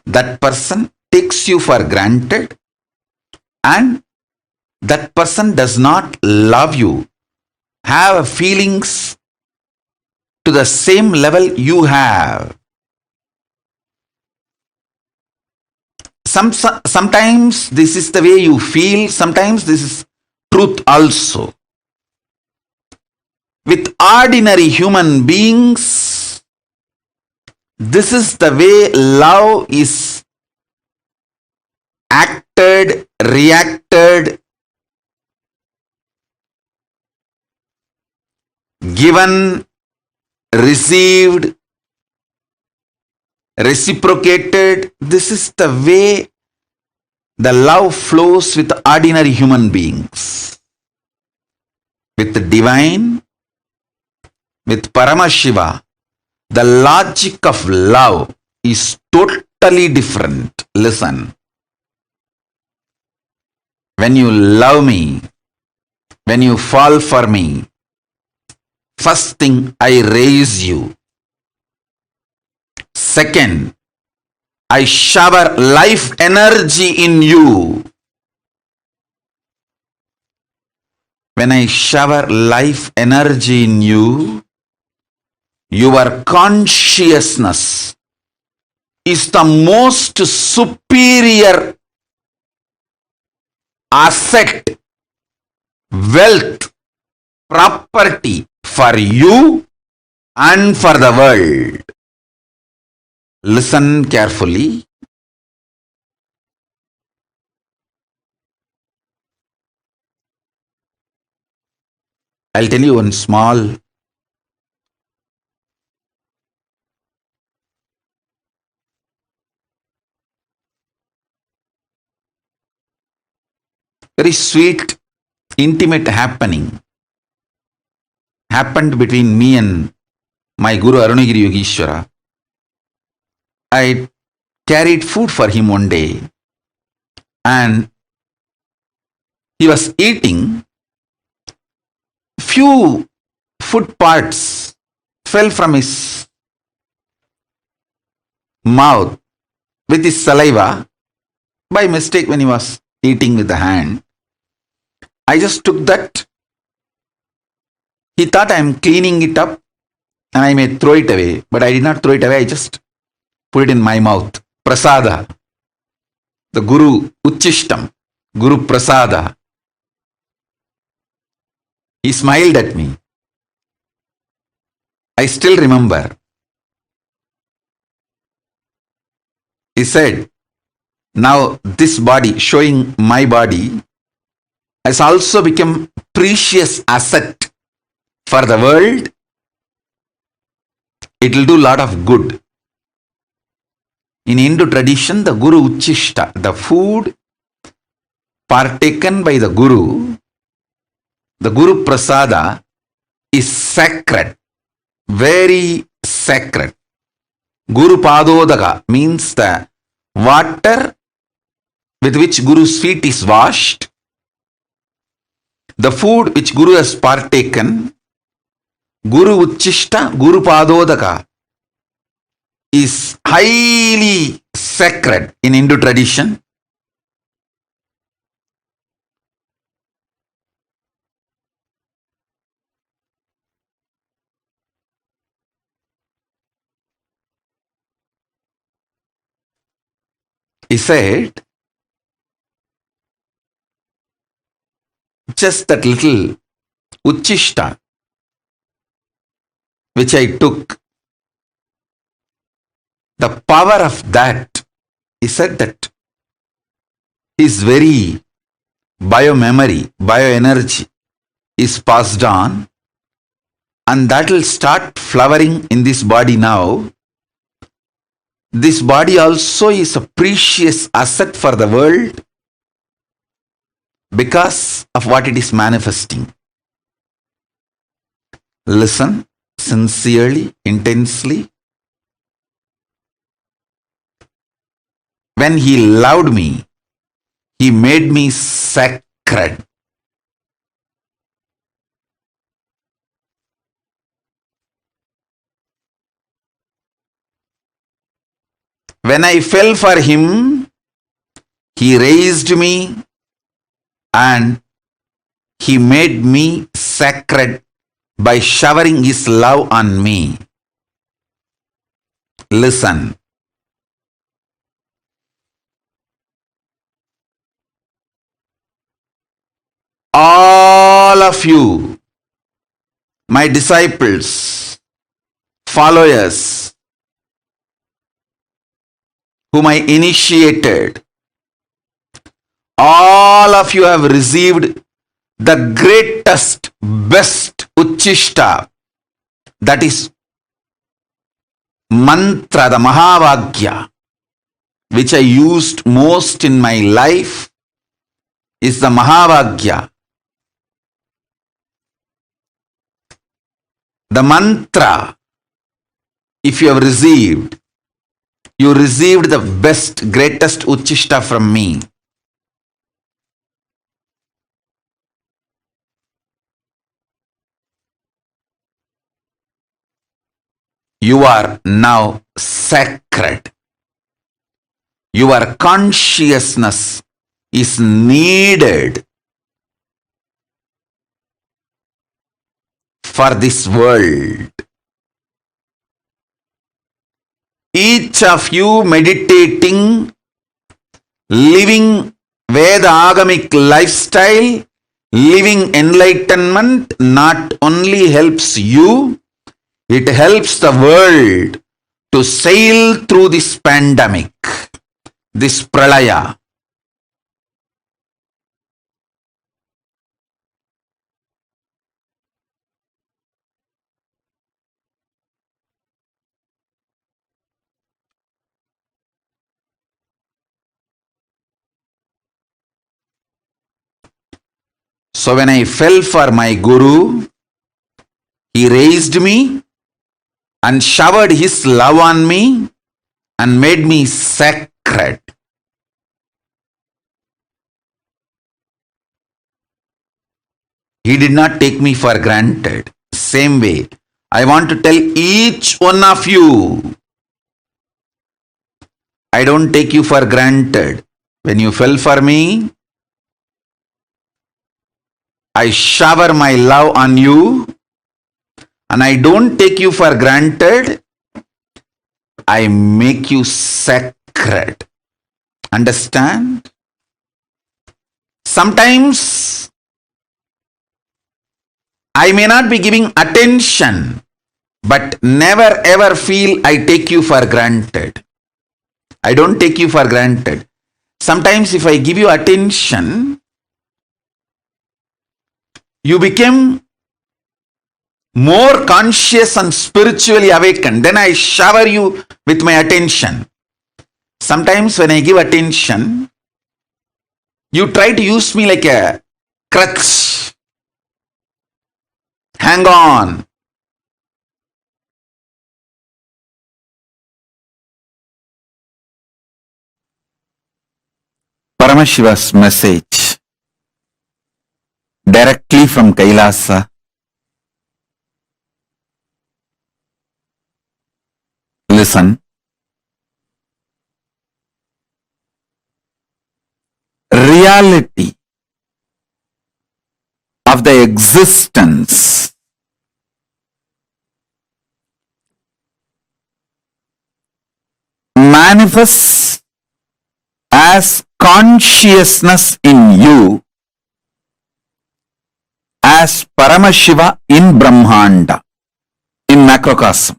that person takes you for granted and that person does not love you, have feelings to the same level you have. Sometimes this is the way you feel, sometimes this is truth also. With ordinary human beings, this is the way love is acted, reacted, given, received, reciprocated. This is the way the love flows with ordinary human beings. With the divine, with Paramashiva, the logic of love is totally different. Listen. When you love me, when you fall for me, first thing, I raise you. Second, I shower life energy in you. When I shower life energy in you, your consciousness is the most superior asset, wealth, property for you and for the world. Listen carefully. I'll tell you one small very sweet, intimate happened between me and my Guru Arunagiri Yogeshwara. I carried food for him one day and he was eating. Few food parts fell from his mouth with his saliva by mistake when he was eating with the hand. I just took that. He thought I am cleaning it up and I may throw it away, but I did not throw it away. I just put it in my mouth. Prasada. The Guru Uchishtam. Guru Prasada. He smiled at me. I still remember. He said, now this body, showing my body, has also become precious asset for the world. It will do a lot of good. In Hindu tradition, the Guru Uchishta, the food partaken by the Guru Prasada, is sacred, very sacred. Guru Padodaka means the water with which Guru's feet is washed. The food which Guru has partaken, Guru Uchishta, Guru Padodaka, is highly sacred in Hindu tradition. He said, just that little Uchishta which I took, the power of that, he said that his very biomemory, bioenergy is passed on, and that will start flowering in this body now. This body also is a precious asset for the world because of what it is manifesting. Listen sincerely, intensely. When he loved me, he made me sacred. When I fell for him, he raised me and he made me sacred by showering his love on me. Listen. All of you, my disciples, followers, whom I initiated, all of you have received the greatest, best Uchishta, that is mantra, the Mahavagya, which I used most in my life, is the Mahavagya. The mantra, if you have received, you received the best, greatest Uchishta from me. You are now sacred. Your consciousness is needed for this world. Each of you meditating, living Veda Agamic lifestyle, living enlightenment not only helps you, it helps the world to sail through this pandemic, this pralaya. So when I fell for my Guru, he raised me and showered his love on me and made me sacred. He did not take me for granted. Same way, I want to tell each one of you, I don't take you for granted. When you fell for me, I shower my love on you, and I don't take you for granted. I make you sacred. Understand? Sometimes I may not be giving attention, but never ever feel I take you for granted. I don't take you for granted. Sometimes if I give you attention, you become more conscious and spiritually awakened. Then I shower you with my attention. Sometimes when I give attention, you try to use me like a crutch. Hang on. Paramashiva's message directly from Kailasa. Listen. Reality of the existence manifests as consciousness in you, as Paramashiva in Brahmanda, in macrocosm.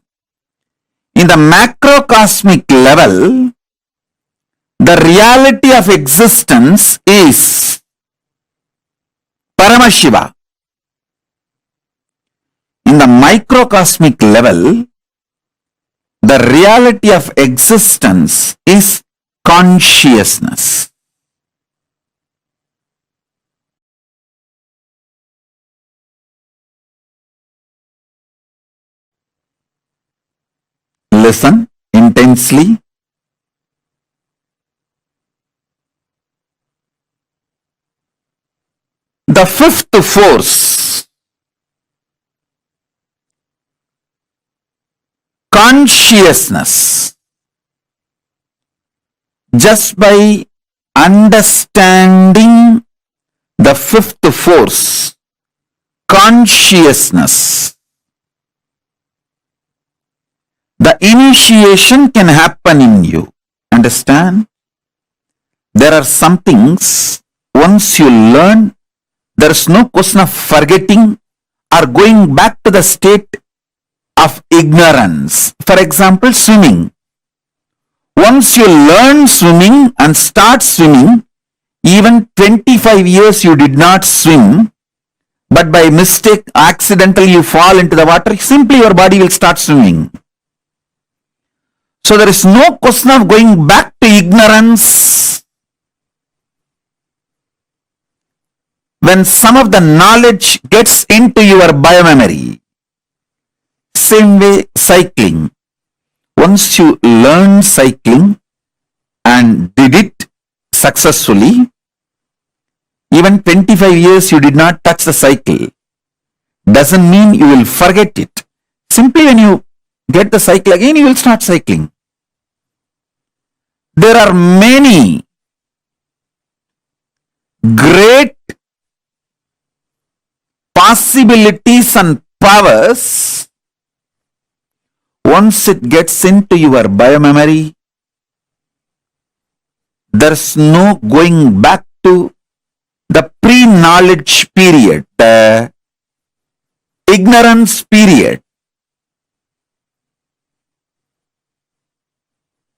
In the macrocosmic level, the reality of existence is Paramashiva. In the microcosmic level, the reality of existence is consciousness. Listen intensely. The fifth force, consciousness, just by understanding the fifth force, consciousness, the initiation can happen in you. Understand? There are some things, once you learn, there is no question of forgetting or going back to the state of ignorance. For example, swimming. Once you learn swimming and start swimming, even 25 years you did not swim, but by mistake, accidentally you fall into the water, simply your body will start swimming. So there is no question of going back to ignorance. When some of the knowledge gets into your biomemory, same way cycling. Once you learn cycling and did it successfully, even 25 years you did not touch the cycle, doesn't mean you will forget it. Simply when you get the cycle again, you will start cycling. There are many great possibilities and powers. Once it gets into your biomemory, there's no going back to the pre-knowledge period, the ignorance period.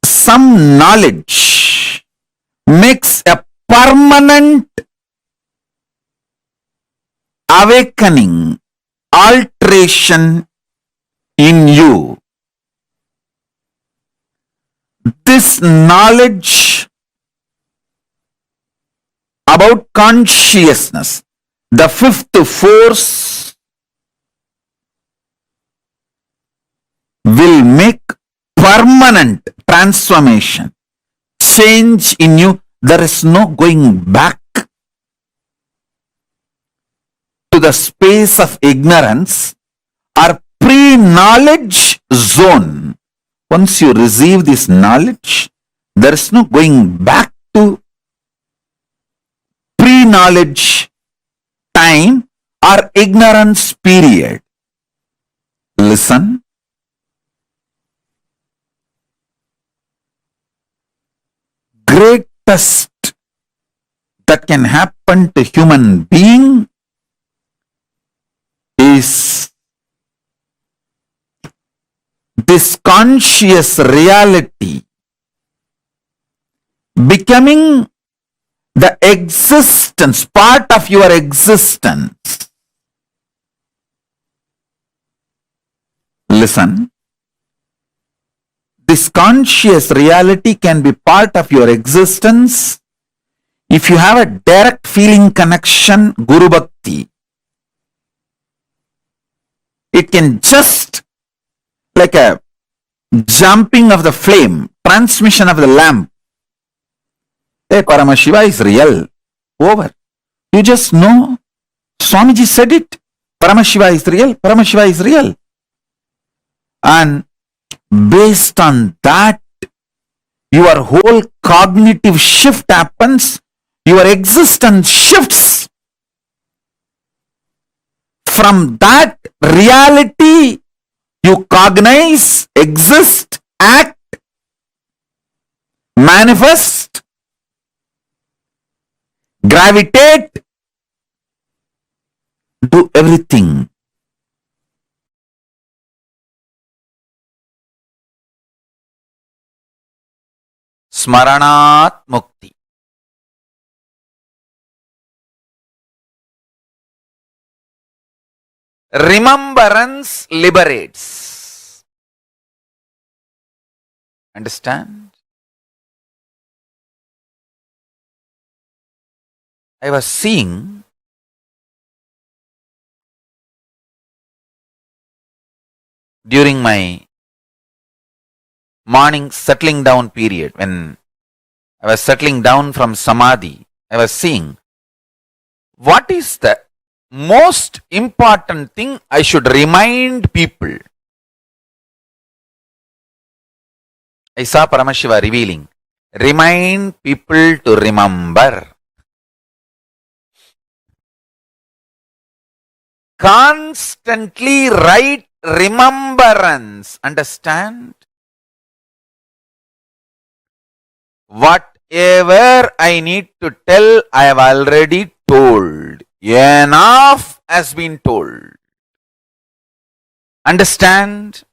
Some knowledge makes a permanent awakening, alteration in you. This knowledge about consciousness, the fifth force, will make permanent transformation, change in you. There is no going back to the space of ignorance or pre-knowledge zone. Once you receive this knowledge, there is no going back to pre-knowledge time or ignorance period. Listen. Greatest that can happen to human being is this conscious reality becoming the existence, part of your existence. Listen. this conscious reality can be part of your existence if you have a direct feeling connection, Guru Bhakti. It can just like a jumping of the flame, transmission of the lamp. Hey, Paramashiva is real. Over. You just know. Swamiji said it. Paramashiva is real. Paramashiva is real. And based on that, your whole cognitive shift happens. Your existence shifts. From that reality, you cognize, exist, act, manifest, gravitate, do everything. Smaranat Mukti. Remembrance liberates. Understand? I was seeing during my morning settling down period, when I was settling down from Samadhi, I was seeing what is the most important thing I should remind people. I saw Paramashiva revealing, remind people to remember. Constantly write remembrance. Understand? Whatever I need to tell, I have already told. Enough has been told. Understand?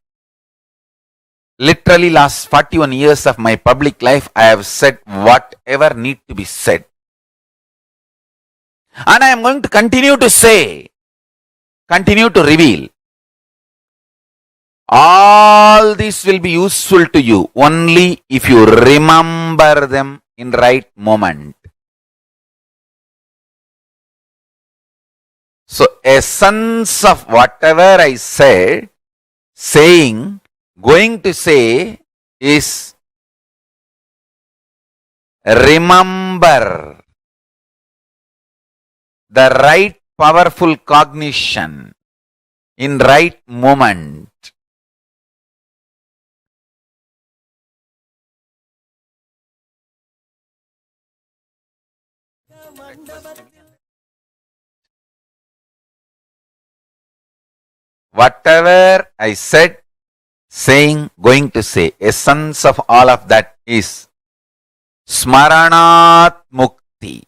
Literally last 41 years of my public life, I have said whatever need to be said. And I am going to continue to say, continue to reveal. All this will be useful to you only if you remember them in right moment. So, essence of whatever I said, saying, going to say is remember the right powerful cognition in right moment. Whatever I said, saying, going to say, essence of all of that is Smaranat Mukti.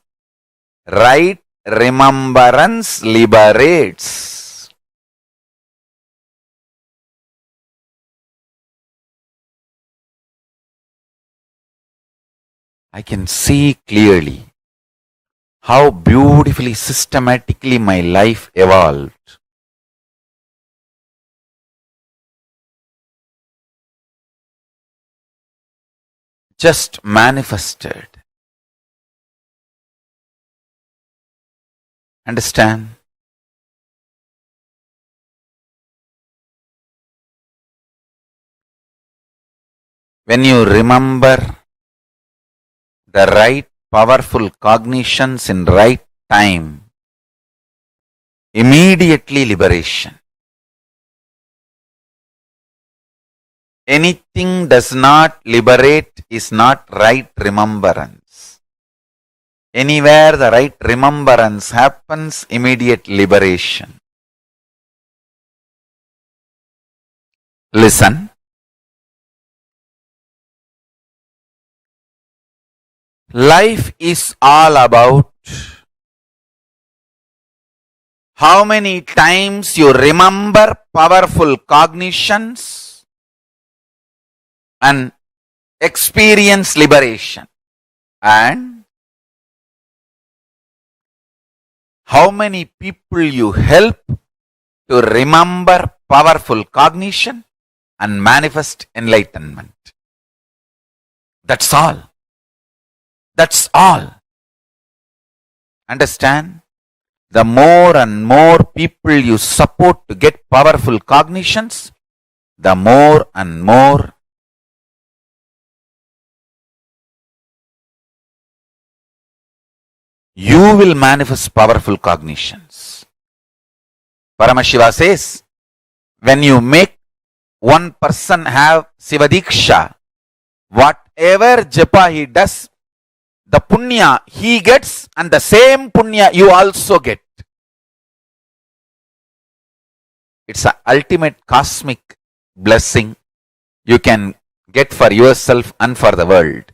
Right remembrance liberates. I can see clearly how beautifully, systematically my life evolved. Just manifested. Understand? When you remember the right powerful cognitions in right time, immediately liberation. Anything does not liberate is not right remembrance. Anywhere the right remembrance happens, immediate liberation. Listen. Life is all about how many times you remember powerful cognitions and experience liberation, and how many people you help to remember powerful cognition and manifest enlightenment. That's all. That's all. Understand? The more and more people you support to get powerful cognitions, the more and more you will manifest powerful cognitions. Paramashiva says, when you make one person have Sivadiksha, whatever japa he does, the punya he gets and the same punya you also get. It's an ultimate cosmic blessing you can get for yourself and for the world.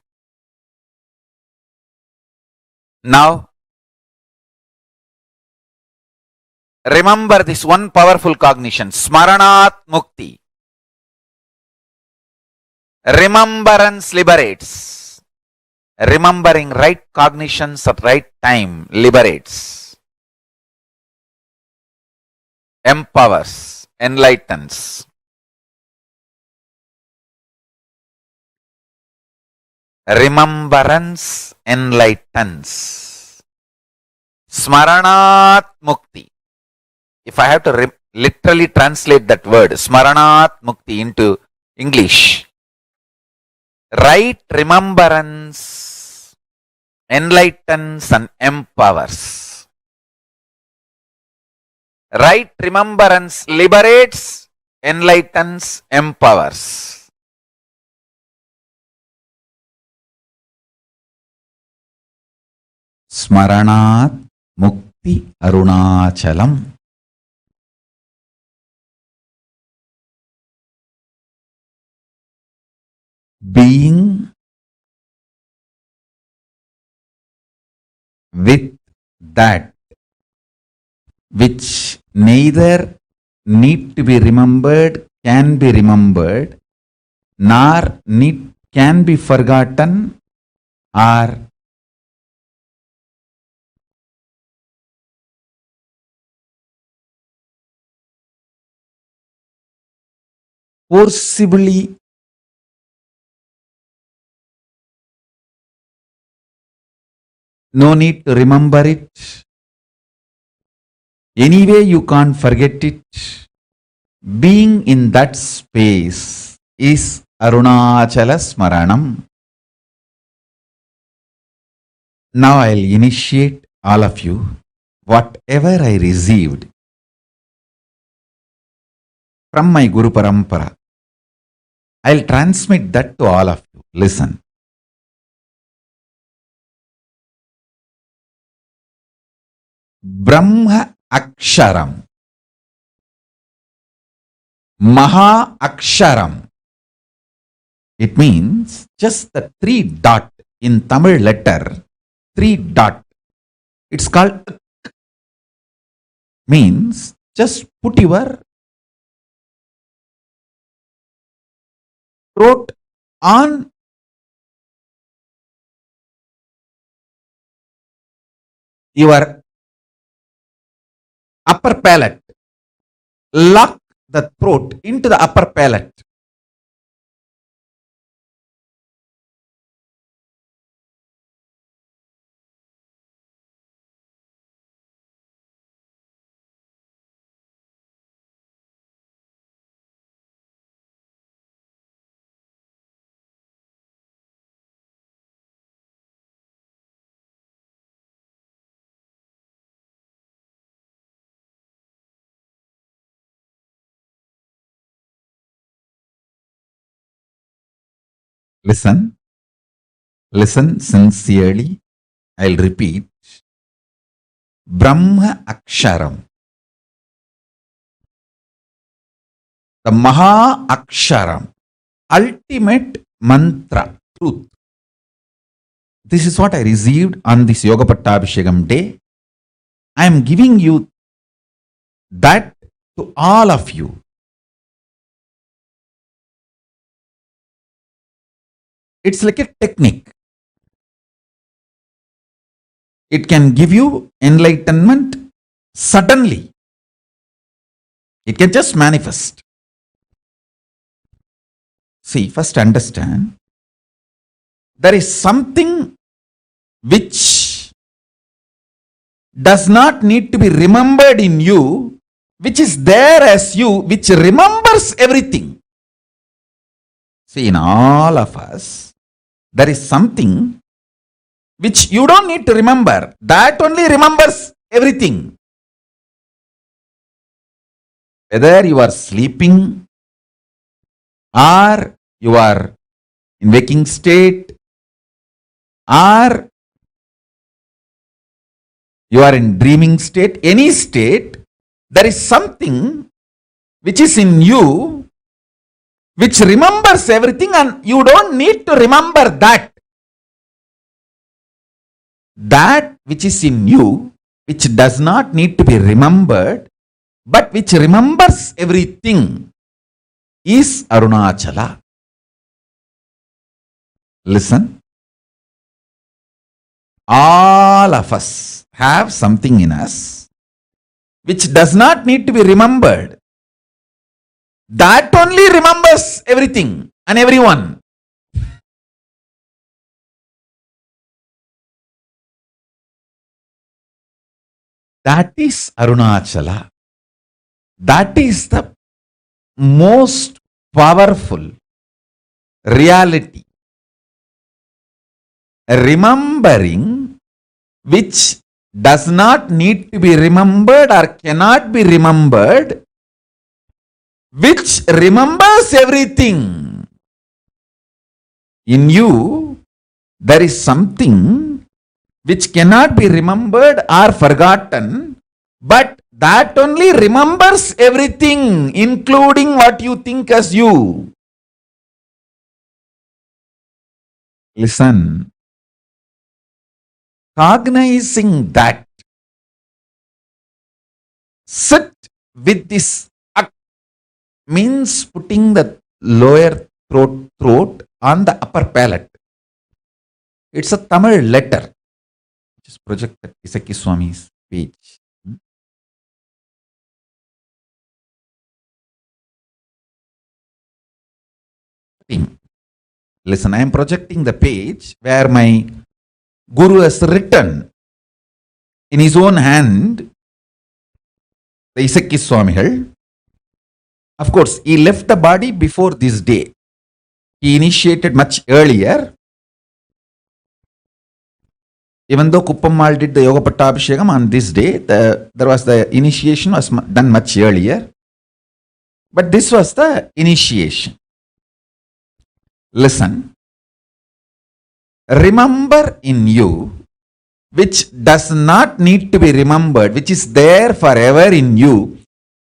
Now, remember this one powerful cognition, Smaranat Mukti. Remembrance liberates. Remembering right cognitions at right time liberates, empowers, enlightens. Remembrance enlightens. Smaranat Mukti. If I have to literally translate that word, Smaranat Mukti, into English, right remembrance enlightens and empowers. Right remembrance liberates, enlightens, empowers. Smaranat Mukti Arunachalam. Being with that which neither need to be remembered, can be remembered, nor can be forgotten, or forcibly no need to remember it. Anyway, you can't forget it. Being in that space is Arunachala Smaranam. Now I'll initiate all of you. Whatever I received from my Guru Parampara, I'll transmit that to all of you. Listen. Brahma Aksharam, Mahā Aksharam. It means just the 3 dot in Tamil letter, 3 dot. It's called means just put your throat on your upper palate. Lock the throat into the upper palate. Listen. Listen sincerely. I'll repeat. Brahma Aksharam. The Mahā Aksharam. Ultimate mantra. Truth. This is what I received on this Yoga Pattabhishekam day. I am giving you that to all of you. It's like a technique. It can give you enlightenment suddenly. It can just manifest. See, first understand, there is something which does not need to be remembered in you, which is there as you, which remembers everything. See, in all of us, there is something which you don't need to remember. That only remembers everything. Whether you are sleeping or you are in waking state or you are in dreaming state, any state, there is something which is in you which remembers everything, and you don't need to remember that. That which is in you, which does not need to be remembered, but which remembers everything, is Arunachala. Listen. All of us have something in us which does not need to be remembered. That only remembers everything and everyone. That is Arunachala. That is the most powerful reality. Remembering which does not need to be remembered or cannot be remembered, which remembers everything. In you, there is something which cannot be remembered or forgotten, but that only remembers everything, including what you think as you. Listen. Cognizing that, sit with this means putting the lower throat on the upper palate. It's a Tamil letter which is projected Isaki Swami's page. Listen, I am projecting the page where my Guru has written in his own hand the Isaki Swamigal. Of course, he left the body before this day. He initiated much earlier. Even though Kuppammal did the Yoga Pattabhishekam on this day, the initiation was done much earlier. But this was the initiation. Listen. Remember in you, which does not need to be remembered, which is there forever in you,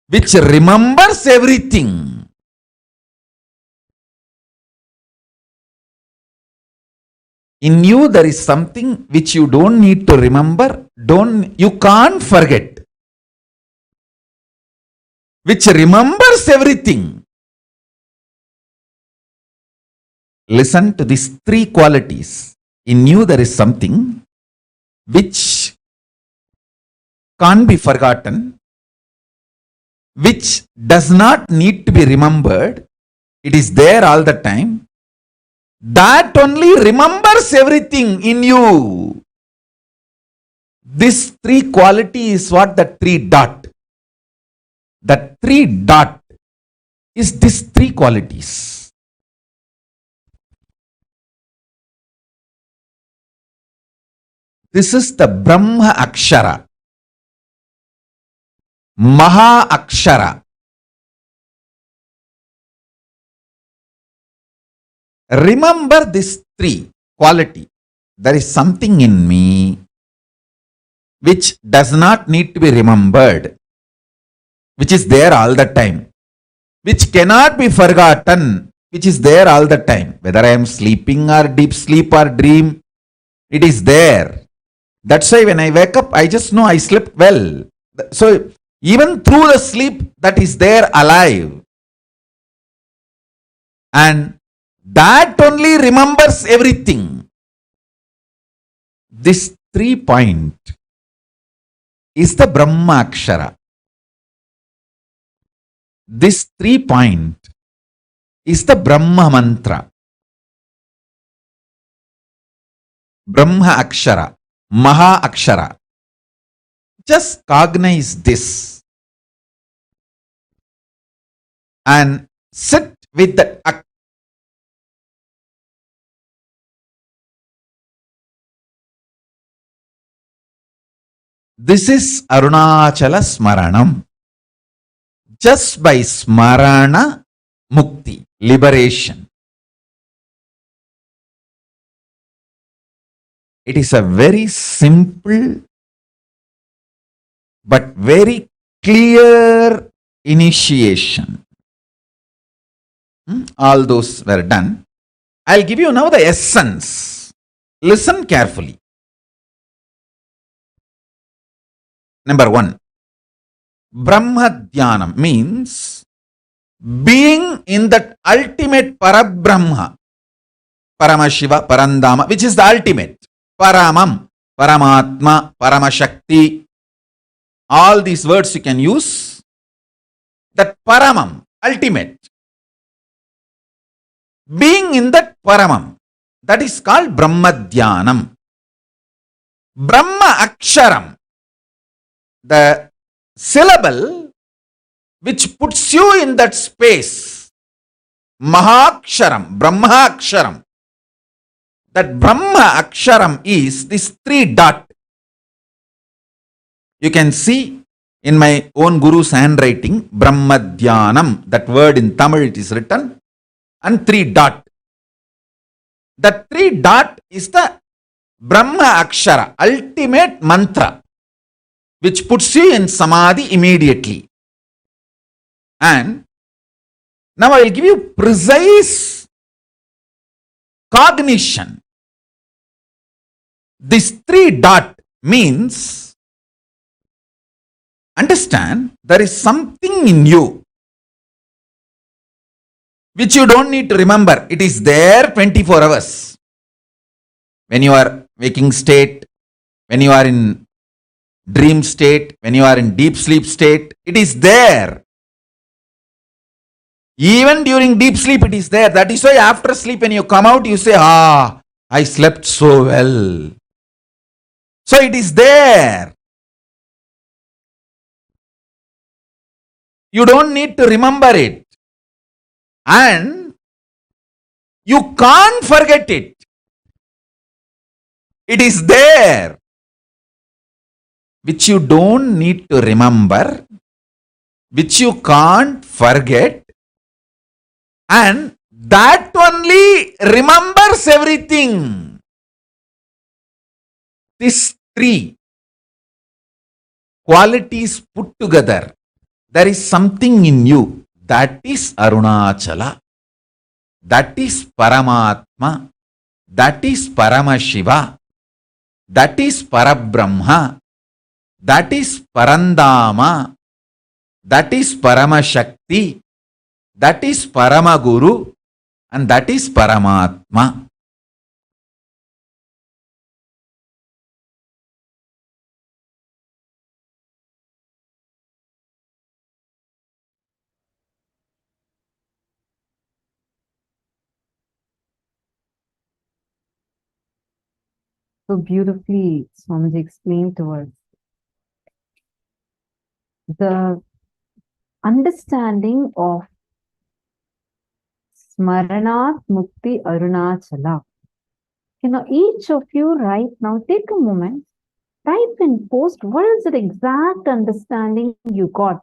which remembers everything. In you there is something which you don't need to remember, you can't forget, which remembers everything. Listen to these three qualities. In you there is something which can't be forgotten, which does not need to be remembered. It is there all the time. That only remembers everything in you. This three quality is what the three dot. The three dot is these three qualities. This is the Brahma Akshara. Mahā Akshara. Remember this three quality. There is something in me which does not need to be remembered, which is there all the time, which cannot be forgotten, which is there all the time. Whether I am sleeping or deep sleep or dream, it is there. That's why when I wake up, I just know I slept well. So even through the sleep, that is there alive. And that only remembers everything. This 3 point is the Brahma Akshara. This 3 point is the Brahma Mantra. Brahma Akshara, Mahā Akshara. Just cognize this and sit with the This is Arunachala Smaranam. Just by Smarana Mukti, liberation. It is a very simple but very clear initiation. All those were done. I'll give you now the essence. Listen carefully. Number 1. Brahma Dhyanam means being in that ultimate Parabrahma, Paramashiva, Parandama, which is the ultimate. Paramam, Paramatma, Paramashakti. All these words you can use. That Paramam, ultimate. Being in that Paramam, that is called Brahma Dhyanam. Brahma Aksharam, the syllable which puts you in that space. Mahā Aksharam, Brahma Aksharam. That Brahma Aksharam is this 3 dot. You can see in my own Guru's handwriting, Brahma Dhyanam, that word in Tamil it is written, and 3 dot. That 3 dot is the Brahma Akshara, ultimate mantra, which puts you in Samadhi immediately. And now I will give you precise cognition. This 3 dot means, understand, there is something in you which you don't need to remember. It is there 24 hours. When you are waking state, when you are in dream state, when you are in deep sleep state, it is there. Even during deep sleep it is there. That is why after sleep when you come out you say, I slept so well. So it is there. You don't need to remember it. And you can't forget it. It is there. Which you don't need to remember, which you can't forget, and that only remembers everything. These 3 qualities put together, there is something in you. That is Arunachala. That is Paramatma. That is Paramashiva. That is Parabrahma. That is Parandama. That is Paramashakti. That is Paramaguru. And that is Paramatma. So beautifully, Swamiji explained to us the understanding of Smaranat Mukti Arunachala. Each of you right now, take a moment, type in post, what is the exact understanding you got?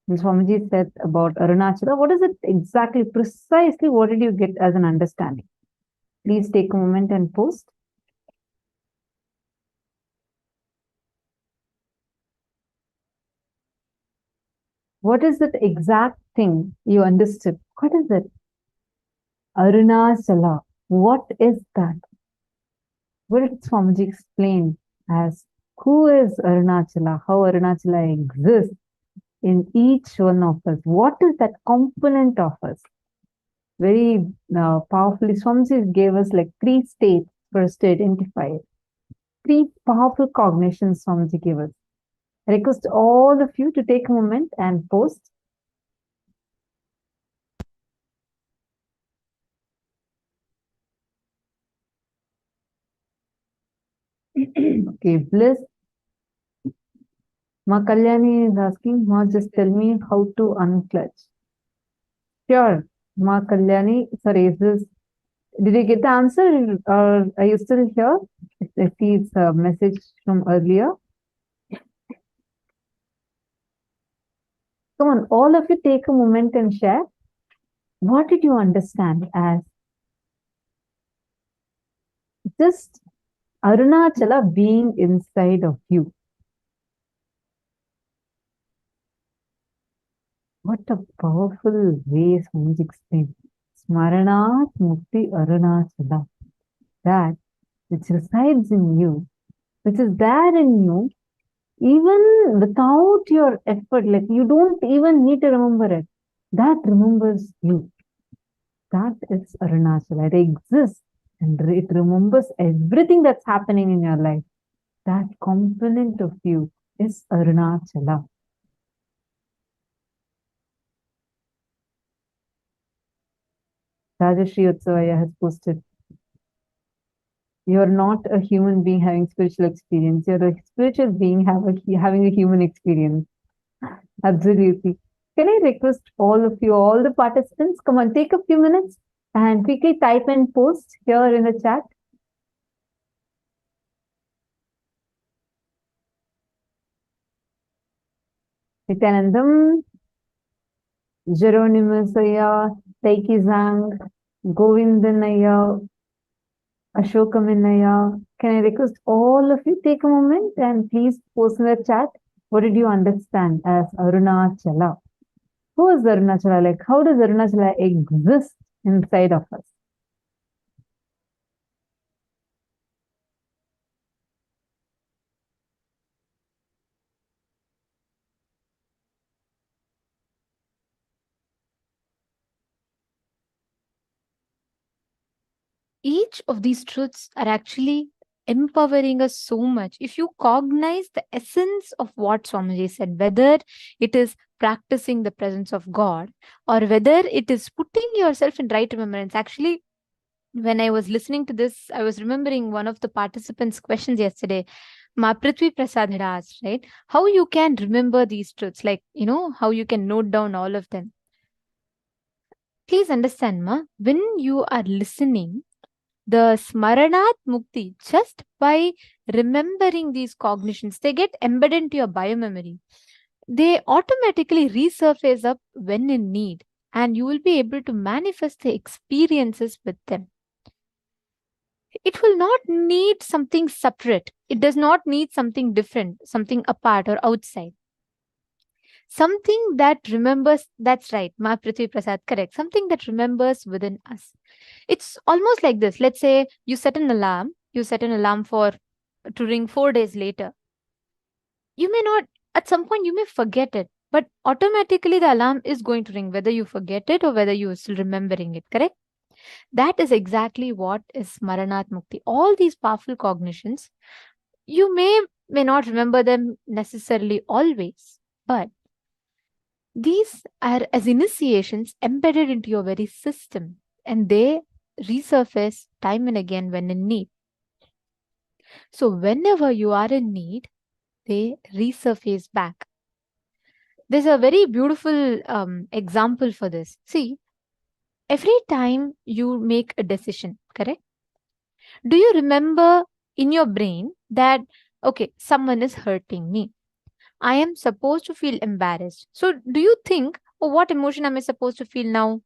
And Swamiji said about Arunachala, what is it exactly, precisely what did you get as an understanding? Please take a moment and post. What is that exact thing you understood? What is it? Arunachala. What is that? What did Swamiji explain as who is Arunachala? How Arunachala exists in each one of us? What is that component of us? Very powerfully, Swamiji gave us like 3 states for us to identify it. 3 powerful cognitions Swamiji gave us. I request all of you to take a moment and post. Okay, Bliss. Ma Kalyani is asking, Ma, just tell me how to unclutch. Sure, Ma Kalyani. Sorry, is this, did you get the answer or are you still here? I see it's a message from earlier. Come on, all of you take a moment and share. What did you understand as just Arunachala being inside of you? What a powerful way Swamiji explained. Smaranat Mukti Arunachala. That which resides in you, which is there in you, even without your effort, like you don't even need to remember it. That remembers you. That is Arunachala. It exists and it remembers everything that's happening in your life. That component of you is Arunachala. Rajashri Utsavaya has posted, you're not a human being having spiritual experience. You're a spiritual being having a human experience. Absolutely. Can I request all of you, all the participants, come on, take a few minutes and quickly type and post here in the chat. Nithyanandam, Jeronimusaya, Taikizang, Govindanaya, Ashokaminaya. Can I request all of you take a moment and please post in the chat, what did you understand as Arunachala? Who is Arunachala? Like, how does Arunachala exist inside of us? Each of these truths are actually empowering us so much. If you cognize the essence of what Swamiji said, whether it is practicing the presence of God or whether it is putting yourself in right remembrance. Actually, when I was listening to this, I was remembering one of the participants' questions yesterday. Ma Prithvi Prasad had asked, right? How you can remember these truths, like, how you can note down all of them. Please understand, Ma, when you are listening, the Smaranat Mukti, just by remembering these cognitions, they get embedded into your biomemory. They automatically resurface up when in need, and you will be able to manifest the experiences with them. It will not need something separate. It does not need something different, something apart or outside. Something that remembers, that's right, Ma Prithvi Prasad, correct. Something that remembers within us. It's almost like this. Let's say you set an alarm to ring 4 days later. You may not, at some point you may forget it, but automatically the alarm is going to ring, whether you forget it or whether you are still remembering it, correct? That is exactly what is Smaranat Mukti. All these powerful cognitions, you may not remember them necessarily always, but these are as initiations embedded into your very system, and they resurface time and again when in need. So whenever you are in need, they resurface back. There's a very beautiful example for this. See, every time you make a decision, correct? Do you remember in your brain that, okay, someone is hurting me? I am supposed to feel embarrassed. So do you think, oh, what emotion am I supposed to feel now?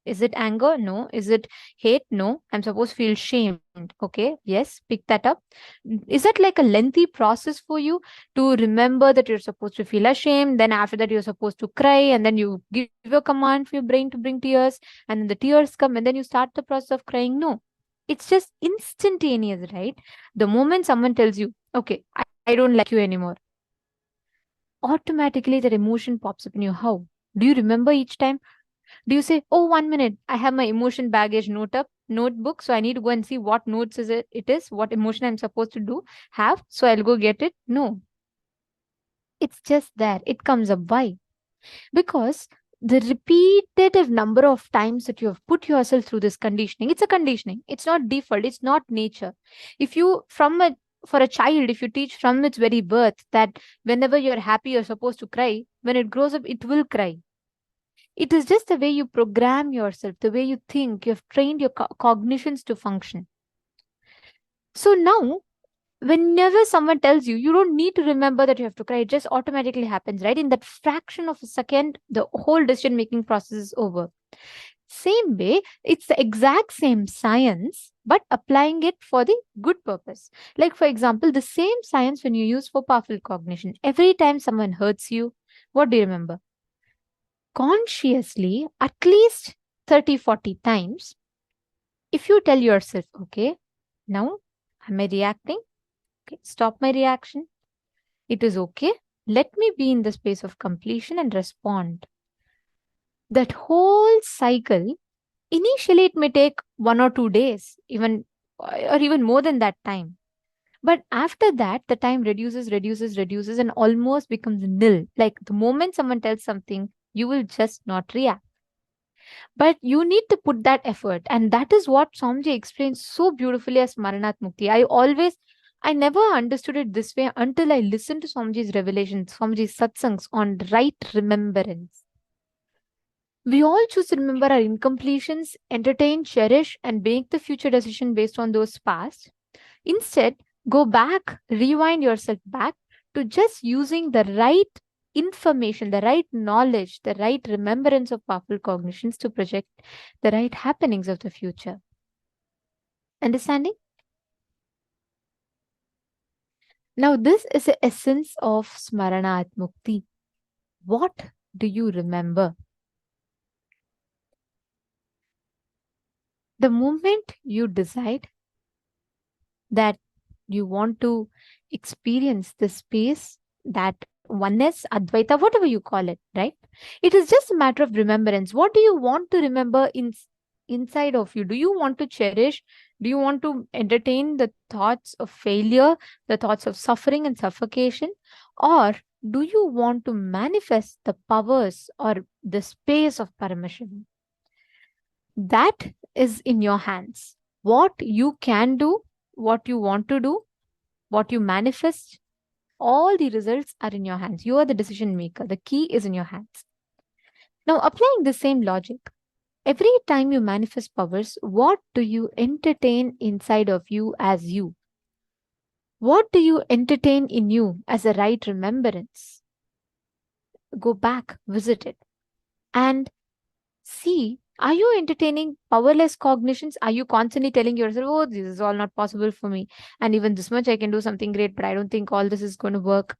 Is it anger? No. Is it hate? No. I'm supposed to feel shamed. Okay. Yes. Pick that up. Is that like a lengthy process for you to remember that you're supposed to feel ashamed? Then after that, you're supposed to cry, and then you give a command for your brain to bring tears, and then the tears come, and then you start the process of crying? No. It's just instantaneous, right? The moment someone tells you, okay, I don't like you anymore, automatically that emotion pops up in you. How? Do you remember each time? Do you say, oh, 1 minute, I have my emotion baggage notebook, so I need to go and see what notes it is, what emotion I'm supposed to have, so I'll go get it? No. It's just there. It comes up. Why? Because the repetitive number of times that you have put yourself through this conditioning, it's a conditioning. It's not default. It's not nature. If you, from a for a child, if you teach from its very birth that whenever you're happy, you're supposed to cry, when it grows up, it will cry. It is just the way you program yourself, the way you think. You've trained your cognitions to function. So now, whenever someone tells you, you don't need to remember that you have to cry. It just automatically happens, right? In that fraction of a second, the whole decision-making process is over. Same way, it's the exact same science, but applying it for the good purpose. Like, for example, the same science when you use for powerful cognition. Every time someone hurts you, what do you remember? Consciously, at least 30, 40 times, if you tell yourself, okay, now, am I reacting? Okay, stop my reaction. It is okay. Let me be in the space of completion and respond. That whole cycle, initially it may take 1 or 2 days, or even more than that time. But after that, the time reduces, and almost becomes nil. Like the moment someone tells something, you will just not react. But you need to put that effort. And that is what Swamiji explains so beautifully as Smaranat Mukti. I never understood it this way until I listened to Swamiji's revelations, Swamiji's satsangs on right remembrance. We all choose to remember our incompletions, entertain, cherish, and make the future decision based on those past. Instead, go back, rewind yourself back to just using the right information, the right knowledge, the right remembrance of powerful cognitions to project the right happenings of the future. Understanding? Now, this is the essence of Smaranat Mukti. What do you remember? The moment you decide that you want to experience the space, that oneness, Advaita, whatever you call it, right? It is just a matter of remembrance. What do you want to remember inside of you? Do you want to cherish? Do you want to entertain the thoughts of failure, the thoughts of suffering and suffocation? Or do you want to manifest the powers or the space of Paramashiva? That is in your hands. What you can do, what you want to do, what you manifest, all the results are in your hands. You are the decision maker. The key is in your hands. Now, applying the same logic, every time you manifest powers, what do you entertain inside of you as you? What do you entertain in you as a right remembrance? Go back, visit it, and see, are you entertaining powerless cognitions? Are you constantly telling yourself, oh, this is all not possible for me, and even this much I can do something great, but I don't think all this is going to work?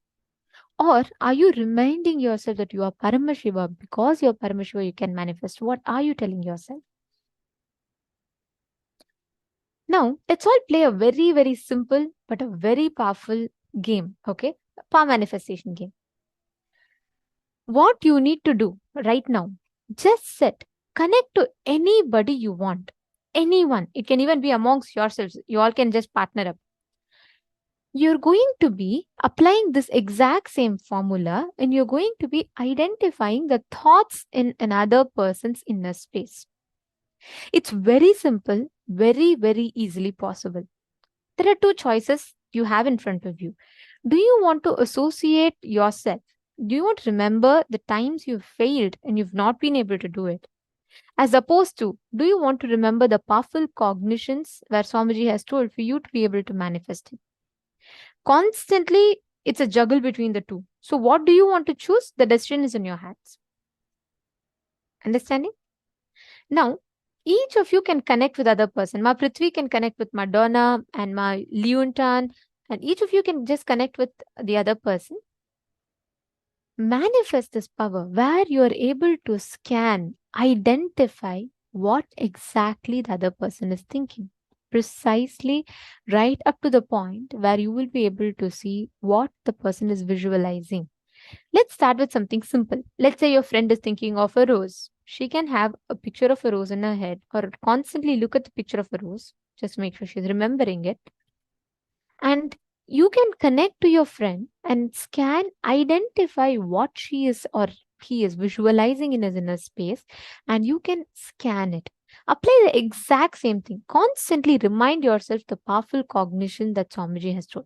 Or are you reminding yourself that you are Paramashiva? Because you're Paramashiva, you can manifest. What are you telling yourself? Now, let's all play a very, very simple but a very powerful game, okay? Power manifestation game. What you need to do right now, just sit, connect to anybody you want, anyone. It can even be amongst yourselves. You all can just partner up. You're going to be applying this exact same formula and you're going to be identifying the thoughts in another person's inner space. It's very simple, very, very easily possible. There are two choices you have in front of you. Do you want to associate yourself? Do you want to remember the times you've failed and you've not been able to do it? As opposed to, do you want to remember the powerful cognitions where Swamiji has told for you to be able to manifest it? Constantly, it's a juggle between the two. So what do you want to choose? The decision is in your hands. Understanding? Now, each of you can connect with other person. Ma Prithvi can connect with Madonna and Ma Leontan, and each of you can just connect with the other person. Manifest this power where you are able to scan, identify what exactly the other person is thinking. Precisely right up to the point where you will be able to see what the person is visualizing. Let's start with something simple. Let's say your friend is thinking of a rose. She can have a picture of a rose in her head or constantly look at the picture of a rose. Just make sure she's remembering it. And you can connect to your friend and scan, identify what she is or he is visualizing in his inner space, and you can scan it. Apply the exact same thing. Constantly remind yourself the powerful cognition that Swamiji has told.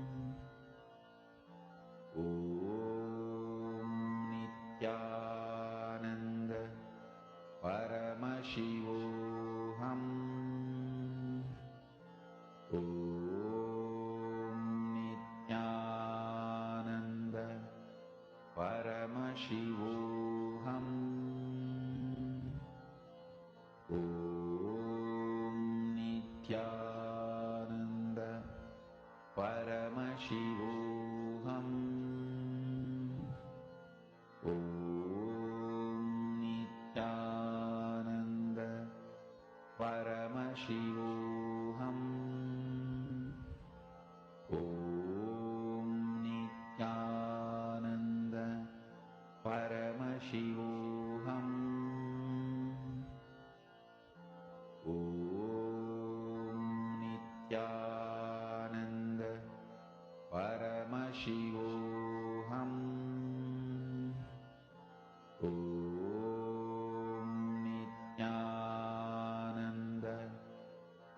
Nithyananda Paramashivoham Om Nithyananda Paramashivoham Om Nithyananda Paramashivoham Om Nithyananda Paramashivoham Om Nithyananda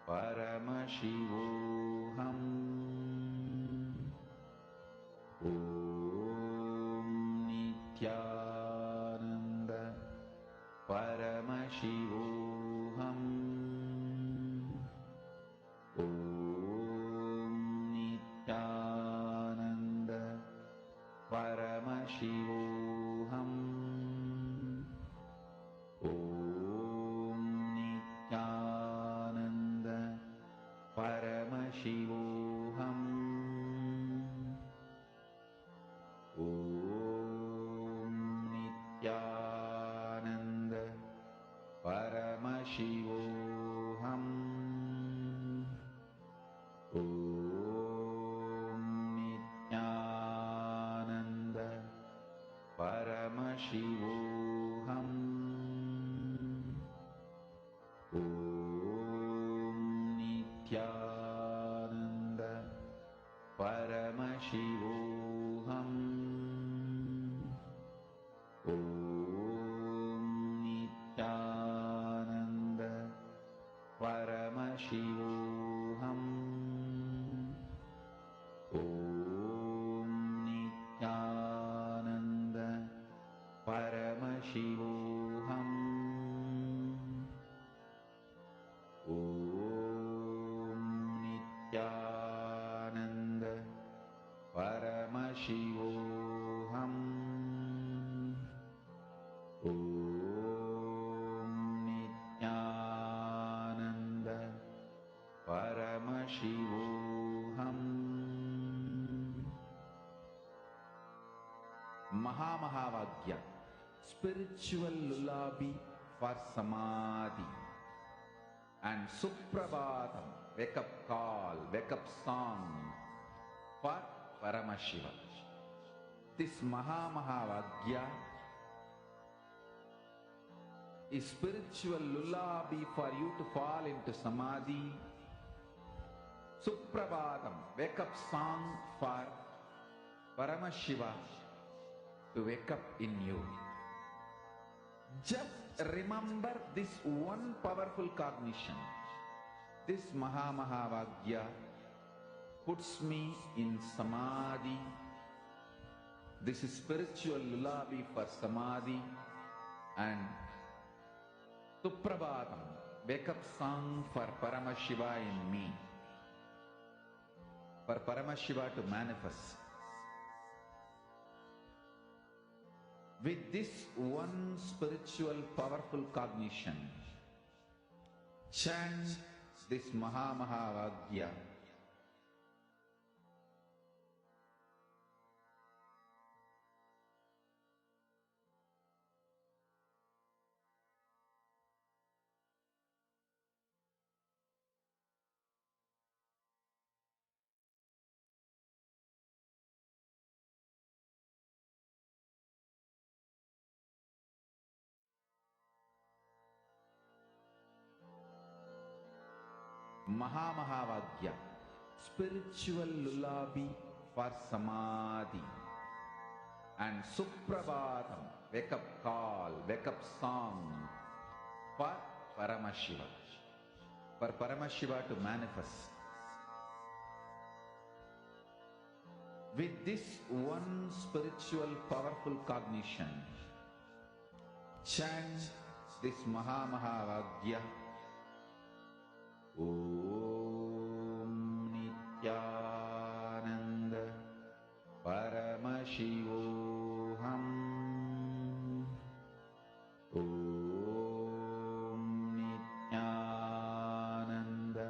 Paramashivoham Om Nithyananda Paramashivoham Om Nithyananda Paramashivoham Om Nithyananda Paramashivoham Om Nithyananda Paramashivoham Om Nithyananda Paramashivoham Om Nithyananda Paramashivoham Om Nithyananda Paramashivoham Om Nithyananda Paramashivoham Om Nithyananda Paramashivoham Om Nithyananda Paramashivoham Mahā spiritual lullaby for Samadhi, and Suprabhatam, wake up call, wake up song for Paramashiva. This Mahā is spiritual lullaby for you to fall into Samadhi. Suprabhatam, wake up song for Paramashiva to wake up in you. Just remember this one powerful cognition. This Mahā puts me in Samadhi. This is spiritual lullaby for Samadhi, and Suprabhatam, wake up song for Paramashiva in me. For Paramashiva to manifest. With this one spiritual powerful cognition, chant this Mahā. Mahā spiritual lullaby for Samadhi, and Suprabhatam, wake up call, wake up song for Paramashiva. For Paramashiva to manifest. With this one spiritual powerful cognition, chant this Mahā. Om Nithyananda Paramashivoham. Om Nithyananda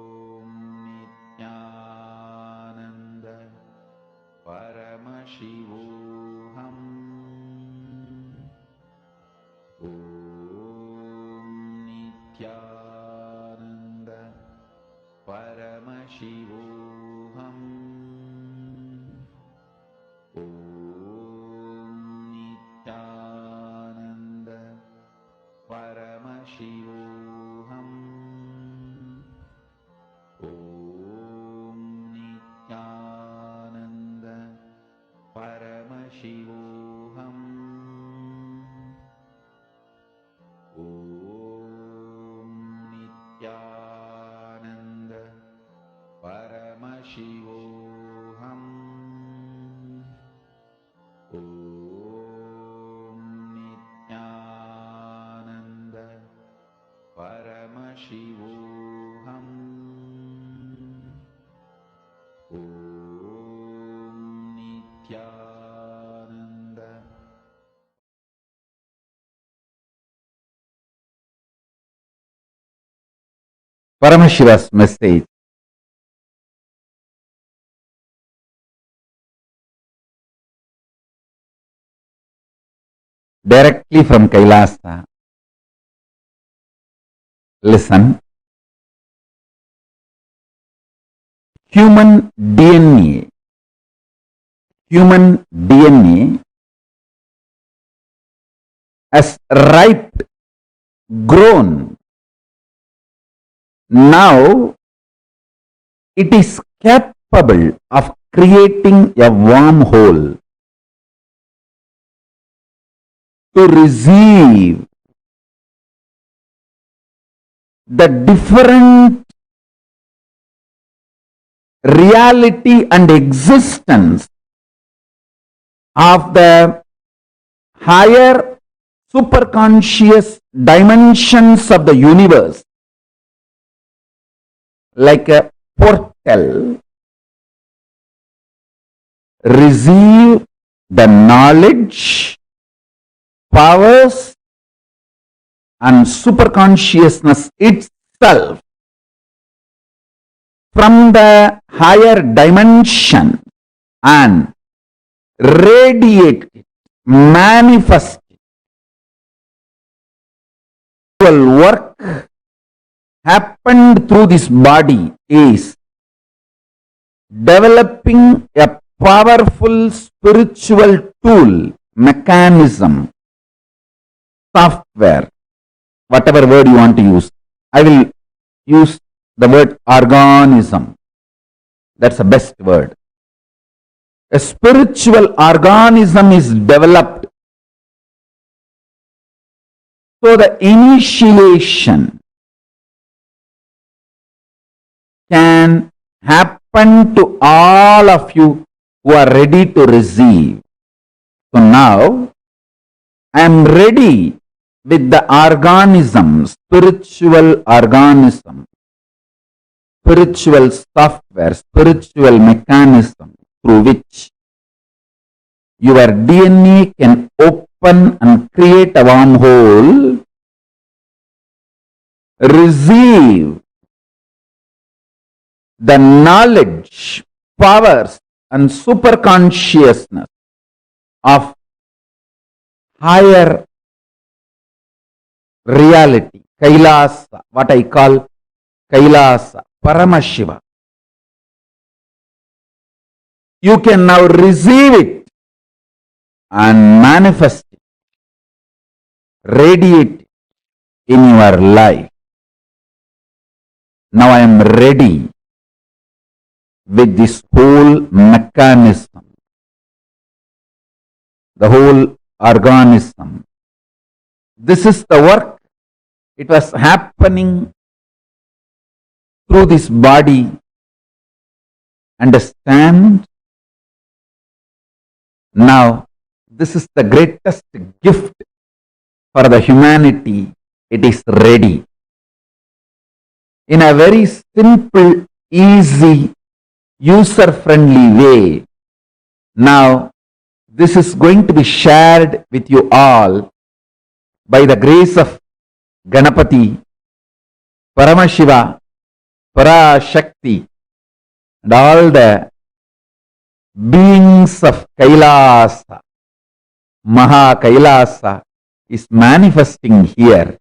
Paramashiva's message directly from Kailasa. Listen. Human DNA has ripe, grown. Now it is capable of creating a wormhole to receive the different reality and existence of the higher superconscious dimensions of the universe, like a portal. Receive the knowledge, powers and superconsciousness itself from the higher dimension and radiate it, manifest it. Work happened through this body is developing a powerful spiritual tool, mechanism, software, whatever word you want to use. I will use the word organism. That's the best word. A spiritual organism is developed. So the initiation can happen to all of you who are ready to receive. So now I am ready with the organism, spiritual organism, spiritual software, spiritual mechanism through which your DNA can open and create a wormhole, receive the knowledge, powers and superconsciousness of higher reality, Kailasa, what I call Kailasa, Paramashiva. You can now receive it and manifest it, radiate it in your life. Now I am ready with this whole mechanism, the whole organism. This is the work. It was happening through this body. Understand? Now, this is the greatest gift for the humanity. It is ready. In a very simple, easy, user-friendly way. Now, this is going to be shared with you all by the grace of Ganapati, Paramashiva, Parashakti, and all the beings of Kailasa. Mahā KAILΑSA is manifesting here.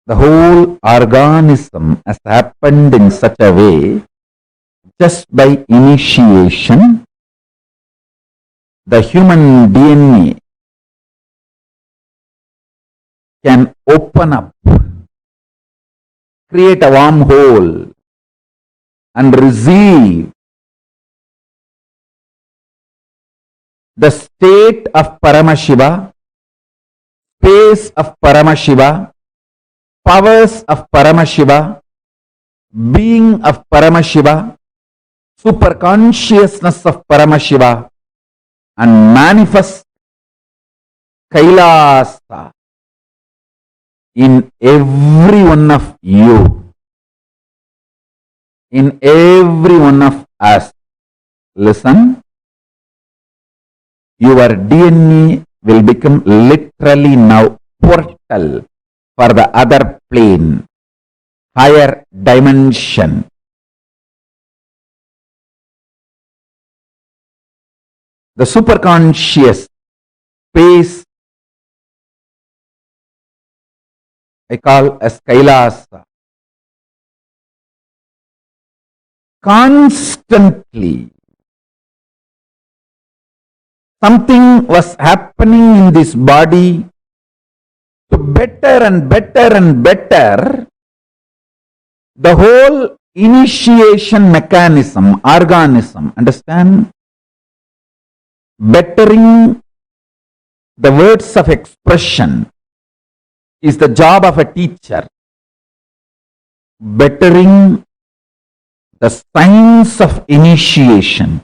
the whole organism has happened in such a way, just by initiation, the human DNA can open up, create a wormhole, and receive the state of Paramashiva, space of Paramashiva, powers of Paramashiva, being of Paramashiva, superconsciousness of Paramashiva, and manifest Kailasa in every one of you, in every one of us. Listen, your DNA will become literally now portal for the other plane, higher dimension. The superconscious space I call as Kailasa. Constantly something was happening in this body to better and better and better the whole initiation mechanism, organism. Understand? Bettering the words of expression is the job of a teacher. Bettering the science of initiation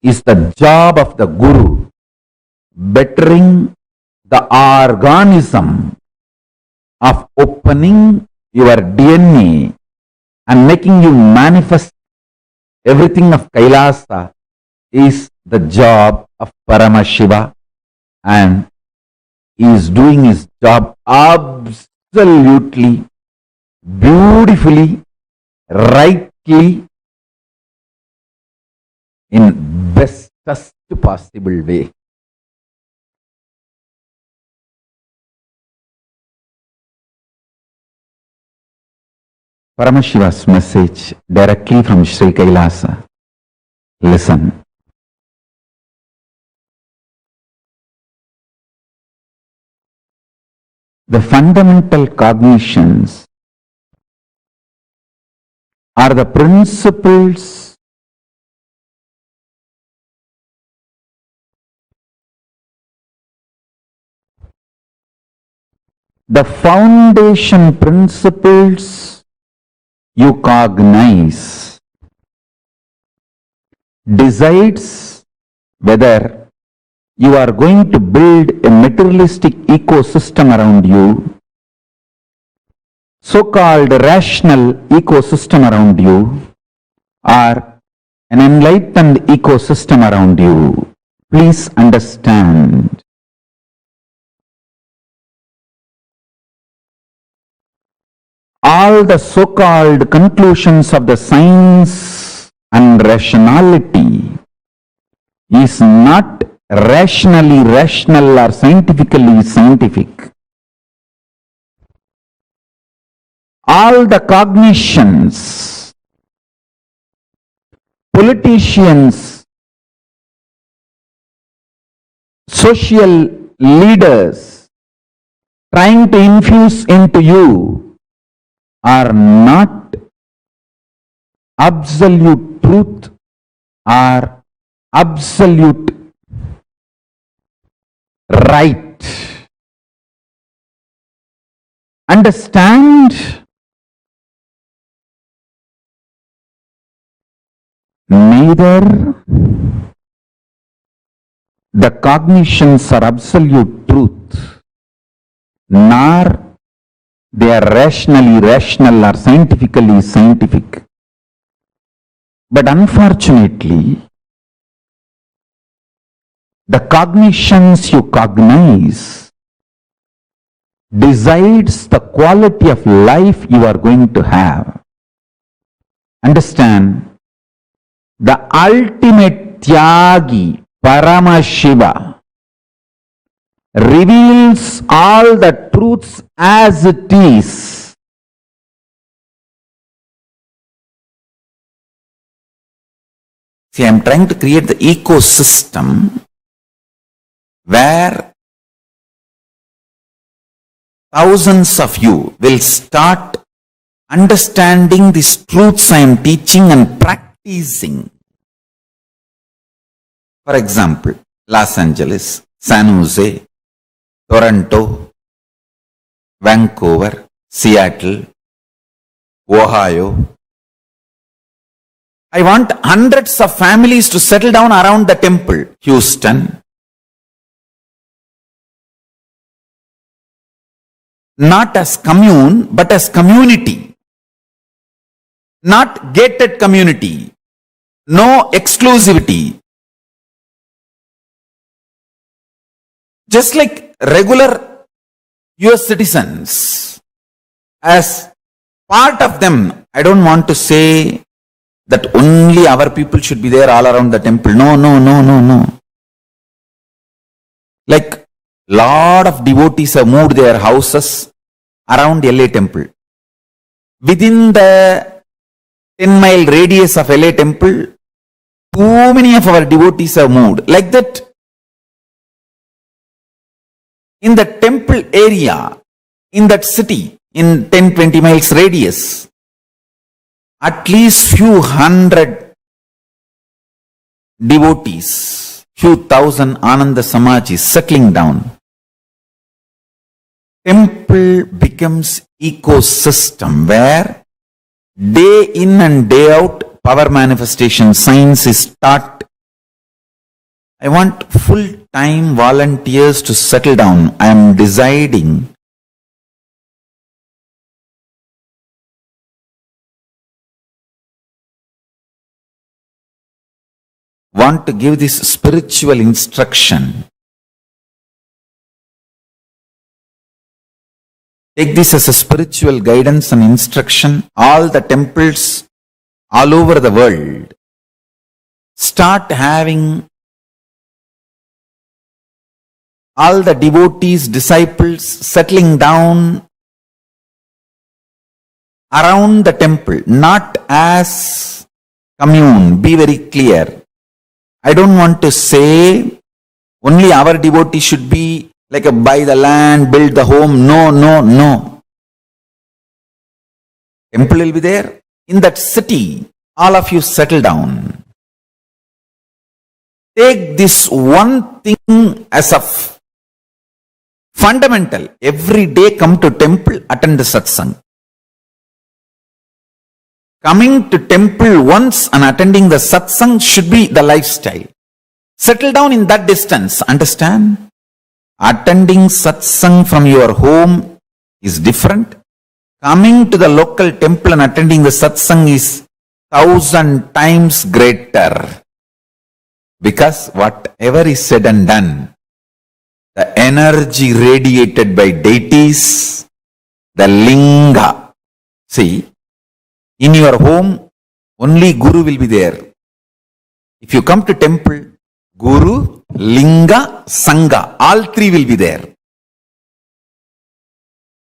is the job of the Guru. Bettering the organism of opening your DNA and making you manifest everything of Kailasa is the job of Paramashiva, and he is doing his job absolutely, beautifully, rightly, in bestest possible way. Paramashiva's message directly from Sri Kailasa. Listen. The fundamental cognitions are the principles the foundation principles you cognize decides whether you are going to build a materialistic ecosystem around you, so-called rational ecosystem around you, or an enlightened ecosystem around you. Please understand. All the so-called conclusions of the science and rationality is not rationally rational or scientifically scientific. All the cognitions, politicians, social leaders trying to infuse into you are not absolute truth or absolute right. Understand? Neither the cognitions are absolute truth, nor they are rationally rational or scientifically scientific. But unfortunately, the cognitions you cognize decides the quality of life you are going to have. Understand? The ultimate Tyagi, Paramashiva, reveals all the truths as it is. See, I am trying to create the ecosystem where thousands of you will start understanding these truths I am teaching and practicing. For example, Los Angeles, San Jose, Toronto, Vancouver, Seattle, Ohio. I want hundreds of families to settle down around the temple. Houston. Not as commune, but as community. Not gated community. No exclusivity. Just like regular US citizens, as part of them, I don't want to say that only our people should be there all around the temple. No, no, no, no, no. Like lot of devotees have moved their houses around LA temple. Within the 10-mile radius of LA temple, too many of our devotees have moved. Like that, in the temple area, in that city, in 10-20 miles radius, at least few hundred devotees, few thousand Ananda Samajis settling down. Temple becomes ecosystem where day in and day out power manifestation science is taught. I want full-time volunteers to settle down. I am deciding want to give this spiritual instruction. Take this as a spiritual guidance and instruction. All the temples all over the world start having all the devotees, disciples settling down around the temple, not as commune. Be very clear. I don't want to say only our devotee should be like a buy the land, build the home. No, no, no. Temple will be there. In that city, all of you settle down. Take this one thing as a fundamental. Every day come to temple, attend the satsang. Coming to temple once and attending the satsang should be the lifestyle. Settle down in that distance. Understand? Attending satsang from your home is different. Coming to the local temple and attending the satsang is 1,000 times greater. Because whatever is said and done, the energy radiated by deities, the linga. See, in your home, only Guru will be there. If you come to temple, Guru, Linga, Sangha, all three will be there.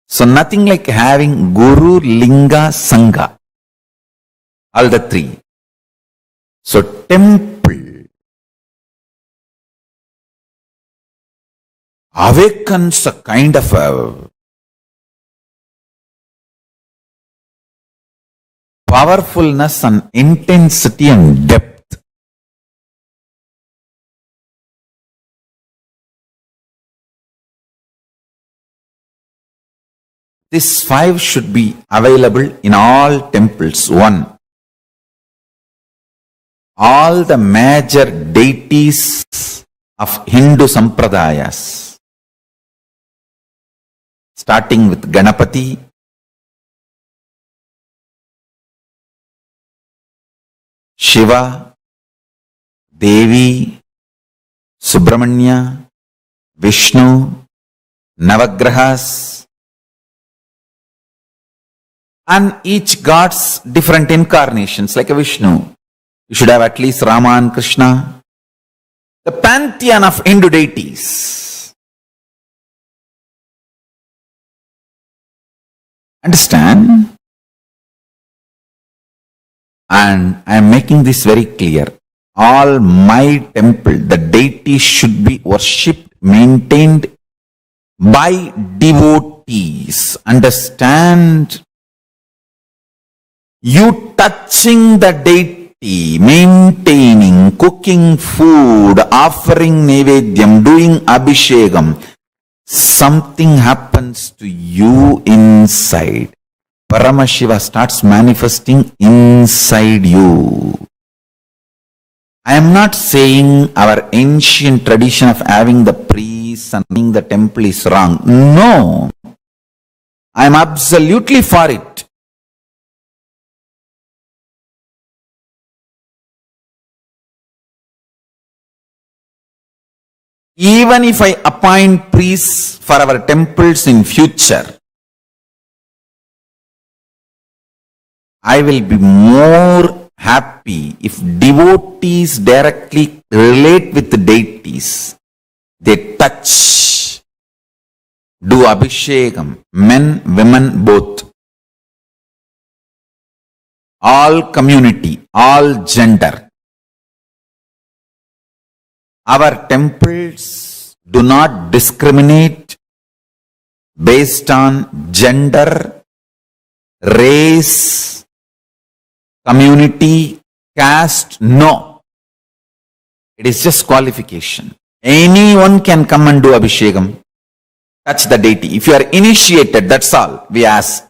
So nothing like having Guru, Linga, Sangha, all the three. So temple awakens a kind of a powerfulness and intensity and depth. These 5 should be available in all temples. 1. All the major deities of Hindu sampradayas, starting with Ganapati, Shiva, Devi, Subramanya, Vishnu, Navagrahas, and each god's different incarnations, like a Vishnu. You should have at least Rama and Krishna. The pantheon of Hindu deities. Understand? And I am making this very clear. all my temple, the deity should be worshipped, maintained by devotees. Understand? You touching the deity, maintaining, cooking food, offering nevedyam, doing abhishekam, something happens to you inside. Paramashiva starts manifesting inside you. I am not saying our ancient tradition of having the priests and having the temple is wrong. No. I am absolutely for it. Even if I appoint priests for our temples in future, I will be more happy if devotees directly relate with the deities. They touch, do abhishekam, men, women, both. All community, all gender. Our temples do not discriminate based on gender, race, community, caste. No. It is just qualification. Anyone can come and do abhishekam, touch the deity. If you are initiated, that's all we ask.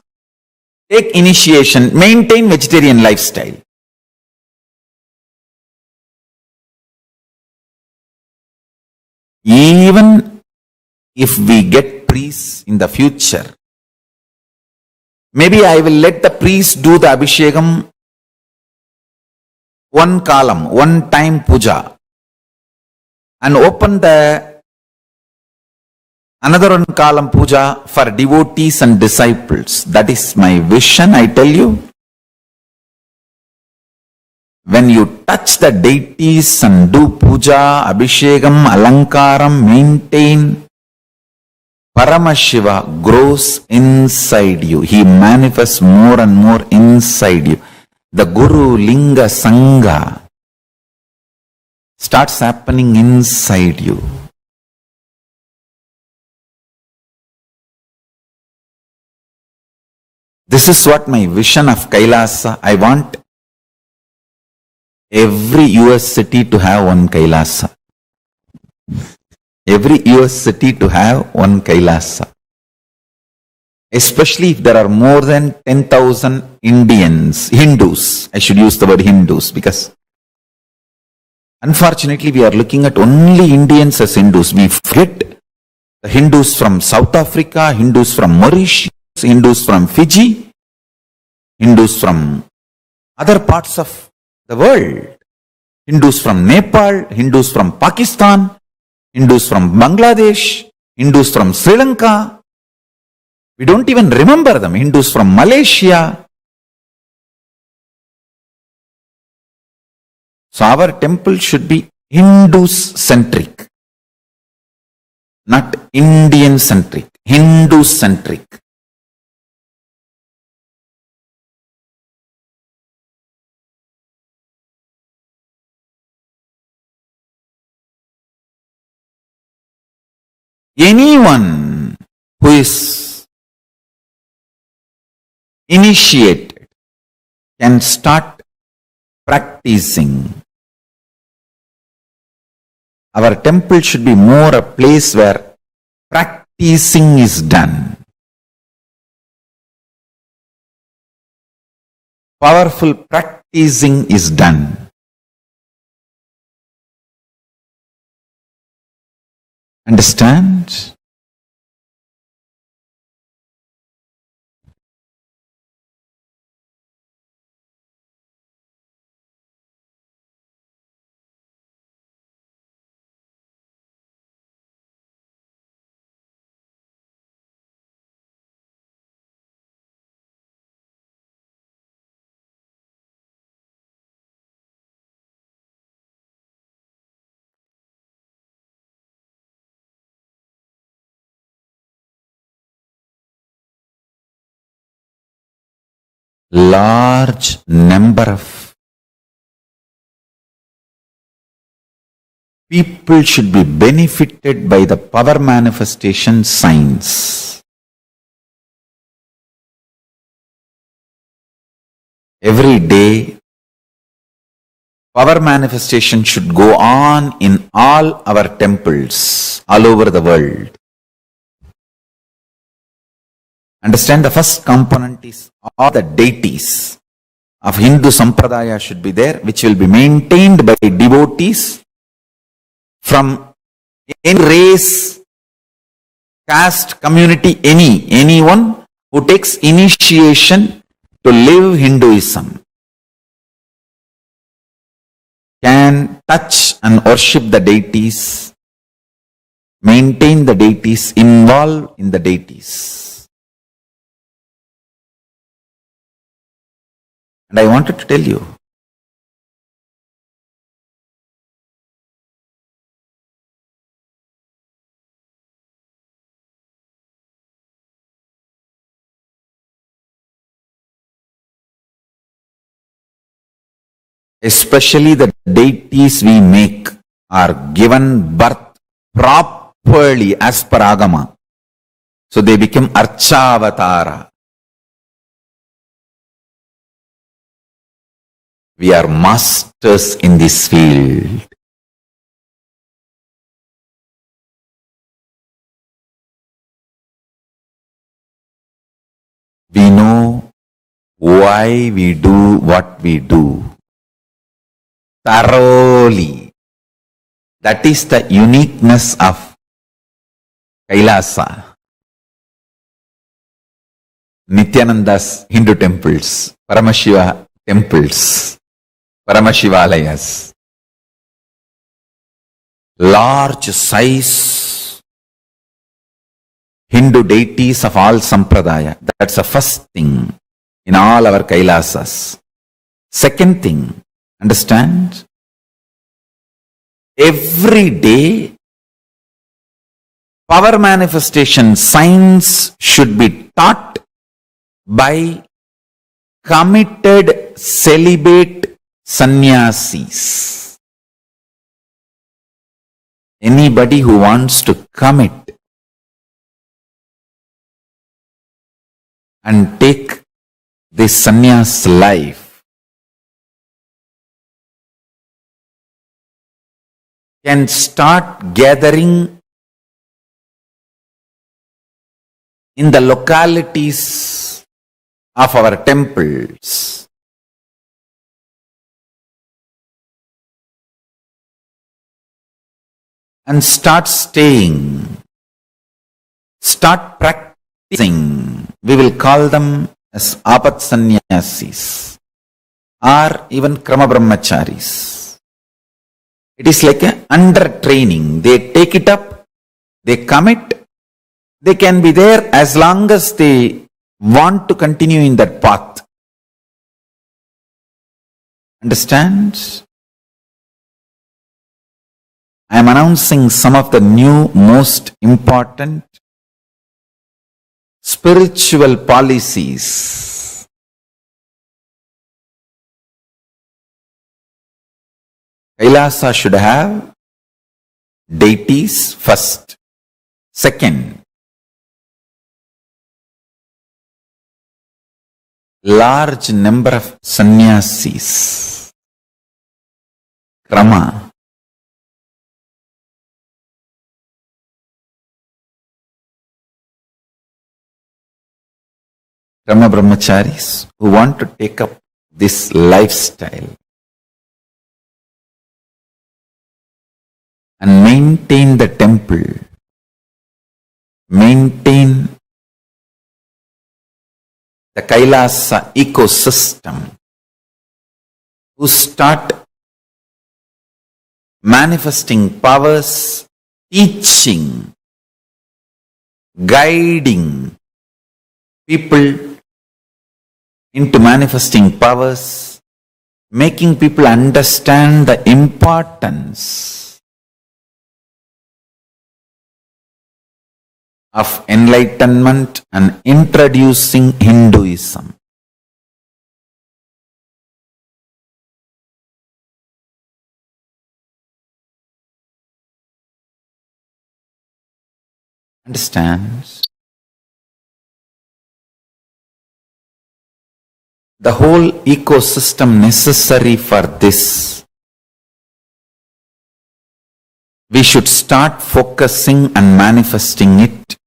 Take initiation, maintain vegetarian lifestyle. Even if we get priests in the future, maybe I will let the priest do the abhishekam one kalam, one time puja, and open the another one kalam puja for devotees and disciples. That is my vision, I tell you. When you touch the deities and do puja, abhishekam, alankaram, maintain, Paramashiva grows inside you. He manifests more and more inside you. The Guru Linga Sangha starts happening inside you. This is what my vision of Kailasa. I want every US city to have one Kailasa. Every US city to have one Kailasa. Especially if there are more than 10,000 Hindus. I should use the word Hindus because unfortunately we are looking at only Indians as Hindus. We forget the Hindus from South Africa, Hindus from Mauritius, Hindus from Fiji, Hindus from other parts of the world. Hindus from Nepal, Hindus from Pakistan, Hindus from Bangladesh, Hindus from Sri Lanka. We don't even remember them. Hindus from Malaysia. So our temple should be Hindus-centric, not Indian-centric, Hindu-centric. Anyone who is initiated can start practicing. Our temple should be more a place where practicing is done. Powerful practicing is done. Understand? Large number of people should be benefited by the power manifestation science. Every day, power manifestation should go on in all our temples all over the world. Understand, the first component is all the deities of Hindu Sampradaya should be there, which will be maintained by devotees from any race, caste, community, anyone who takes initiation to live Hinduism can touch and worship the deities, maintain the deities, involve in the deities. And I wanted to tell you, especially the deities we make are given birth properly as per Agama. So they become Archavatara. We are masters in this field. We know why we do what we do thoroughly. That is the uniqueness of Kailasa. Nithyananda's Hindu temples, Paramashiva temples, Paramashivalayas, large size Hindu deities of all Sampradaya. That's the first thing in all our Kailasas. Second thing, understand? Every day, power manifestation science should be taught by committed celibate sannyasis. Anybody who wants to commit and take this sannyas life can start gathering in the localities of our temples. And start staying, start practicing. We will call them as apat sannyasis or even krama brahmacharis. It is like a under training. They take it up, they commit, they can be there as long as they want to continue in that path. Understand? I am announcing some of the new most important spiritual policies. Kailasa should have deities first. Second, large number of sannyasis. Krama. Krama brahmacharis who want to take up this lifestyle and maintain the temple, maintain the Kailasa ecosystem, who start manifesting powers, teaching, guiding people into manifesting powers, making people understand the importance of enlightenment and introducing Hinduism. Understands? The whole ecosystem necessary for this. We should start focusing and manifesting it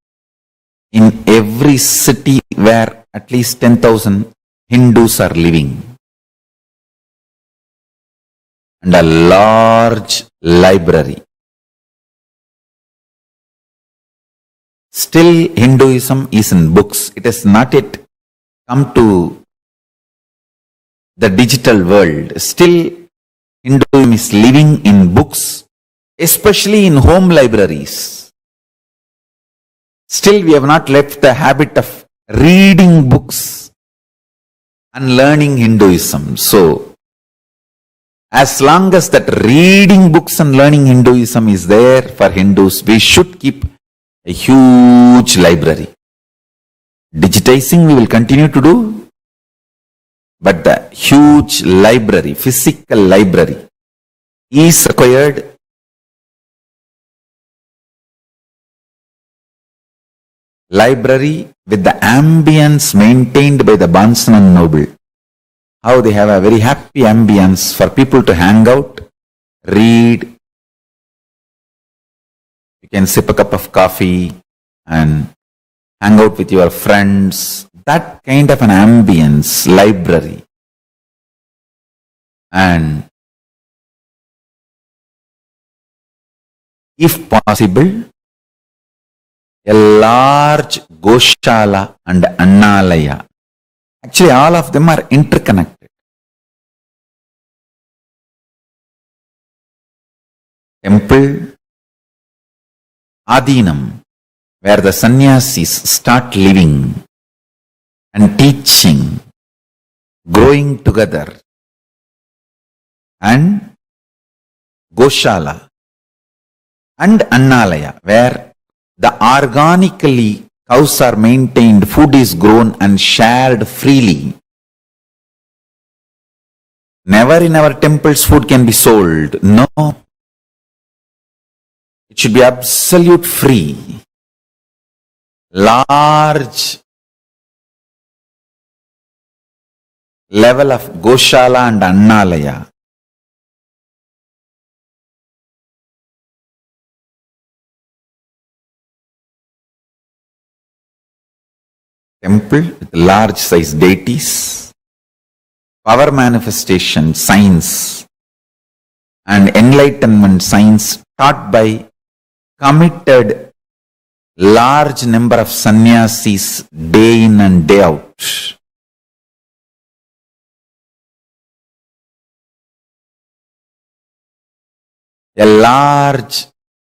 in every city where at least 10,000 Hindus are living. And a large library. Still Hinduism is in books. It has not yet come to the digital world. Still Hinduism is living in books, especially in home libraries. Still we have not left the habit of reading books and learning Hinduism. So, as long as that reading books and learning Hinduism is there for Hindus, we should keep a huge library. Digitizing we will continue to do, but the huge library, physical library is required. Library with the ambience maintained by the Bondsman and Noble. How they have a very happy ambience for people to hang out, read. You can sip a cup of coffee and hang out with your friends. That kind of an ambience, library. And if possible, a large Goshala and Annalaya. Actually, all of them are interconnected. Temple, Adinam, where the sannyasis start living and teaching, growing together, and Goshala and Annalaya, where the organically cows are maintained, food is grown and shared freely. Never in our temples food can be sold. No. It should be absolute free. Large level of Goshala and Annalaya. Temple with large size deities, power manifestation, science, and enlightenment science taught by committed large number of sannyasis day in and day out. A large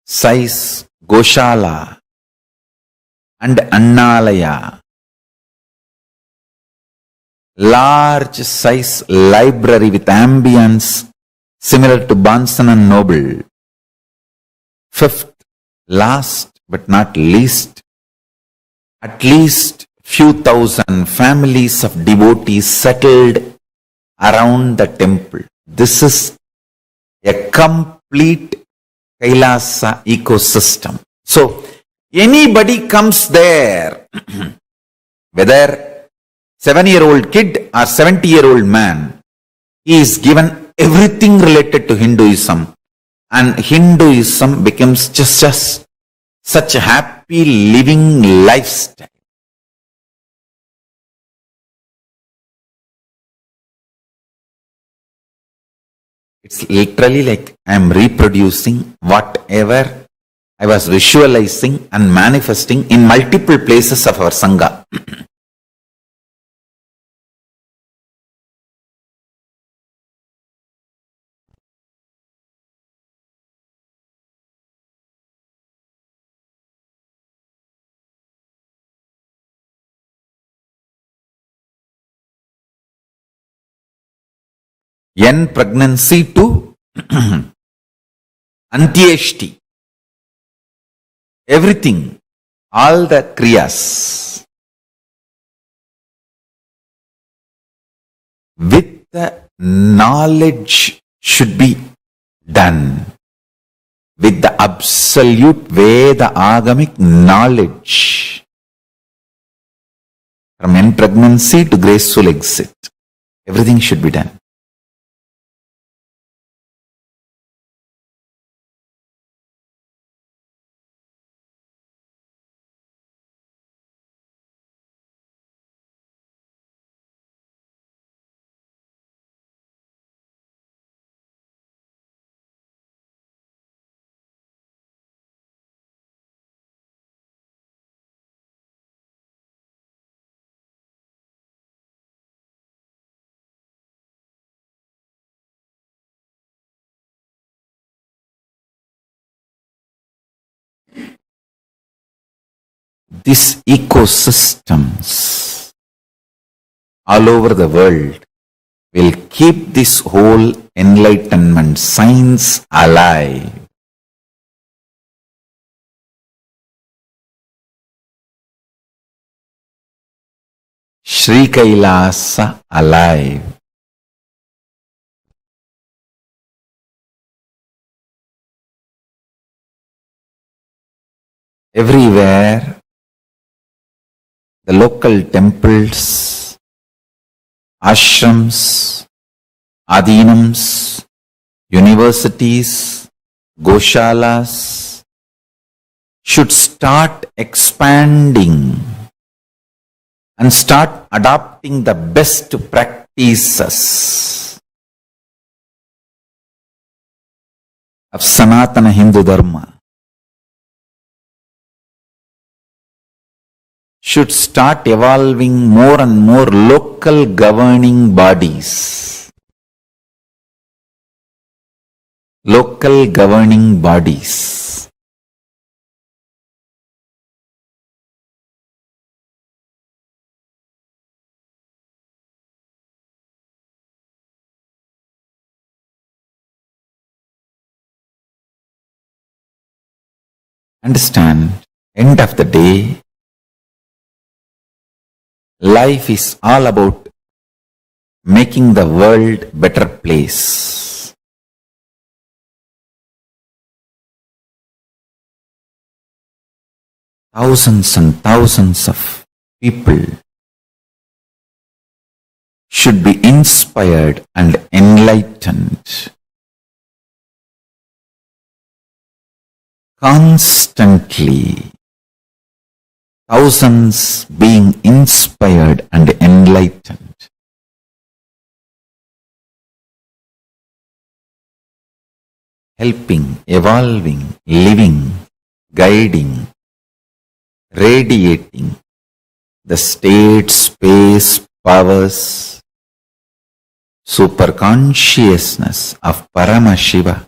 size Goshala and Annalaya. Large size library with ambience similar to Bonson and Noble. Fifth, last but not least, at least few thousand families of devotees settled around the temple. This is a complete Kailasa ecosystem. So, anybody comes there, whether 7-year-old kid or 70-year-old man, he is given everything related to Hinduism, and Hinduism becomes just such a happy living lifestyle. It's literally like I am reproducing whatever I was visualizing and manifesting in multiple places of our Sangha. N pregnancy to Antyeshti. Everything, all the kriyas. With the knowledge should be done. with the absolute Veda agamic knowledge from end pregnancy to graceful exit. Everything should be done. These ecosystems all over the world will keep this whole enlightenment science alive. Sri Kailasa alive. Everywhere, the local temples, ashrams, adhinams, universities, goshalas should start expanding and start adopting the best practices of Sanatana Hindu Dharma. Should start evolving more and more local governing bodies. Local governing bodies. Understand, end of the day, life is all about making the world a better place. Thousands and thousands of people should be inspired and enlightened. Constantly. Thousands being inspired and enlightened. Helping, evolving, living, guiding, radiating the state, space, powers, superconsciousness of Paramashiva.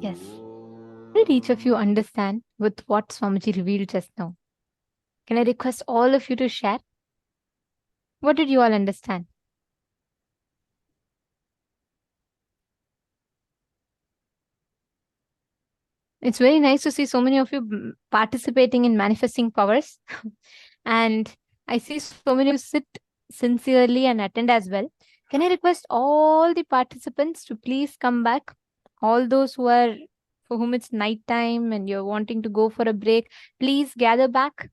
Yes. Did each of you understand with what Swamiji revealed just now? Can I request all of you to share? What did you all understand? It's very nice to see so many of you participating in manifesting powers. And I see so many of you sit sincerely and attend as well. Can I request all the participants to please come back? All those who are for whom it's night time and you're wanting to go for a break, please gather back.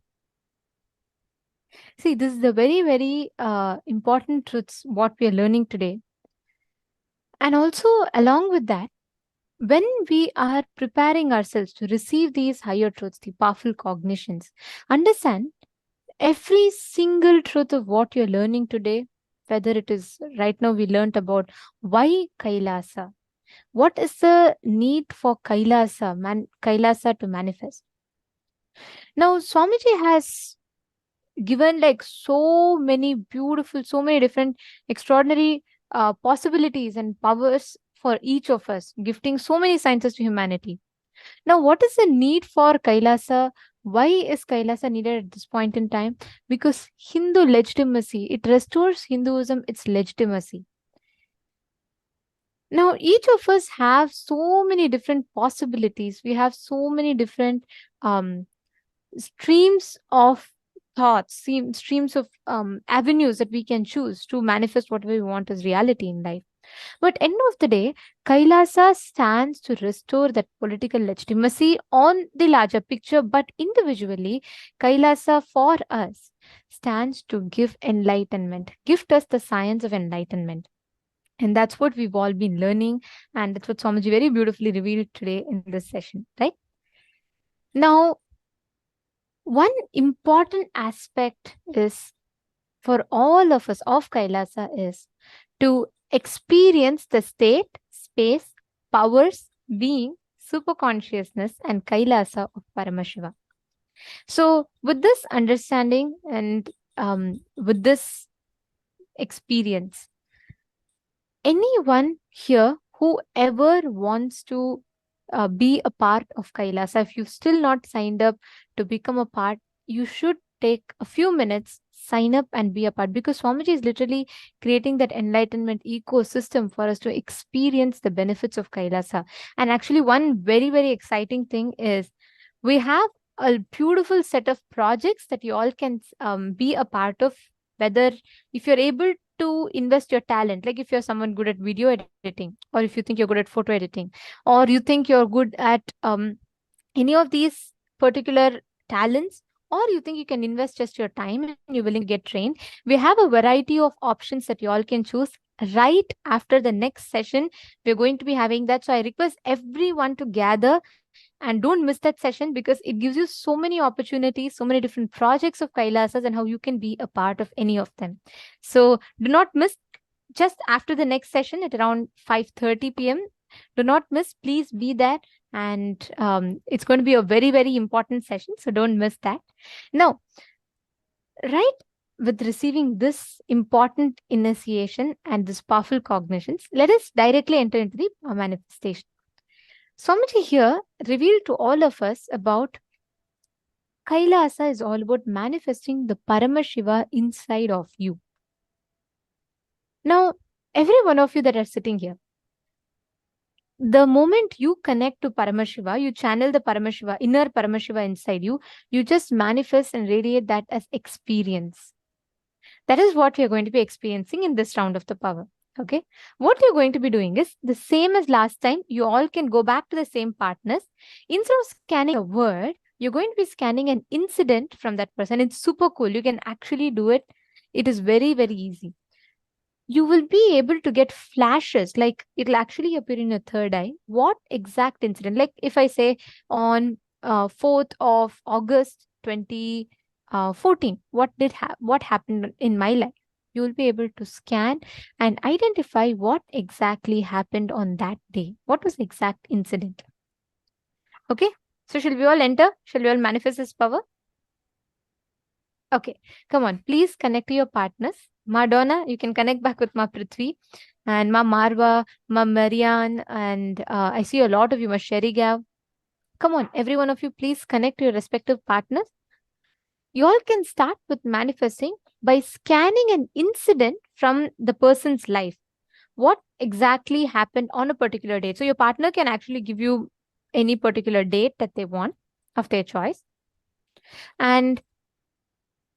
See, this is the very, very important truths what we are learning today. And also, along with that, when we are preparing ourselves to receive these higher truths, the powerful cognitions, understand every single truth of what you're learning today, whether it is right now we learned about why Kailasa, what is the need for Kailasa to manifest. Now, Swamiji has given like so many beautiful, so many different extraordinary possibilities and powers for each of us, gifting so many sciences to humanity. Now, what is the need for Kailasa? Why is Kailasa needed at this point in time? Because Hindu legitimacy, it restores Hinduism its legitimacy. Now, each of us have so many different possibilities. We have so many different streams of thoughts, streams of avenues that we can choose to manifest whatever we want as reality in life. But end of the day, Kailasa stands to restore that political legitimacy on the larger picture, but individually, Kailasa for us stands to give enlightenment, gift us the science of enlightenment. And that's what we've all been learning, and that's what Swamiji very beautifully revealed today in this session, right? Now, one important aspect is for all of us of Kailasa is to experience the state, space, powers, being, superconsciousness, and Kailasa of Paramashiva. So, with this understanding and with this experience, anyone here who ever wants to be a part of Kailasa, if you've still not signed up to become a part, you should take a few minutes, sign up and be a part, because Swamiji is literally creating that enlightenment ecosystem for us to experience the benefits of Kailasa. And actually, one very, very exciting thing is we have a beautiful set of projects that you all can be a part of, whether if you're able to invest your talent, like if you're someone good at video editing, or if you think you're good at photo editing, or you think you're good at any of these particular talents, or you think you can invest just your time and you're willing to get trained, we have a variety of options that you all can choose. Right after the next session, we're going to be having that. So I request everyone to gather and don't miss that session, because it gives you so many opportunities, so many different projects of Kailasas and how you can be a part of any of them. So do not miss. Just after the next session at around 5:30 p.m. Do not miss. Please be there. And it's going to be a very, very important session. So don't miss that. Now, right with receiving this important initiation and this powerful cognitions, let us directly enter into the manifestation. Swamiji here revealed to all of us about Kailasa is all about manifesting the Paramashiva inside of you. Now, every one of you that are sitting here, the moment you connect to Paramashiva, you channel the Paramashiva, inner Paramashiva inside you, you just manifest and radiate that as experience. That is what we are going to be experiencing in this round of the power. Okay. What you're going to be doing is the same as last time. You all can go back to the same partners. Instead of scanning a word, you're going to be scanning an incident from that person. It's super cool. You can actually do it. It is very, very easy. You will be able to get flashes, like it'll actually appear in your third eye. What exact incident? Like if I say on 4th of August 2014, what happened in my life? You will be able to scan and identify what exactly happened on that day. What was the exact incident? Okay. So shall we all enter? Shall we all manifest this power? Okay. Come on. Please connect to your partners. Madonna, you can connect back with Ma Prithvi and Ma Marva, Ma Marianne, and I see a lot of you, Ma Sherigav. Come on, every one of you, please connect to your respective partners. You all can start with manifesting by scanning an incident from the person's life. What exactly happened on a particular date? So your partner can actually give you any particular date that they want of their choice. And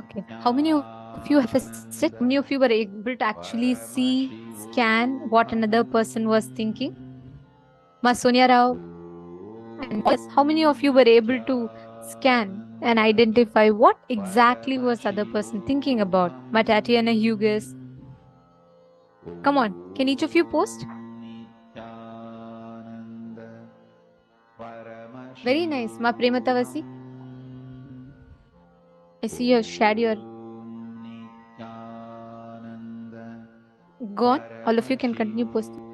Okay. How many of you have a sit? How many of you were able to actually see, scan what another person was thinking? Ma Sonia Rao. And yes, how many of you were able to scan and identify what exactly was the other person thinking about? Ma Tatiana Hughes. Come on, can each of you post? Very nice. Ma Prematavasi. I see you shared your. Go on. All of you can continue posting.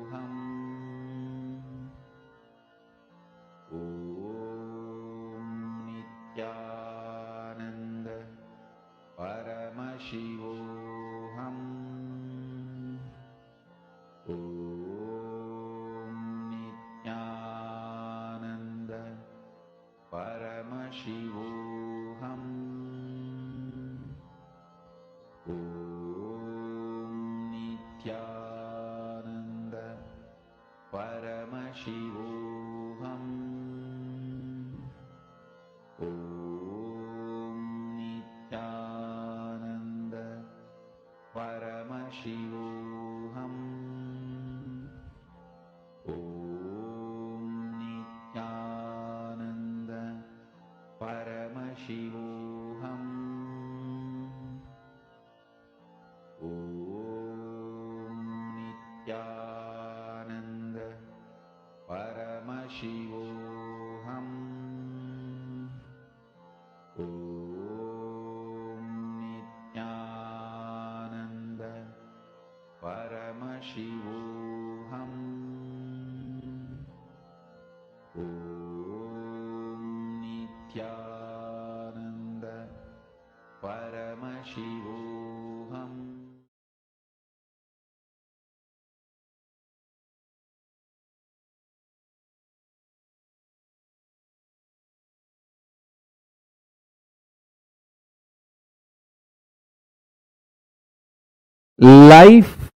Life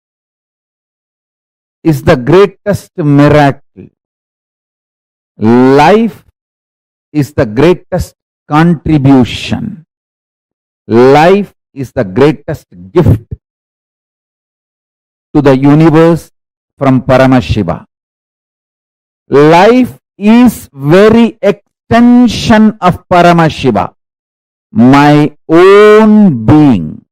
is the greatest miracle. Life is the greatest contribution. Life is the greatest gift to the universe from Paramashiva. Life is very extension of Paramashiva, my own being.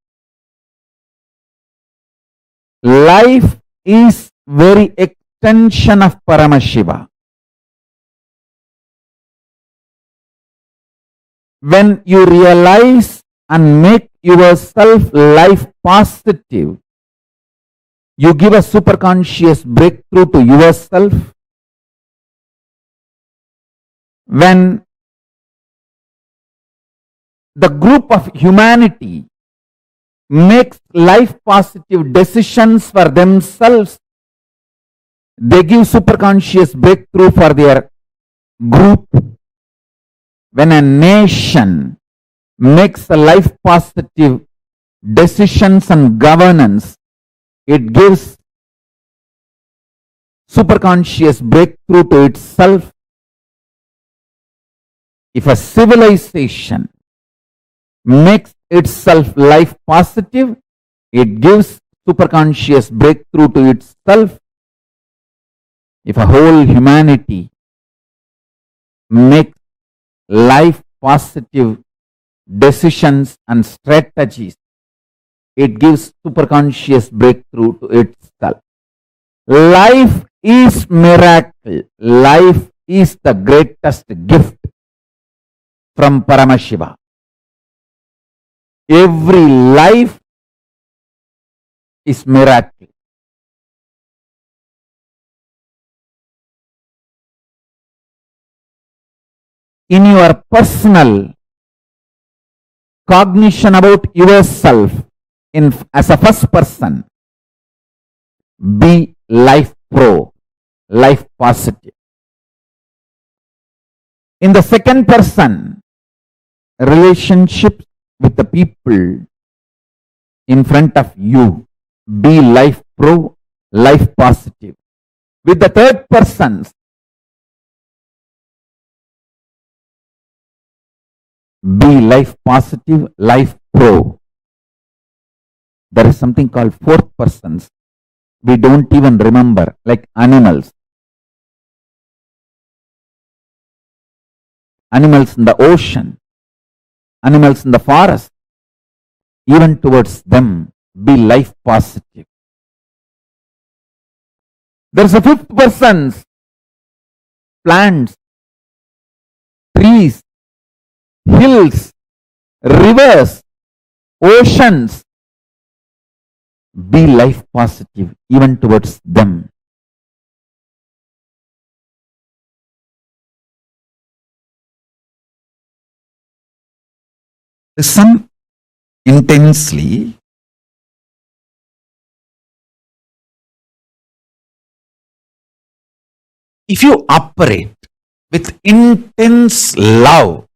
Life is very extension of Paramashiva. When you realize and make yourself life positive, you give a superconscious breakthrough to yourself. When the group of humanity makes life positive decisions for themselves, they give superconscious breakthrough for their group. When a nation makes a life positive decisions and governance. It gives superconscious breakthrough to itself. If a civilization makes itself life positive, it gives superconscious breakthrough to itself. If a whole humanity makes life positive decisions and strategies, it gives superconscious breakthrough to itself. Life is miracle. Life is the greatest gift from Paramashiva. Every life is miracle. In your personal cognition about yourself, as a first person, be life pro, life positive. In the second person, relationships with the people in front of you, be life pro, life positive. With the third persons, be life positive, life pro. There is something called fourth persons. We don't even remember, like animals. Animals in the ocean, animals in the forest, even towards them, be life positive. There is a fifth person, plants, trees, hills, rivers, oceans, be life positive even towards them. Listen intensely. If you operate with intense love,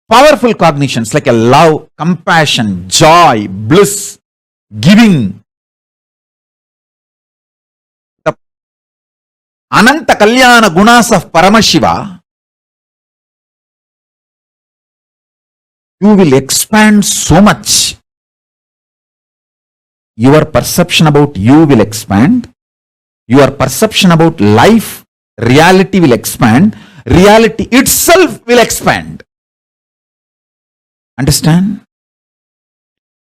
powerful cognitions like a love, compassion, joy, bliss, giving, the Ananta Kalyana Gunas of Paramashiva, you will expand so much. Your perception about you will expand. Your perception about life, reality will expand. Reality itself will expand. Understand?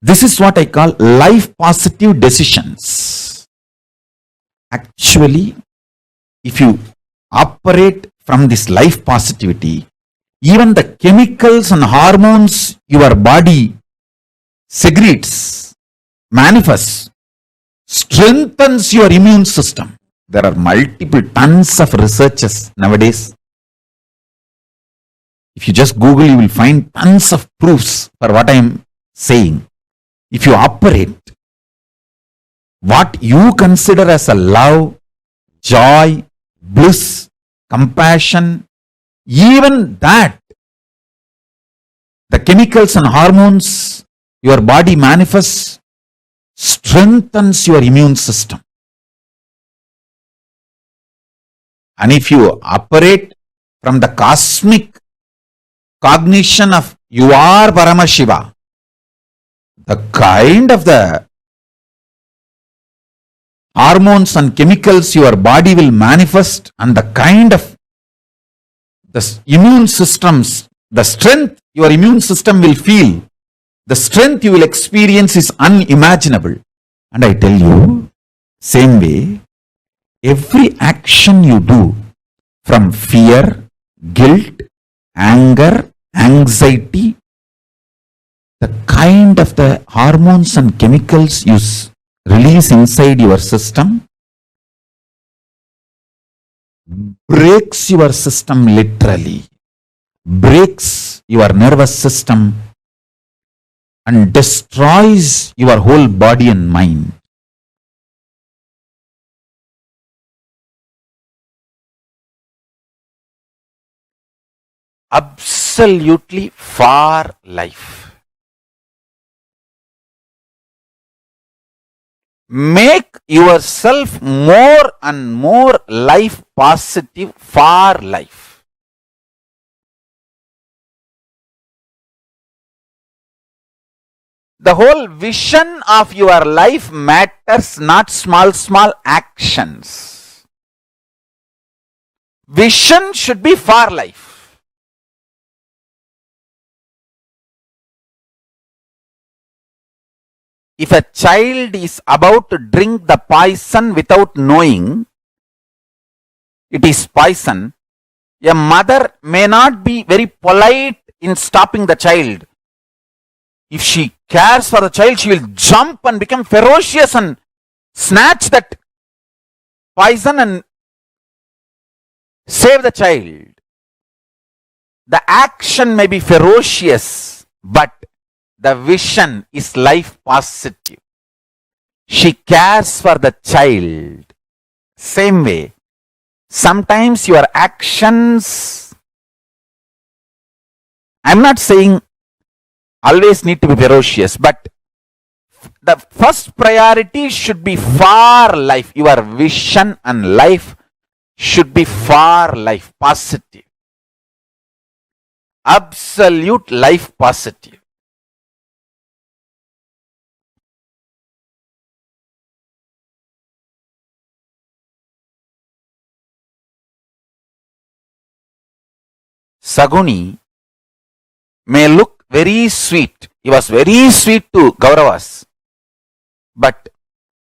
This is what I call life positive decisions. Actually, if you operate from this life positivity, even the chemicals and hormones your body secretes, manifests, strengthens your immune system. There are multiple tons of researches nowadays. If you just Google, you will find tons of proofs for what I am saying. If you operate what you consider as a love, joy, bliss, compassion, even that, the chemicals and hormones your body manifests, strengthens your immune system. And if you operate from the cosmic cognition of you are Paramashiva, the kind of the hormones and chemicals your body will manifest and the kind of the immune systems, the strength your immune system will feel, the strength you will experience is unimaginable. And I tell you, same way, every action you do from fear, guilt, anger, anxiety, the kind of the hormones and chemicals you release inside your system breaks your system literally, breaks your nervous system and destroys your whole body and mind. absolutely for life. Make yourself more and more life positive for life. The whole vision of your life matters, not small actions. Vision should be for life. If a child is about to drink the poison without knowing it is poison, a mother may not be very polite in stopping the child. If she cares for the child, she will jump and become ferocious and snatch that poison and save the child. The action may be ferocious, but the vision is life positive. She cares for the child. Same way, sometimes your actions, I'm not saying always need to be ferocious, but the first priority should be for life. Your vision and life should be for life, positive. Absolute life positive. Saguni may look very sweet. He was very sweet to Kauravas. But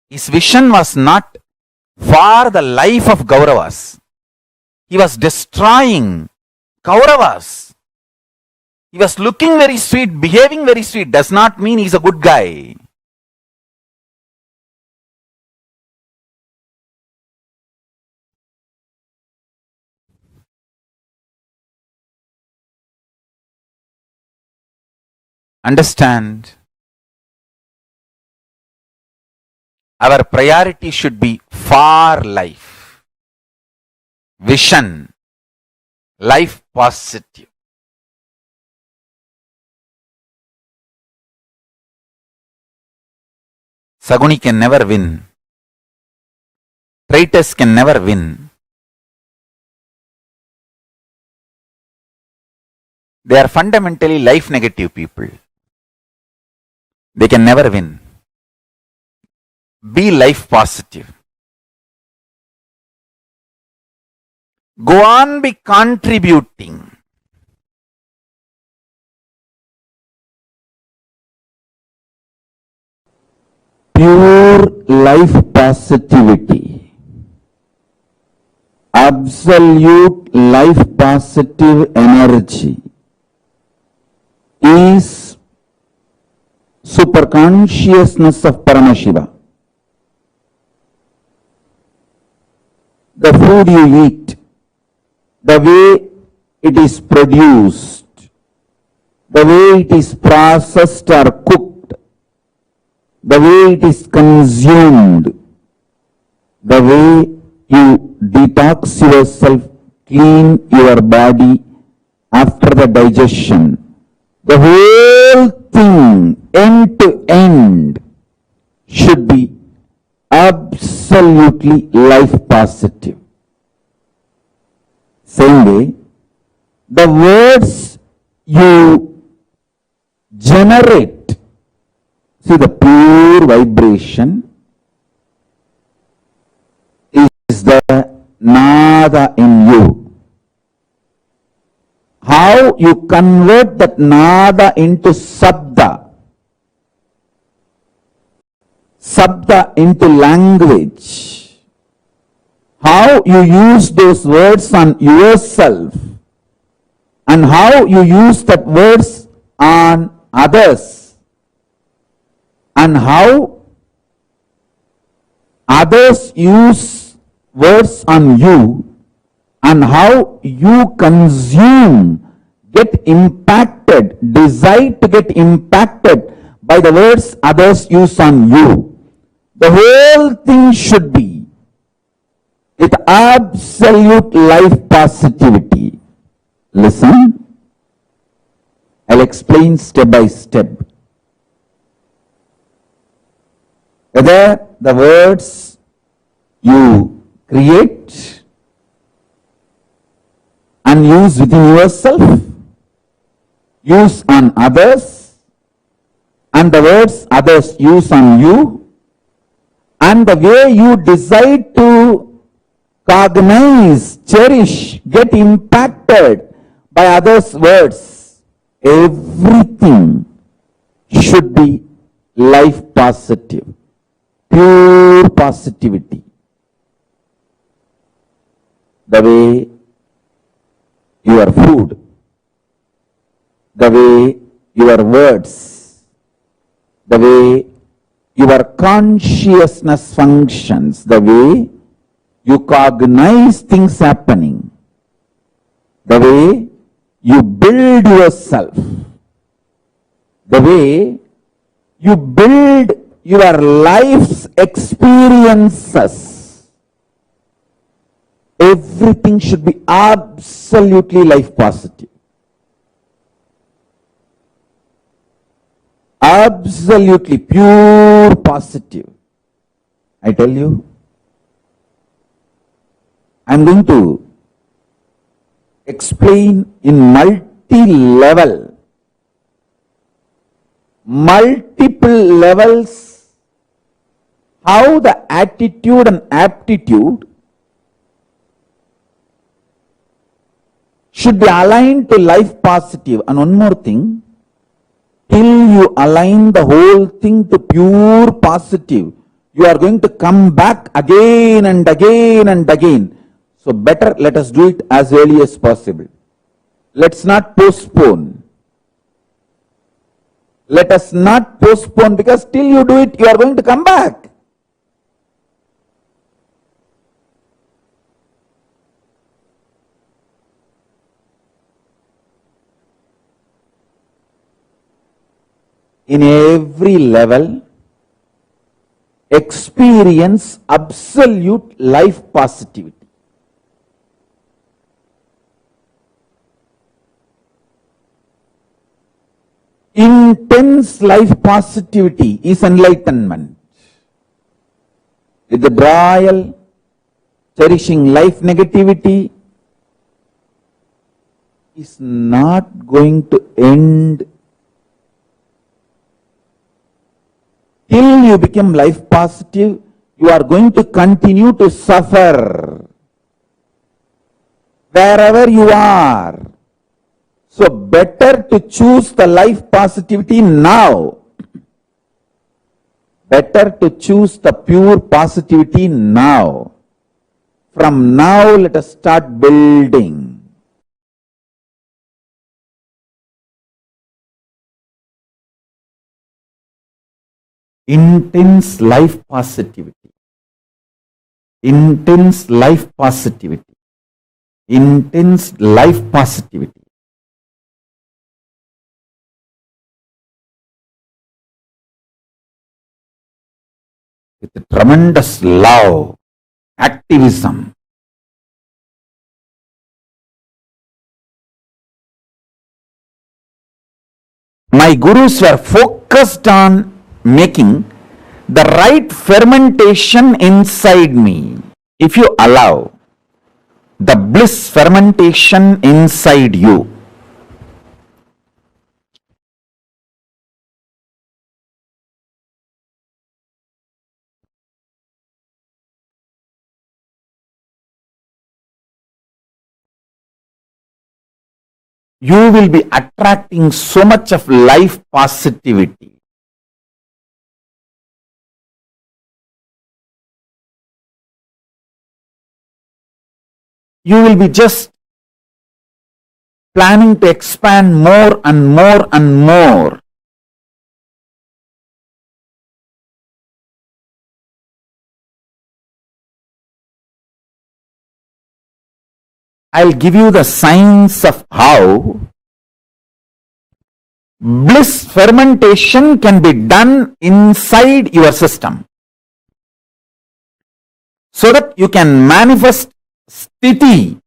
his vision was not for the life of Kauravas. He was destroying Kauravas. He was looking very sweet, behaving very sweet. Does not mean he's a good guy. Understand? Our priority should be for life. Vision. Life positive. Saguni can never win. Traitors can never win. They are fundamentally life negative people. They can never win. Be life positive. Go on, be contributing. Pure life positivity. Absolute life positive energy is superconsciousness of Paramashiva. The food you eat, the way it is produced, the way it is processed or cooked, the way it is consumed, the way you detox yourself, clean your body after the digestion, the whole thing, end to end, should be absolutely life positive. Same way, the words you generate, see the pure vibration is the nada in you. How you convert that nada into sabda, sabda into language, how you use those words on yourself and how you use that words on others and how others use words on you and how you consume, get impacted, decide to get impacted by the words others use on you. The whole thing should be with absolute life positivity. Listen. I'll explain step by step. Whether the words you create and use within yourself, use on others, and the words others use on you, and the way you decide to cognize, cherish, get impacted by others' words, everything should be life positive, pure positivity. The way your food, the way your words, the way your consciousness functions, the way you cognize things happening, the way you build yourself, the way you build your life's experiences, everything should be absolutely life positive. Absolutely pure positive. I tell you, I'm going to explain in multi-level, multiple levels, how the attitude and aptitude should be aligned to life positive. And one more thing, till you align the whole thing to pure positive, you are going to come back again and again and again. So better let us do it as early as possible. Let's not postpone. Let us not postpone, because till you do it, you are going to come back. In every level, experience absolute life positivity. Intense life positivity is enlightenment. Withdrawal, cherishing life negativity is not going to end till you become life positive. You are going to continue to suffer wherever you are. So better to choose the life positivity now. Better to choose the pure positivity now. From now, let us start building. Intense life positivity. Intense life positivity. Intense life positivity. With a tremendous love, activism. My gurus were focused on making the right fermentation inside me. If you allow the bliss fermentation inside you, you will be attracting so much of life positivity. You will be just planning to expand more and more and more. I'll give you the science of how bliss fermentation can be done inside your system, so that you can manifest sthiti,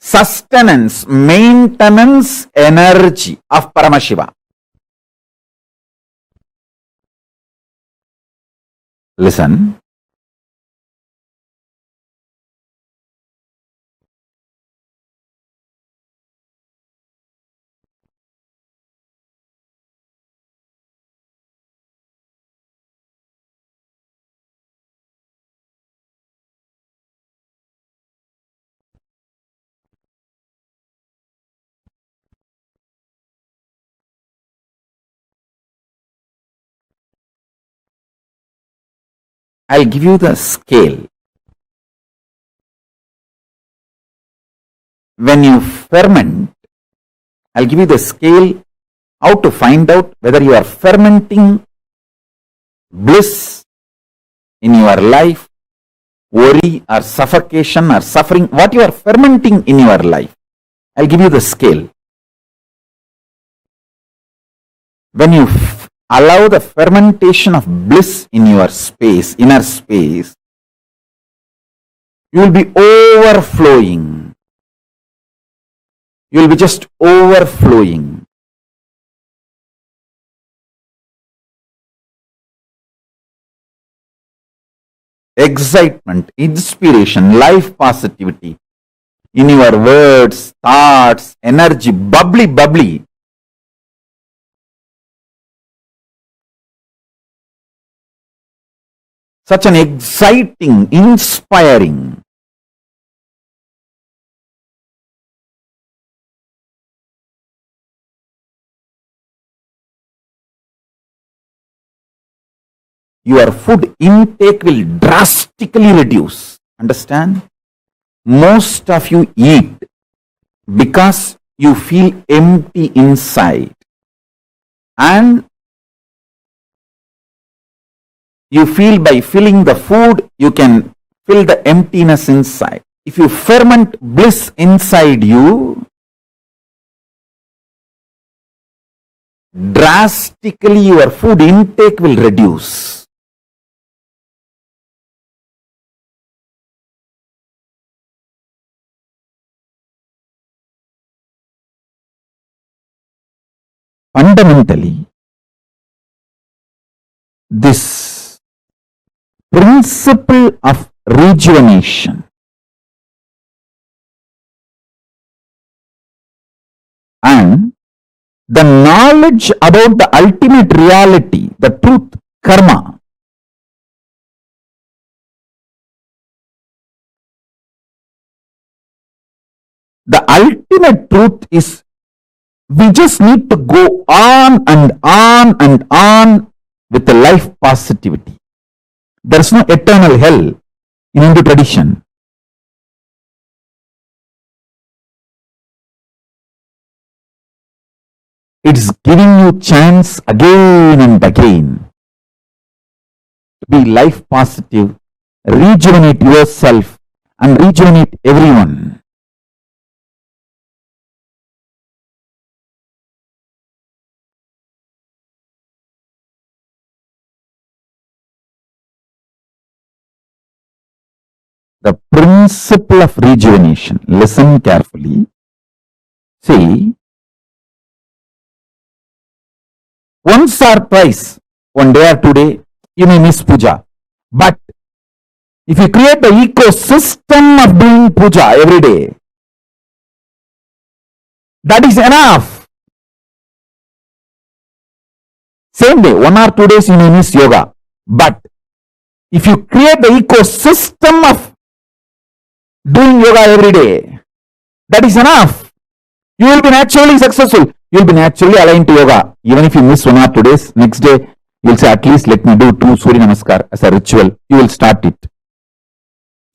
sustenance, maintenance energy of Paramashiva. Listen. I'll give you the scale. When you ferment, I'll give you the scale how to find out whether you are fermenting bliss in your life, worry or suffocation or suffering, what you are fermenting in your life. I'll give you the scale. When you allow the fermentation of bliss in your space, inner space, you will be overflowing. You will be just overflowing. Excitement, inspiration, life positivity in your words, thoughts, energy, bubbly. Such an exciting, inspiring. Your food intake will drastically reduce. Understand? Most of you eat because you feel empty inside. And you feel by filling the food, you can fill the emptiness inside. If you ferment bliss inside you, drastically your food intake will reduce. Fundamentally, this principle of rejuvenation and the knowledge about the ultimate reality, the truth, karma, the ultimate truth is we just need to go on and on and on with the life positivity. There is no eternal hell in Hindu tradition. It's giving you chance again and again to be life positive, rejuvenate yourself and rejuvenate everyone. The principle of rejuvenation. Listen carefully. See, once or twice, one day or 2 days, you may miss puja. But if you create the ecosystem of doing puja every day, that is enough. Same day, 1 or 2 days you may miss yoga. But if you create the ecosystem of doing yoga every day, that is enough. You will be naturally successful. You will be naturally aligned to yoga. Even if you miss 1 or 2 days, next day you will say, at least let me do 2 Surya Namaskar as a ritual. You will start it.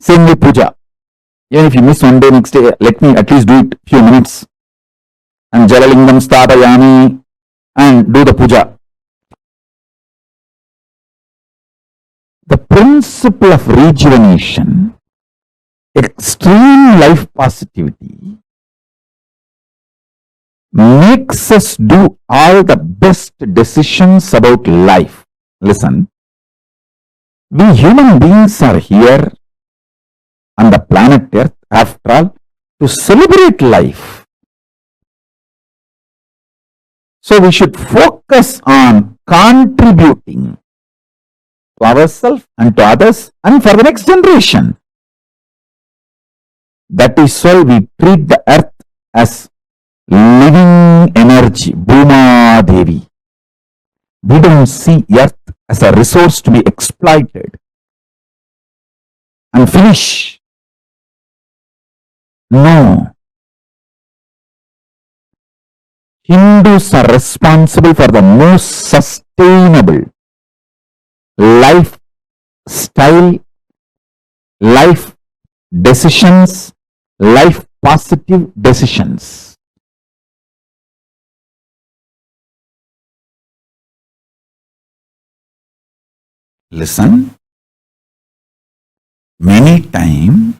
Same with puja. Even if you miss 1 day, next day, let me at least do it few minutes. And Jalalingam Stapayami and do the puja. The principle of rejuvenation, extreme life positivity, makes us do all the best decisions about life. Listen, we human beings are here on the planet Earth, after all, to celebrate life. So we should focus on contributing to ourselves and to others and for the next generation. That is why we treat the earth as living energy, Bhuma Devi. We don't see earth as a resource to be exploited and finish. No. Hindus are responsible for the most sustainable lifestyle, life decisions, life positive decisions. Listen, many times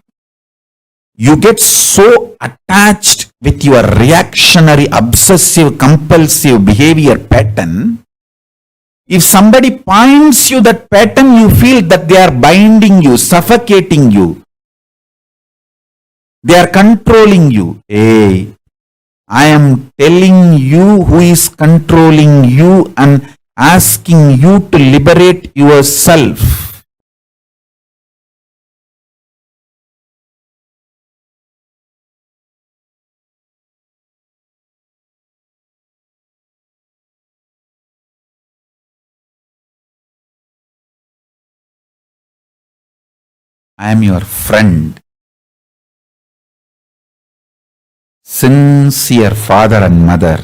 you get so attached with your reactionary, obsessive, compulsive behavior pattern. If somebody points you that pattern, you feel that they are binding you, suffocating you. They are controlling you. Hey, I am telling you who is controlling you and asking you to liberate yourself. I am your friend, sincere father and mother,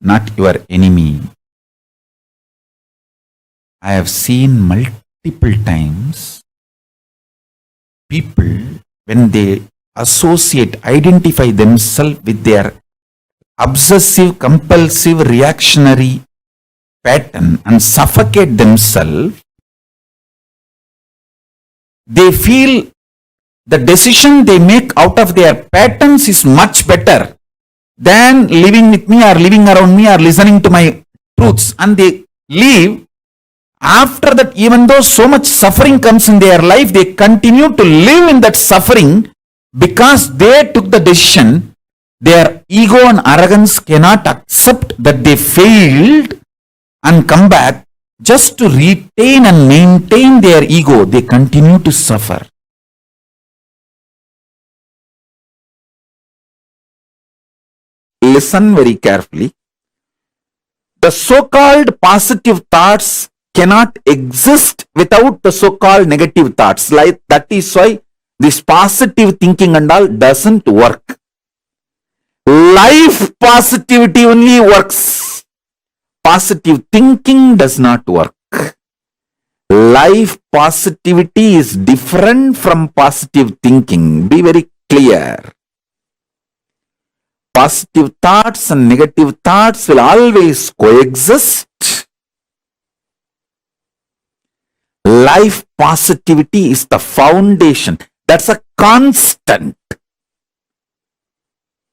not your enemy. I have seen multiple times people, when they associate, identify themselves with their obsessive, compulsive, reactionary pattern and suffocate themselves, they feel the decision they make out of their patterns is much better than living with me or living around me or listening to my truths. And they leave. After that, even though so much suffering comes in their life, they continue to live in that suffering because they took the decision. Their ego and arrogance cannot accept that they failed and come back. Just to retain and maintain their ego, they continue to suffer. Listen very carefully. The so-called positive thoughts cannot exist without the so-called negative thoughts. Like that is why this positive thinking and all doesn't work. Life positivity only works. Positive thinking does not work. Life positivity is different from positive thinking. Be very clear. Positive thoughts and negative thoughts will always coexist. Life positivity is the foundation. That's a constant.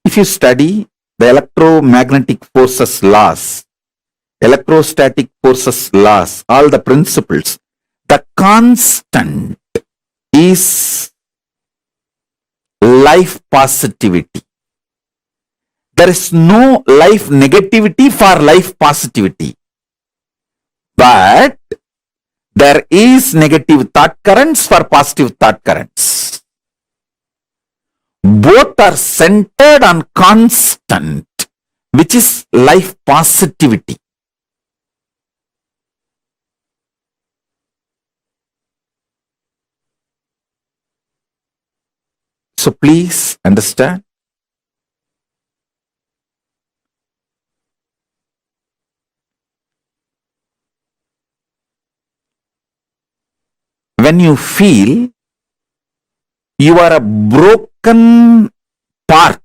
If you study the electromagnetic forces laws, electrostatic forces laws, all the principles, the constant is life positivity. There is no life negativity for life positivity. But there is negative thought currents for positive thought currents. Both are centered on constant, which is life positivity. So please understand. When you feel you are a broken part,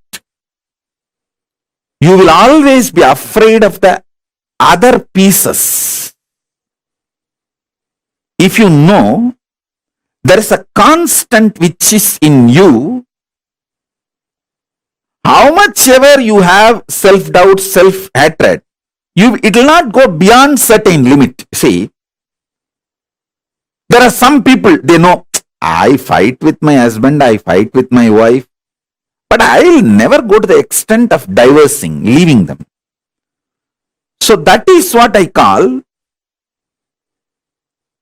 you will always be afraid of the other pieces. If you know there is a constant which is in you, how much ever you have self-doubt, self-hatred, it will not go beyond certain limit. See, there are some people, they know, I fight with my husband, I fight with my wife, But I'll never go to the extent of diversing, leaving them. So that is what I call,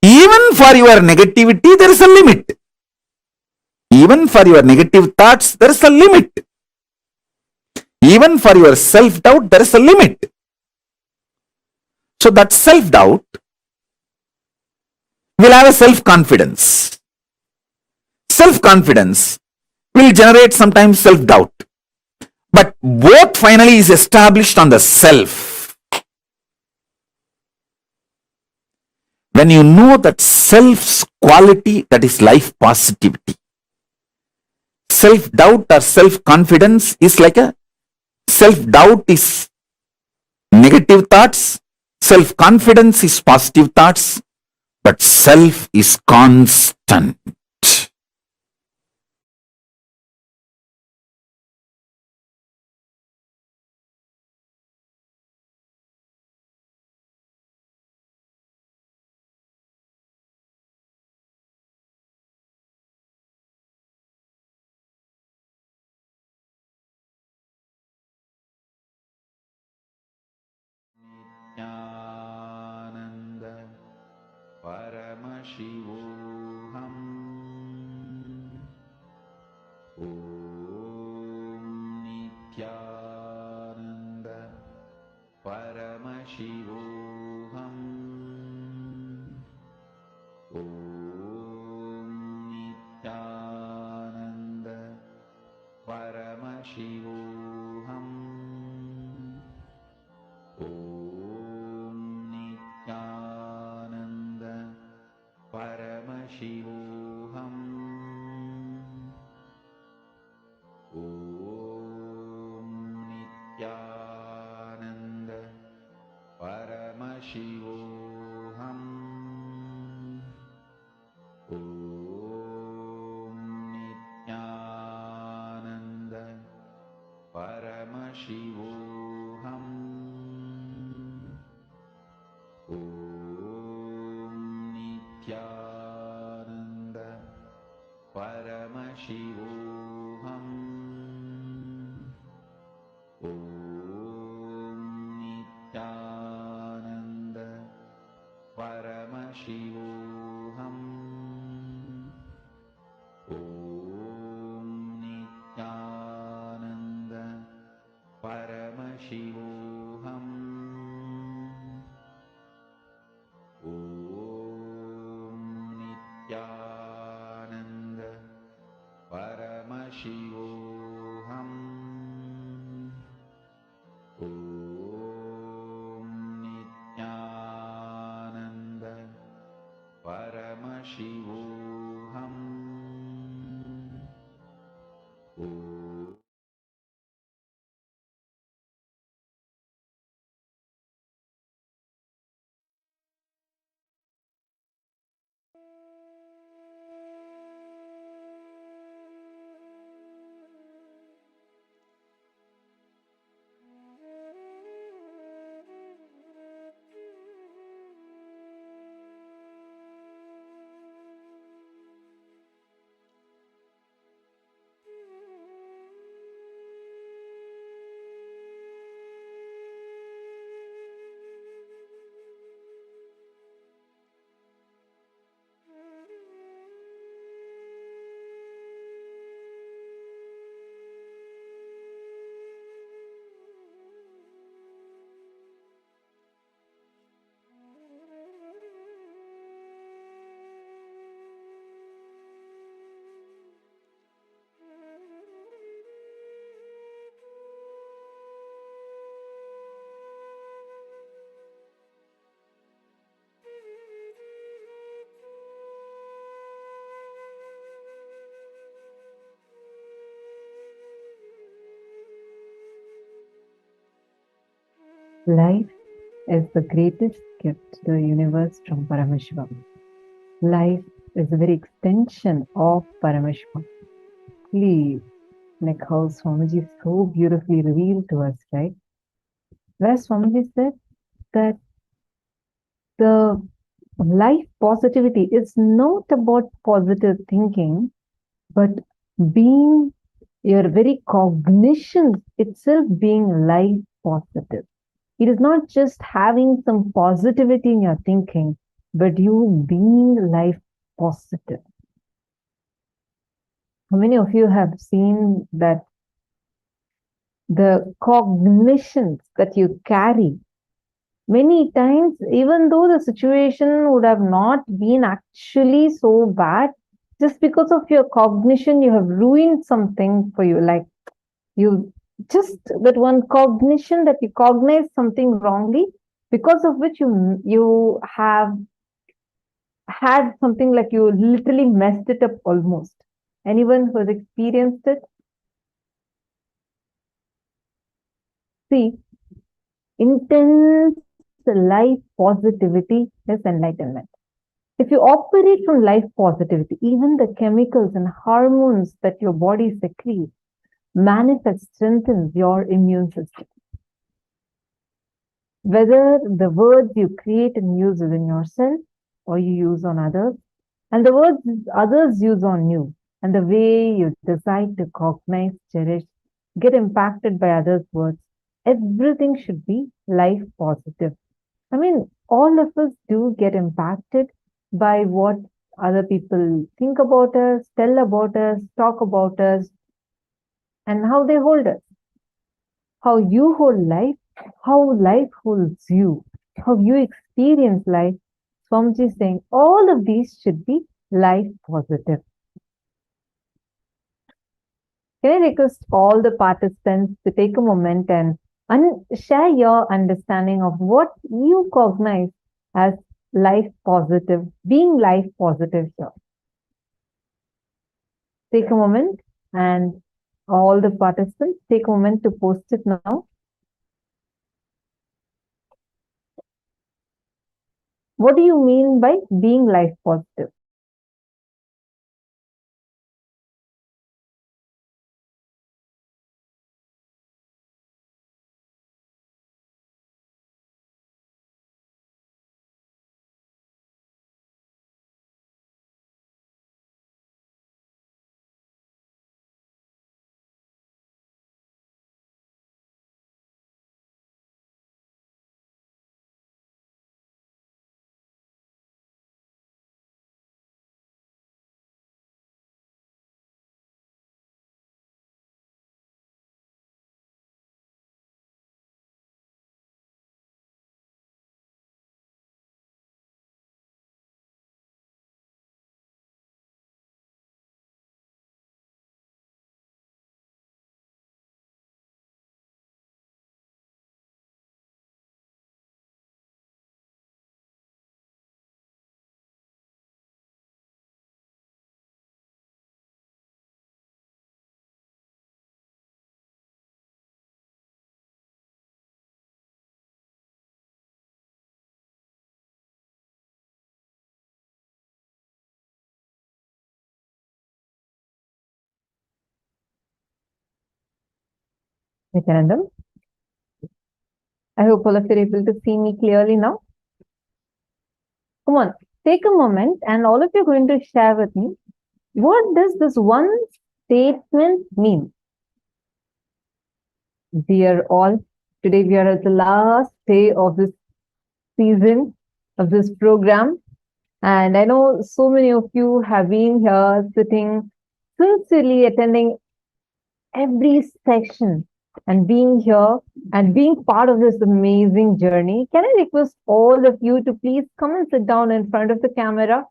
even for your negativity, there is a limit. Even for your negative thoughts, there is a limit. Even for your self-doubt, there is a limit. So that self-doubt will have a self-confidence. Self-confidence will generate sometimes self-doubt. But both finally is established on the self. When you know that self's quality, that is life positivity. Self-doubt or self-confidence is like a self-doubt is negative thoughts, self-confidence is positive thoughts, but self is constant. Nithyananda Paramashivoham Om Nithyananda Paramashivoham Om Nithyananda Paramashivoham Om Nithyananda Paramashivoham Om Nithyananda Paramashivoham Om Nithyananda Paramashivoham Om Nithyananda Paramashivoham Om Nithyananda Paramashivoham Om Nithyananda Paramashivoham Om Nithyananda Paramashivoham Om Nithyananda Paramashivoham Om Life is the greatest gift to the universe from Paramashiva. Life is a very extension of Paramashiva. Please, like how Swamiji so beautifully revealed to us, right? Where Swamiji said that the life positivity is not about positive thinking, but being your very cognition itself being life positive. It is not just having some positivity in your thinking, but you being life positive. How many of you have seen that the cognitions that you carry, many times, even though the situation would have not been actually so bad, just because of your cognition, you have ruined something for you. Like you just that one cognition that you cognize something wrongly, because of which you have had something like you literally messed it up almost. Anyone who has experienced it? See, intense life positivity is enlightenment. If you operate from life positivity, even the chemicals and hormones that your body secretes manifest, strengthens your immune system. Whether the words you create and use within yourself or you use on others, and the words others use on you, and the way you decide to cognize, cherish, get impacted by others' words, everything should be life positive. I mean, all of us do get impacted by what other people think about us, tell about us, talk about us, and how they hold us. How you hold life, how life holds you, how you experience life. Swamiji is saying all of these should be life positive. Can I request all the participants to take a moment and share your understanding of what you cognize as life positive, being life positive here. Take a moment, and all the participants take a moment to post it now. What do you mean by being life positive? Nithyananda, I hope all of you are able to see me clearly now. Come on, take a moment and all of you are going to share with me, what does this one statement mean? Dear all, today we are at the last day of this season, of this program. And I know so many of you have been here sitting, sincerely attending every section and being here and being part of this amazing journey. Can I request all of you to please come and sit down in front of the camera?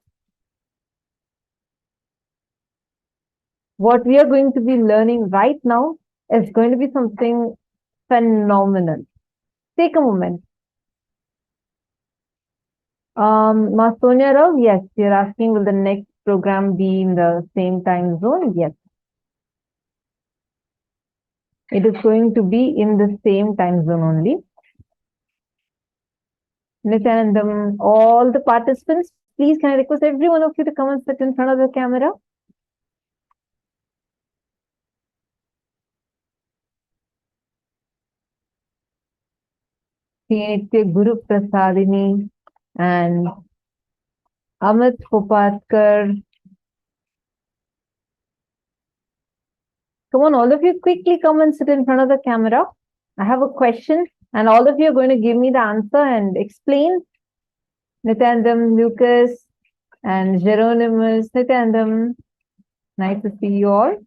What we are going to be learning right now is going to be something phenomenal. Take a moment. Sonia Rao, yes, you're asking, will the next program be in the same time zone? Yes. It is going to be in the same time zone only. Nithyananda, all the participants, please can I request every one of you to come and sit in front of the camera? Guru Prasadini and Amit Kopatkar, Come on, all of you quickly come and sit in front of the camera. I have a question and all of you are going to give me the answer and explain. Nithyanandam, Lucas and Geronimus. Nithyanandam, nice to see you all.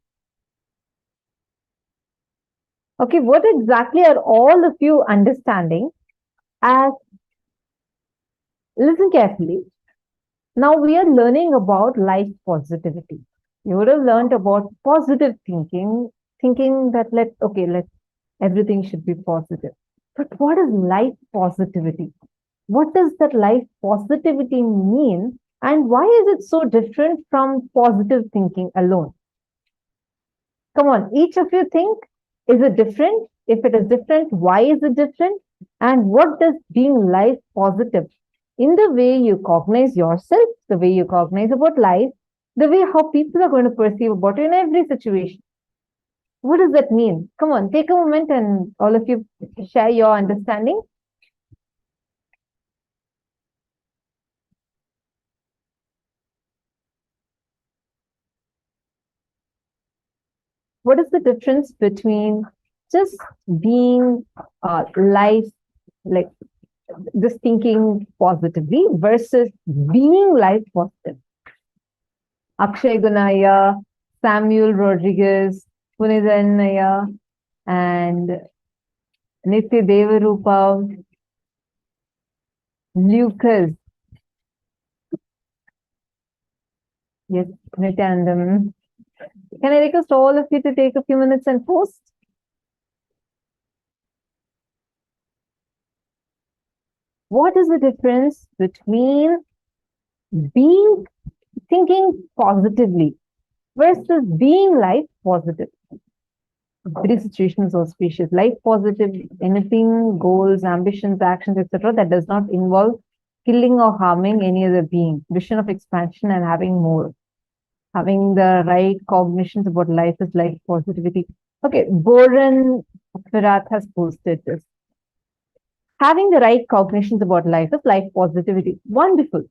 Okay, what exactly are all of you understanding as, listen carefully. Now we are learning about life positivity. You would have learned about positive thinking that everything should be positive. But what is life positivity? What does that life positivity mean? And why is it so different from positive thinking alone? Come on, each of you think, is it different? If it is different, why is it different? And what does being life positive in the way you cognize yourself, the way you cognize about life, the way how people are going to perceive about you in every situation? What does that mean? Come on, take a moment and all of you share your understanding. What is the difference between just being life, like just thinking positively versus being life positive? Akshay Gunaya, Samuel Rodriguez, Punithanaya, and Nitya Devarupa, Lucas. Yes, Nithyanandam. Can I request all of you to take a few minutes and post? What is the difference between thinking positively versus being life positive? Every situation is auspicious. Life positive, anything, goals, ambitions, actions, etc., that does not involve killing or harming any other being. Vision of expansion and having more. Having the right cognitions about life is life positivity. Okay, Boran Firat has posted this. Having the right cognitions about life is life positivity. Wonderful.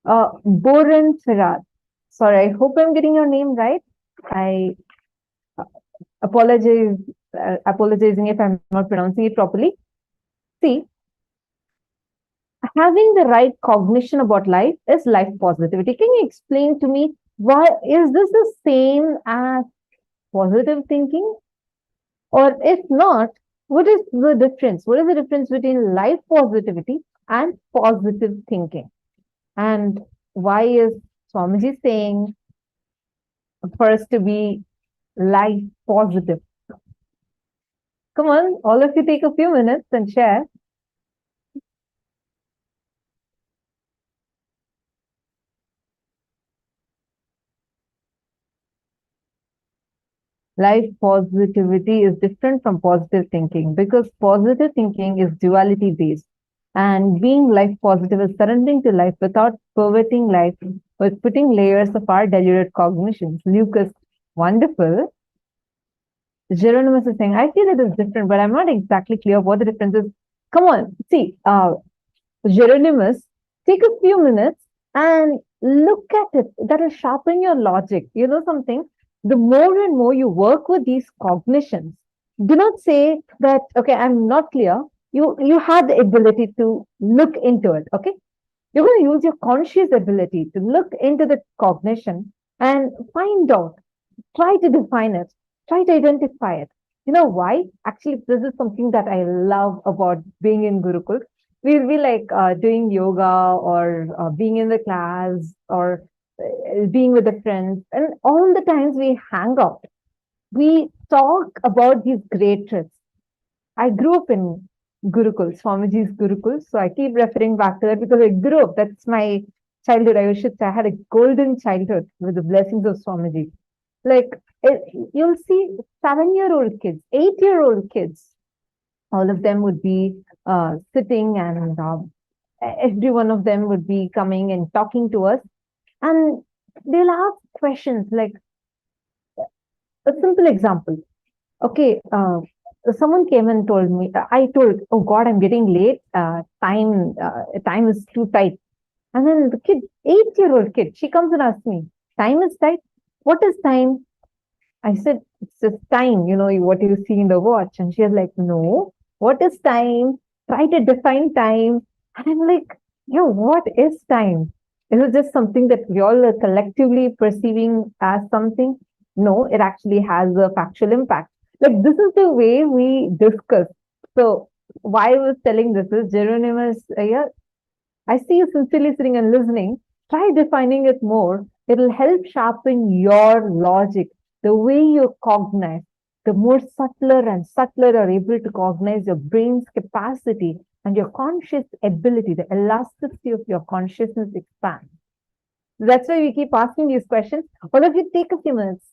Boran Firat. Sorry, I hope I'm getting your name right. I apologizing if I'm not pronouncing it properly. See, having the right cognition about life is life positivity. Can you explain to me why is this the same as positive thinking? Or if not, what is the difference? What is the difference between life positivity and positive thinking? And why is Swamiji saying for us to be life positive? Come on, all of you take a few minutes and share. Life positivity is different from positive thinking because positive thinking is duality based. And being life positive is surrendering to life without perverting life, with putting layers of our deluded cognitions. Lucas, wonderful. Geronimus is saying, I feel it is different, but I'm not exactly clear what the difference is. Come on, see, Geronimus, take a few minutes and look at it. That will sharpen your logic. You know something? The more and more you work with these cognitions, do not say that, okay, I'm not clear. You have the ability to look into it, okay? You're going to use your conscious ability to look into the cognition and find out, try to define it, try to identify it. You know why? Actually, this is something that I love about being in Gurukul. We'll be like doing yoga or being in the class or being with the friends. And all the times we hang out, we talk about these great trips. I grew up in Gurukul, Swamiji's Gurukul. So I keep referring back to that because I grew up. That's my childhood. I should say I had a golden childhood with the blessings of Swamiji. Like you'll see 7-year-old kids, 8-year-old kids, all of them would be sitting and every one of them would be coming and talking to us. And they'll ask questions like a simple example. Okay, someone came and told me, I told, oh God, I'm getting late. Time is too tight. And then the 8-year-old kid, she comes and asks me, time is tight? What is time? I said, it's just time, what you see in the watch. And she was like, no, what is time? Try to define time. And I'm like, what is time? Is it just something that we all are collectively perceiving as something? No, it actually has a factual impact. Like, this is the way we discuss. So why I was telling this is, Jeronimus, I see you sincerely sitting and listening. Try defining it more. It'll help sharpen your logic, the way you cognize. The more subtler and subtler you're able to cognize, your brain's capacity and your conscious ability, the elasticity of your consciousness expands. That's why we keep asking these questions. All of you take a few minutes.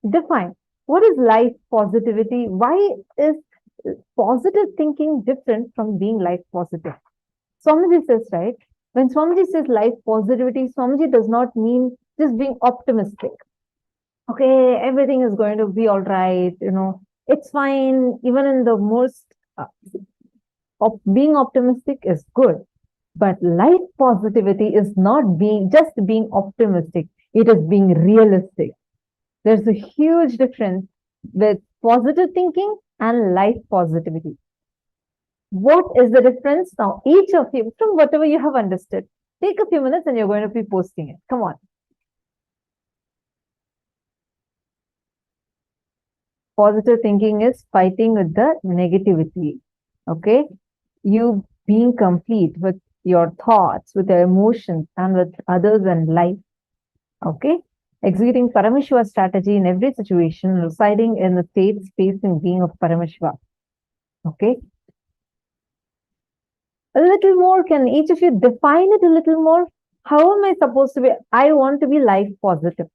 Define, what is life positivity? Why is positive thinking different from being life positive? Swamiji says, right? When Swamiji says life positivity, Swamiji does not mean just being optimistic. Okay, everything is going to be all right, it's fine. Even in the most being optimistic is good. But life positivity is not just being optimistic, it is being realistic. There's a huge difference with positive thinking and life positivity. What is the difference? Now, each of you, from whatever you have understood, take a few minutes and you're going to be posting it. Come on. Positive thinking is fighting with the negativity. Okay? You being complete with your thoughts, with your emotions, and with others and life. Okay? Executing Paramashiva strategy in every situation, residing in the state, space, and being of Paramashiva. Okay? A little more, can each of you define it a little more? How am I supposed to be? I want to be life positive.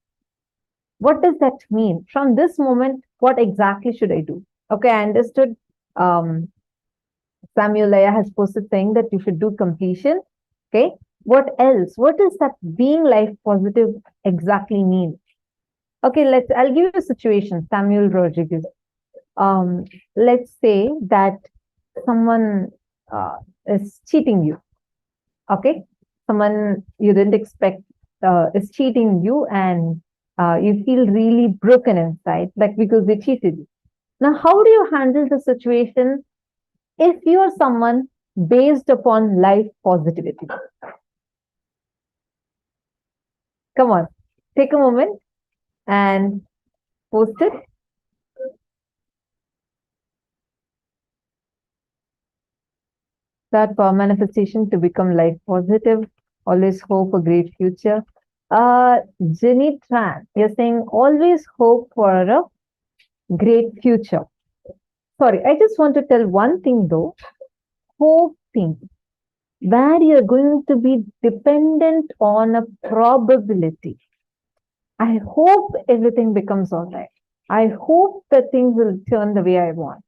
What does that mean? From this moment, what exactly should I do? Okay, I understood. Samuel Laya has posted saying that you should do completion. Okay, what else? What does that being life positive exactly mean? Okay, I'll give you a situation, Samuel Rodriguez. Let's say that someone is cheating you. Okay, someone you didn't expect is cheating you, and you feel really broken inside, like because they cheated you. Now, how do you handle the situation if you are someone based upon life positivity? Come on, take a moment and post it. That power manifestation to become life positive, always hope a great future. Jenny Tran, you're saying always hope for a great future. Sorry, I just want to tell one thing though. Hoping, where you're going to be dependent on a probability. I hope everything becomes all right. I hope that things will turn the way I want.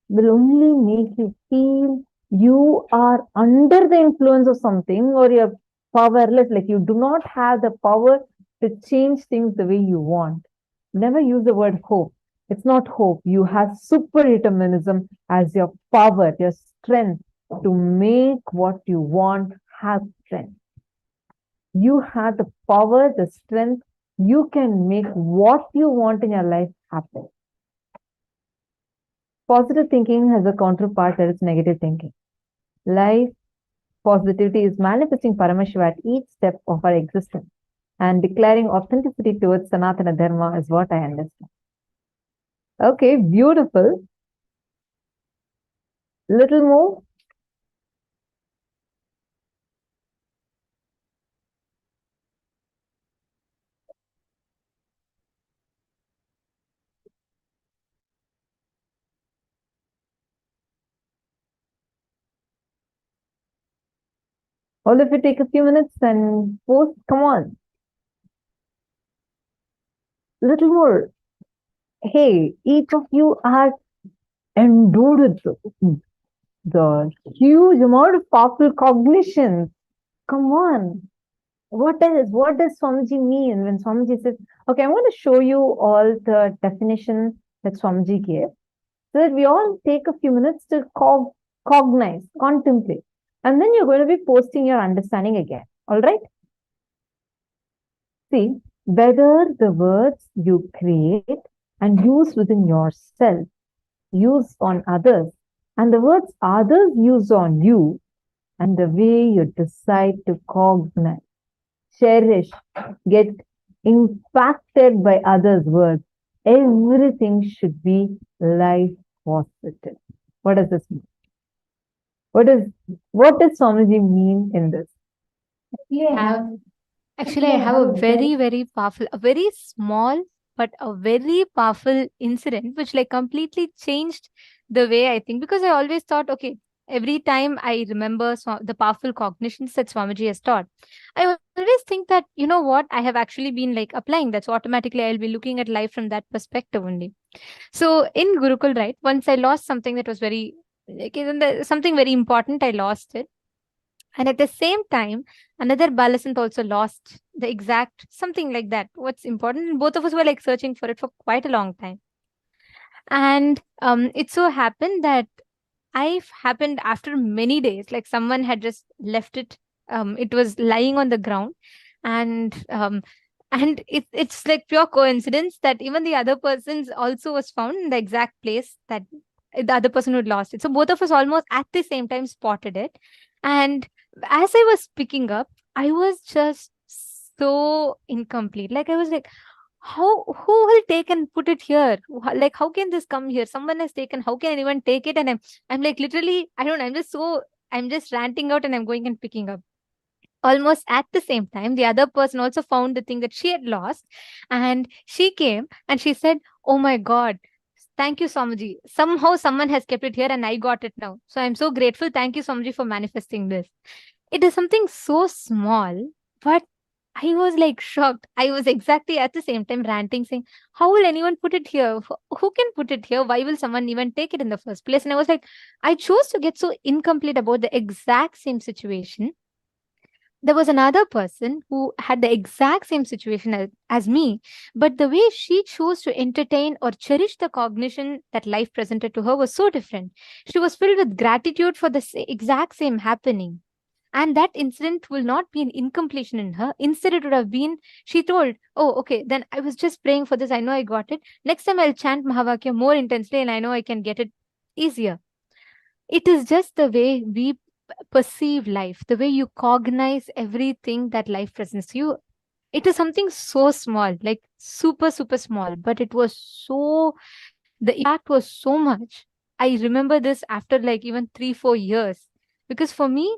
Will only make you feel you are under the influence of something, or you're powerless, like you do not have the power to change things the way you want. Never use the word hope. It's not hope. You have super determinism as your power, your strength to make what you want happen. You have the power, the strength. You can make what you want in your life happen. Positive thinking has a counterpart, that is negative thinking. Life positivity is manifesting Paramashiva at each step of our existence and declaring authenticity towards Sanatana Dharma is what I understand. Okay, beautiful. Little more. All of you take a few minutes and post, come on. Little more. Hey, each of you are endowed with the huge amount of powerful cognition. Come on. What else? What does Swamiji mean when Swamiji says, okay, I'm going to show you all the definition that Swamiji gave, so that we all take a few minutes to cognize, contemplate. And then you're going to be posting your understanding again. All right? See, whether the words you create and use within yourself, use on others, and the words others use on you, and the way you decide to cognize, cherish, get impacted by others' words, everything should be life positive. What does this mean? What does Swamiji mean in this? Actually, I have a very, very powerful, a very small, but a very powerful incident which like completely changed the way I think, because I always thought, okay, every time I remember the powerful cognitions that Swamiji has taught, I always think that, you know what, I have actually been like applying that. So automatically I'll be looking at life from that perspective only. So in Gurukul, right, once I lost something that was very, like, something very important, I lost it. And at the same time, another Balasant also lost the exact something like that. What's important? And both of us were like searching for it for quite a long time. And it so happened that happened after many days, like someone had just left it. It was lying on the ground, and it's like pure coincidence that even the other person's also was found in the exact place that the other person who had lost it. So both of us almost at the same time spotted it. And as I was picking up, I was just so incomplete. Like I was like, who will take and put it here? Like, how can this come here? Someone has taken, how can anyone take it? And I'm like, literally, I don't know, I'm just ranting out and I'm going and picking up. Almost at the same time, the other person also found the thing that she had lost, and she came and she said, oh my God, thank you, Swamiji. Somehow someone has kept it here and I got it now. So I'm so grateful. Thank you, Swamiji, for manifesting this. It is something so small, but I was like shocked. I was exactly at the same time ranting, saying, how will anyone put it here? Who can put it here? Why will someone even take it in the first place? And I was like, I chose to get so incomplete about the exact same situation. There was another person who had the exact same situation as me, but the way she chose to entertain or cherish the cognition that life presented to her was so different. She was filled with gratitude for the exact same happening. And that incident will not be an incompletion in her. Instead, it would have been, she told, oh, okay, then I was just praying for this. I know I got it. Next time I'll chant Mahavakya more intensely and I know I can get it easier. It is just the way we perceive life, the way you cognize everything that life presents to you. It is something so small, like super, super small, but it was so, the impact was so much. I remember this after like even 3-4 years, because for me,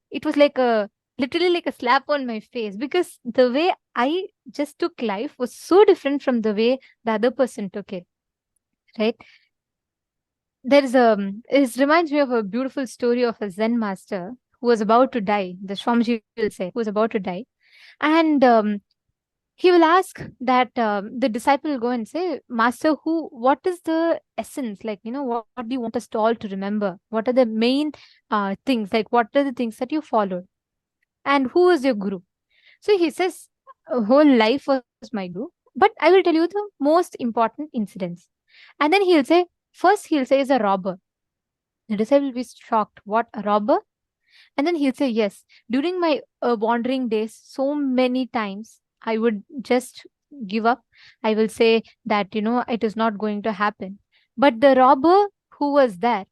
it was like literally like a slap on my face, because the way I just took life was so different from the way the other person took it, right? It reminds me of a beautiful story of a Zen master who was about to die. The Swamiji will say, who was about to die. And he will ask that the disciple will go and say, Master, what is the essence? Like, what do you want us to all to remember? What are the main things? Like, what are the things that you followed? And who is your guru? So he says, whole life was my guru, but I will tell you the most important incidents. And then he'll say, first he'll say is a robber. The disciple will be shocked. What, a robber? And then he'll say, yes, during my wandering days, so many times I would just give up. I will say that, it is not going to happen. But the robber who was there,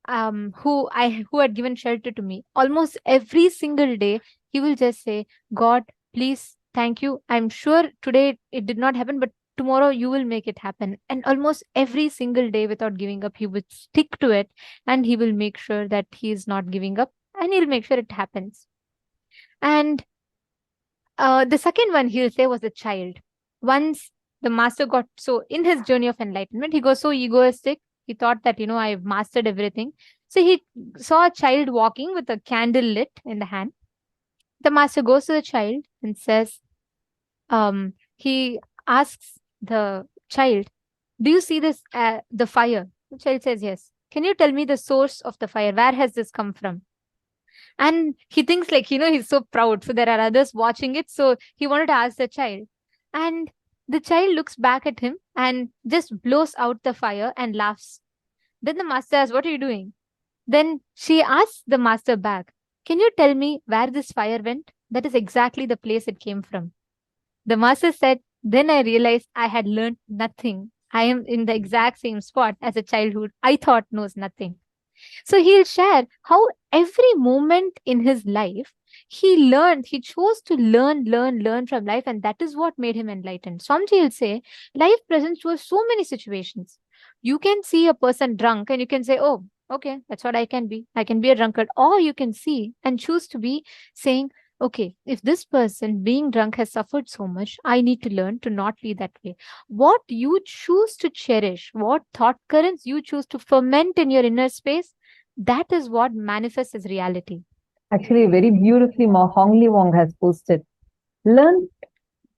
who had given shelter to me, almost every single day, he will just say, God, please, thank you. I'm sure today it did not happen, but tomorrow you will make it happen. And almost every single day, without giving up, he would stick to it, and he will make sure that he is not giving up, and he'll make sure it happens. And the second one he'll say was a child. Once the master got so, in his journey of enlightenment, he got so egoistic. He thought that, I've mastered everything. So he saw a child walking with a candle lit in the hand. The master goes to the child and says, he asks the child, do you see this, the fire? The child says, yes. Can you tell me the source of the fire? Where has this come from? And he thinks like, he's so proud. So there are others watching it. So he wanted to ask the child. And the child looks back at him and just blows out the fire and laughs. Then the master asks, what are you doing? Then she asks the master back, can you tell me where this fire went? That is exactly the place it came from. The master said, then I realized I had learned nothing. I am in the exact same spot as a child who I thought knows nothing. So he'll share how every moment in his life he learned, he chose to learn from life, and that is what made him enlightened. Swamiji will say, life presents to us so many situations. You can see a person drunk and you can say, oh, okay, that's what I can be. I can be a drunkard. Or you can see and choose to be saying, okay, if this person being drunk has suffered so much, I need to learn to not be that way. What you choose to cherish, what thought currents you choose to ferment in your inner space, that is what manifests as reality. Actually, very beautifully, Mahā Wong has posted. Learn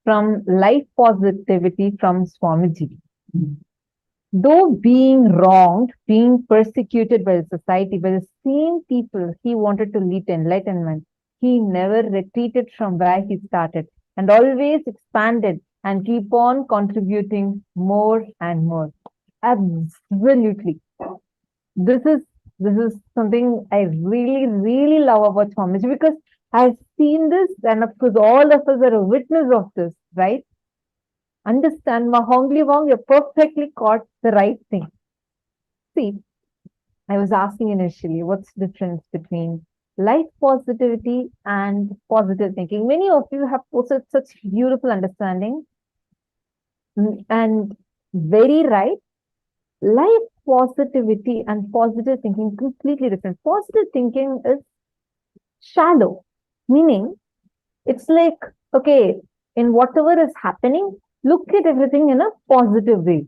from life positivity from Swamiji. Though being wronged, being persecuted by the society, by the same people he wanted to lead to enlightenment, he never retreated from where he started and always expanded and keep on contributing more and more. Absolutely. This is something I really, really love about Swamiji, because I've seen this, and of course all of us are a witness of this, right? Understand, Mahā Wong, you perfectly caught the right thing. See, I was asking initially, what's the difference between life positivity and positive thinking? Many of you have posted such beautiful understanding, and very right. Life positivity and positive thinking completely different. Positive thinking is shallow, meaning it's like, okay, in whatever is happening, look at everything in a positive way.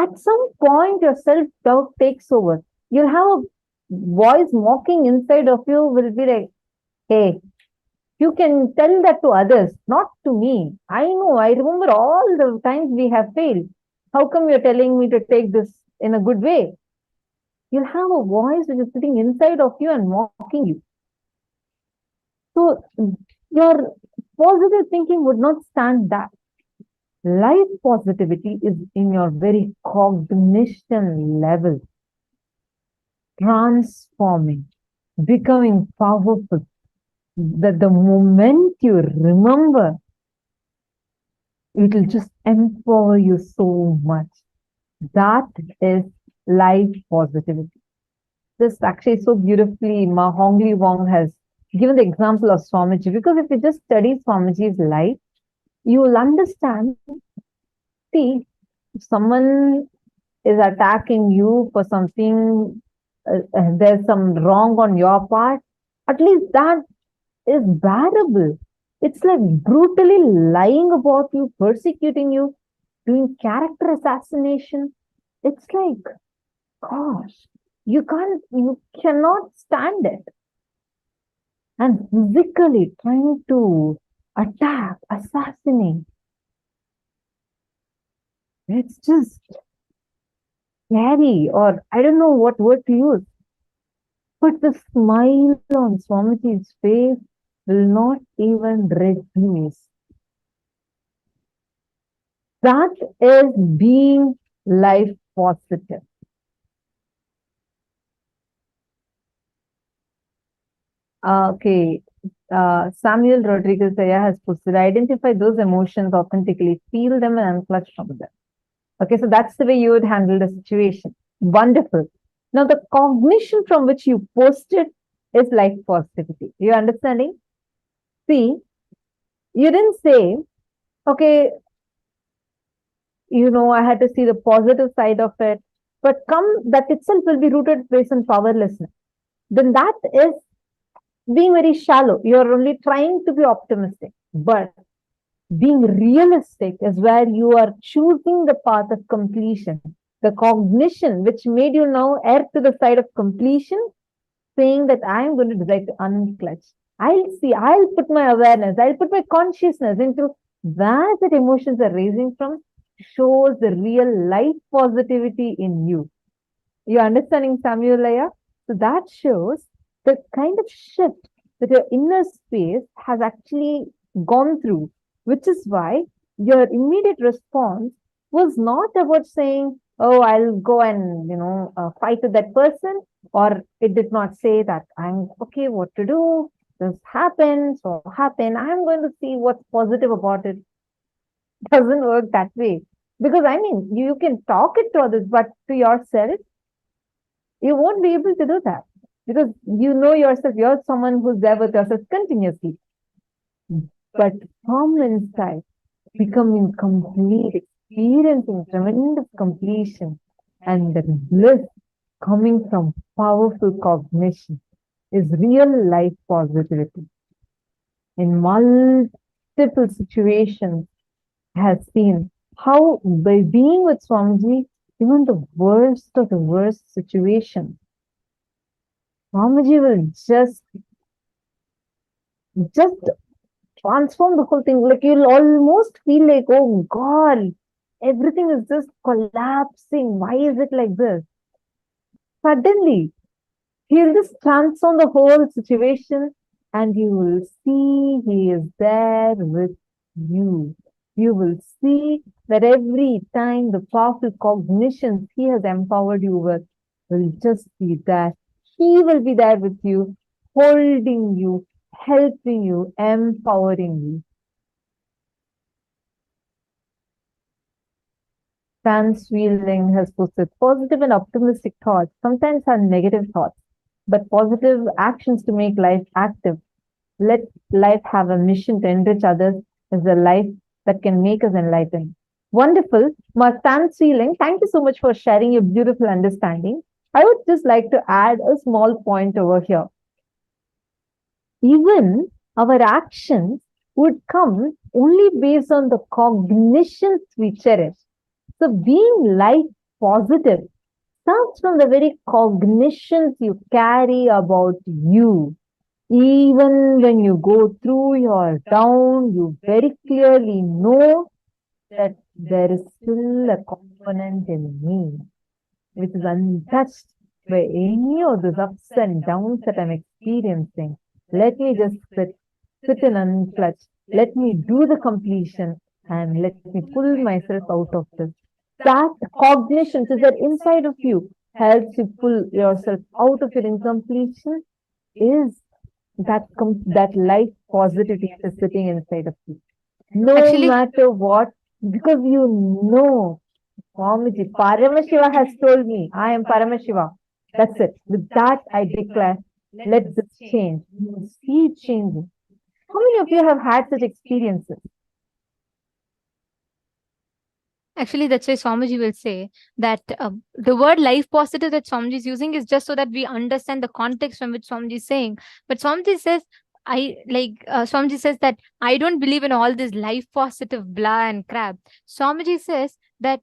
At some point, your self-doubt takes over. You'll have a voice mocking inside of you, will be like, hey, you can tell that to others, not to me. I know, I remember all the times we have failed. How come you're telling me to take this in a good way? You'll have a voice which is sitting inside of you and mocking you. So your positive thinking would not stand that. Life positivity is in your very cognition level, transforming, becoming powerful. That the moment you remember, it will just empower you so much. That is life positivity. This actually so beautifully, Mahā Wong has given the example of Swamiji, because if you just study Swamiji's life, you will understand. See, if someone is attacking you for something, there's some wrong on your part, at least that is bearable. It's like brutally lying about you, persecuting you, doing character assassination. It's like, gosh, you cannot stand it. And physically trying to attack, assassinate. It's just scary, or I don't know what word to use. But the smile on Swamiji's face will not even reduce. That is being life positive. Okay. Samuel Rodriguez has posted, identify those emotions authentically, feel them and unclutch from them. Okay, so that's the way you would handle the situation. Wonderful. Now, the cognition from which you posted is life positivity. You understanding? See, you didn't say, okay, I had to see the positive side of it, but that itself will be rooted based on powerlessness. Then that is being very shallow. You're only trying to be optimistic, but being realistic is where you are choosing the path of completion. The cognition which made you now err to the side of completion, saying that I am going to decide to unclutch. I'll put my awareness, I'll put my consciousness into where the emotions are raising from, shows the real life positivity in you. You're understanding, Samuel? So that shows the kind of shift that your inner space has actually gone through, which is why your immediate response was not about saying, oh, I'll go and, fight with that person, or it did not say that I'm okay, what to do, this happened, I'm going to see what's positive about it. Doesn't work that way. Because I mean, you can talk it to others, but to yourself, you won't be able to do that. Because you know yourself, you're someone who's there with yourself continuously. But from inside, becoming complete, experiencing tremendous completion and the bliss coming from powerful cognition is real life positivity. In multiple situations, I have seen how by being with Swamiji, even the worst of the worst situation, Swamiji will just transform the whole thing. Like you'll almost feel like, oh God, everything is just collapsing. Why is it like this? Suddenly, he'll just transform the whole situation and you will see he is there with you. You will see that every time the powerful cognitions he has empowered you with will just be there. He will be there with you, holding you, helping you, empowering you. Franz Wheeling has posted positive and optimistic thoughts, sometimes are negative thoughts, but positive actions to make life active. Let life have a mission to enrich others is a life that can make us enlightened. Wonderful. Franz Wheeling, thank you so much for sharing your beautiful understanding. I would just like to add a small point over here. Even our actions would come only based on the cognitions we cherish. So being life positive starts from the very cognitions you carry about you. Even when you go through your down, you very clearly know that there is still a component in me which is untouched by any of those ups and downs that I'm experiencing. Let me just sit in unclutch. Let me do the completion and let me pull myself out of this. That cognition is that inside of you helps you pull yourself out of your incompletion is that life positivity is sitting inside of you. No matter what, because you know, Swamiji, Paramashiva has told me, I am Paramashiva. That's it. With that, I declare, let this change. You will see it changing. How many of you have had such experiences? Actually, that's why Swamiji will say that the word life positive that Swamiji is using is just so that we understand the context from which Swamiji is saying. But Swamiji says, Swamiji says that I don't believe in all this life positive blah and crap. Swamiji says that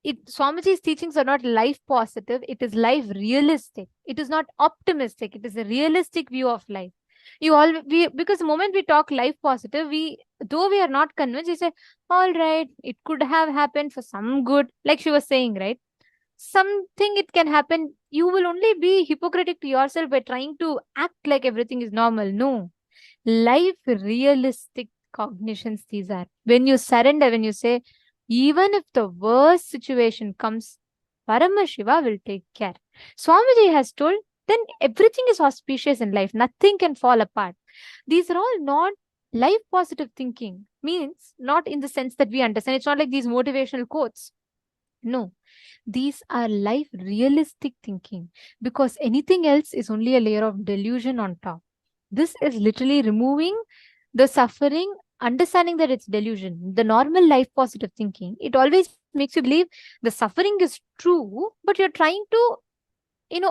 Swamiji's teachings are not life positive, it is life realistic. It is not optimistic, it is a realistic view of life. Because the moment we talk life positive, though we are not convinced, we say, all right, it could have happened for some good, like she was saying, right? Something it can happen. You will only be hypocritic to yourself by trying to act like everything is normal. No. Life realistic cognitions these are. When you surrender, when you say, even if the worst situation comes, Paramashiva will take care. Swamiji has told, then everything is auspicious in life. Nothing can fall apart. These are all not life positive thinking. Means not in the sense that we understand. It's not like these motivational quotes. No. These are life realistic thinking, because anything else is only a layer of delusion on top. This is literally removing the suffering, understanding that it's delusion. The normal life positive thinking, it always makes you believe the suffering is true, but you're trying to,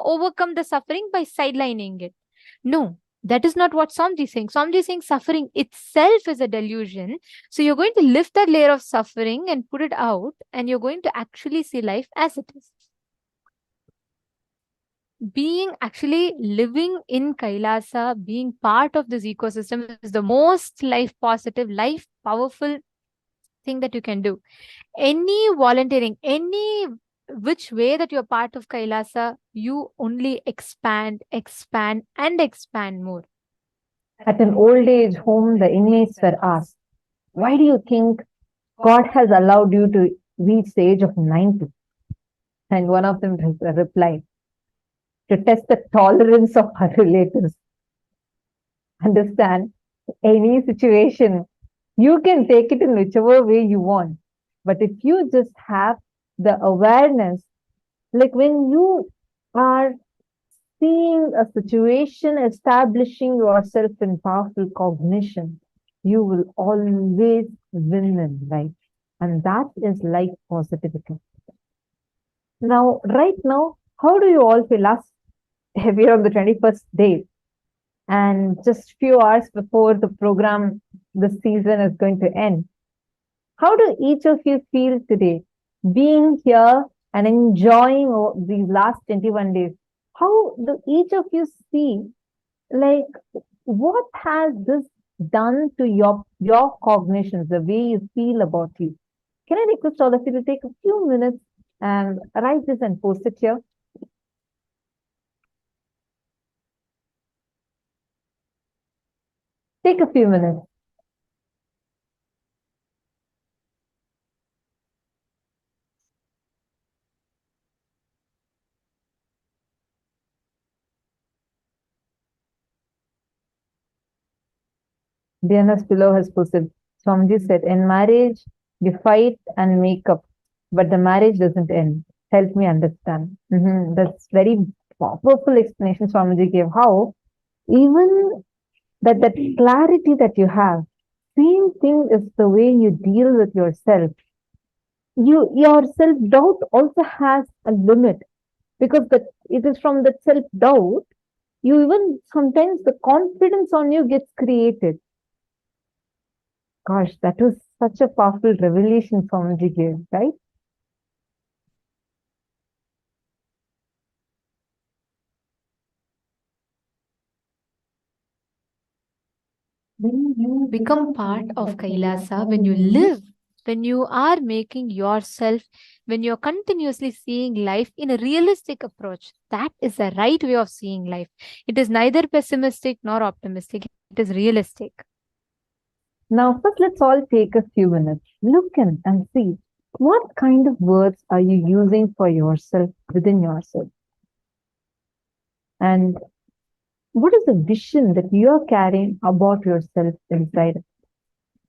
overcome the suffering by sidelining it. No, that is not what Swamiji is saying. Swamiji is saying suffering itself is a delusion. So you're going to lift that layer of suffering and put it out, and you're going to actually see life as it is. Being actually living in Kailasa, being part of this ecosystem is the most life positive, life powerful thing that you can do. Any volunteering, any which way that you're part of Kailasa, you only expand, and expand more. At an old age home, the inmates were asked, why do you think God has allowed you to reach the age of 90? And one of them replied, to test the tolerance of our relatives. Understand, any situation, you can take it in whichever way you want. But if you just have the awareness, like when you are seeing a situation, establishing yourself in powerful cognition, you will always win in life. And that is life positivity. Now, right now, how do you all feel? We are on the 21st day, and just few hours before the program, the season is going to end. How do each of you feel today, being here and enjoying these last 21 days? How do each of you see, like, what has this done to your cognitions, the way you feel about you? Can I request all of you to take a few minutes and write this and post it here? Take a few minutes. DNS below has posted, Swamiji said, in marriage, you fight and make up, but the marriage doesn't end. Help me understand. That's very powerful explanation Swamiji gave. How even that clarity that you have, same thing is the way you deal with yourself. Your self-doubt also has a limit, because it is from that self-doubt, you even sometimes the confidence on you gets created. Gosh, that was such a powerful revelation Swamiji gave, right? When you become part of Kailasa, when you live, when you are making yourself, when you're continuously seeing life in a realistic approach, that is the right way of seeing life. It is neither pessimistic nor optimistic. It is realistic. Now, first, let's all take a few minutes. Look in and see what kind of words are you using for yourself, within yourself. And what is the vision that you are carrying about yourself inside?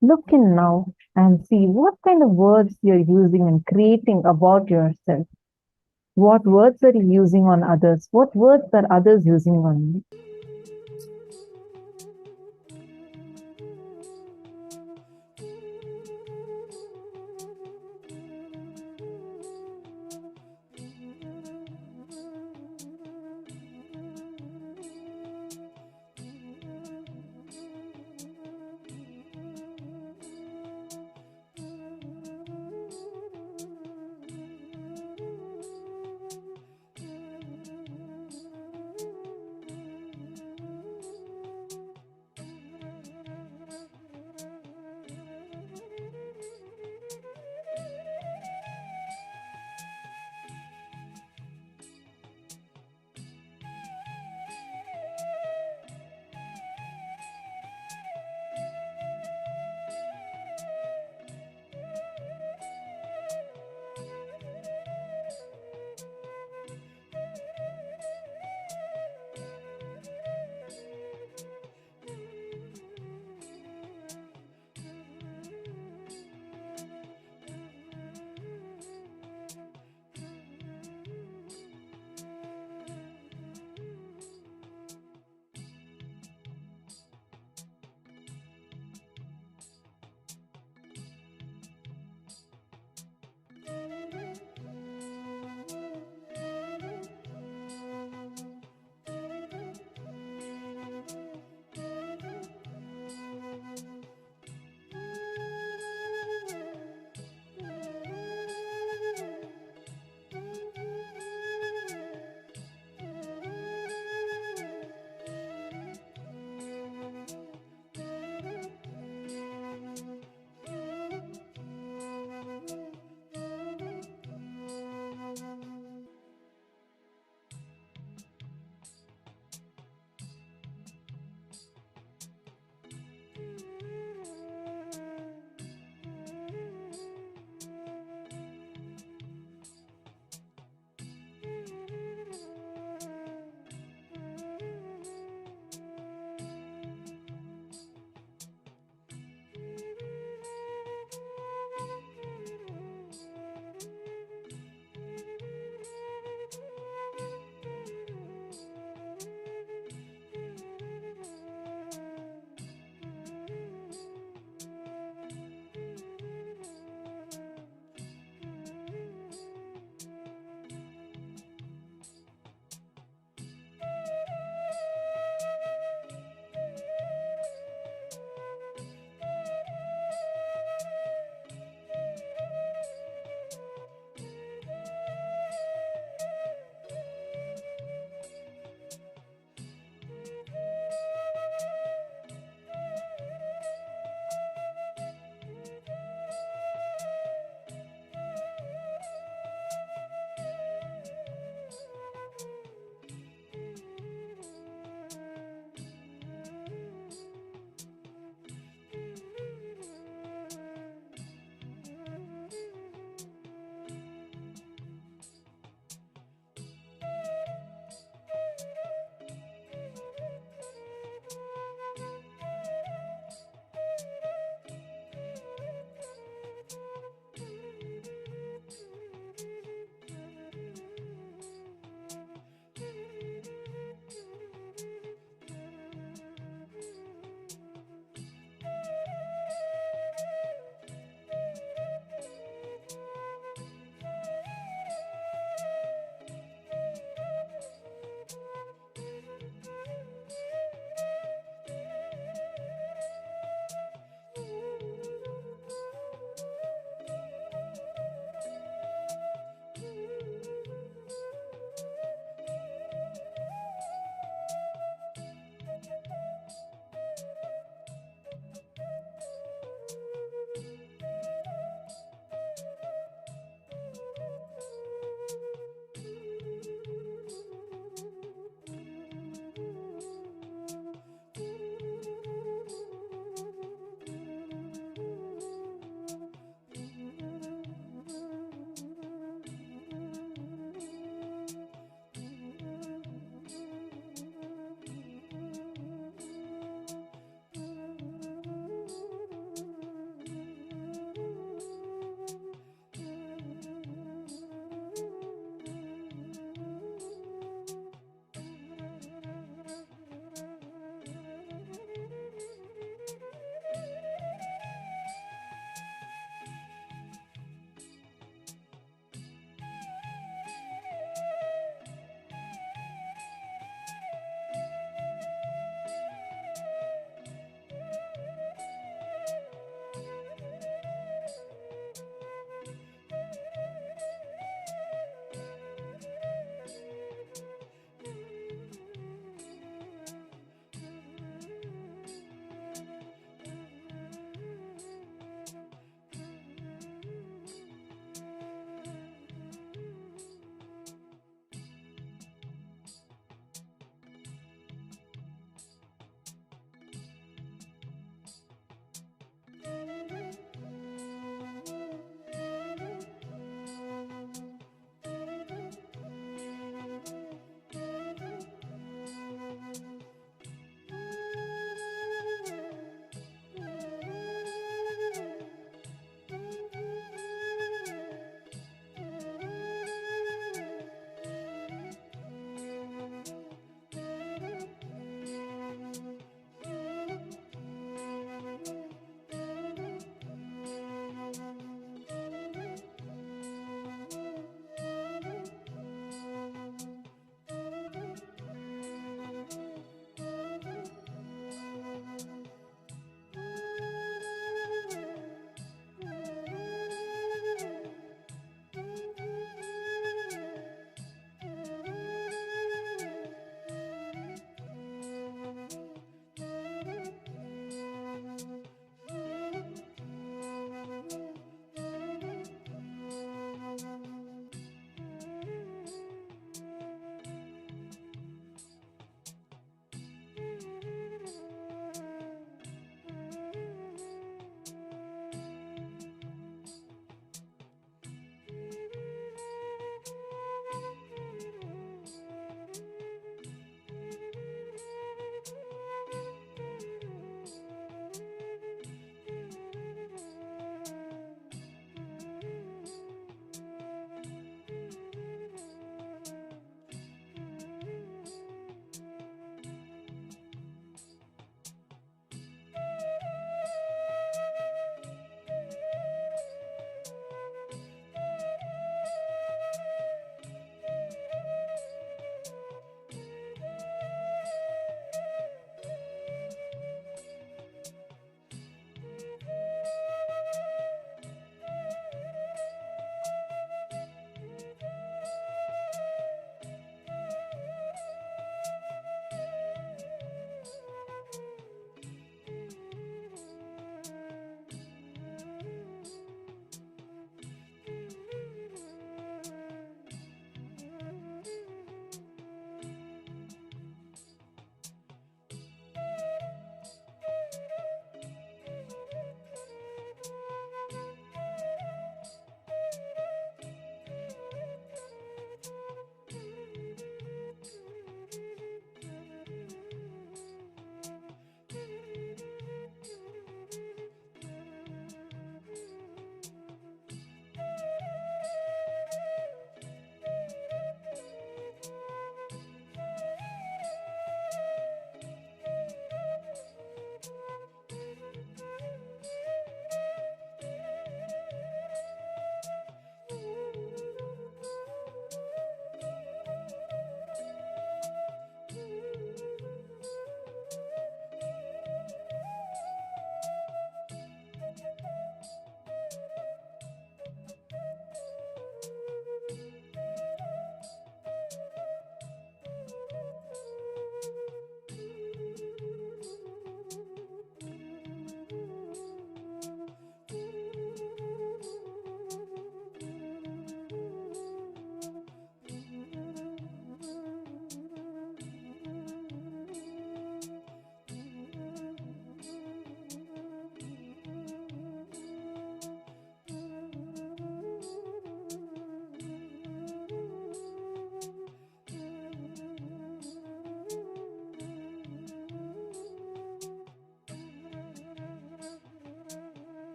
Look in now and see what kind of words you're using and creating about yourself. What words are you using on others? What words are others using on you?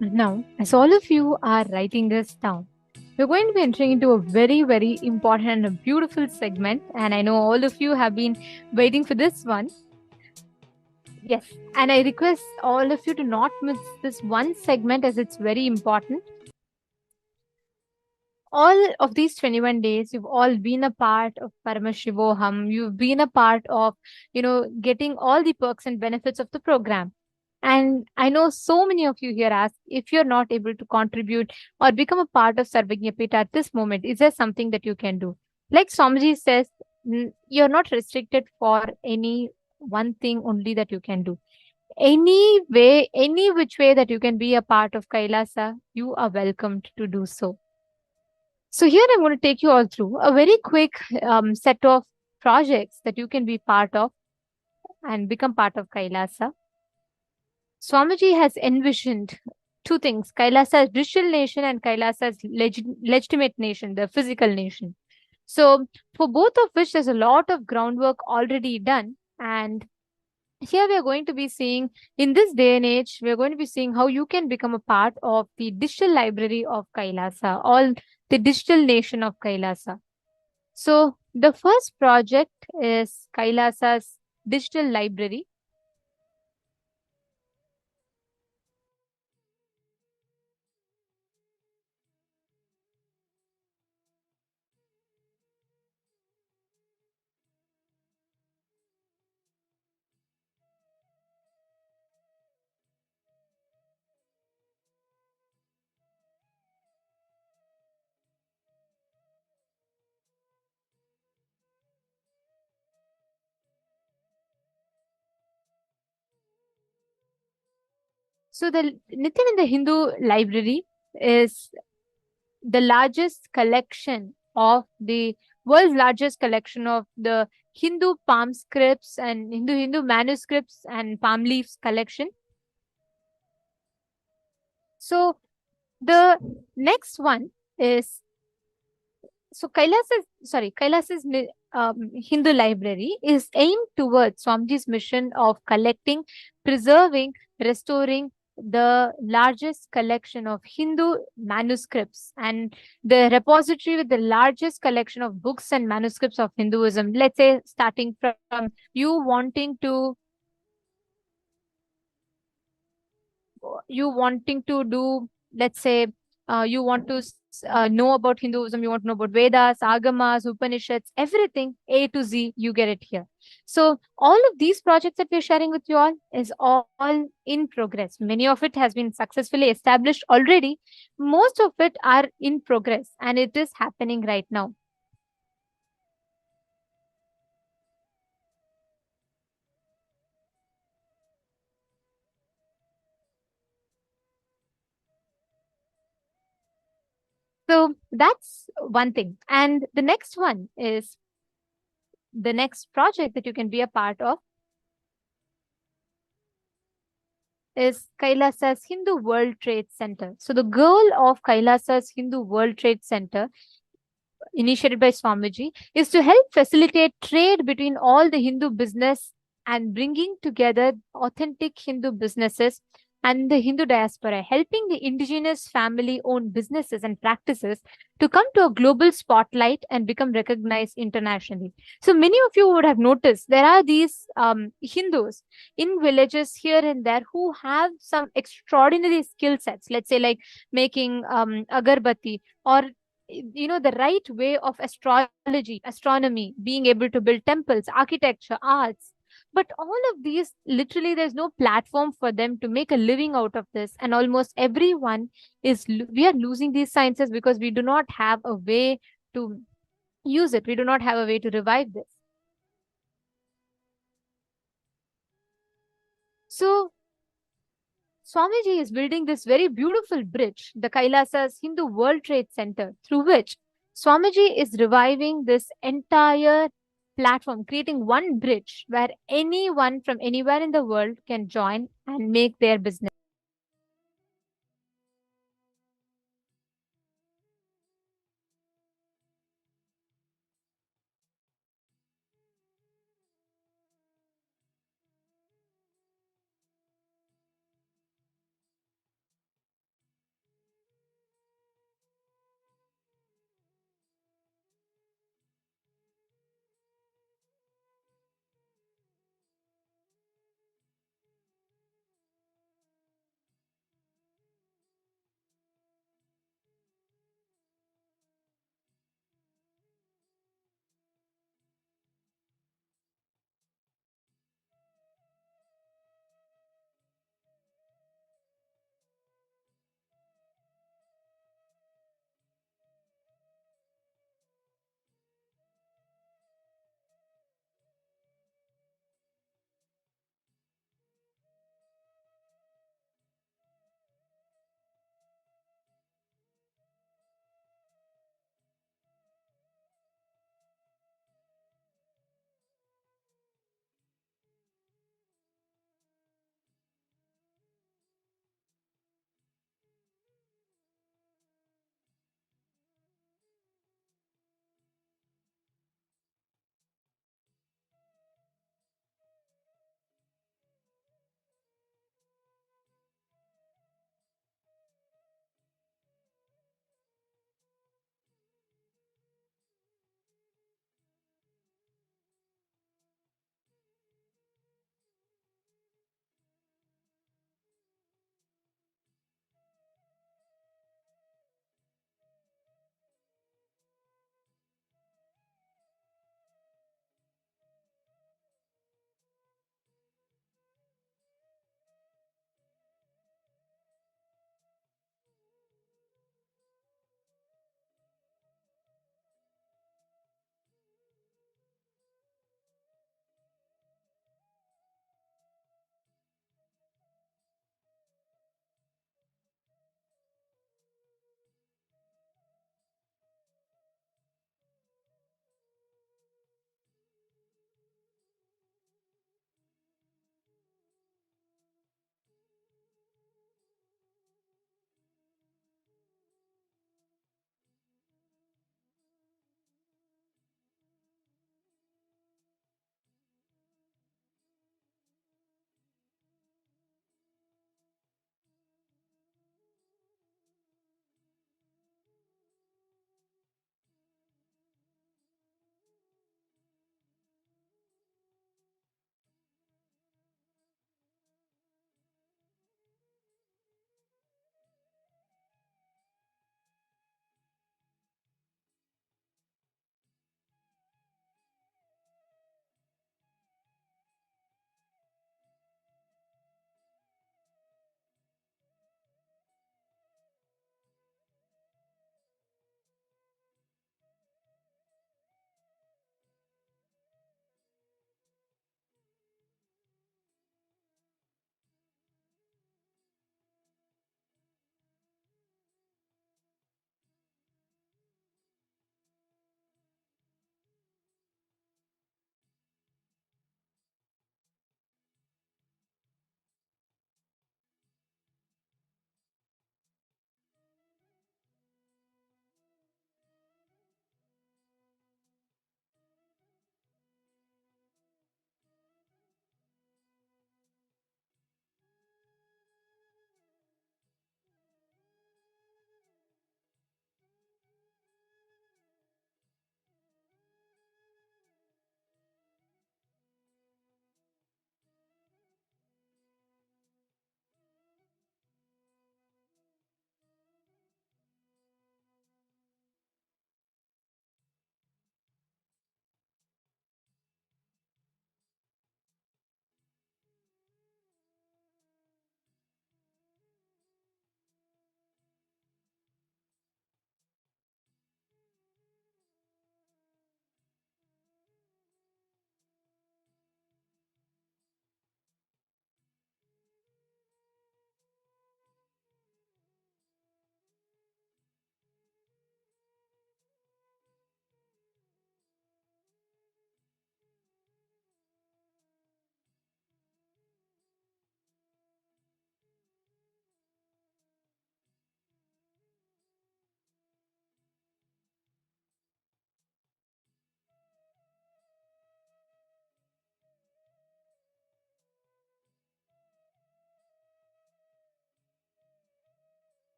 Now, as all of you are writing this down, we're going to be entering into a very, very important and a beautiful segment. And I know all of you have been waiting for this one. Yes, and I request all of you to not miss this one segment as it's very important. All of these 21 days, you've all been a part of Paramashivoham. You've been a part of, getting all the perks and benefits of the program. And I know so many of you here ask if you're not able to contribute or become a part of Sarvajñapita at this moment, is there something that you can do? Like Swamiji says, you're not restricted for any one thing only that you can do. Any way, any which way that you can be a part of Kailasa, you are welcomed to do so. So here I'm going to take you all through a very quick set of projects that you can be part of and become part of Kailasa. Swamiji has envisioned two things, Kailasa's digital nation and Kailasa's legitimate nation, the physical nation. So for both of which, there's a lot of groundwork already done. And here we are going to be seeing, in this day and age, we're going to be seeing how you can become a part of the digital library of Kailasa, all the digital nation of Kailasa. So the first project is Kailasa's digital library. So the Nithyananda Hindu Library is the largest collection of the world's largest collection of the Hindu palm scripts and Hindu manuscripts and palm leaves collection. So the next one is, so Kailasa's Hindu library is aimed towards Swamiji's mission of collecting, preserving, restoring the largest collection of Hindu manuscripts and the repository with the largest collection of books and manuscripts of Hinduism. Let's say starting from you wanting to do, let's say, you want to know about Hinduism, you want to know about Vedas, Agamas, Upanishads, everything A to Z, you get it here. So all of these projects that we're sharing with you all is all in progress. Many of it has been successfully established already. Most of it are in progress, and it is happening right now. So that's one thing. And the next one is the next project that you can be a part of is Kailasa's Hindu World Trade Center. So the goal of Kailasa's Hindu World Trade Center, initiated by Swamiji, is to help facilitate trade between all the Hindu business and bringing together authentic Hindu businesses and the Hindu diaspora, helping the indigenous family-owned businesses and practices to come to a global spotlight and become recognized internationally. So many of you would have noticed there are these Hindus in villages here and there who have some extraordinary skill sets, let's say like making agarbatti, or the right way of astrology, astronomy, being able to build temples, architecture, arts. But all of these, literally, there's no platform for them to make a living out of this. And almost everyone we are losing these sciences because we do not have a way to use it. We do not have a way to revive this. So Swamiji is building this very beautiful bridge, the Kailasa's Hindu World Trade Center, through which Swamiji is reviving this entire platform, creating one bridge where anyone from anywhere in the world can join and make their business.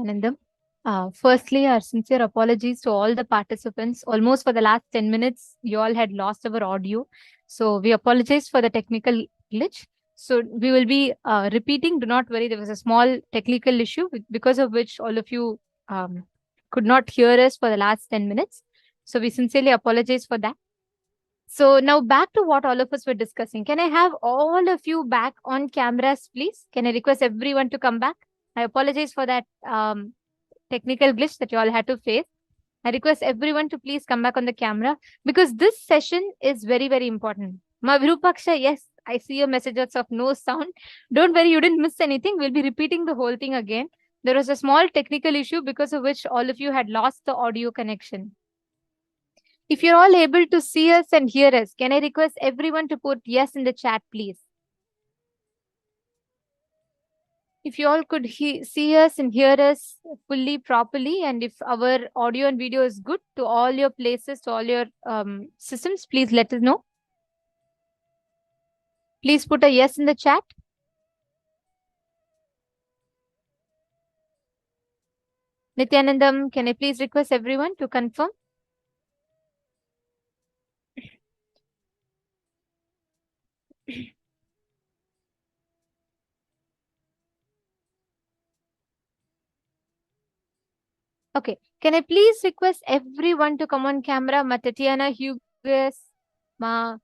Nityanandam. Firstly, our sincere apologies to all the participants. Almost for the last 10 minutes, you all had lost our audio. So we apologize for the technical glitch. So we will be repeating. Do not worry. There was a small technical issue because of which all of you could not hear us for the last 10 minutes. So we sincerely apologize for that. So now back to what all of us were discussing. Can I have all of you back on cameras, please? Can I request everyone to come back? I apologize for that technical glitch that you all had to face. I request everyone to please come back on the camera because this session is very, very important. Ma Virupaksha, yes, I see your messages of no sound. Don't worry, you didn't miss anything. We'll be repeating the whole thing again. There was a small technical issue because of which all of you had lost the audio connection. If you're all able to see us and hear us, can I request everyone to put yes in the chat, please? If you all could see us and hear us fully, properly, and if our audio and video is good to all your places, to all your systems, please let us know. Please put a yes in the chat. Nithyanandam, can I please request everyone to confirm? Okay, can I please request everyone to come on camera? Tatiana, Hughes, Ma.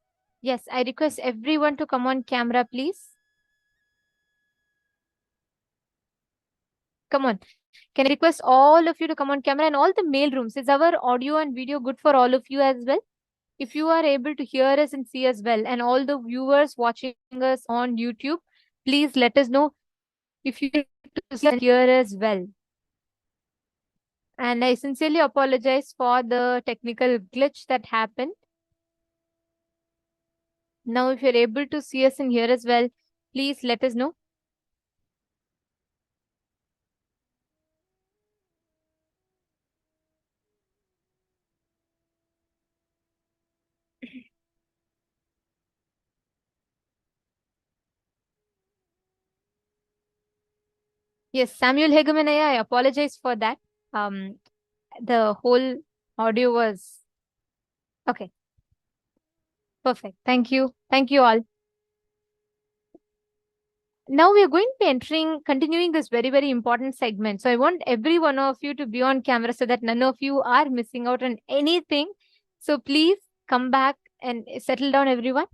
Yes, I request everyone to come on camera, please. Come on. Can I request all of you to come on camera and all the mail rooms? Is our audio and video good for all of you as well? If you are able to hear us and see us well, and all the viewers watching us on YouTube, please let us know if you can hear us well. And I sincerely apologize for the technical glitch that happened. Now, if you're able to see us and hear us well, please let us know. Yes, Samuel Hegemanaya, I apologize for that. The whole audio was okay. Perfect. Thank you. Thank you all. Now we are going to be continuing this very, very important segment. So I want every one of you to be on camera so that none of you are missing out on anything. So please come back and settle down, everyone.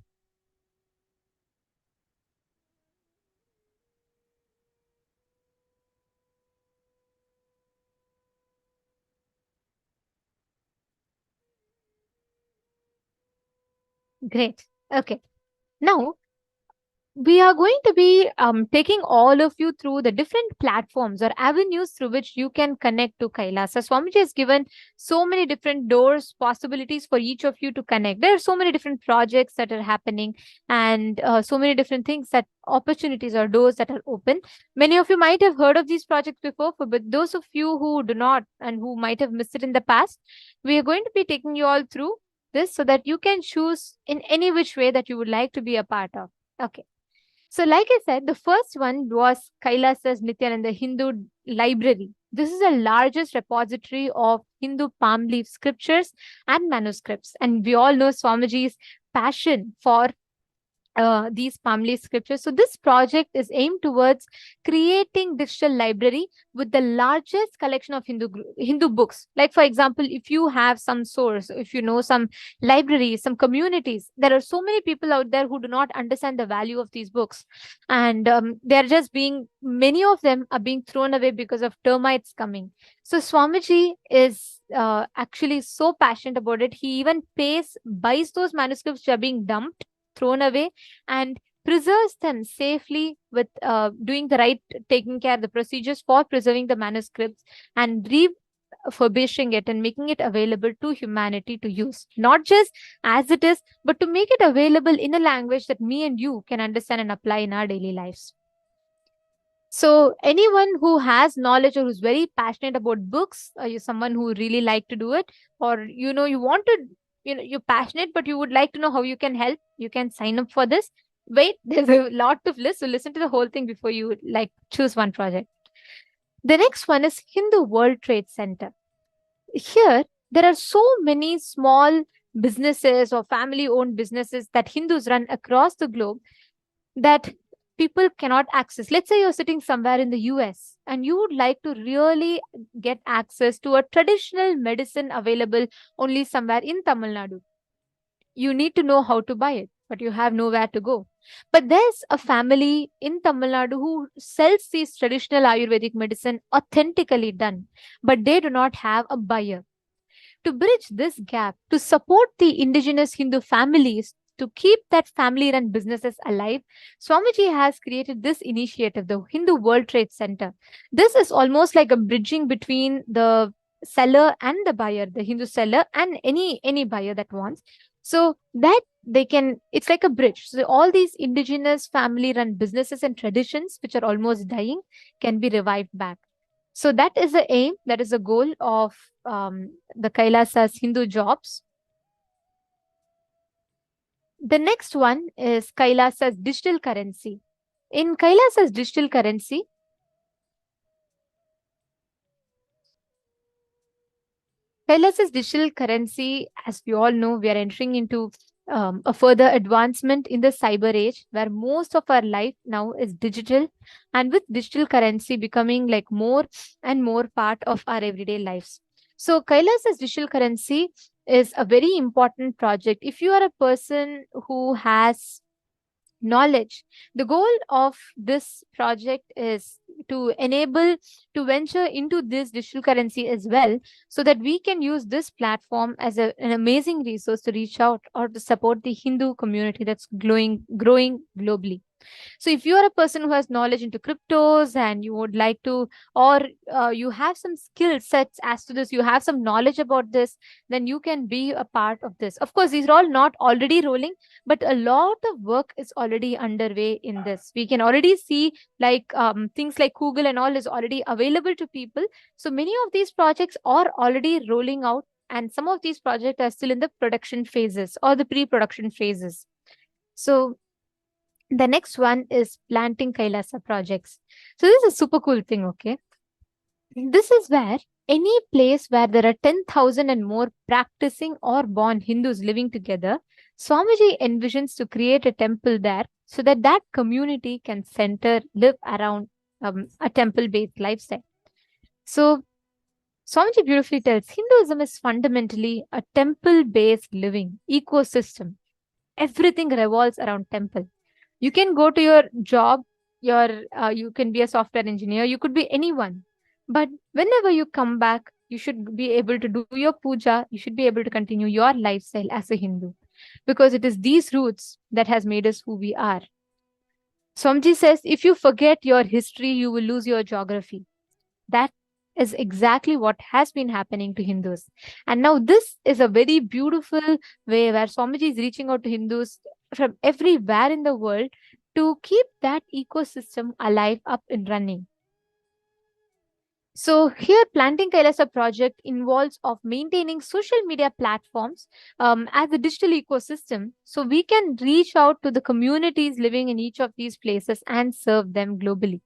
Great. Okay. Now, we are going to be taking all of you through the different platforms or avenues through which you can connect to Kailasa. Swamiji has given so many different doors, possibilities for each of you to connect. There are so many different projects that are happening and so many different things, that opportunities or doors that are open. Many of you might have heard of these projects before, but those of you who do not and who might have missed it in the past, we are going to be taking you all through this so that you can choose in any which way that you would like to be a part of. Okay. So like I said, the first one was Kailasa's Nithyananda Hindu Library. This is the largest repository of Hindu palm leaf scriptures and manuscripts. And we all know Swamiji's passion for these palm leaf scriptures. So this project is aimed towards creating digital library with the largest collection of Hindu books. Like, for example, if you have some source, if you know some libraries, some communities, there are so many people out there who do not understand the value of these books. And they're just many of them are being thrown away because of termites coming. So Swamiji is actually so passionate about it. He even buys those manuscripts which are being dumped, thrown away, and preserves them safely with doing the right, taking care of the procedures for preserving the manuscripts and refurbishing it and making it available to humanity to use, not just as it is, but to make it available in a language that me and you can understand and apply in our daily lives. So anyone who has knowledge or who's very passionate about books, or you're someone who really like to do it, or you want to, you're passionate, but you would like to know how you can help, you can sign up for this. Wait, there's a lot of list, so listen to the whole thing before you choose one project. The next one is Hindu World Trade Center. Here, there are so many small businesses or family-owned businesses that Hindus run across the globe that people cannot access. Let's say you're sitting somewhere in the US and you would like to really get access to a traditional medicine available only somewhere in Tamil Nadu. You need to know how to buy it, but you have nowhere to go. But there's a family in Tamil Nadu who sells these traditional Ayurvedic medicine authentically done, but they do not have a buyer. To bridge this gap, to support the indigenous Hindu families, to keep that family-run businesses alive, Swamiji has created this initiative, the Hindu World Trade Center. This is almost like a bridging between the seller and the buyer, the Hindu seller and any buyer that wants. So that they can, it's like a bridge. So all these indigenous family-run businesses and traditions, which are almost dying, can be revived back. So that is the aim, that is the goal of the Kailasa's Hindu jobs. The next one is Kailasa's digital currency. In Kailasa's digital currency, as we all know, we are entering into a further advancement in the cyber age where most of our life now is digital, and with digital currency becoming like more and more part of our everyday lives. So Kailasa's digital currency is a very important project. If you are a person who has knowledge, the goal of this project is to enable to venture into this digital currency as well, so that we can use this platform as an amazing resource to reach out or to support the Hindu community that's growing globally. So if you are a person who has knowledge into cryptos and you would like to, or you have some skill sets as to this, you have some knowledge about this, then you can be a part of this. Of course, these are all not already rolling, but a lot of work is already underway in this. We can already see like things like Google and all is already available to people. So many of these projects are already rolling out, and some of these projects are still in the production phases or the pre-production phases. So the next one is planting Kailasa projects. So this is a super cool thing, okay? This is where any place where there are 10,000 and more practicing or born Hindus living together, Swamiji envisions to create a temple there so that that community can live around a temple-based lifestyle. So Swamiji beautifully tells, Hinduism is fundamentally a temple-based living ecosystem. Everything revolves around temple. You can go to your job, you can be a software engineer, you could be anyone. But whenever you come back, you should be able to do your puja, you should be able to continue your lifestyle as a Hindu. Because it is these roots that has made us who we are. Swamiji says, if you forget your history, you will lose your geography. That is exactly what has been happening to Hindus. And now this is a very beautiful way where Swamiji is reaching out to Hindus from everywhere in the world to keep that ecosystem alive, up and running. So here, Planting Kailasa project involves of maintaining social media platforms as a digital ecosystem, so we can reach out to the communities living in each of these places and serve them globally.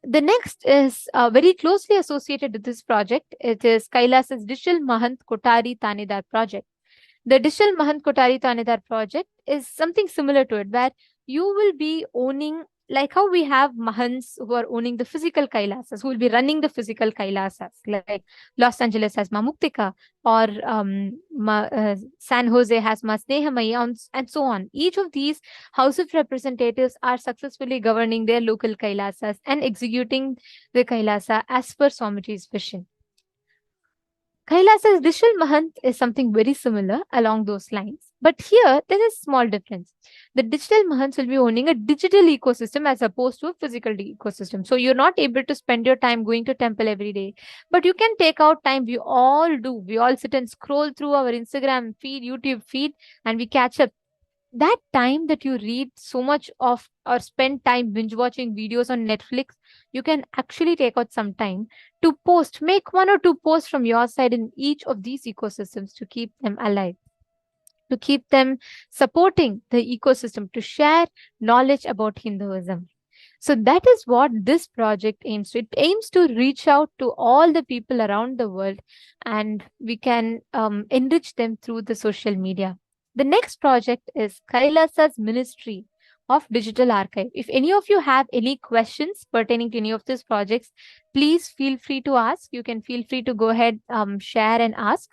The next is very closely associated with this project. It is Kailasa's Digital Mahant Kotari Tanedar project. The Digital Mahant Kotari Tanedar project is something similar to it, where you will be owning, like how we have Mahants who are owning the physical Kailasas, who will be running the physical Kailasas, like Los Angeles has Ma Muktika, or San Jose has Ma Snehamaya, and so on. Each of these House of Representatives are successfully governing their local Kailasas and executing the Kailasa as per Swamiji's vision. Kailasa's digital Mahant is something very similar along those lines. But here, there is a small difference. The digital Mahants will be owning a digital ecosystem as opposed to a physical ecosystem. So you're not able to spend your time going to temple every day. But you can take out time. We all do. We all sit and scroll through our Instagram feed, YouTube feed, and we catch up. That time that you read so much of or spend time binge watching videos on Netflix, you can actually take out some time to post, make 1 or 2 posts from your side in each of these ecosystems to keep them alive, to keep them supporting the ecosystem, to share knowledge about Hinduism. So that is what this project aims to. It aims to reach out to all the people around the world, and we can enrich them through the social media. The next project is Kailasa's Ministry of Digital Archive. If any of you have any questions pertaining to any of these projects, please feel free to ask. You can feel free to go ahead, share and ask.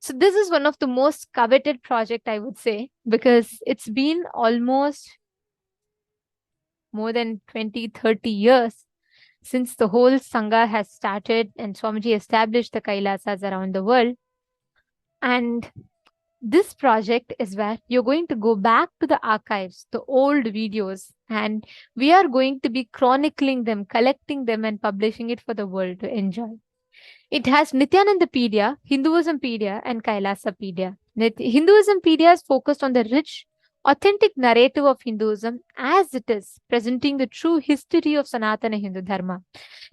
So this is one of the most coveted project, I would say, because it's been almost more than 20-30 years since the whole Sangha has started and Swamiji established the Kailasas around the world. And this project is where you're going to go back to the archives, the old videos, and we are going to be chronicling them, collecting them and publishing it for the world to enjoy. It has Nithyanandapedia, Hinduismpedia, and Kailasapedia. Hinduismpedia is focused on the rich, authentic narrative of Hinduism as it is, presenting the true history of Sanatana Hindu Dharma.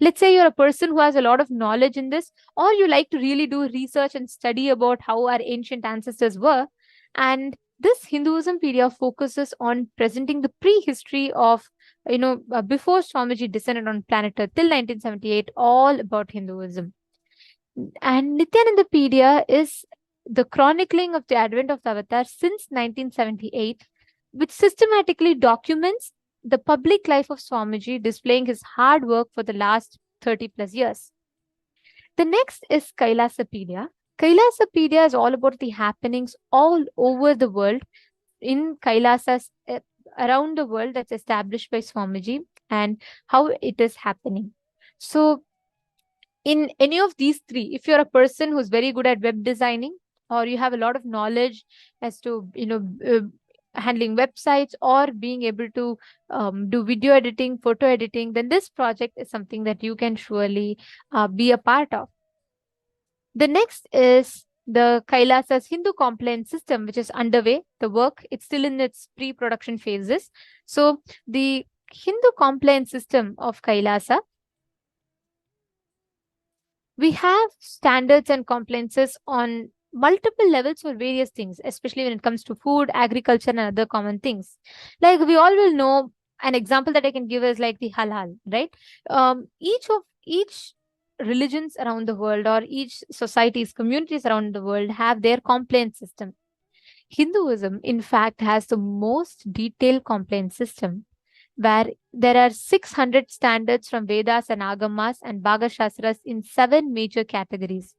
Let's say you're a person who has a lot of knowledge in this, or you like to really do research and study about how our ancient ancestors were. And this Hinduismpedia focuses on presenting the prehistory of, before Swamiji descended on planet Earth till 1978, all about Hinduism. And Nithyanandapedia is the chronicling of the advent of the avatar since 1978, which systematically documents the public life of Swamiji, displaying his hard work for the last 30 plus years. The next is Kailasapedia. Kailasapedia is all about the happenings all over the world in Kailasas around the world that's established by Swamiji and how it is happening. So in any of these three, if you're a person who's very good at web designing, or you have a lot of knowledge as to, handling websites or being able to do video editing, photo editing, then this project is something that you can surely be a part of. The next is the Kailasa's Hindu compliance system, which is underway. The work, it's still in its pre-production phases. So the Hindu compliance system of Kailasa, we have standards and compliances on multiple levels for various things, especially when it comes to food, agriculture, and other common things. Like we all will know, an example that I can give is like the halal, right? Each religions around the world or each societies, communities around the world have their compliance system. Hinduism, in fact, has the most detailed compliance system, where there are 600 standards from Vedas and Agamas and Bhaga Shastras in 7 major categories.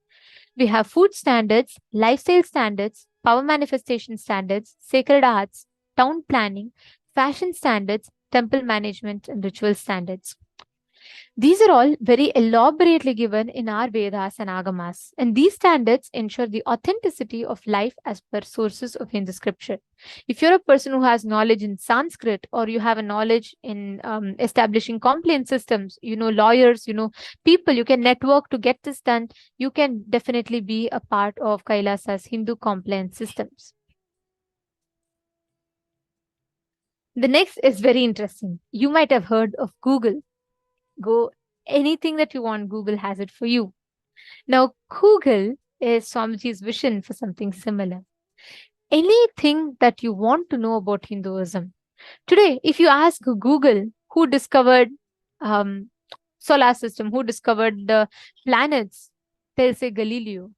We have food standards, lifestyle standards, power manifestation standards, sacred arts, town planning, fashion standards, temple management, and ritual standards. These are all very elaborately given in our Vedas and Agamas, and these standards ensure the authenticity of life as per sources of Hindu scripture. If you're a person who has knowledge in Sanskrit, or you have a knowledge in establishing compliance systems, lawyers, people, you can network to get this done, you can definitely be a part of Kailasa's Hindu compliance systems. The next is very interesting. You might have heard of Google. Go anything that you want, Google has it for you. Now, Google is Swamiji's vision for something similar. Anything that you want to know about Hinduism. Today, if you ask Google who discovered solar system, who discovered the planets, they'll say Galileo.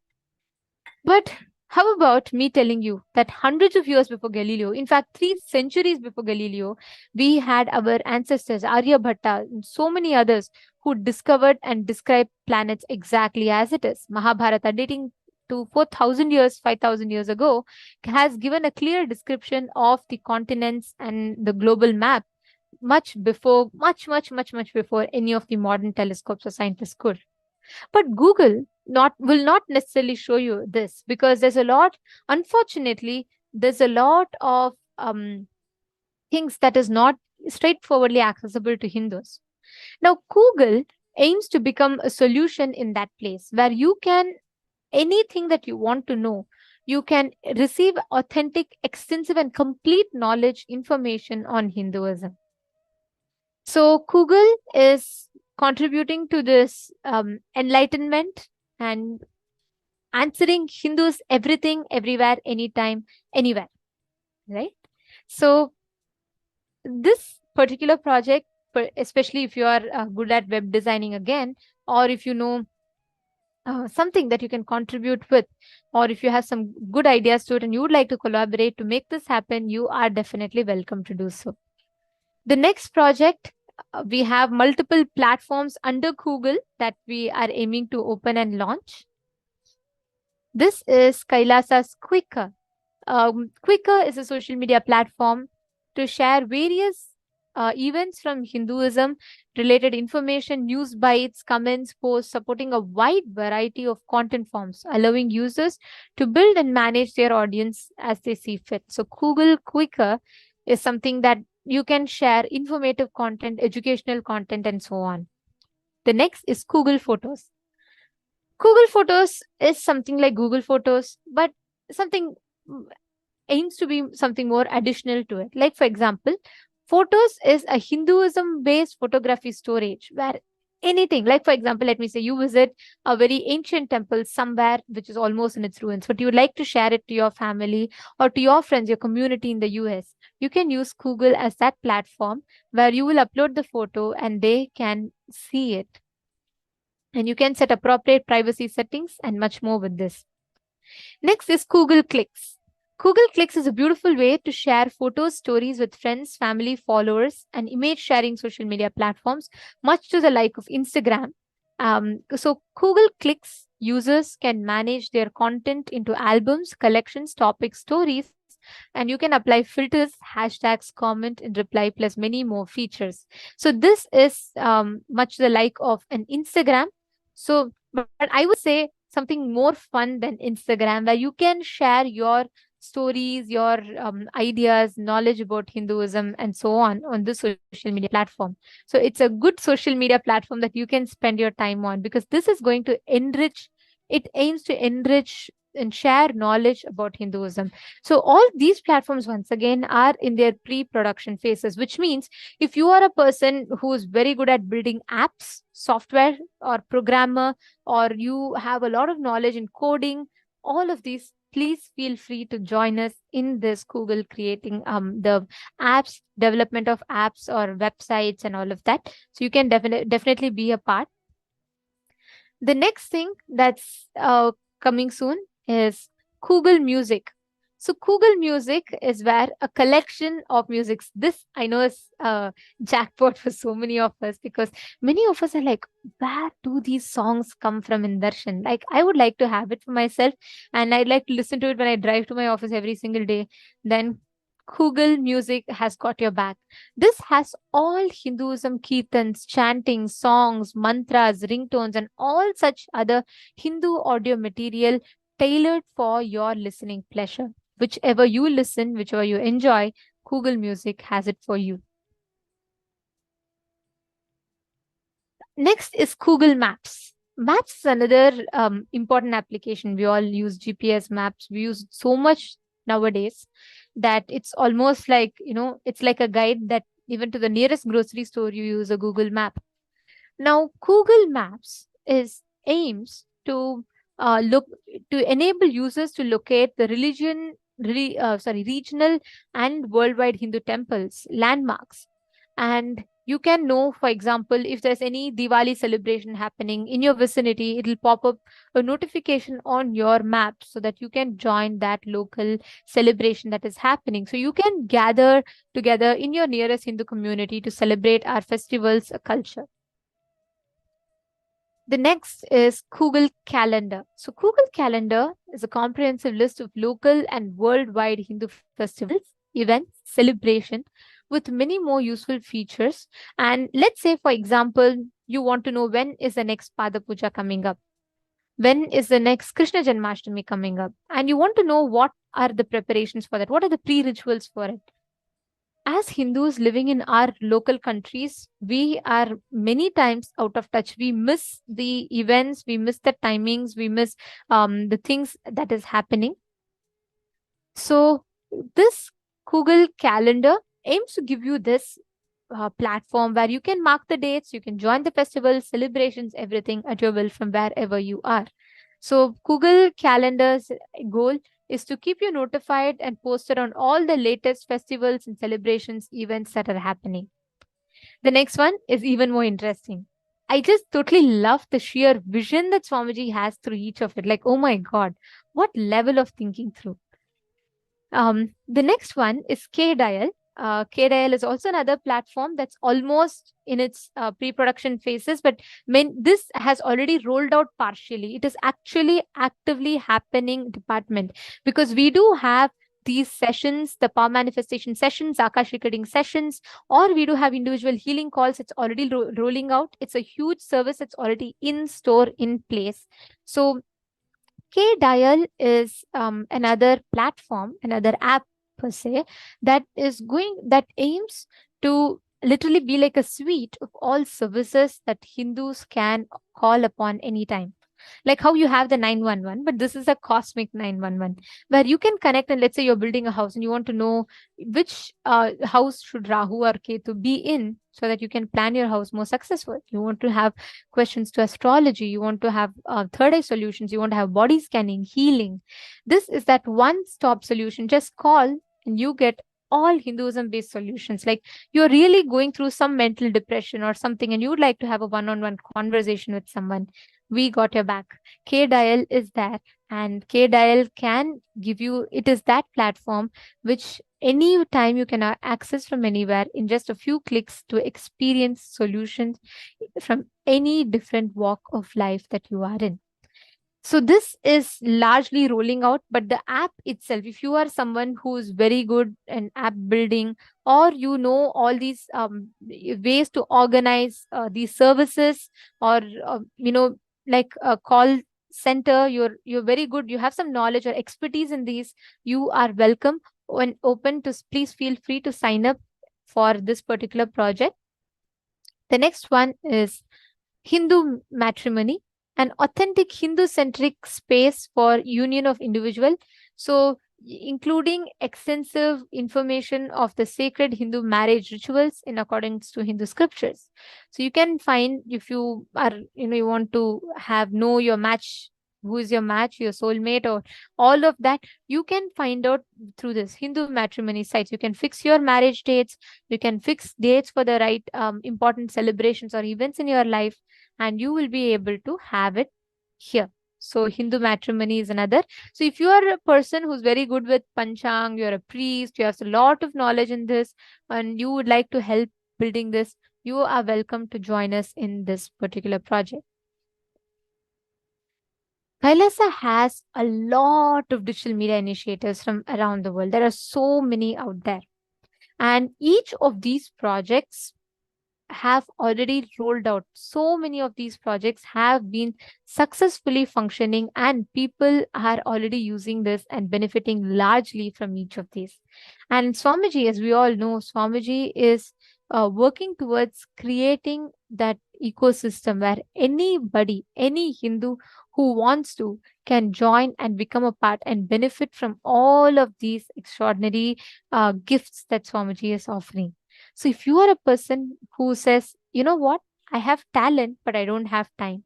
But how about me telling you that hundreds of years before Galileo, in fact, 3 centuries before Galileo, we had our ancestors, Aryabhatta, and so many others who discovered and described planets exactly as it is. Mahabharata, dating to 4,000 years, 5,000 years ago, has given a clear description of the continents and the global map much before any of the modern telescopes or scientists could. But Google will not necessarily show you this, because unfortunately, there's a lot of things that is not straightforwardly accessible to Hindus. Now, Google aims to become a solution in that place where you can, anything that you want to know, you can receive authentic, extensive, and complete knowledge, information on Hinduism. So Google is contributing to this enlightenment and answering Hindus everything, everywhere, anytime, anywhere, right? So this particular project especially if you are good at web designing again, or if you know something that you can contribute with, or if you have some good ideas to it and you would like to collaborate to make this happen, you are definitely welcome to do so. The next project, we have multiple platforms under Google that we are aiming to open and launch. This is Kailasa's Quicker. Quicker is a social media platform to share various events from Hinduism, related information, news bites, comments, posts, supporting a wide variety of content forms, allowing users to build and manage their audience as they see fit. So Google Quicker is something that you can share informative content, educational content, and so on. The next is Google Photos. Google Photos is something like Google Photos, but something aims to be something more additional to it. Like, for example, Photos is a Hinduism-based photography storage where anything, like for example, let me say you visit a very ancient temple somewhere which is almost in its ruins, but you would like to share it to your family or to your friends, your community in the US. You can use Google as that platform where you will upload the photo and they can see it. And you can set appropriate privacy settings and much more with this. Next is Google Clicks. Google Clicks is a beautiful way to share photos, stories with friends, family, followers, and image sharing social media platforms, much to the like of Instagram. So Google Clicks users can manage their content into albums, collections, topics, stories, and you can apply filters, hashtags, comment, and reply, plus many more features. So this is much the like of an Instagram. So, but I would say something more fun than Instagram, where you can share your stories, your ideas, knowledge about Hinduism, and so on this social media platform. So it's a good social media platform that you can spend your time on, because this is going to enrich, it aims to enrich and share knowledge about Hinduism. So all these platforms, once again, are in their pre-production phases, which means if you are a person who is very good at building apps, software, or programmer, or you have a lot of knowledge in coding, all of these, please feel free to join us in this Google creating the apps, development of apps or websites and all of that. So you can definitely be a part. The next thing that's coming soon is Google Music. So Google Music is where a collection of musics. This I know is jackpot for so many of us, because many of us are like, where do these songs come from in Darshan? Like, I would like to have it for myself, and I'd like to listen to it when I drive to my office every single day. Then Google Music has got your back. This has all Hinduism kirtans, chanting, songs, mantras, ringtones, and all such other Hindu audio material tailored for your listening pleasure. Whichever you listen, whichever you enjoy, Google Music has it for you. Next is Google Maps. Maps is another important application. We all use GPS maps. We use so much nowadays that it's almost like, it's like a guide that even to the nearest grocery store, you use a Google Map. Now, Google Maps aims to enable users to locate the regional and worldwide Hindu temples, landmarks. And you can know, for example, if there's any Diwali celebration happening in your vicinity, it'll pop up a notification on your map so that you can join that local celebration that is happening. So you can gather together in your nearest Hindu community to celebrate our festivals, culture. The next is Google Calendar. So Google Calendar is a comprehensive list of local and worldwide Hindu festivals, events, celebration, with many more useful features. And let's say, for example, you want to know when is the next Pada Puja coming up, when is the next Krishna Janmashtami coming up, and you want to know what are the preparations for that, what are the pre-rituals for it. As Hindus living in our local countries, we are many times out of touch. We miss the events, we miss the timings, we miss the things that is happening. So this Google Calendar aims to give you this platform where you can mark the dates, you can join the festivals, celebrations, everything at your will from wherever you are. So Google Calendar's goal is to keep you notified and posted on all the latest festivals and celebrations, events that are happening. The next one is even more interesting. I just totally love the sheer vision that Swamiji has through each of it. Like, oh my God, what level of thinking through. The next one is K-Dial. K-Dial is also another platform that's almost in its pre-production phases, but this has already rolled out partially. It is actually actively happening department, because we do have these sessions, the power manifestation sessions, Akash recording sessions, or we do have individual healing calls. It's already rolling out. It's a huge service that's already in store, in place. So K-Dial is another platform, another app per se, that aims to literally be like a suite of all services that Hindus can call upon anytime. Like how you have the 911, but this is a cosmic 911 where you can connect. And let's say you're building a house and you want to know which house should Rahu or Ketu be in, so that you can plan your house more successful. You want to have questions to astrology, you want to have third eye solutions, you want to have body scanning, healing. This is that one-stop solution. Just call and you get all Hinduism based solutions. Like you're really going through some mental depression or something and you would like to have a one-on-one conversation with someone, we got your back. K-Dial is there, and K-Dial can give you, it is that platform which any time you can access from anywhere in just a few clicks to experience solutions from any different walk of life that you are in. So this is largely rolling out, but the app itself, if you are someone who is very good in app building, or you know all these ways to organize these services, or like a call center, you're very good, you have some knowledge or expertise in these, you are welcome and open to, please feel free to sign up for this particular project. The next one is Hindu Matrimony, an authentic Hindu-centric space for union of individual. So including extensive information of the sacred Hindu marriage rituals in accordance to Hindu scriptures. So you can find, if you are, you want to know your match, who is your match, your soulmate, or all of that, you can find out through this Hindu matrimony sites. You can fix your marriage dates, you can fix dates for the right important celebrations or events in your life, and you will be able to have it here. So Hindu matrimony is another. So if you are a person who's very good with Panchang, you're a priest, you have a lot of knowledge in this, and you would like to help building this, you are welcome to join us in this particular project. Kailasa has a lot of digital media initiatives from around the world. There are so many out there. And each of these projects have already rolled out. So many of these projects have been successfully functioning, and people are already using this and benefiting largely from each of these. And Swamiji, as we all know, Swamiji is working towards creating that ecosystem where anybody, any Hindu who wants to, can join and become a part and benefit from all of these extraordinary gifts that Swamiji is offering. So if you are a person who says, you know what, I have talent, but I don't have time,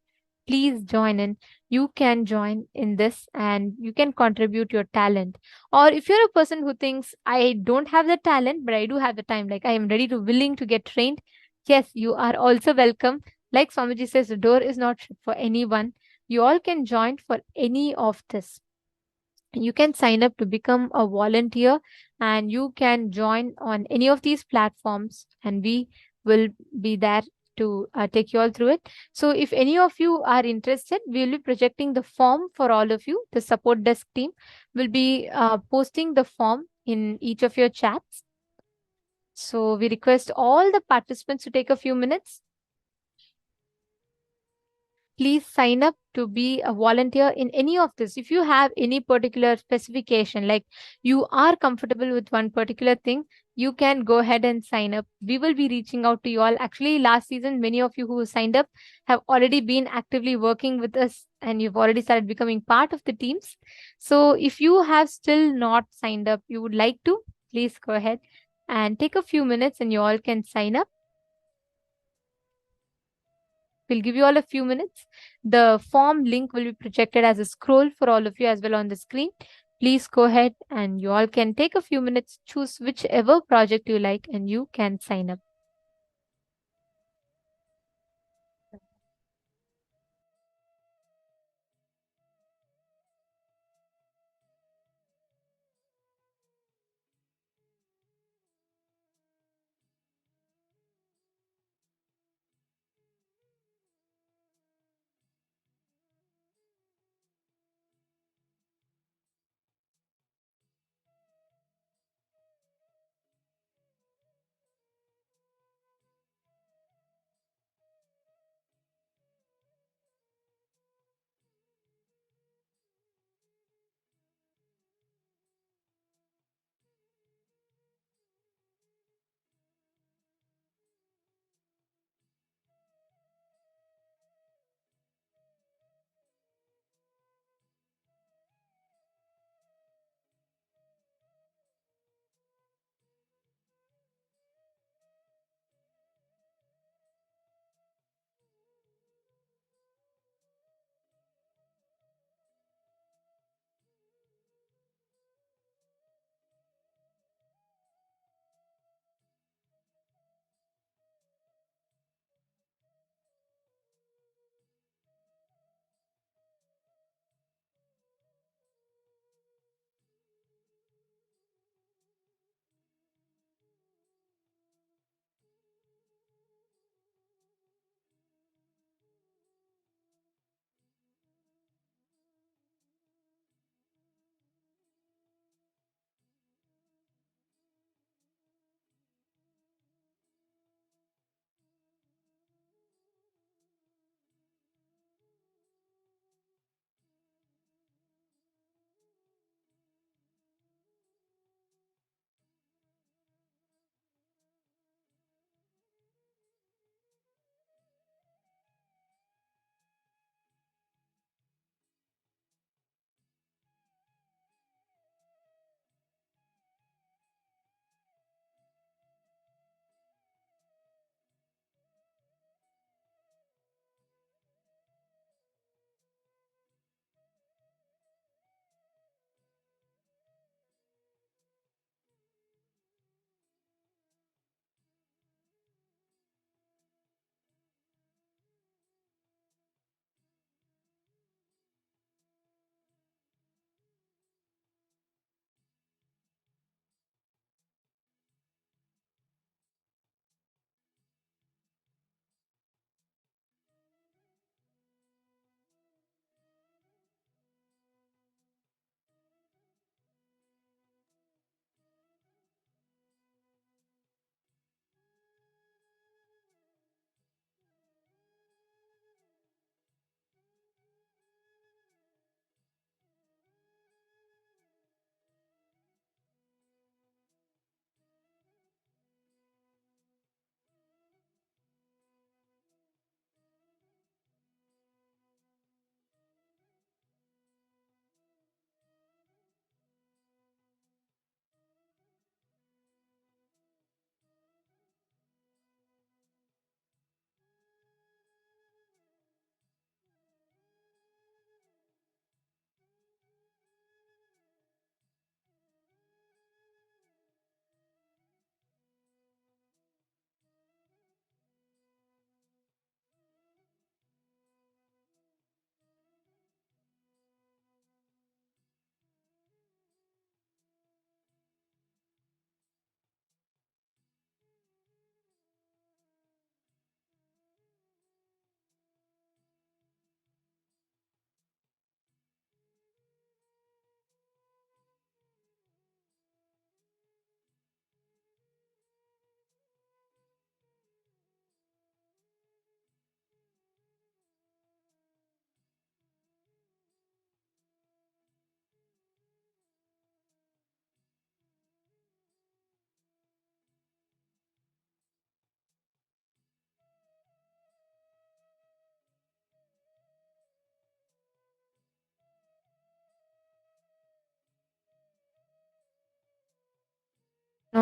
please join in. You can join in this and you can contribute your talent. Or if you're a person who thinks, I don't have the talent, but I do have the time, like I am ready to, willing to get trained, yes, you are also welcome. Like Swamiji says, the door is not shut for anyone. You all can join for any of this. You can sign up to become a volunteer, and you can join on any of these platforms, and we will be there to take you all through it. So if any of you are interested, we will be projecting the form for all of you. The support desk team will be posting the form in each of your chats. So we request all the participants to take a few minutes. Please sign up to be a volunteer in any of this. If you have any particular specification, like you are comfortable with one particular thing, you can go ahead and sign up. We will be reaching out to you all. Actually, last season, many of you who signed up have already been actively working with us, and you've already started becoming part of the teams. So if you have still not signed up, you would like to, please go ahead and take a few minutes and you all can sign up. We'll give you all a few minutes. The form link will be projected as a scroll for all of you as well on the screen. Please go ahead and you all can take a few minutes, choose whichever project you like, and you can sign up.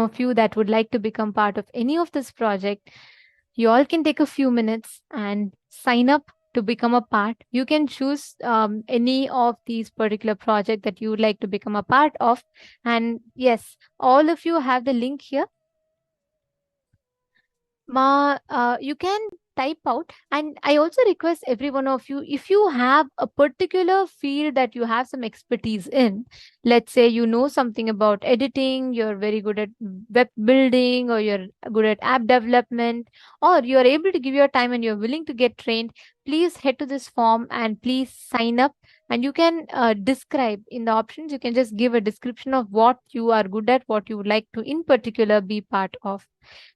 of you that would like to become part of any of this project, you all can take a few minutes and sign up to become a part. You can choose any of these particular project that you would like to become a part of. And yes, all of you have the link here. You can type out, and I also request every one of you, if you have a particular field that you have some expertise in, let's say you know something about editing, you're very good at web building, or you're good at app development, or you're able to give your time and you're willing to get trained, please head to this form and please sign up. And you can describe in the options, you can just give a description of what you are good at, what you would like to in particular be part of.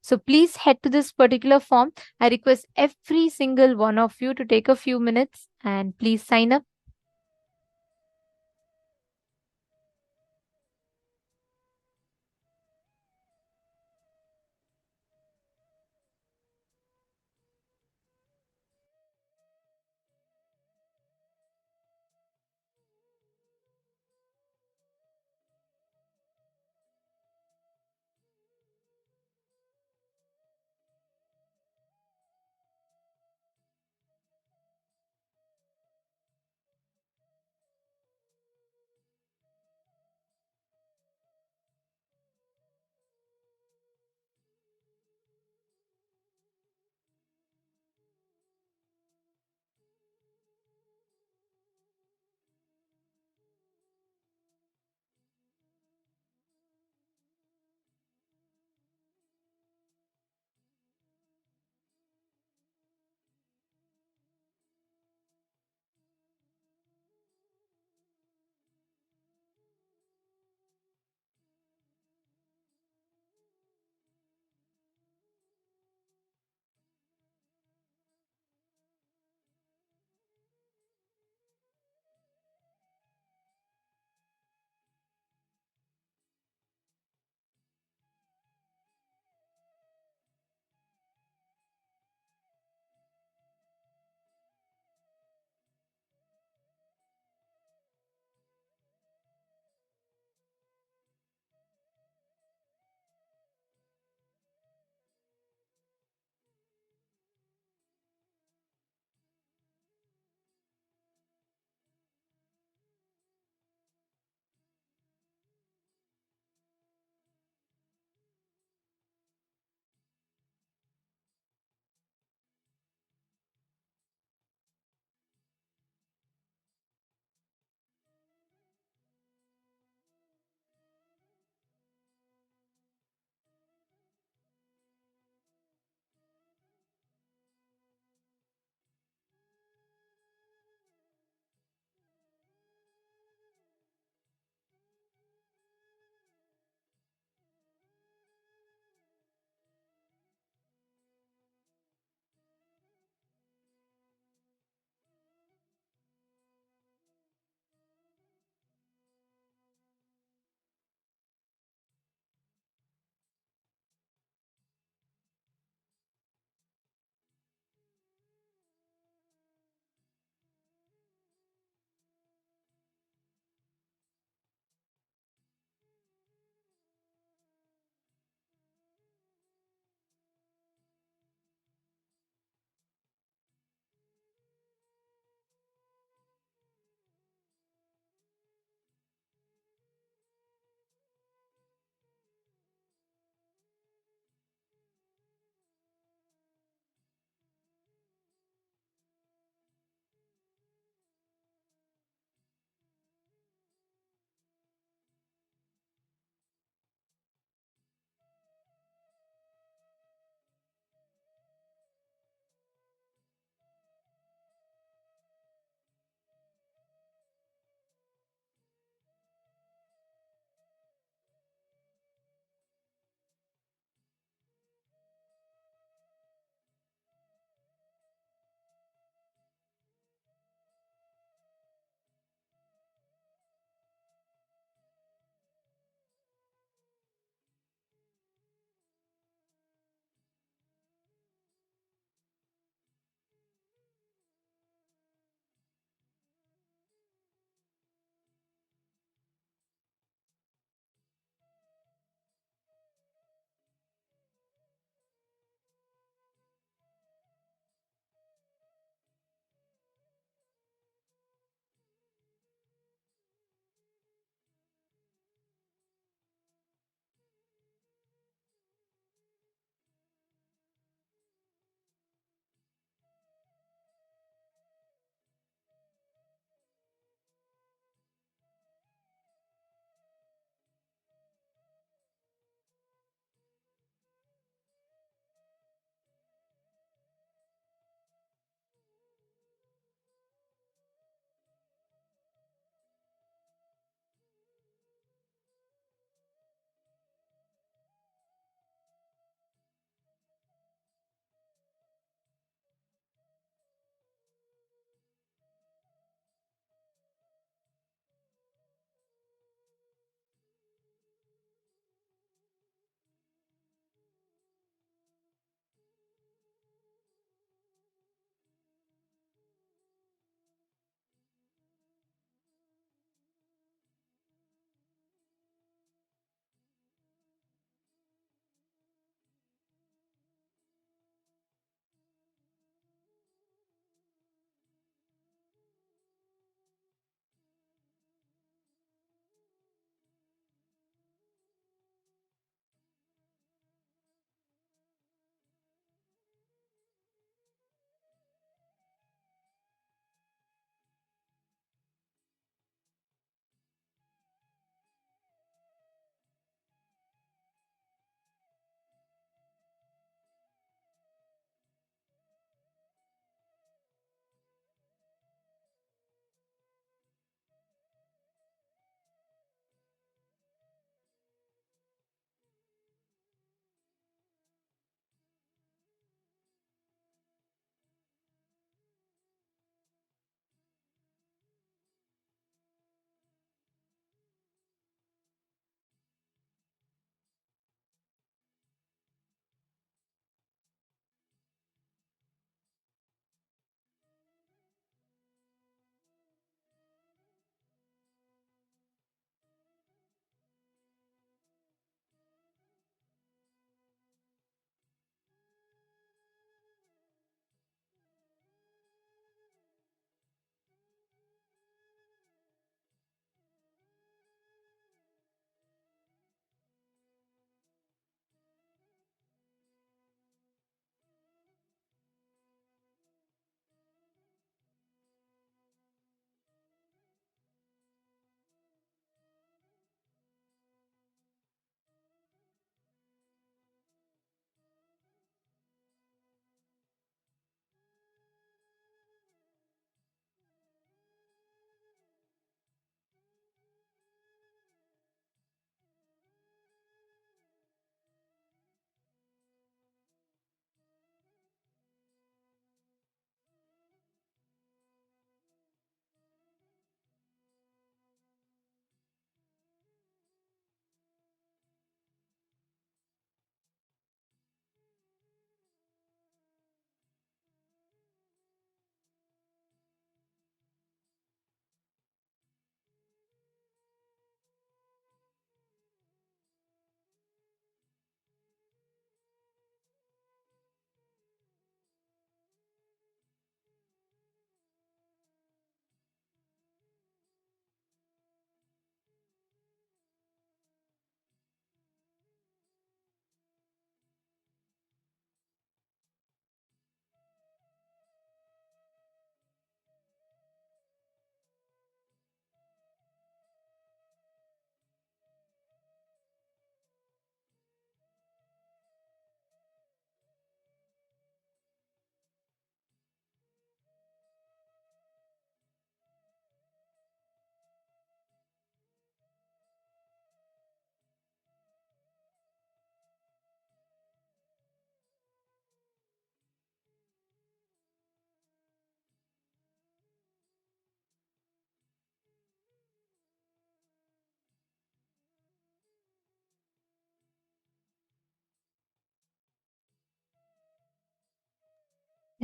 So please head to this particular form. I request every single one of you to take a few minutes and please sign up.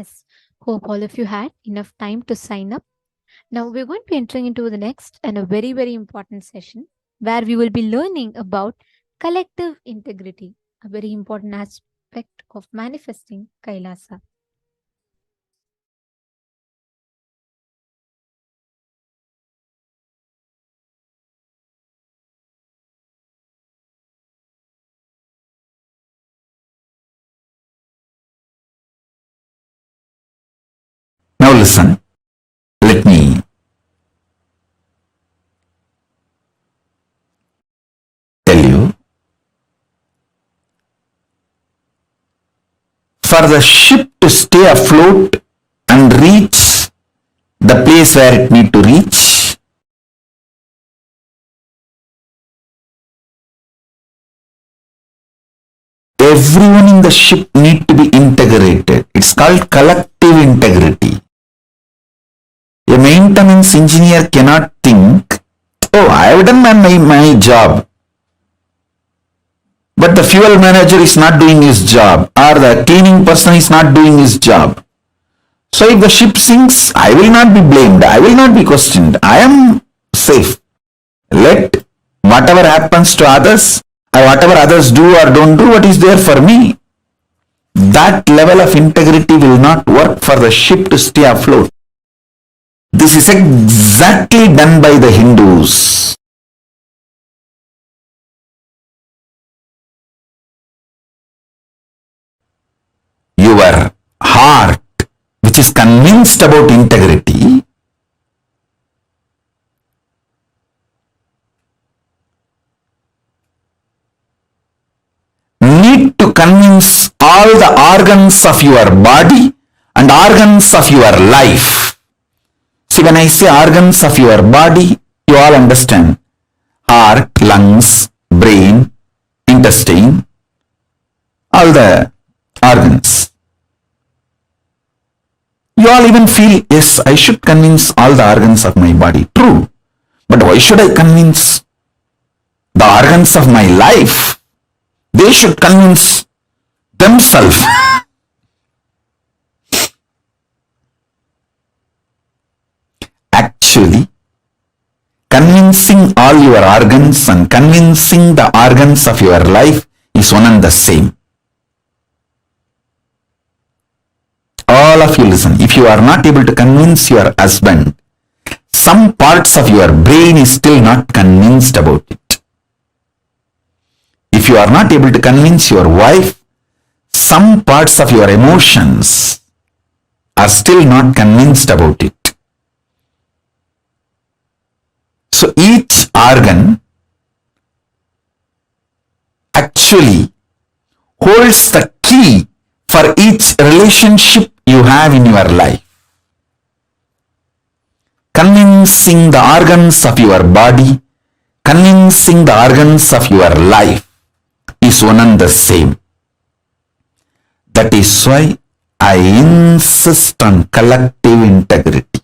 Yes. Hope all of you had enough time to sign up. Now we're going to be entering into the next and a very, very important session where we will be learning about collective integrity, a very important aspect of manifesting Kailasa. Now listen, let me tell you. For the ship to stay afloat and reach the place where it need to reach, everyone in the ship need to be integrated. It's called collective integrity. A maintenance engineer cannot think, oh, I have done my job, but the fuel manager is not doing his job, or the cleaning person is not doing his job. So if the ship sinks, I will not be blamed, I will not be questioned, I am safe. Let whatever happens to others, or whatever others do or don't do, what is there for me? That level of integrity will not work for the ship to stay afloat. This is exactly done by the Hindus. Your heart, which is convinced about integrity, need to convince all the organs of your body and organs of your life. See, when I say organs of your body, you all understand. Heart, lungs, brain, intestine, all the organs. You all even feel, yes, I should convince all the organs of my body. True. But why should I convince the organs of my life? They should convince themselves. Actually, convincing all your organs and convincing the organs of your life is one and the same. All of you listen, if you are not able to convince your husband, some parts of your brain is still not convinced about it. If you are not able to convince your wife, some parts of your emotions are still not convinced about it. So each organ actually holds the key for each relationship you have in your life. Convincing the organs of your body, convincing the organs of your life is one and the same. That is why I insist on collective integrity.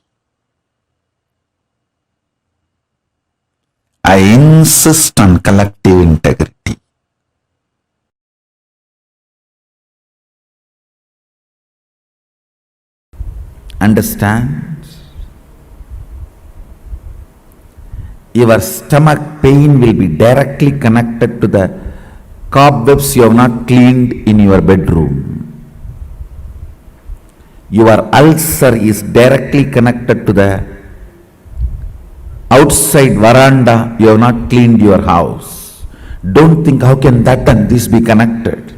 I insist on collective integrity. Understand? Your stomach pain will be directly connected to the cobwebs you have not cleaned in your bedroom. Your ulcer is directly connected to the outside veranda you have not cleaned your house. Don't think how can that and this be connected.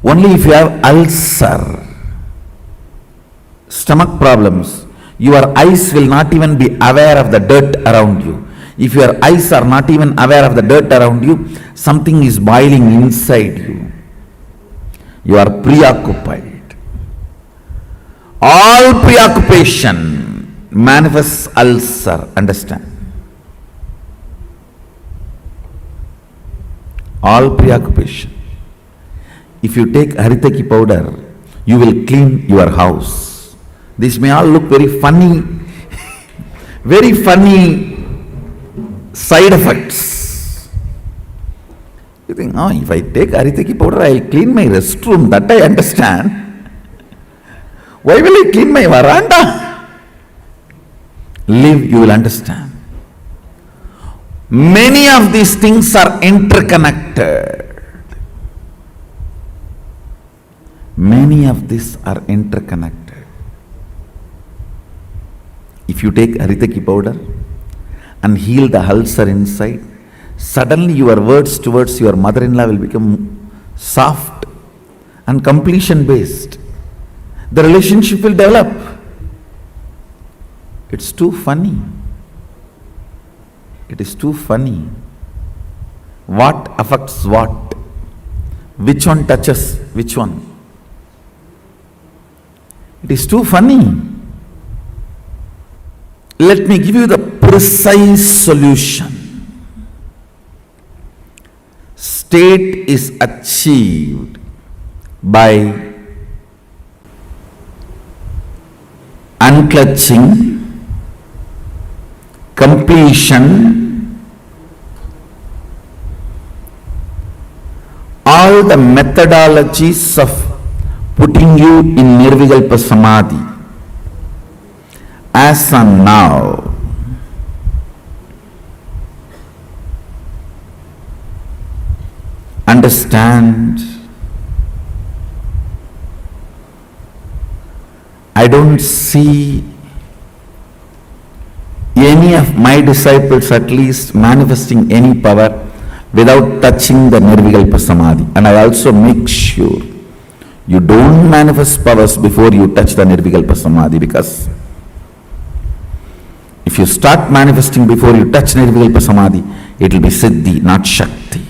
Only if you have ulcer, stomach problems, your eyes will not even be aware of the dirt around you. If your eyes are not even aware of the dirt around you, something is boiling inside you. You are preoccupied. All preoccupation manifests ulcer, understand? All preoccupation. If you take haritaki powder, you will clean your house. This may all look very funny, very funny side effects. You think, No, if I take Aritaki powder, I clean my restroom. That I understand. Why will I clean my veranda? Live, you will understand. Many of these things are interconnected. Many of these are interconnected. If you take Aritaki powder and heal the ulcer inside, suddenly your words towards your mother-in-law will become soft and completion based. The relationship will develop. It's too funny. It is too funny. What affects what? Which one touches which one? It is too funny. Let me give you the precise solution. State is achieved by unclutching, completion, all the methodologies of putting you in Nirvikalpa Samadhi as on now. Understand, I don't see any of my disciples at least manifesting any power without touching the Nirvikalpa Samadhi. And I also make sure you don't manifest powers before you touch the Nirvikalpa Samadhi, because if you start manifesting before you touch Nirvikalpa Samadhi, it will be Siddhi, not Shakti.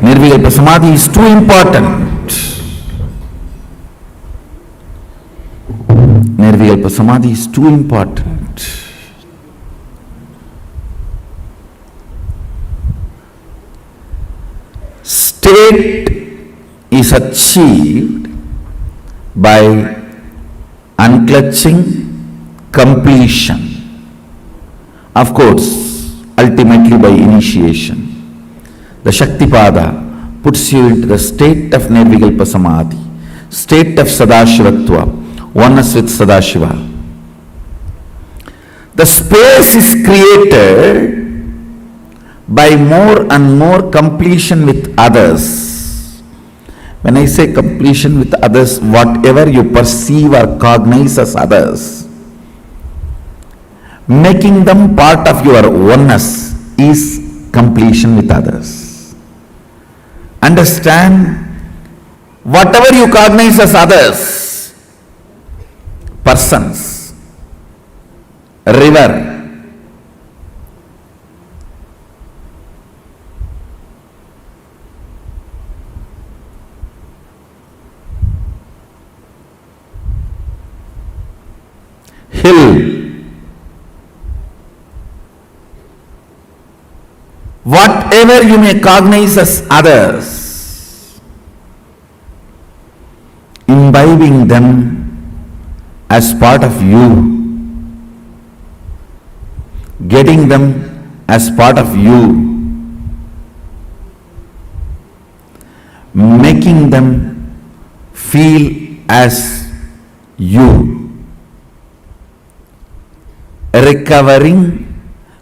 Nirvikalpa Samadhi is too important. Nirvikalpa Samadhi is too important. State is achieved by unclutching, completion. Of course, ultimately by initiation. The Shaktipada puts you into the state of Nirvikalpa Samadhi, state of Sadashiva Tattva, oneness with Sadashiva. The space is created by more and more completion with others. When I say completion with others, whatever you perceive or cognize as others, making them part of your oneness is completion with others. Understand, whatever you cognize as others, persons, river, hill, whatever you may cognize as others, imbibing them as part of you, getting them as part of you, making them feel as you, recovering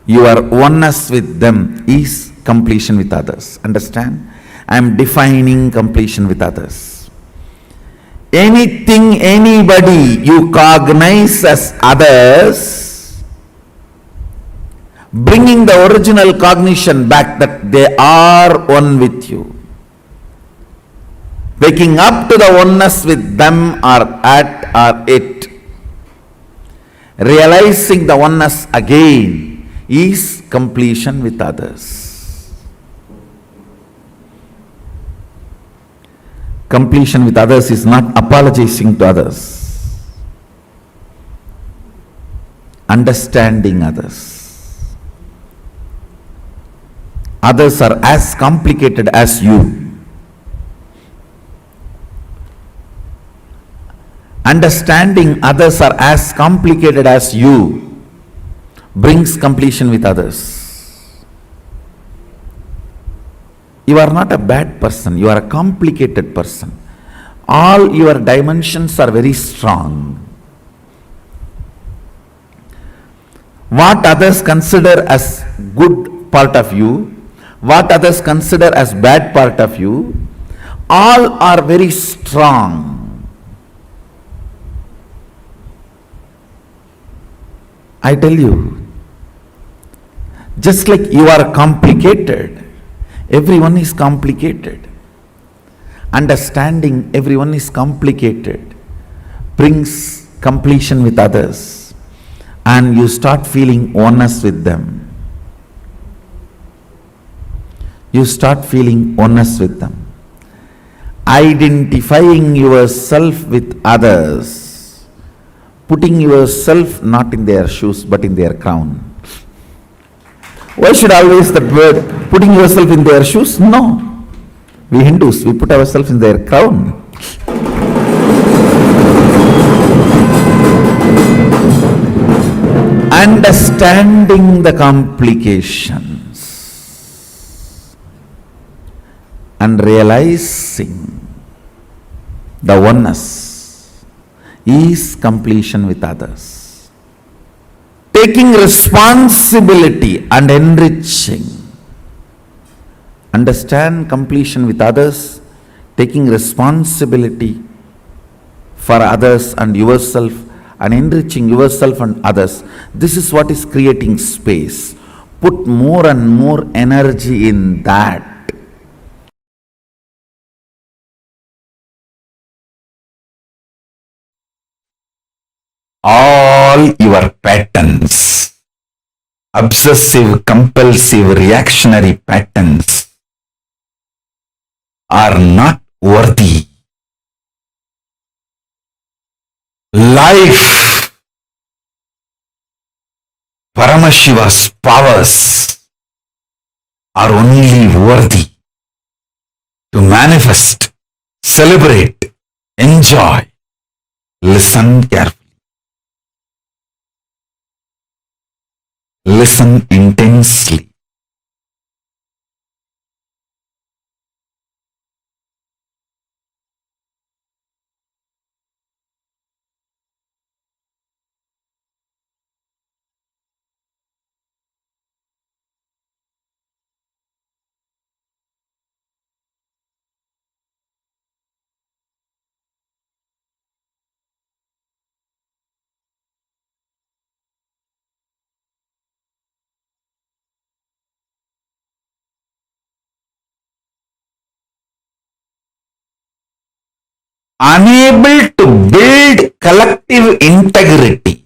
your oneness with them is completion with others. Understand? I am defining completion with others. Anything, anybody you cognize as others, bringing the original cognition back that they are one with you, waking up to the oneness with them or at or it, realizing the oneness again is completion with others. Completion with others is not apologizing to others. Understanding others. Others are as complicated as you. Understanding others are as complicated as you brings completion with others. You are not a bad person, you are a complicated person. All your dimensions are very strong. What others consider as good part of you, what others consider as bad part of you, all are very strong. I tell you, just like you are complicated, everyone is complicated. Understanding everyone is complicated brings completion with others, and you start feeling oneness with them. You start feeling oneness with them. Identifying yourself with others, putting yourself not in their shoes but in their crown. Why should always the word putting yourself in their shoes? No. We Hindus, we put ourselves in their crown. Understanding the complications and realizing the oneness is completion with others. Taking responsibility and enriching. Understand completion with others, taking responsibility for others and yourself, and enriching yourself and others. This is what is creating space. Put more and more energy in that. All your patterns, obsessive, compulsive, reactionary patterns, are not worthy. Life, Paramashiva's powers are only worthy to manifest, celebrate, enjoy. Listen carefully. Listen intensely. Unable to build collective integrity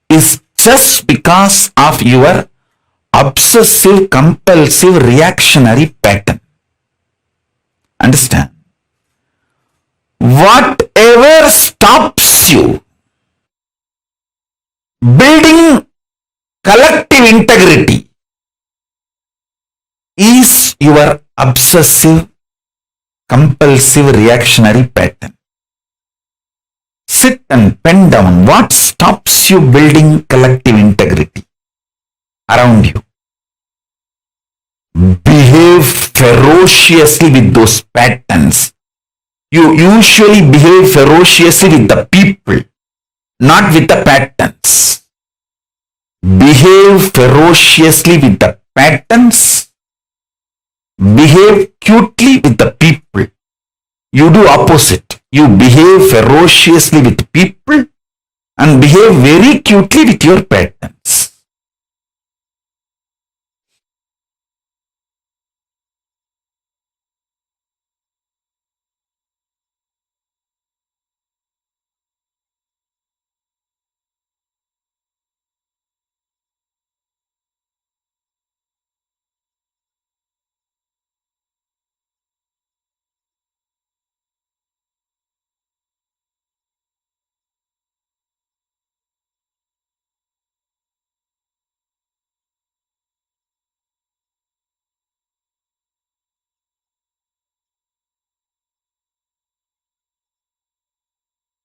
is just because of your obsessive, compulsive, reactionary pattern. Understand? Whatever stops you building collective integrity is your obsessive, compulsive, reactionary pattern. Sit and pen down what stops you building collective integrity around you. Behave ferociously with those patterns. You usually behave ferociously with the people, not with the patterns. Behave ferociously with the patterns. Behave cutely with the people. You do opposite. You behave ferociously with people and behave very cutely with your patterns.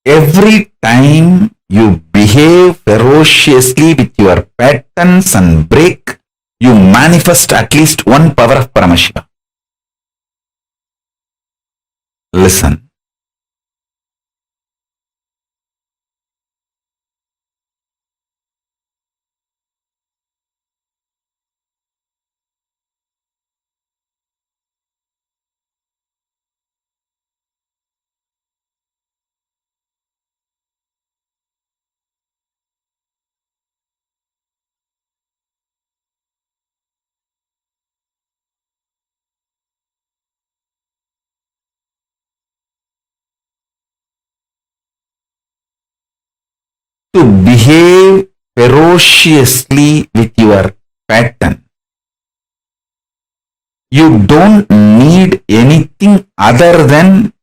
Every time you behave ferociously with your patterns and break, you manifest at least one power of Paramashiva. Listen. To behave ferociously with your pattern. You don't need anything other than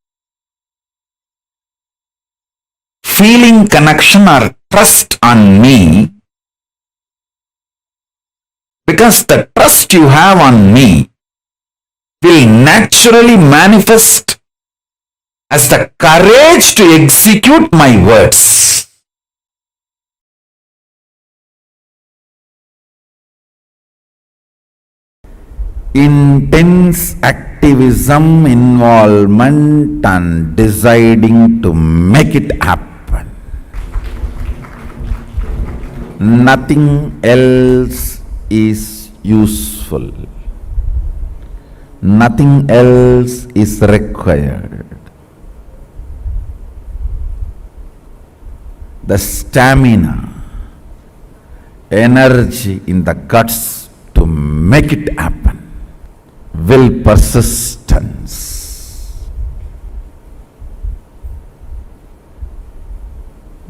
feeling connection or trust on me, because the trust you have on me will naturally manifest as the courage to execute my words. Intense activism, involvement, and deciding to make it happen. Nothing else is useful. Nothing else is required. The stamina, energy in the guts to make it happen. Will, persistence.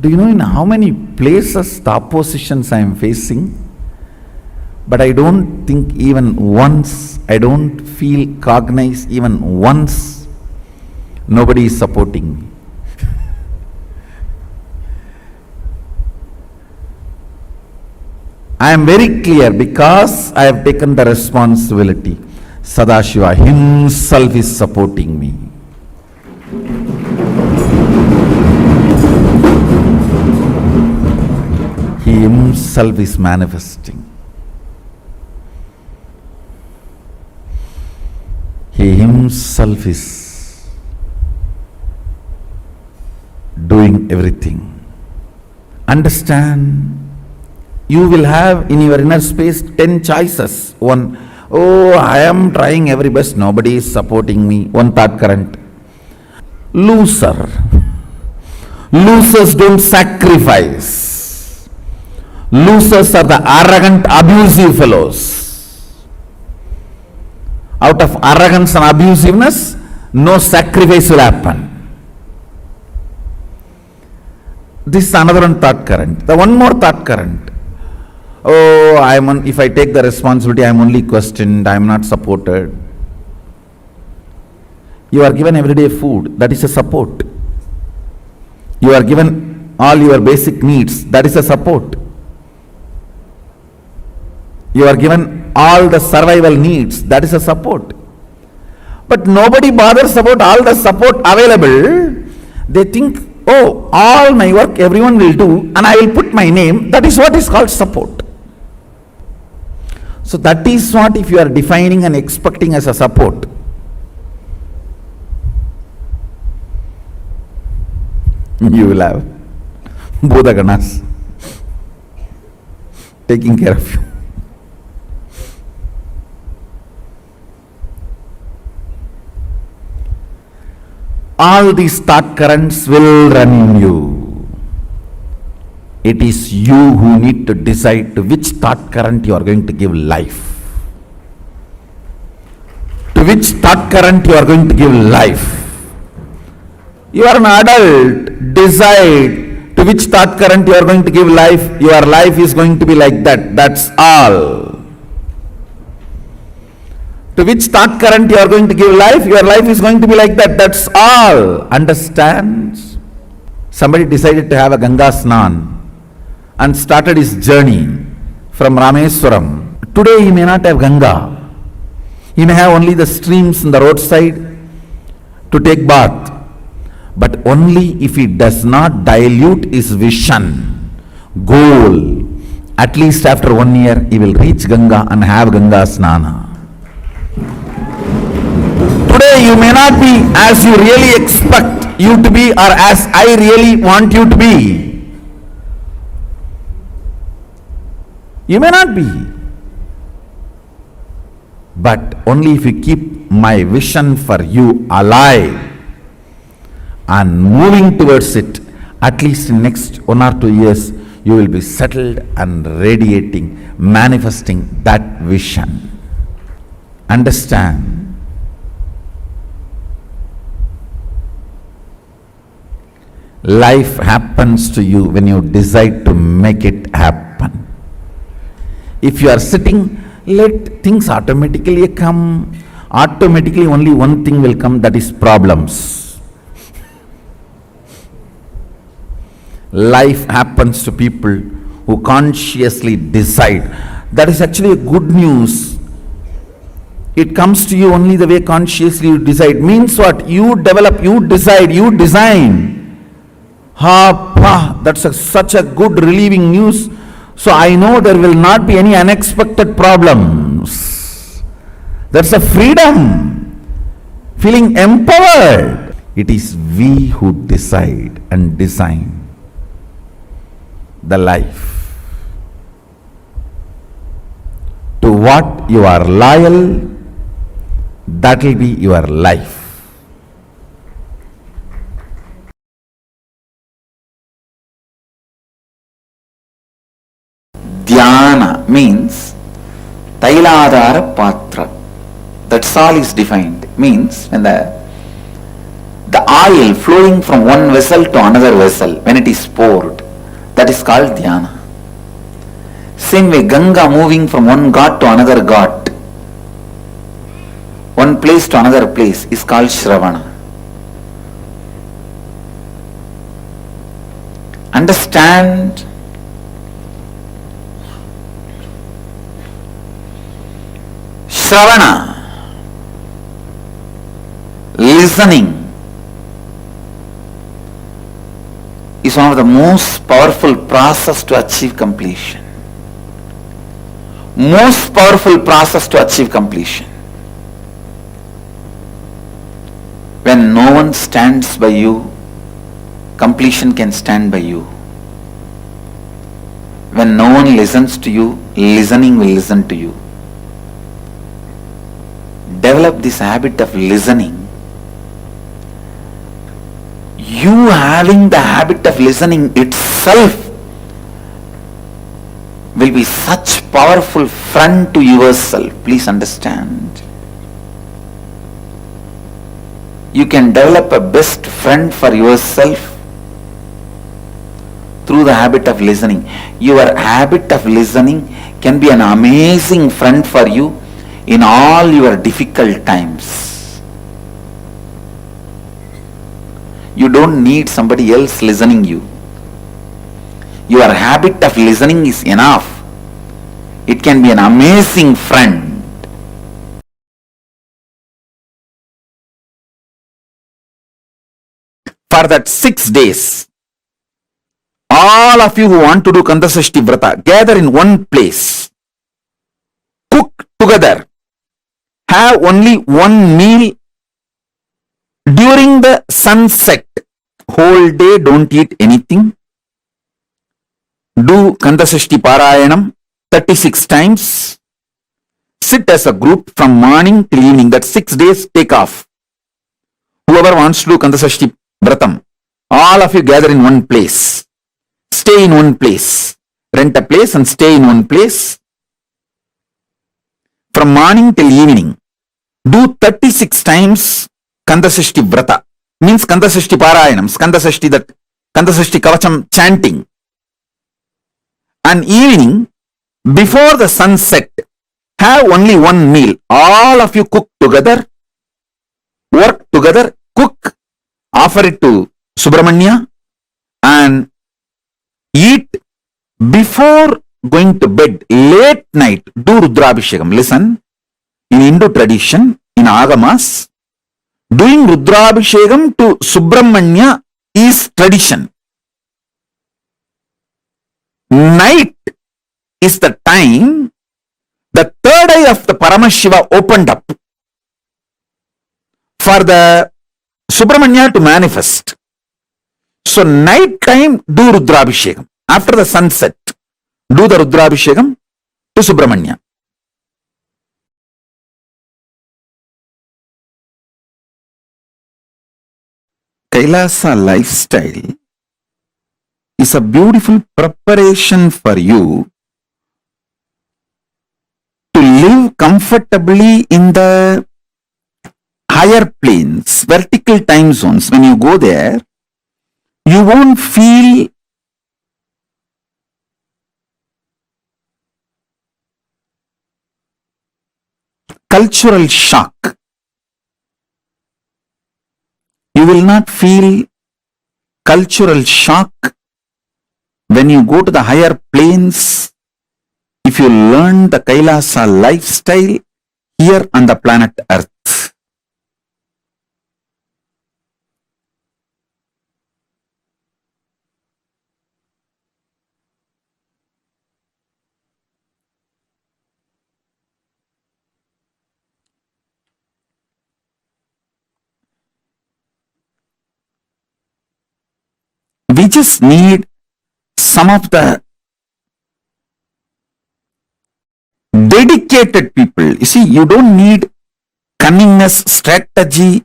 Do you know in how many places the oppositions I am facing? But I don't think even once, I don't feel cognized even once, nobody is supporting me. I am very clear because I have taken the responsibility. Sadashiva himself is supporting me. He himself is manifesting. He himself is doing everything. Understand, you will have in your inner space 10 choices. One, oh, I am trying every best, nobody is supporting me. One thought current. Loser. Losers don't sacrifice. Losers are the arrogant, abusive fellows. Out of arrogance and abusiveness, no sacrifice will happen. This is another one thought current. The one more thought current. Oh, if I take the responsibility, I am only questioned, I am not supported. You are given everyday food, that is a support. You are given all your basic needs, that is a support. You are given all the survival needs, that is a support. But nobody bothers about all the support available. They think, oh, all my work everyone will do and I will put my name, that is what is called support. So that is what if you are defining and expecting as a support. You will have Buddha Ganas taking care of you. All these thought currents will run in you. It is you who need to decide to which thought current you are going to give life. To which thought current you are going to give life. You are an adult, decide to which thought current you are going to give life. Your life is going to be like that, that's all. To which thought current you are going to give life, your life is going to be like that, that's all. Understand? Somebody decided to have a Ganga Snan and started his journey from Rameswaram. Today he may not have Ganga. He may have only the streams in the roadside to take bath. but only if he does not dilute his vision, goal. At least after 1 year, he will reach Ganga and have Ganga Snana. Today you may not be as you really expect you to be or as I really want you to be. You may not be. But only if you keep my vision for you alive and moving towards it, at least in next 1 or 2 years, you will be settled and radiating, manifesting that vision. Understand? Life happens to you when you decide to make it happen. If you are sitting, let things automatically come. Automatically only one thing will come, that is problems. Life happens to people who consciously decide. That is actually a good news. It comes to you only the way consciously you decide. Means what? You develop, you decide, you design. That's such a good relieving news. So I know there will not be any unexpected problems. That's a freedom. Feeling empowered. It is we who decide and design the life. To what you are loyal, that will be your life. Dhyana means Tailadhara Patra. That's all is defined. Means when the oil flowing from one vessel to another vessel, when it is poured, that is called dhyana. Same way, Ganga moving from one ghat to another ghat, one place to another place, is called Shravana. Understand? Shravana, listening, is one of the most powerful process to achieve completion. Most powerful process to achieve completion. When no one stands by you, completion can stand by you. When no one listens to you, listening will listen to you. Develop this habit of listening. You having the habit of listening itself will be such powerful friend to yourself. Please understand. You can develop a best friend for yourself through the habit of listening. Your habit of listening can be an amazing friend for you in all your difficult times. You don't need somebody else listening you. Your habit of listening is enough. It can be an amazing friend. For that 6 days, all of you who want to do Kandasashti Vrata, gather in one place. Cook together. Have only one meal during the sunset. Whole day don't eat anything. Do Kandasashti Parayanam 36 times. Sit as a group from morning till evening. That 6 days take off. Whoever wants to do Kandasashti Vratam, all of you gather in one place. Stay in one place. Rent a place and stay in one place. From morning till evening. Do 36 times Kandasashti Vrata. Means Kandasashti Parayanam. Kandasashti Kavacham chanting. And evening, before the sunset, have only one meal. All of you cook together. Work together. Cook. Offer it to Subramanya. And eat before going to bed. Late night, do Rudrabhishekam. Listen. In Hindu tradition, in Agamas, Doing Rudrabhishekam to Subramanya is tradition. Night is the time the third eye of the Paramashiva opened up for the Subramanya to manifest. So night time do Rudrabhishekam. After the sunset, do the Rudrabhishekam to Subramanya. Kailasa lifestyle is a beautiful preparation for you to live comfortably in the higher planes, vertical time zones. When you go there, you won't feel cultural shock. You will not feel cultural shock when you go to the higher planes if you learn the Kailasa lifestyle here on the planet Earth. We just need some of the dedicated people. You see, you don't need cunningness, strategy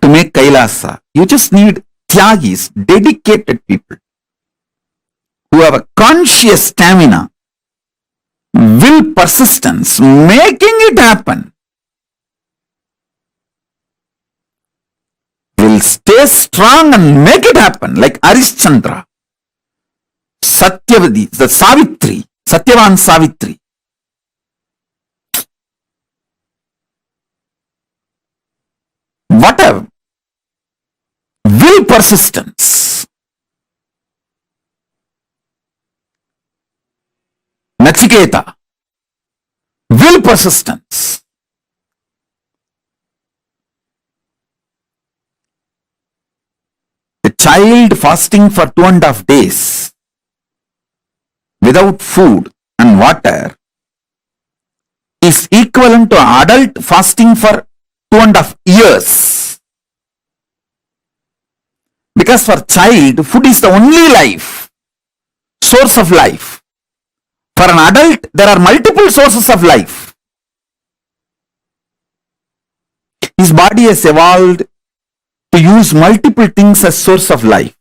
to make Kailasa. You just need Tyagis, dedicated people who have a conscious stamina, will, persistence, making it happen. Will stay strong and make it happen, like Arishchandra, Satyavadi, the Savitri, Satyavan Savitri. Whatever. Will, persistence. Nachiketa. Will, persistence. The child fasting for 2.5 days without food and water is equivalent to an adult fasting for 2.5 years. Because for child, food is the only life, source of life. For an adult, there are multiple sources of life. His body has evolved to use multiple things as source of life.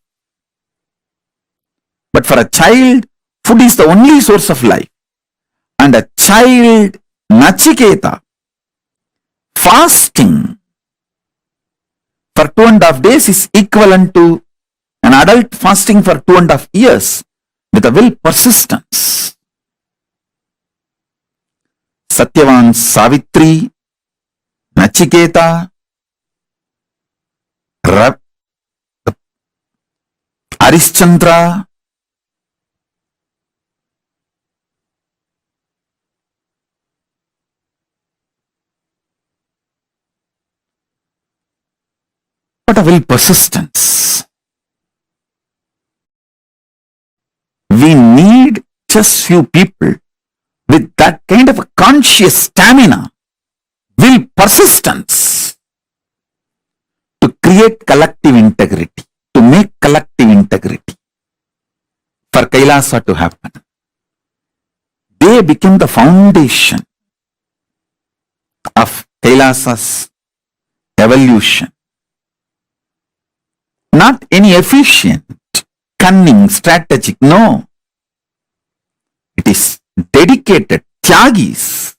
But for a child, food is the only source of life. And a child, Nachiketa, fasting for 2.5 days is equivalent to an adult fasting for 2.5 years with a will, persistence. Satyavan Savitri, Nachiketa, Arishchandra, what a will, persistence. We need just few people with that kind of a conscious stamina, will, persistence to create collective integrity, to make collective integrity for Kailasa to happen. They become the foundation of Kailasa's evolution. Not any efficient, cunning, strategic, no. It is dedicated, Tyagis,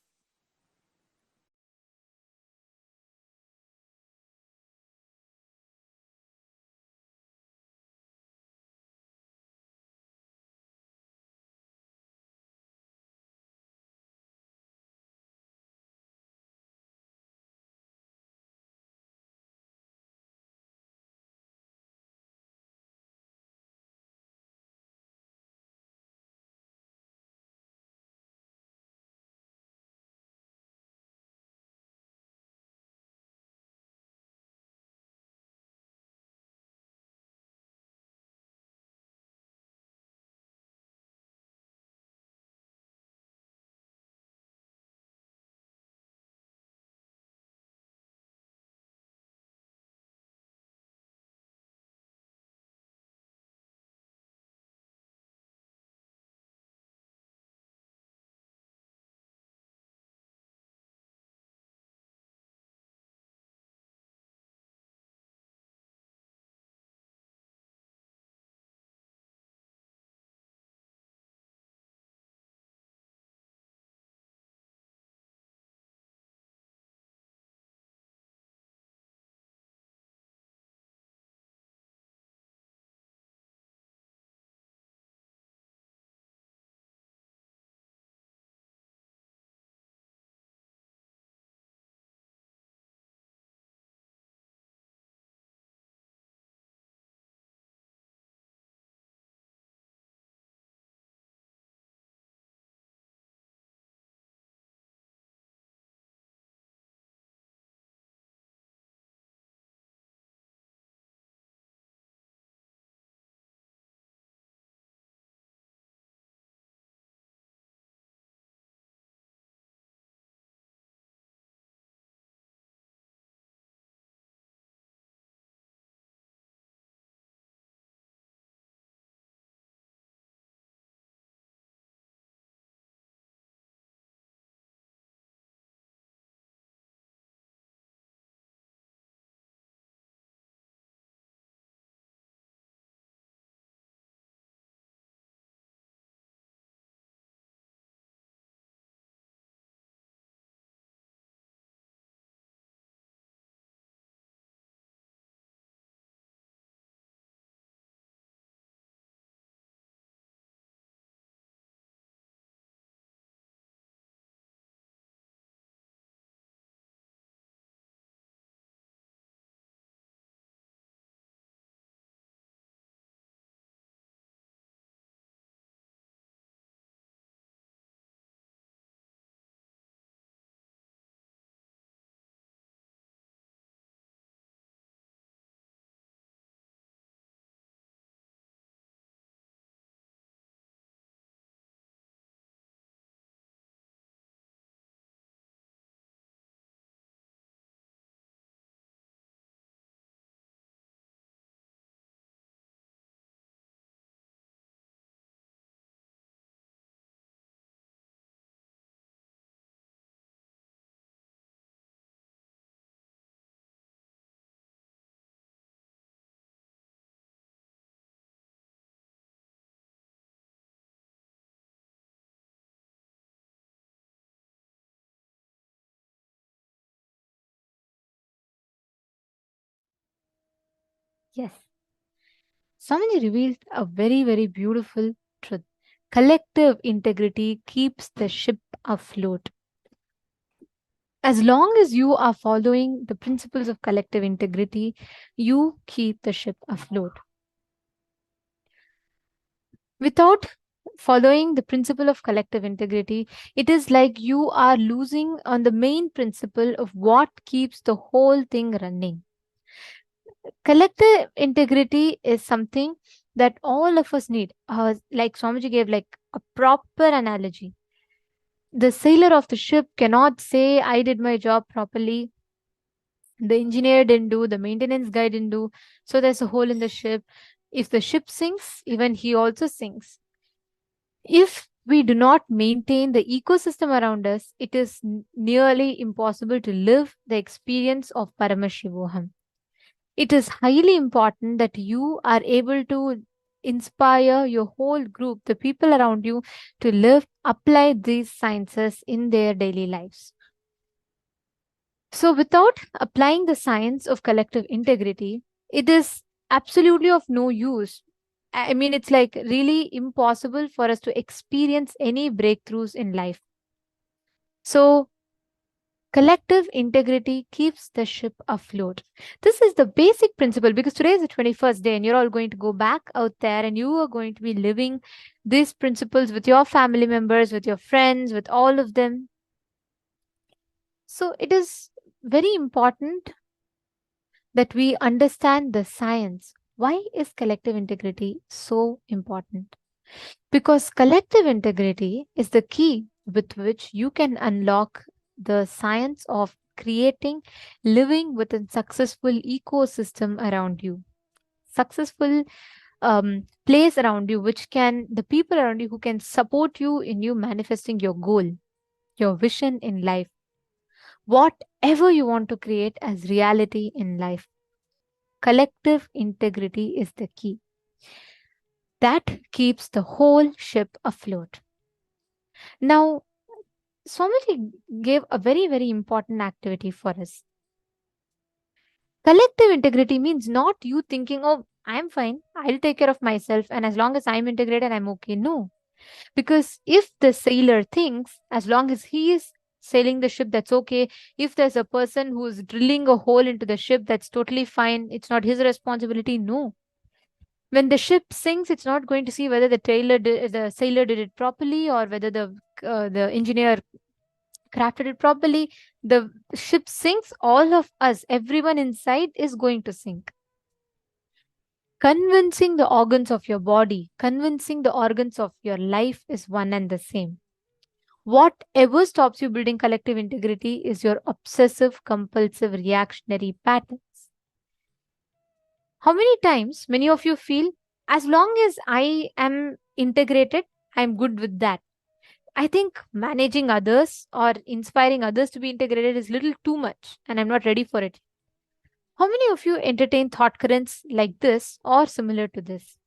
Yes. Swamiji revealed a very, very beautiful truth. Collective integrity keeps the ship afloat. As long as you are following the principles of collective integrity, you keep the ship afloat. Without following the principle of collective integrity, it is like you are losing on the main principle of what keeps the whole thing running. Collective integrity is something that all of us need. Like Swamiji gave like a proper analogy. The sailor of the ship cannot say, I did my job properly. The engineer didn't do, the maintenance guy didn't do. So there's a hole in the ship. If the ship sinks, even he also sinks. If we do not maintain the ecosystem around us, it is nearly impossible to live the experience of Paramashivoham. It is highly important that you are able to inspire your whole group, the people around you, to live, apply these sciences in their daily lives. So, without applying the science of collective integrity, it is absolutely of no use. I mean, it's like really impossible for us to experience any breakthroughs in life. So, collective integrity keeps the ship afloat. This is the basic principle because today is the 21st day and you're all going to go back out there and you are going to be living these principles with your family members, with your friends, with all of them. So, it is very important that we understand the science. Why is collective integrity so important? Because collective integrity is the key with which you can unlock the science of creating, living with a successful ecosystem around you. Successful place around you, which can, the people around you who can support you in you manifesting your goal, your vision in life, whatever you want to create as reality in life. Collective integrity is the key. That keeps the whole ship afloat. Now, Swamiji gave a very, very important activity for us. Collective integrity means not you thinking, oh, I'm fine, I'll take care of myself, and as long as I'm integrated, I'm okay. No. Because if the sailor thinks, as long as he is sailing the ship, that's okay. If there's a person who's drilling a hole into the ship, that's totally fine. It's not his responsibility. No. When the ship sinks, it's not going to see whether the sailor did it properly or whether the engineer crafted it properly. The ship sinks, all of us, everyone inside is going to sink. Convincing the organs of your body, convincing the organs of your life is one and the same. Whatever stops you building collective integrity is your obsessive, compulsive, reactionary patterns. How many times many of you feel, as long as I am integrated, I'm good with that. I think managing others or inspiring others to be integrated is little too much and I'm not ready for it. How many of you entertain thought currents like this or similar to this?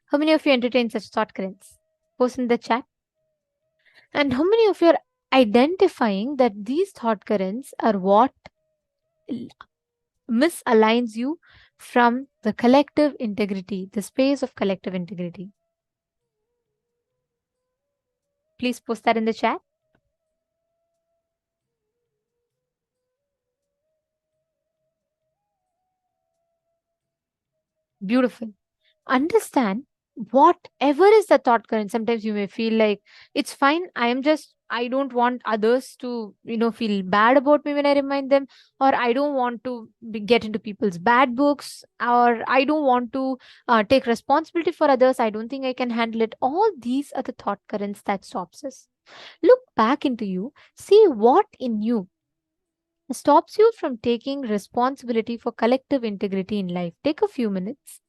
How many of you entertain such thought currents? Post in the chat. And how many of you are identifying that these thought currents are what misaligns you from the collective integrity, the space of collective integrity? Please post that in the chat. Beautiful. Understand whatever is the thought current. Sometimes you may feel like it's fine. I don't want others to, feel bad about me when I remind them, or I don't want to get into people's bad books, or I don't want to take responsibility for others. I don't think I can handle it. All these are the thought currents that stops us. Look back into you, see what in you stops you from taking responsibility for collective integrity in life. Take a few minutes.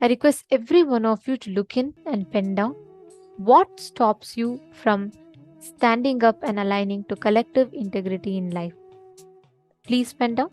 I request every one of you to look in and pen down what stops you from standing up and aligning to collective integrity in life. Please pen down.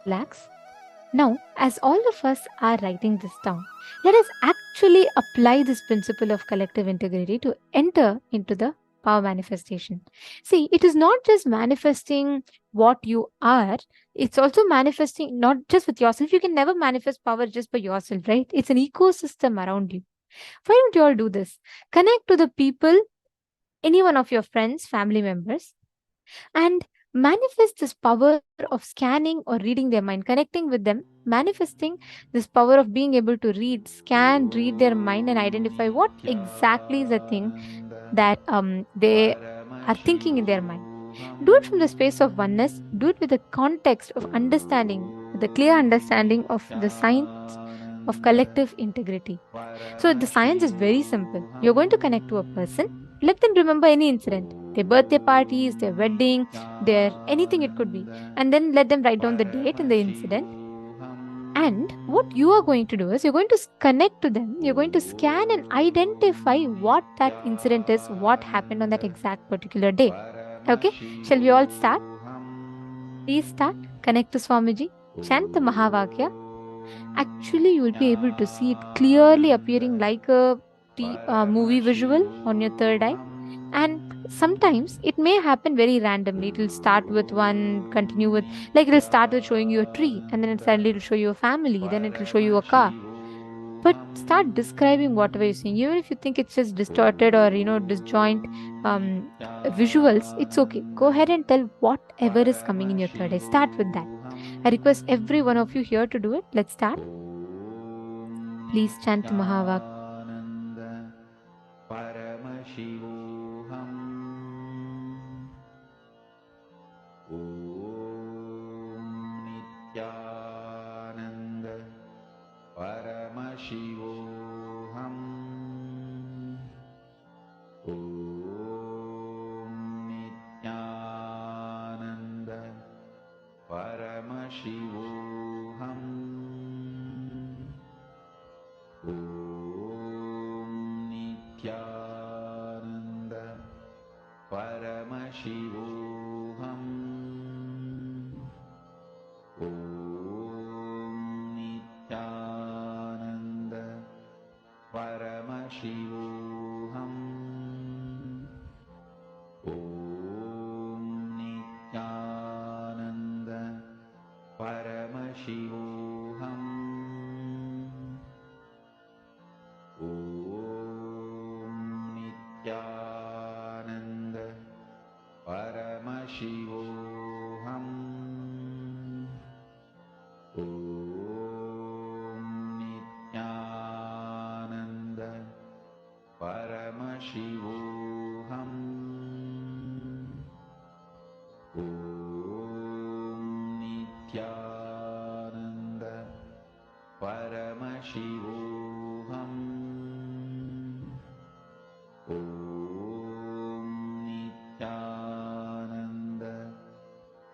Relax. Now, as all of us are writing this down, let us actually apply this principle of collective integrity to enter into the power manifestation. See, it is not just manifesting what you are, it's also manifesting not just with yourself. You can never manifest power just by yourself, right? It's an ecosystem around you. Why don't you all do this? Connect to the people, any one of your friends, family members, and manifest this power of scanning or reading their mind, connecting with them, manifesting this power of being able to read their mind and identify what exactly is the thing that they are thinking in their mind. Do it from the space of oneness, do it with the context of understanding, with the clear understanding of the science of collective integrity. So the science is very simple. You're going to connect to a person, let them remember any incident, their birthday parties, their wedding, their anything it could be, and then let them write down the date and the incident. And what you are going to do is you're going to connect to them, you're going to scan and identify what that incident is, what happened on that exact particular day. Okay, shall we all start? Please start. Connect to Swamiji, chant the Mahavakya. Actually, you will be able to see it clearly appearing like a movie visual on your third eye. And sometimes it may happen very randomly. It will start with one, continue with, like it'll start with showing you a tree, and then it suddenly it'll show you a family, then it will show you a car. But start describing whatever you're seeing. Even if you think it's just distorted or, disjoint visuals, it's okay. Go ahead and tell whatever is coming in your third eye. Start with that. I request every one of you here to do it. Let's start. Please chant the Mahavak. Paramashivoham Om Nithyananda Paramashivoham Om Nithyananda Paramashivoham Om Nithyananda Paramashivoham Om Nithyananda Paramashivoham Om Nithyananda Paramashivoham Om Nithyananda Paramashivoham Om Nithyananda Paramashivoham Om Nithyananda Paramashivoham Om Nithyananda Paramashivoham Om Nithyananda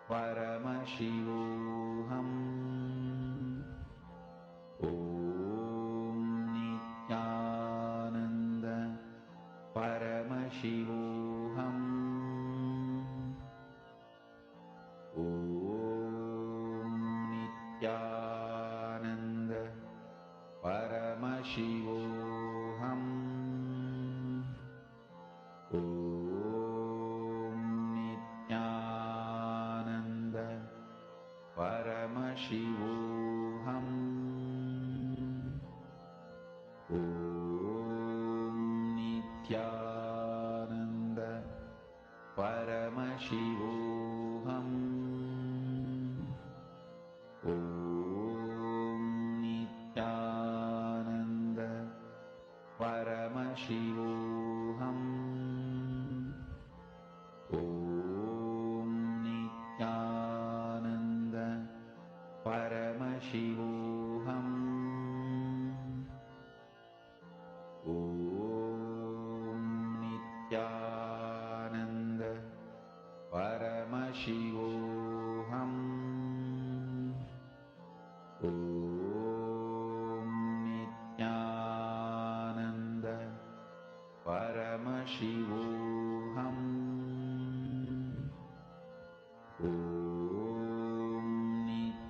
Paramashivoham Om Nithyananda Paramashivoham Om Nithyananda Paramashivoham Om Nithyananda Paramashivoham Om Nithyananda Paramashivoham Om Nithyananda Paramashivoham Om Nithyananda Paramashivoham Om Nithyananda Paramashivoham Om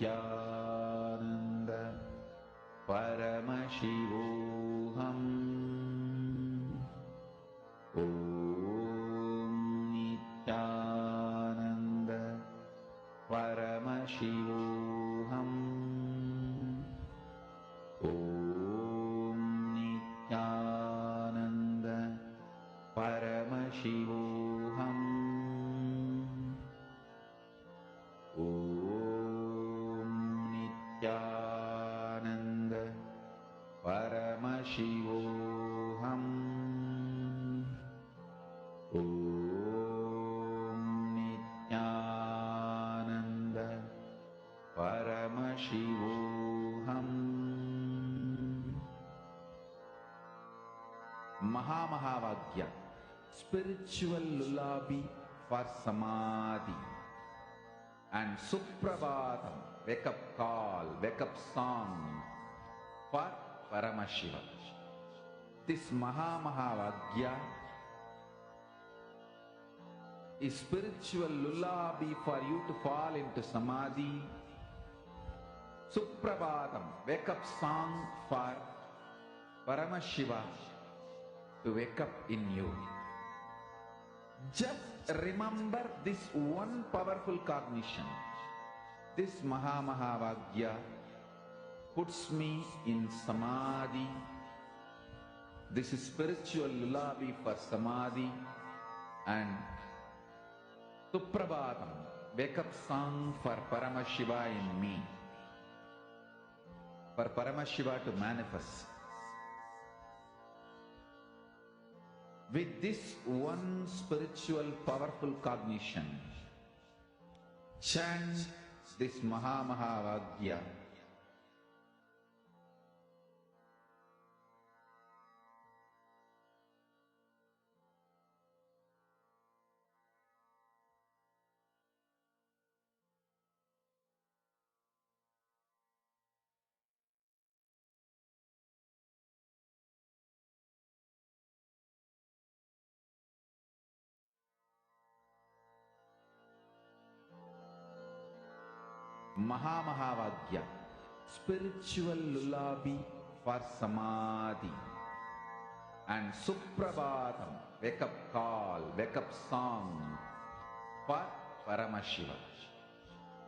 Nithyananda Paramashivoham Om Nithyananda Paramashivoham Om Nithyananda Paramashivoham Om Nithyananda Paramashivoham Om Nithyananda Paramashivoham. Mahā spiritual lullaby for samadhi, and Suprabhatam, wake up call, wake up song for Paramashiva. This Mahā is spiritual lullaby for you to fall into samadhi. Suprabhatam, wake up song for Paramashiva to wake up in you. Just remember this one powerful cognition. This Mahā puts me in samadhi. This is spiritual lullaby for samadhi, and Suprabhatam, wake up song for Paramashiva in me, for Paramashiva to manifest. With this one spiritual powerful cognition, chant this Mahā. Mahā spiritual lullaby for samadhi, and Suprabhatam, wake up call, wake up song for Paramashiva,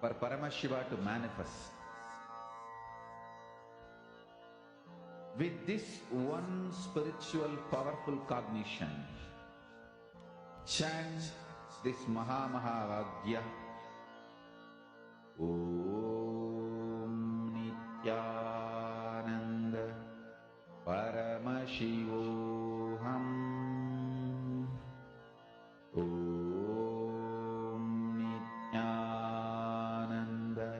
for Paramashiva to manifest. With this one spiritual powerful cognition, chant this Mahā. Om Nithyananda Paramashivoham. Om Nithyananda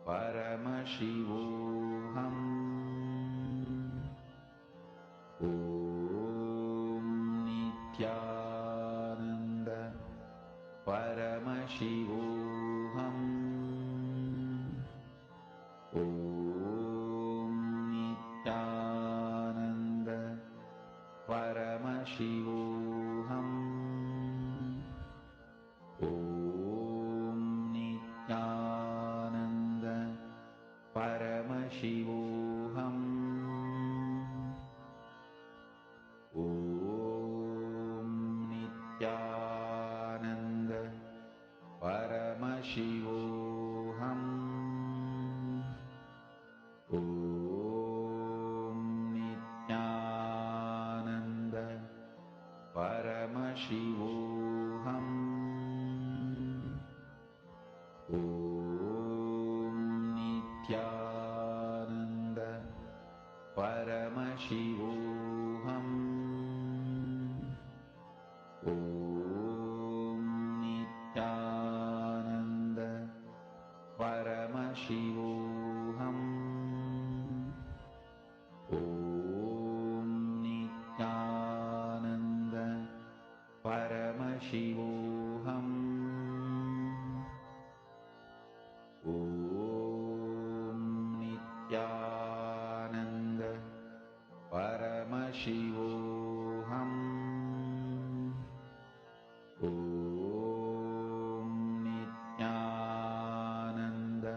Paramashivoham. Om Nithyananda Paramashivoham. Om Nithyananda Paramashivoham. Om Nithyananda Paramashivoham. Om Nithyananda Paramashivoham. Om Nithyananda Paramashivoham. Om Nithyananda Paramashivoham. Om Nithyananda Paramashivoham. Om Nithyananda Paramashivoham. Om Nithyananda Paramashivoham. Om Nithyananda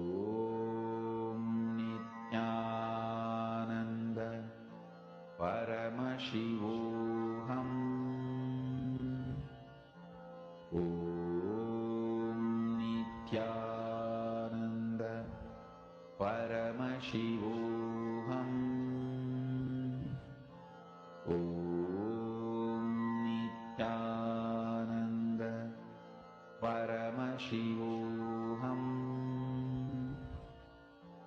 Paramashivoham. Om Nithyananda Paramashivoham.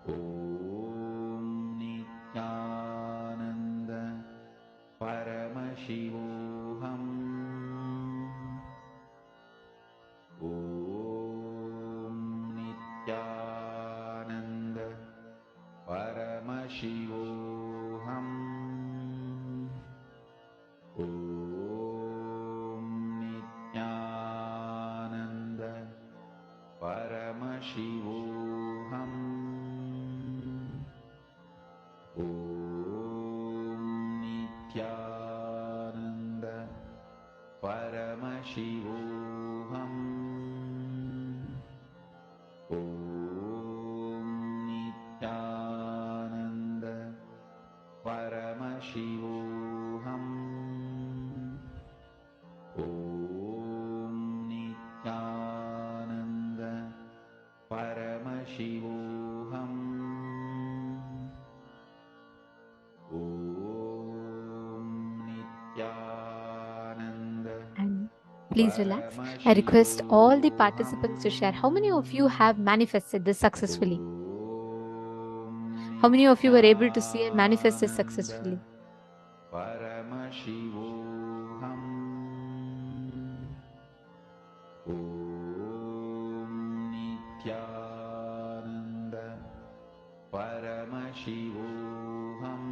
Om Nithyananda Paramashivoham. Om Nithyananda Paramashivoham. Om Nithyananda Paramashivoham. Om Nithyananda Paramashivoham. Om Nithyananda Paramashivoham. Om Nithyananda Paramashivoham. Om Nithyananda. And please relax. I request all the participants to share how many of you have manifested this successfully. How many of you were able to see and manifest this successfully? Paramashivoham. Om Nithyananda Paramashivoham.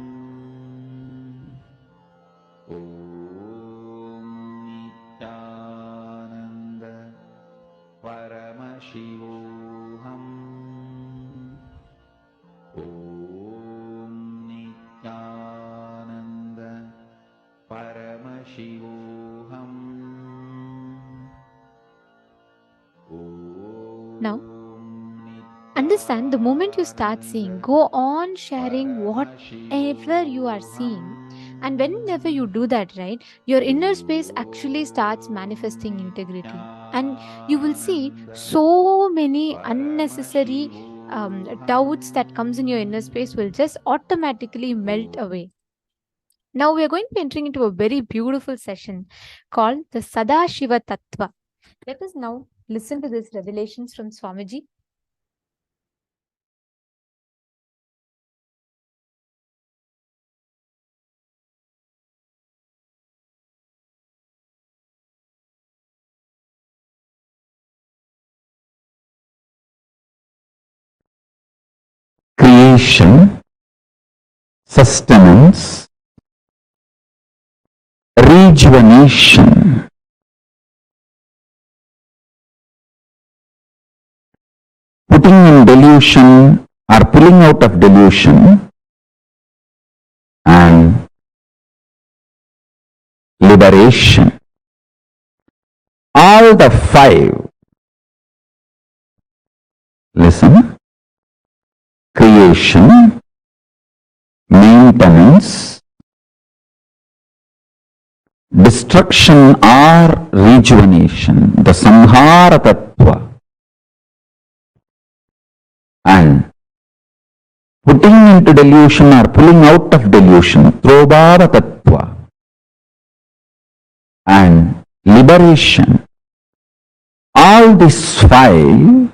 Om Nithyananda Paramashivoham. Om Nithyananda Paramashivoham. Now, understand the moment you start seeing, go on sharing whatever you are seeing. And whenever you do that, right, your inner space actually starts manifesting integrity. And you will see so many unnecessary doubts that comes in your inner space will just automatically melt away. Now we are going to be entering into a very beautiful session called the Sadashiva Tattva. Let us now listen to these revelations from Swamiji. Creation, sustenance, rejuvenation, putting in delusion or pulling out of delusion, and liberation. All the five. Listen. Creation, maintenance, destruction or rejuvenation, the Sangha Tattva, and putting into delusion or pulling out of delusion, Throbhava Tattva, and liberation. All these five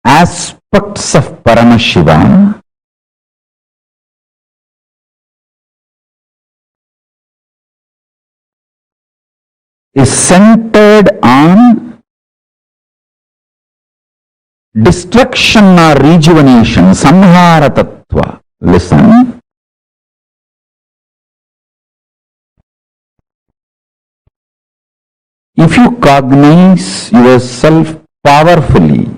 aspects of Paramashiva is centered on destruction or rejuvenation, Samhara Tattva. Listen. If you cognize yourself powerfully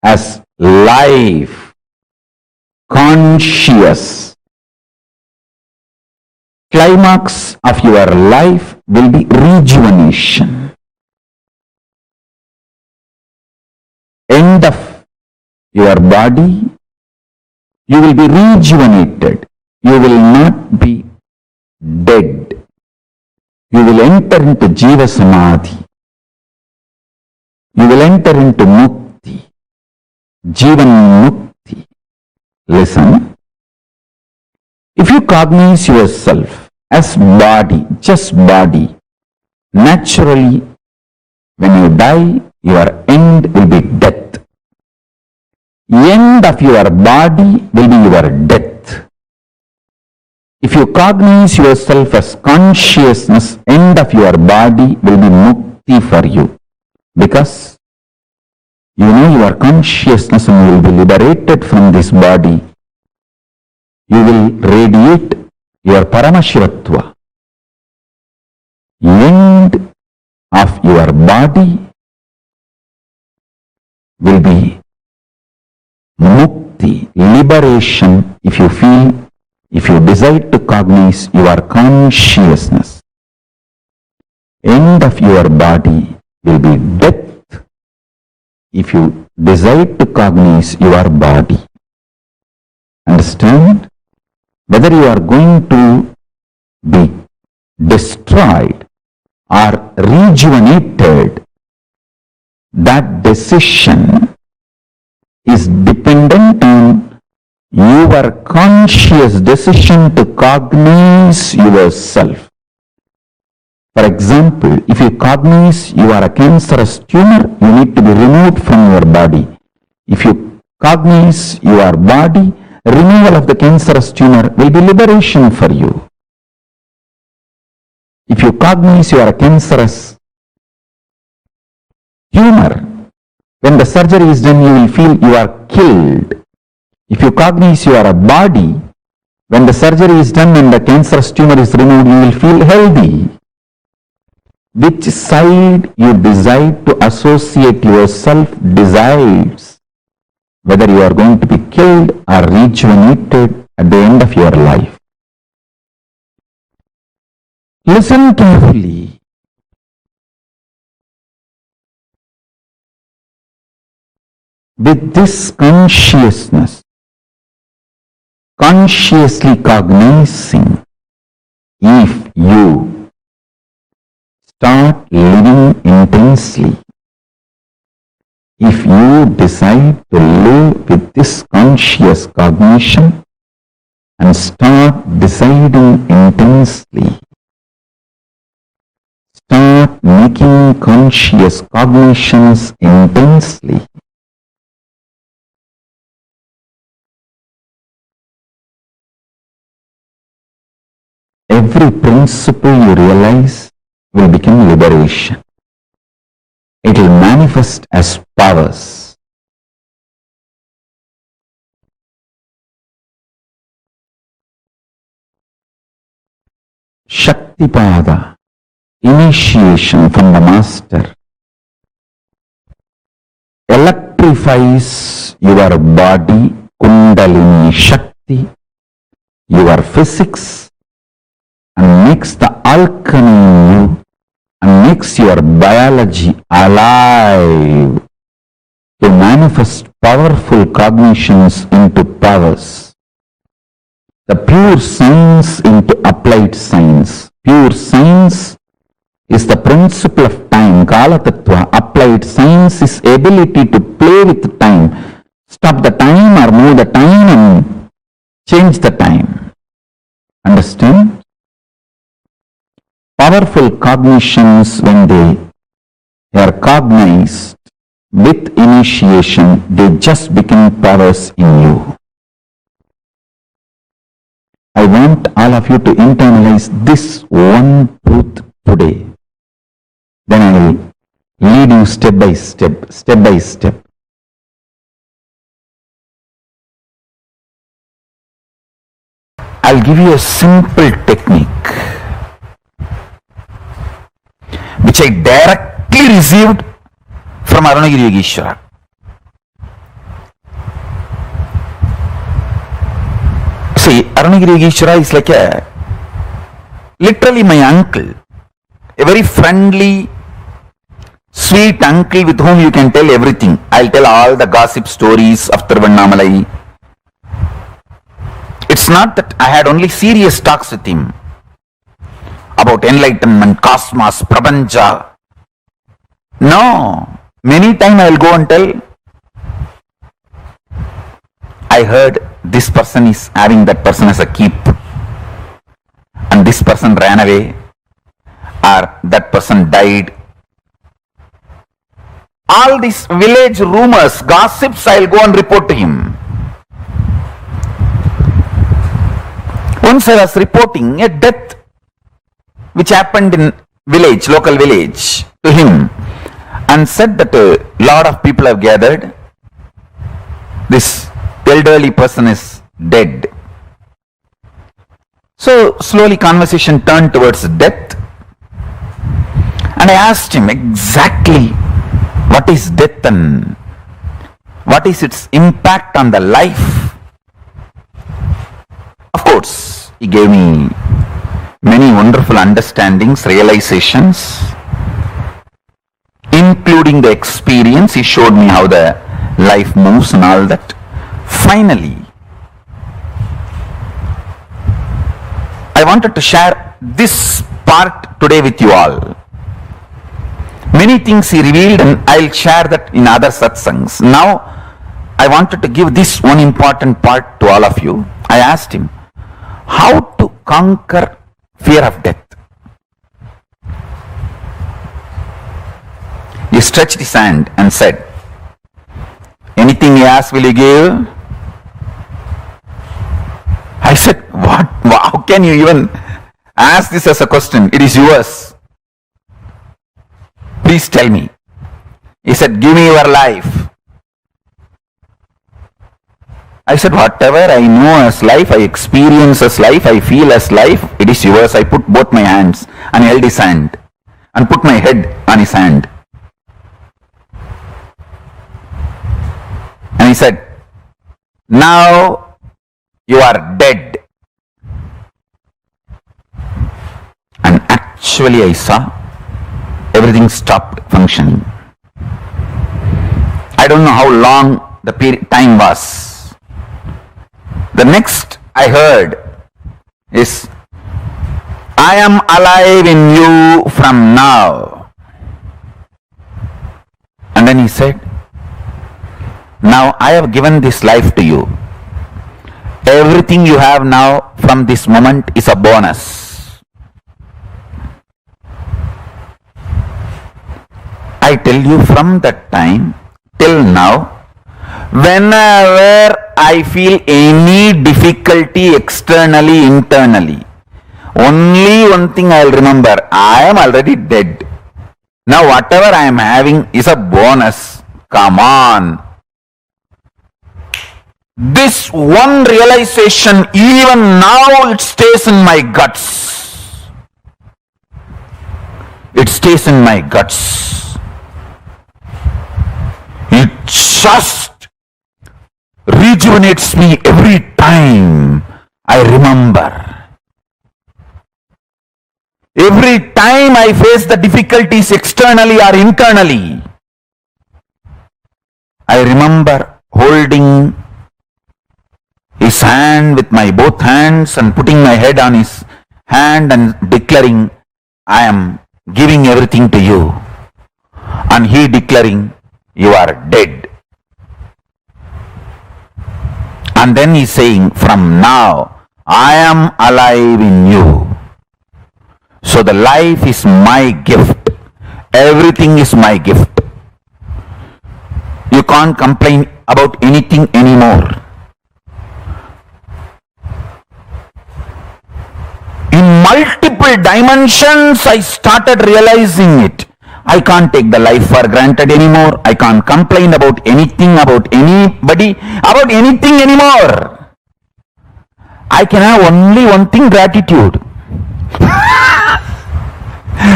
as life, conscious, climax of your life will be rejuvenation. End of your body, you will be rejuvenated. You will not be dead. You will enter into Jiva Samadhi. you will enter into mukti, Jivan Mukti. Listen, if you cognize yourself as body, just body, naturally, when you die, your end will be death. End of your body will be your death. If you cognize yourself as consciousness, end of your body will be mukti for you. Because you know your consciousness and you will be liberated from this body. You will radiate your Paramashiva Tattva. End of your body will be mukti, liberation, if you feel, if you decide to cognize your consciousness. End of your body will be death if you decide to cognize your body. Understand? Whether you are going to be destroyed or rejuvenated, that decision is dependent on your conscious decision to cognize yourself. For example, if you cognize you are a cancerous tumor, you need to be removed from your body. If you cognize your body, removal of the cancerous tumor will be liberation for you. If you cognize you are a cancerous tumor, when the surgery is done, you will feel you are killed. If you cognize you are a body, when the surgery is done and the cancerous tumor is removed, you will feel healthy. Which side you decide to associate yourself decides whether you are going to be killed or rejuvenated at the end of your life. Listen carefully. With this consciousness, consciously cognizing, if you start living intensely, if you decide to live with this conscious cognition and start deciding intensely, start making conscious cognitions intensely, every principle you realize will become liberation. It will manifest as powers. Shaktipada, initiation from the master, electrifies your body, Kundalini Shakti, your physics, and makes the alchemy in you and makes your biology alive to manifest powerful cognitions into powers. The pure science into applied science. Pure science is the principle of time, Kala Tattva. Applied science is ability to play with time, stop the time or move the time and change the time. Understand? Powerful cognitions, when they are cognized with initiation, they just become powers in you. I want all of you to internalize this one truth today. Then I will lead you step by step, step by step. I'll give you a simple technique which I directly received from Arunagiri Yogeshwara. See, Arunagiri Yogeshwara is like literally my uncle, a very friendly, sweet uncle with whom you can tell everything. I'll tell all the gossip stories of Tiruvannamalai. It's not that I had only serious talks with him about enlightenment, cosmos, prapancha. No, many times I will go and tell, I heard this person is having that person as a keep, and this person ran away, or that person died. All these village rumors, gossips, I will go and report to him. Once I was reporting a death which happened in village, local village, to him, and said that a lot of people have gathered. This elderly person is dead. So slowly conversation turned towards death, and I asked him exactly what is death and what is its impact on the life. Of course, he gave me many wonderful understandings, realizations, including the experience. He showed me how the life moves and all that. Finally, I wanted to share this part today with you all. Many things he revealed, and I'll share that in other satsangs. Now, I wanted to give this one important part to all of you. I asked him, how to conquer fear of death? He stretched his hand and said, anything you ask, will you give? I said, what? How can you even ask this as a question? It is yours. Please tell me. He said, give me your life. I said, whatever I know as life, I experience as life, I feel as life, it is yours. I put both my hands and held his hand and put my head on his hand. And he said, now you are dead. And actually I saw everything stopped functioning. I don't know how long the time was. The next I heard is, I am alive in you from now. And then he said, now I have given this life to you. Everything you have now from this moment is a bonus. I tell you, from that time till now, whenever I feel any difficulty externally, internally, only one thing I will remember, I am already dead. Now whatever I am having is a bonus. Come on. This one realization, even now it stays in my guts. It stays in my guts. It just rejuvenates me every time I remember. Every time I face the difficulties externally or internally, I remember holding his hand with my both hands and putting my head on his hand and declaring, I am giving everything to you. And he declaring, you are dead. And then he saying, from now, I am alive in you. So the life is my gift. Everything is my gift. You can't complain about anything anymore. In multiple dimensions, I started realizing it. I can't take the life for granted anymore. I can't complain about anything, about anybody, about anything anymore. I can have only one thing, gratitude.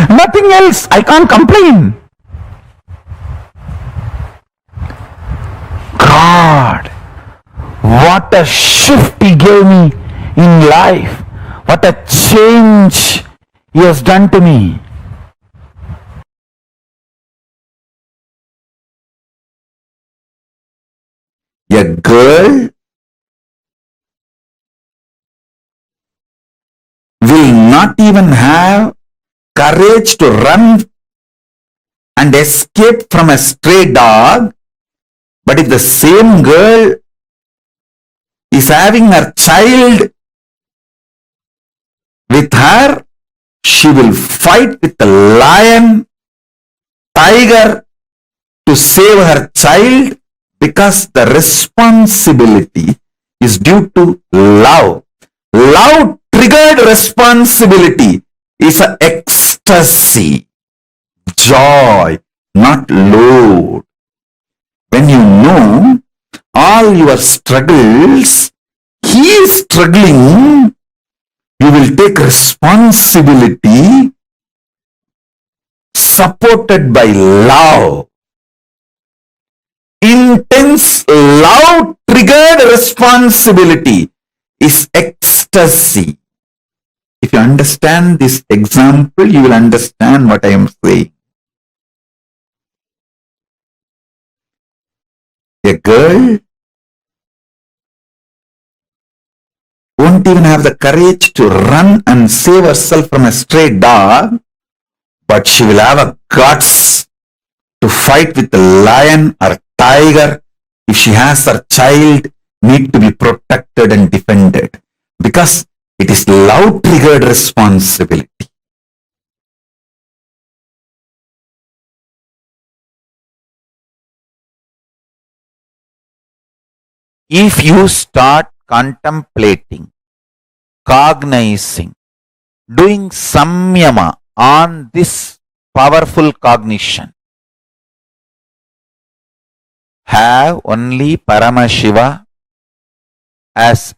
Nothing else. I can't complain. God, what a shift He gave me in life. What a change He has done to me. A girl will not even have courage to run and escape from a stray dog, but if the same girl is having her child with her, she will fight with the lion, tiger to save her child, because the responsibility is due to love. Love triggered responsibility is an ecstasy, joy, not load. When you know all your struggles, he is struggling, you will take responsibility supported by love. Intense love triggered responsibility is ecstasy. If you understand this example, you will understand what I am saying. A girl won't even have the courage to run and save herself from a stray dog, but she will have a guts to fight with the lion or tiger if she has her child need to be protected and defended, because it is love triggered responsibility. If you start contemplating, cognizing, doing samyama on this powerful cognition, have only Paramashiva as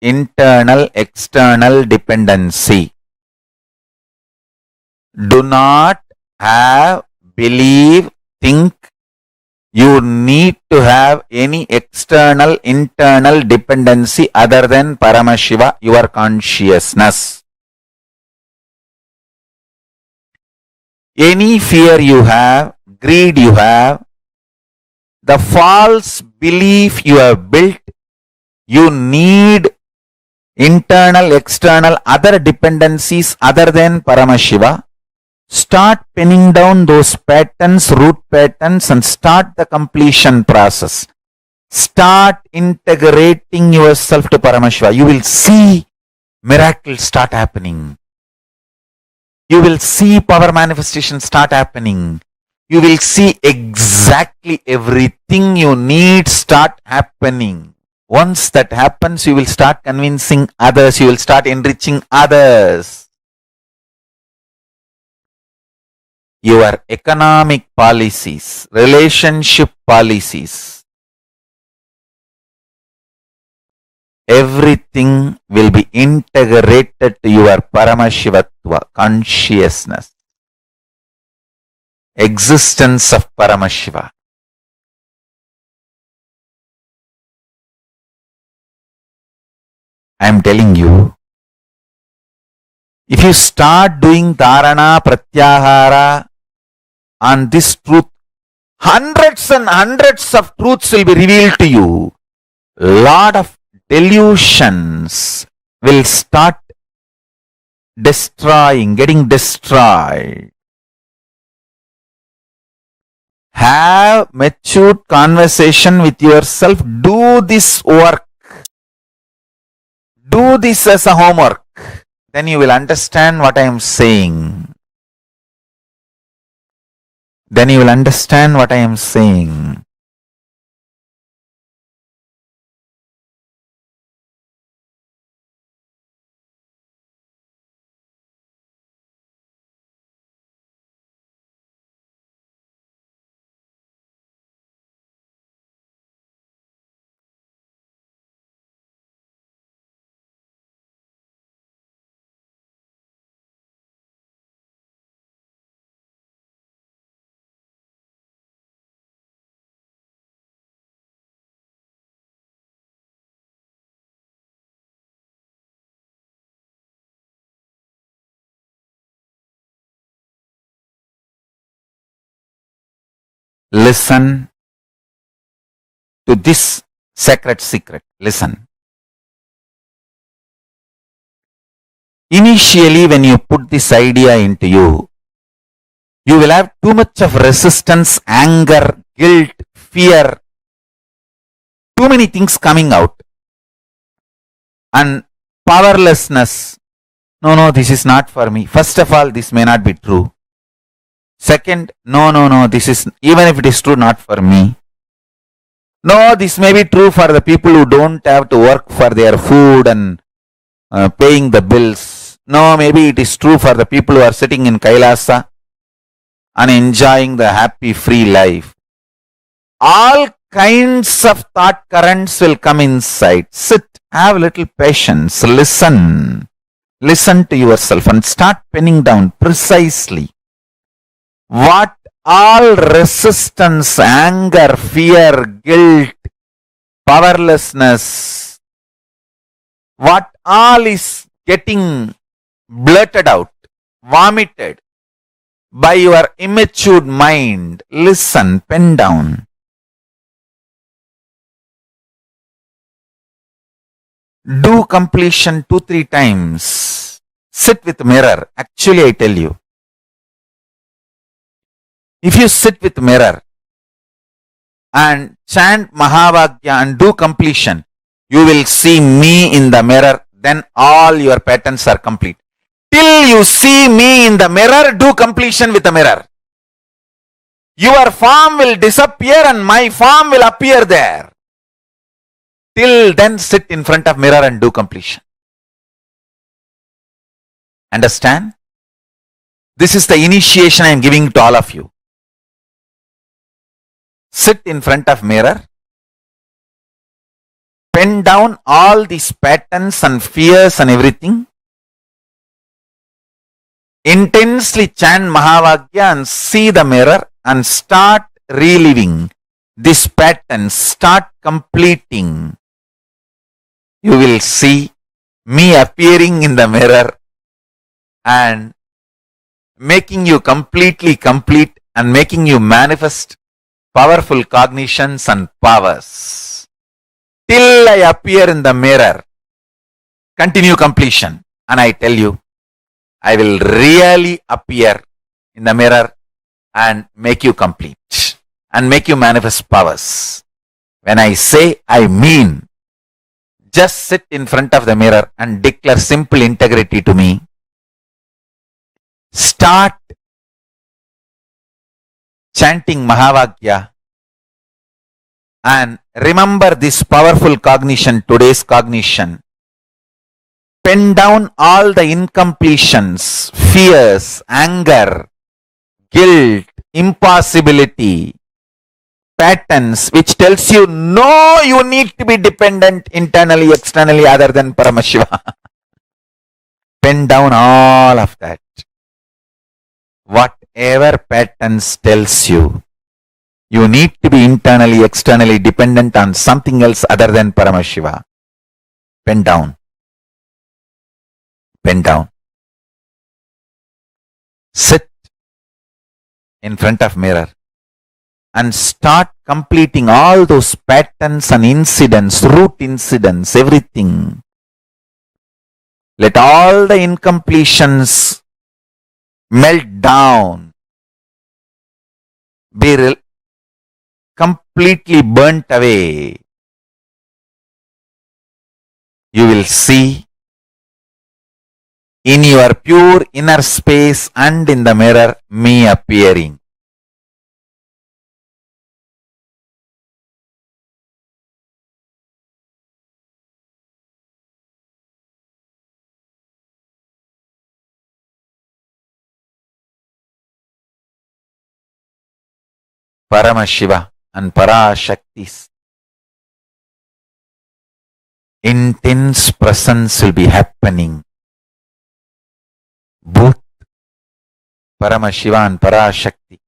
internal external dependency. Do not have, believe, think you need to have any external internal dependency other than Paramashiva, your consciousness. Any fear you have, greed you have, the false belief you have built, you need internal, external, other dependencies other than Paramashiva. Start penning down those patterns, root patterns, and start the completion process. Start integrating yourself to Paramashiva. You will see miracles start happening. You will see power manifestations start happening. You will see exactly everything you need start happening. Once that happens, you will start convincing others. You will start enriching others. Your economic policies, relationship policies, everything will be integrated to your Paramashivatva, consciousness, existence of Paramashiva. I am telling you, if you start doing dharana, pratyahara on this truth, hundreds and hundreds of truths will be revealed to you. Lot of delusions will start destroying, getting destroyed. Have matured conversation with yourself. Do this work. Do this as a homework. Then you will understand what I am saying. Then you will understand what I am saying. Listen to this sacred secret. Listen. Initially, when you put this idea into you, You will have too much of resistance, anger, guilt, fear, too many things coming out. And powerlessness. No, this is not for me. First of all, this may not be true. Second, no, this is, even if it is true, not for me. No, this may be true for the people who don't have to work for their food and paying the bills. No, maybe it is true for the people who are sitting in Kailasa and enjoying the happy, free life. All kinds of thought currents will come inside. Sit, have a little patience, listen. Listen to yourself and start penning down precisely what all resistance, anger, fear, guilt, powerlessness, what all is getting blurted out, vomited by your immature mind. Listen, pen down. Do completion 2-3 times. Sit with mirror. Actually, I tell you, if you sit with mirror and chant Mahavagya and do completion, you will see me in the mirror. Then all your patterns are complete. Till you see me in the mirror, do completion with the mirror. Your form will disappear and my form will appear there. Till then, sit in front of mirror and do completion. Understand? This is the initiation I am giving to all of you. Sit in front of mirror. Pen down all these patterns and fears and everything. Intensely chant Mahavagya and see the mirror and start reliving this pattern. Start completing. You will see me appearing in the mirror and making you completely complete and making you manifest powerful cognitions and powers. Till I appear in the mirror, continue completion. And I tell you, I will really appear in the mirror and make you complete and make you manifest powers. When I say, I mean. Just sit in front of the mirror and declare simple integrity to me. Start chanting Mahavagya and remember this powerful cognition, today's cognition. Pen down all the incompletions, fears, anger, guilt, impossibility, patterns which tells you no, you need to be dependent internally, externally other than Paramashiva. Pen down all of that. Whatever patterns tells you, you need to be internally, externally dependent on something else other than Paramashiva. Pen down. Pen down. Sit in front of mirror and start completing all those patterns and incidents, root incidents, everything. Let all the incompletions melt down, be completely burnt away. You will see in your pure inner space and in the mirror me appearing. Paramashiva and Parashakti's intense presence will be happening. Both Paramashiva and Parashakti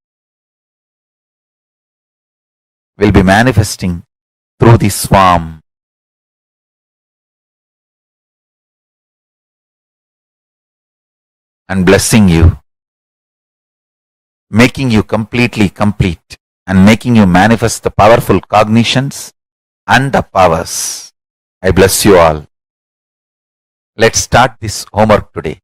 will be manifesting through this form. And blessing you, making you completely complete and making you manifest the powerful cognitions and the powers. I bless you all. Let's start this homework today.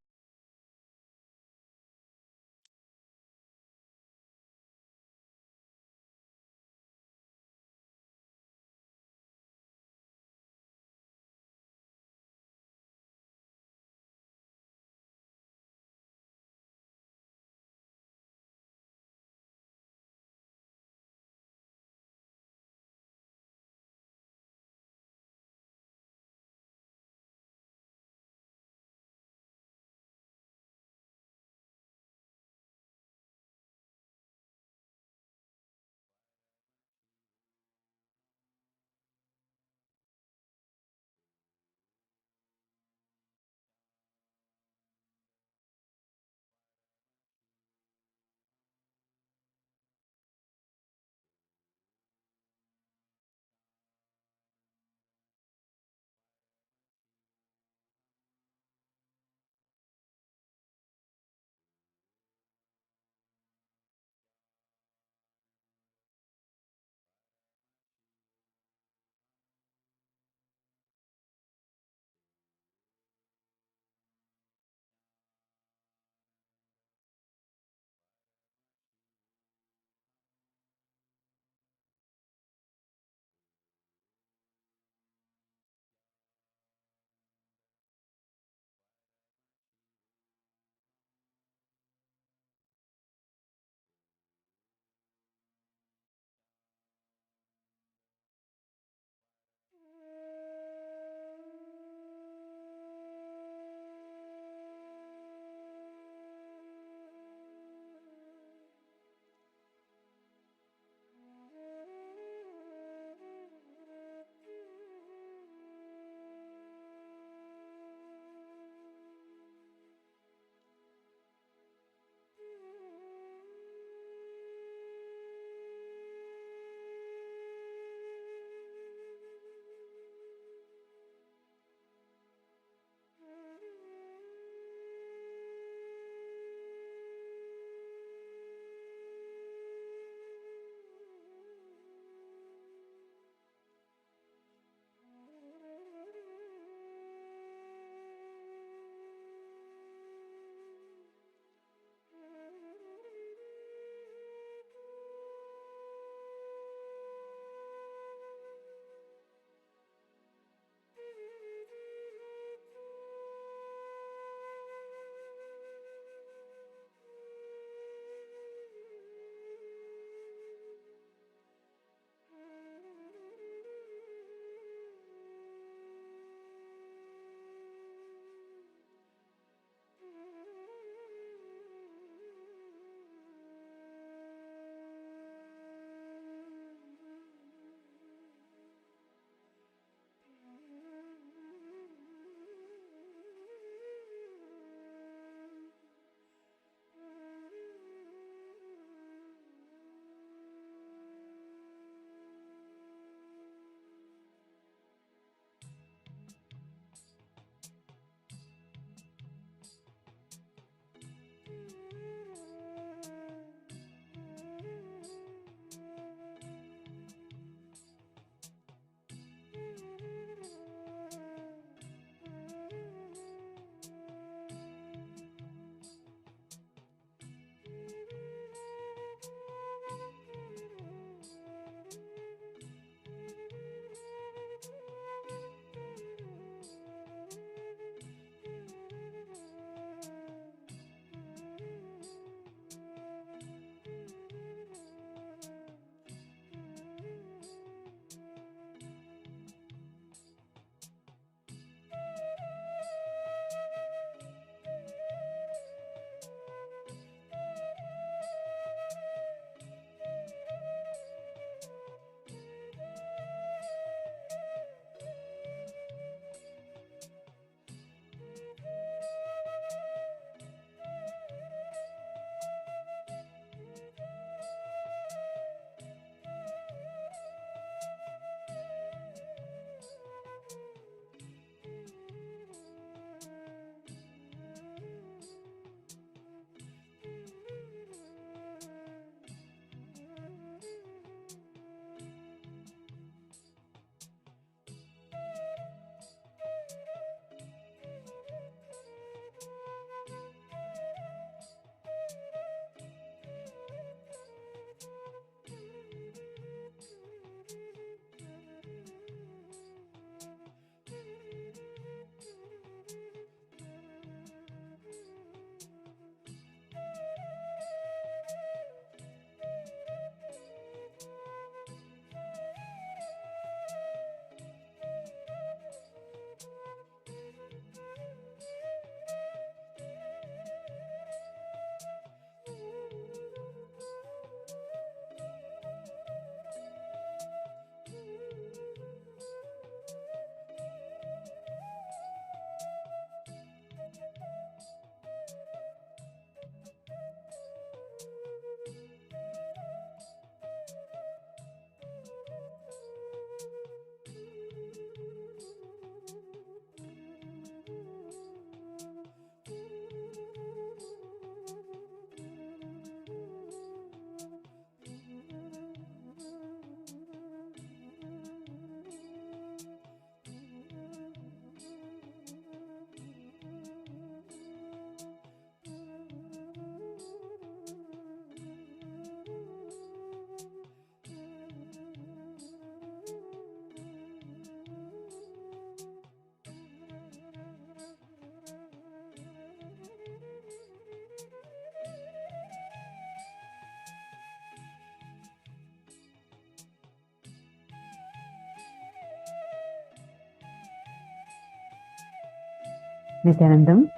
Nithyanandam,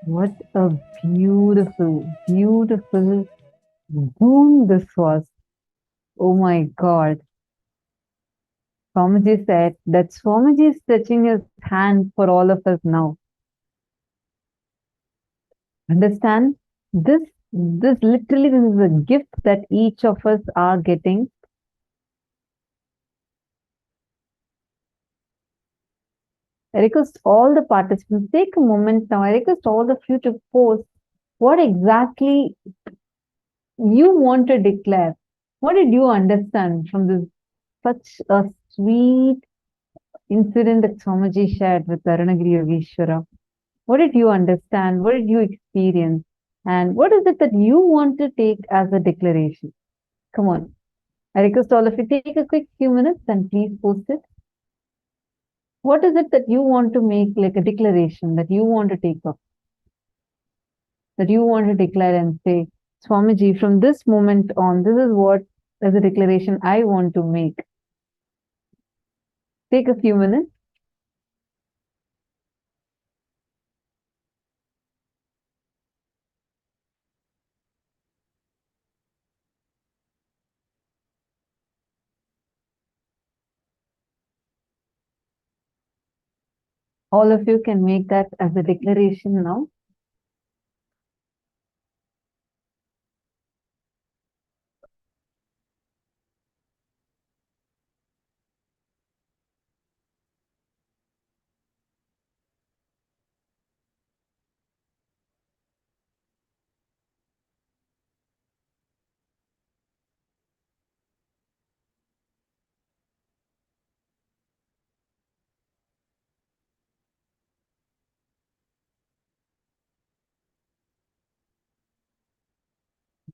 what a beautiful, beautiful boon this was. Oh my God. Swamiji said that Swamiji is stretching his hand for all of us now. Understand? This literally, this is a gift that each of us are getting. I request all the participants, take a moment now. I request all of you to post what exactly you want to declare. What did you understand from this such a sweet incident that Swamiji shared with Arunagiri Yogeshwara? What did you understand? What did you experience? And what is it that you want to take as a declaration? Come on. I request all of you take a quick few minutes and please post it. What is it that you want to make like a declaration that you want to take up? That you want to declare and say, Swamiji, from this moment on, this is what as a declaration I want to make. Take a few minutes. All of you can make that as a declaration now.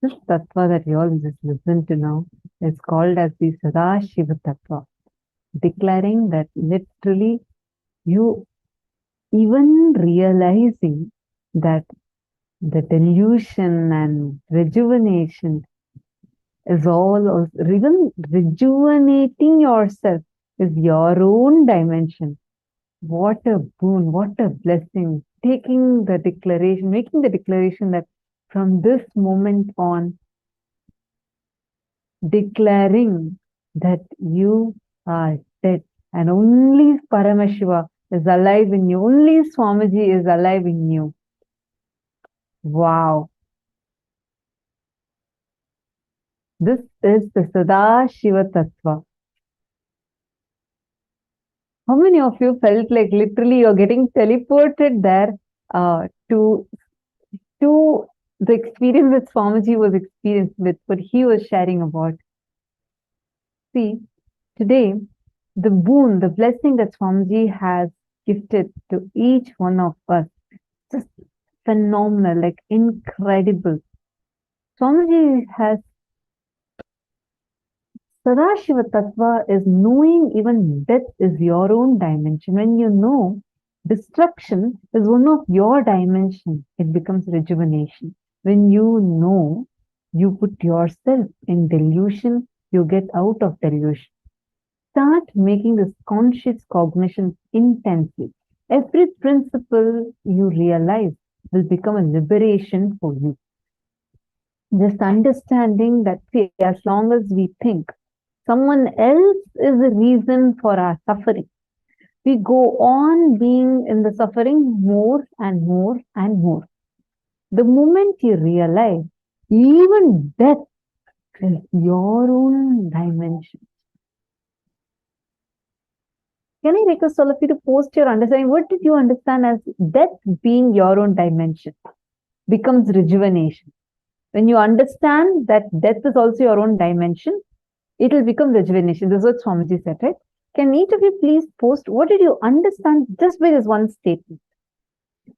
This tattva that you all just listen to now is called as the Sadashiva Tattva, declaring that literally you even realizing that the delusion and rejuvenation is all, also, even rejuvenating yourself is your own dimension. What a boon, what a blessing. Taking the declaration, making the declaration that from this moment on, declaring that you are dead and only Paramashiva is alive in you, only Swamiji is alive in you. Wow. This is the Sadashiva Tattva. How many of you felt like literally you're getting teleported there to the experience that Swamiji was experienced with, what he was sharing about? See, today, the boon, the blessing that Swamiji has gifted to each one of us, just phenomenal, like incredible. Swamiji has Sadashiva Tattva is knowing even death is your own dimension. When you know destruction is one of your dimensions, it becomes rejuvenation. When you know, you put yourself in delusion, you get out of delusion. Start making this conscious cognition intensely. Every principle you realize will become a liberation for you. Just understanding that, see, as long as we think someone else is the reason for our suffering, we go on being in the suffering more and more and more. The moment you realize even death is your own dimension. Can I request all of you to post your understanding? What did you understand as death being your own dimension? Becomes rejuvenation. When you understand that death is also your own dimension, it will become rejuvenation. This is what Swamiji said, right? Can each of you please post what did you understand just by this one statement?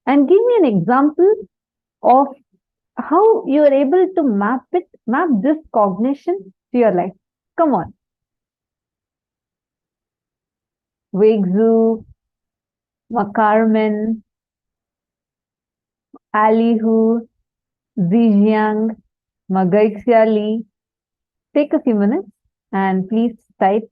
And give me an example of how you are able to map this cognition to your life. Come on. Wegzu, Makarman, Alihu, Zijiang, Magaixiali. Take a few minutes and please type.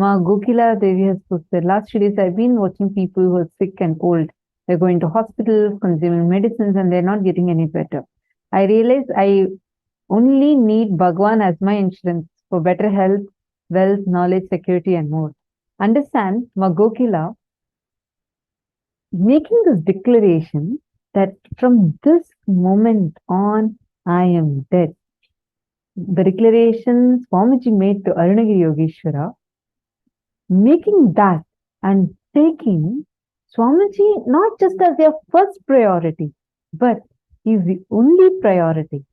Ma Gokila Devi has posted, last 2 days I've been watching people who are sick and old. They're going to hospitals, consuming medicines, and they're not getting any better. I realize I only need Bhagwan as my insurance for better health, wealth, knowledge, security, and more. Understand, Ma Gokila, making this declaration that from this moment on, I am dead. The declaration Swamiji made to Arunagiri Yogeshwara, making that and taking Swamiji not just as their first priority, but is the only priority,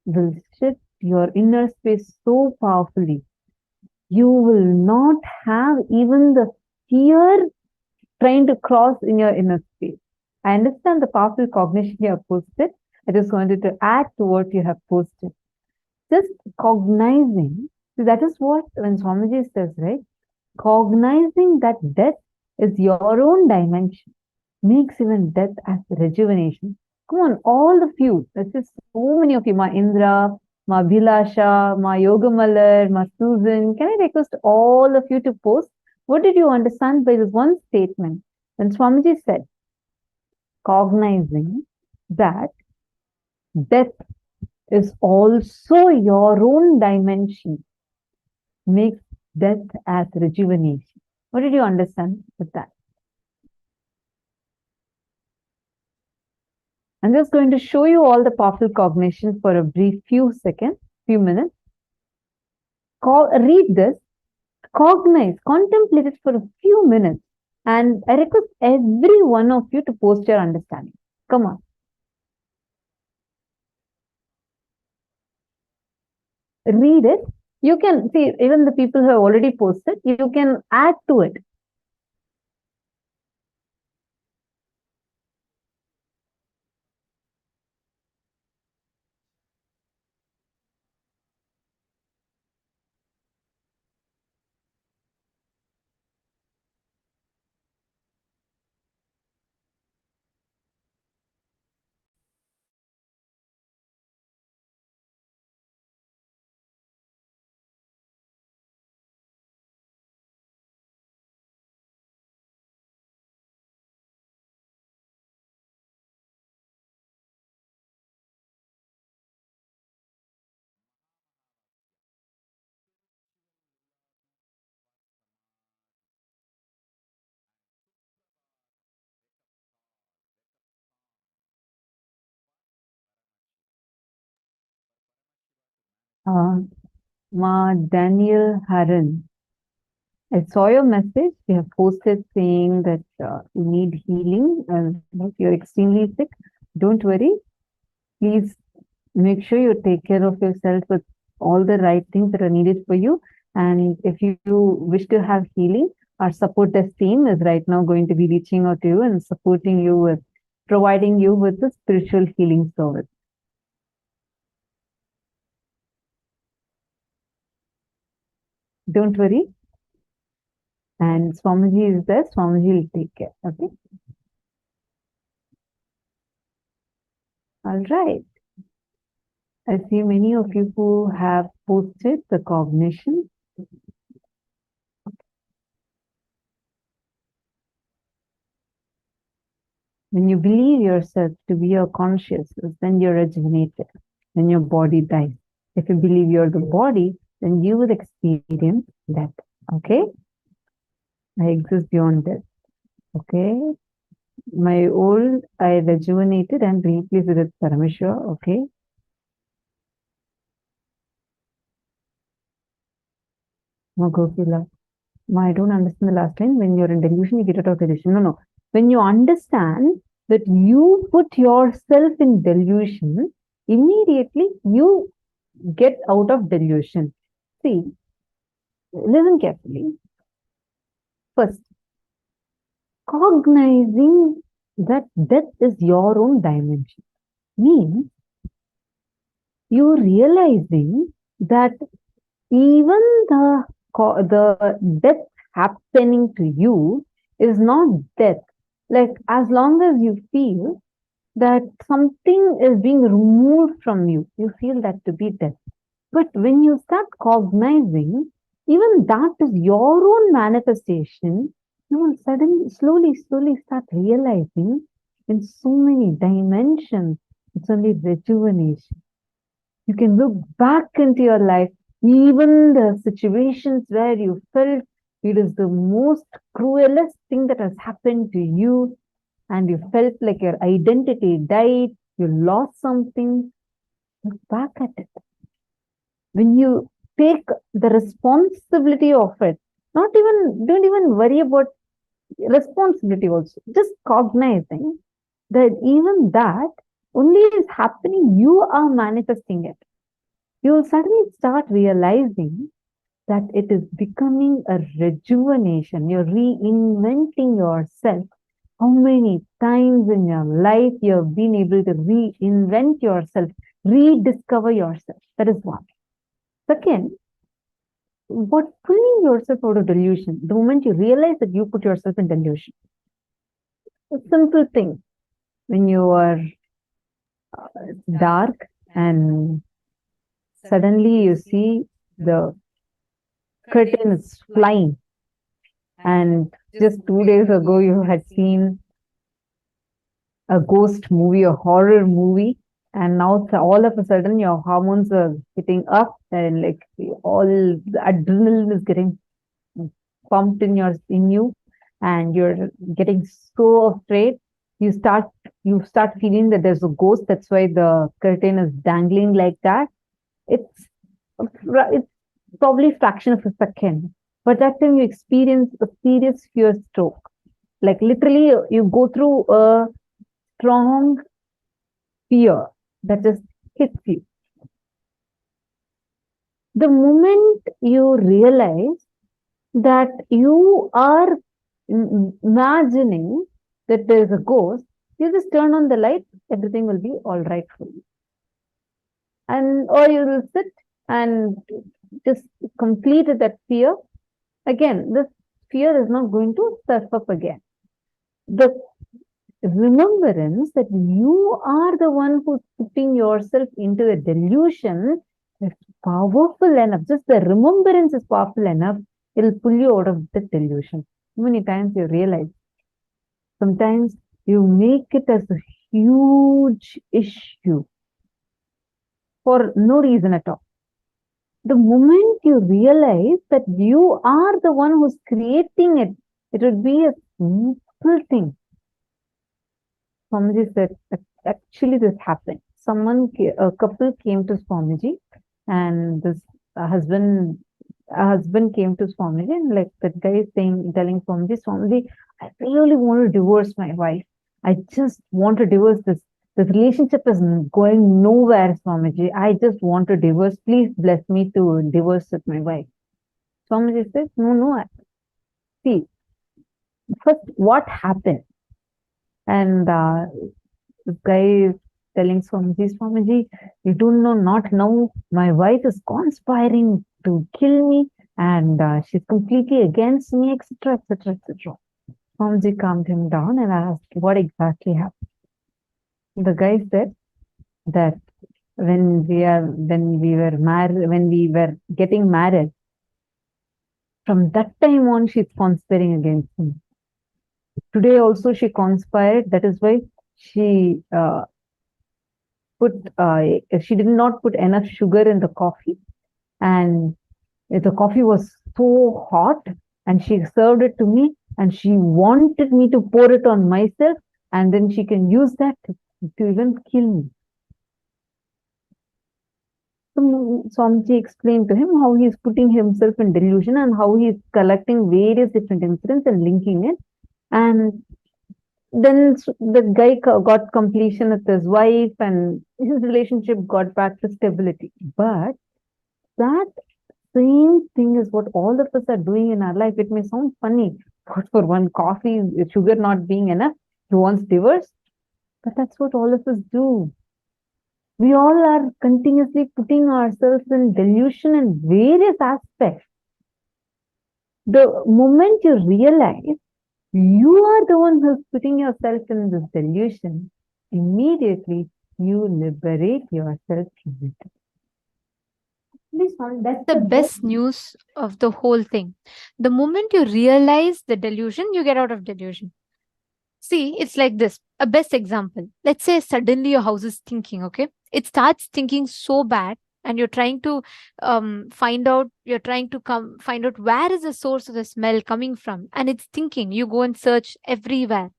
will shift your inner space so powerfully. You will not have even the fear trying to cross in your inner space. I understand the powerful cognition you have posted. I just wanted to add to what you have posted. Just cognizing, so that is what when Swamiji says, right? Cognizing that death is your own dimension makes even death as rejuvenation. Come on, all of you, there's just so many of you, Ma Indra, Ma Bhilasha, Ma Yogamalar, Ma Susan. Can I request all of you to post? What did you understand by this one statement? When Swamiji said, cognizing that death is also your own dimension, makes death as rejuvenation. What did you understand with that? I'm just going to show you all the powerful cognition for a brief few minutes. Read this, cognize, contemplate it for a few minutes, and I request every one of you to post your understanding. Come on. Read it. You can see, even the people who have already posted, you can add to it. Ma Daniel Haran, I saw your message. You have posted saying that you need healing and you're extremely sick. Don't worry. Please make sure you take care of yourself with all the right things that are needed for you. And if you wish to have healing, our support desk team is right now going to be reaching out to you and supporting you with providing you with the spiritual healing service. Don't worry. And Swamiji is there. Swamiji will take care. Okay. All right. I see many of you who have posted the cognition. When you believe yourself to be your consciousness, then you're rejuvenated. Then your body dies. If you believe you're the body, then you will experience death. Okay? I exist beyond death. Okay? My old, I rejuvenated and replaced with Paramaśiva. Okay? Magopila. I don't understand the last line. When you're in delusion, you get out of delusion. No. When you understand that you put yourself in delusion, immediately you get out of delusion. See, listen carefully. First, cognizing that death is your own dimension means you realizing that even the death happening to you is not death. Like, as long as you feel that something is being removed from you, you feel that to be death. But when you start cognizing even that is your own manifestation, you will suddenly, slowly start realizing in so many dimensions, it's only rejuvenation. You can look back into your life, even the situations where you felt it is the most cruelest thing that has happened to you, and you felt like your identity died, you lost something. Look back at it. When you take the responsibility of it, don't even worry about responsibility also. Just cognizing that even that only is happening, you are manifesting it. You will suddenly start realizing that it is becoming a rejuvenation. You're reinventing yourself. How many times in your life you have been able to reinvent yourself, rediscover yourself? That is one. Second, what pulling yourself out of delusion? The moment you realize that you put yourself in delusion. A simple thing. When you are dark and suddenly you see the curtain is flying, and just 2 days ago you had seen a ghost movie, a horror movie, and now all of a sudden your hormones are getting up and like all the adrenaline is getting pumped in you, and you're getting so afraid. You start feeling that there's a ghost. That's why the curtain is dangling like that. It's probably fraction of a second, but that time you experience a serious fear stroke. Like literally, you go through a strong fear that just hits you. The moment you realize that you are imagining that there's a ghost, you just turn on the light, everything will be all right for you. Or you will sit and just complete that fear. Again, this fear is not going to surf up again. The remembrance that you are the one who's putting yourself into a delusion is powerful enough. Just the remembrance is powerful enough. It'll pull you out of the delusion. How many times you realize? Sometimes you make it as a huge issue for no reason at all. The moment you realize that you are the one who's creating it, it would be a simple thing. Swamiji said, actually this happened. A couple came to Swamiji, and this husband came to Swamiji, and like that guy is telling Swamiji, I really want to divorce my wife. I just want to divorce this. This relationship is going nowhere, Swamiji. I just want to divorce. Please bless me to divorce with my wife. Swamiji says, no. See, first what happened? And this guy is telling Swamiji, you do not know, my wife is conspiring to kill me, and she's completely against me, etc., etc., etc. Swamiji calmed him down and asked, what exactly happened? The guy said that when we were getting married, from that time on, she's conspiring against me. Today also she conspired. That is why she did not put enough sugar in the coffee, and the coffee was so hot, and she served it to me, and she wanted me to pour it on myself, and then she can use that to even kill me. So Swamiji explained to him how he is putting himself in delusion and how he is collecting various different incidents and linking it. And then the guy got completion with his wife, and his relationship got back to stability. But that same thing is what all of us are doing in our life. It may sound funny, but for one coffee, sugar not being enough, he wants divorce. But that's what all of us do. We all are continuously putting ourselves in delusion in various aspects. The moment you realize you are the one who's putting yourself in this delusion, immediately you liberate yourself from it. That's the best news of the whole thing. The moment you realize the delusion, you get out of delusion. See, it's like this. A best example. Let's say suddenly your house is thinking, okay? It starts thinking so bad, and you're trying to find out where is the source of the smell coming from. And it's thinking, you go and search everywhere.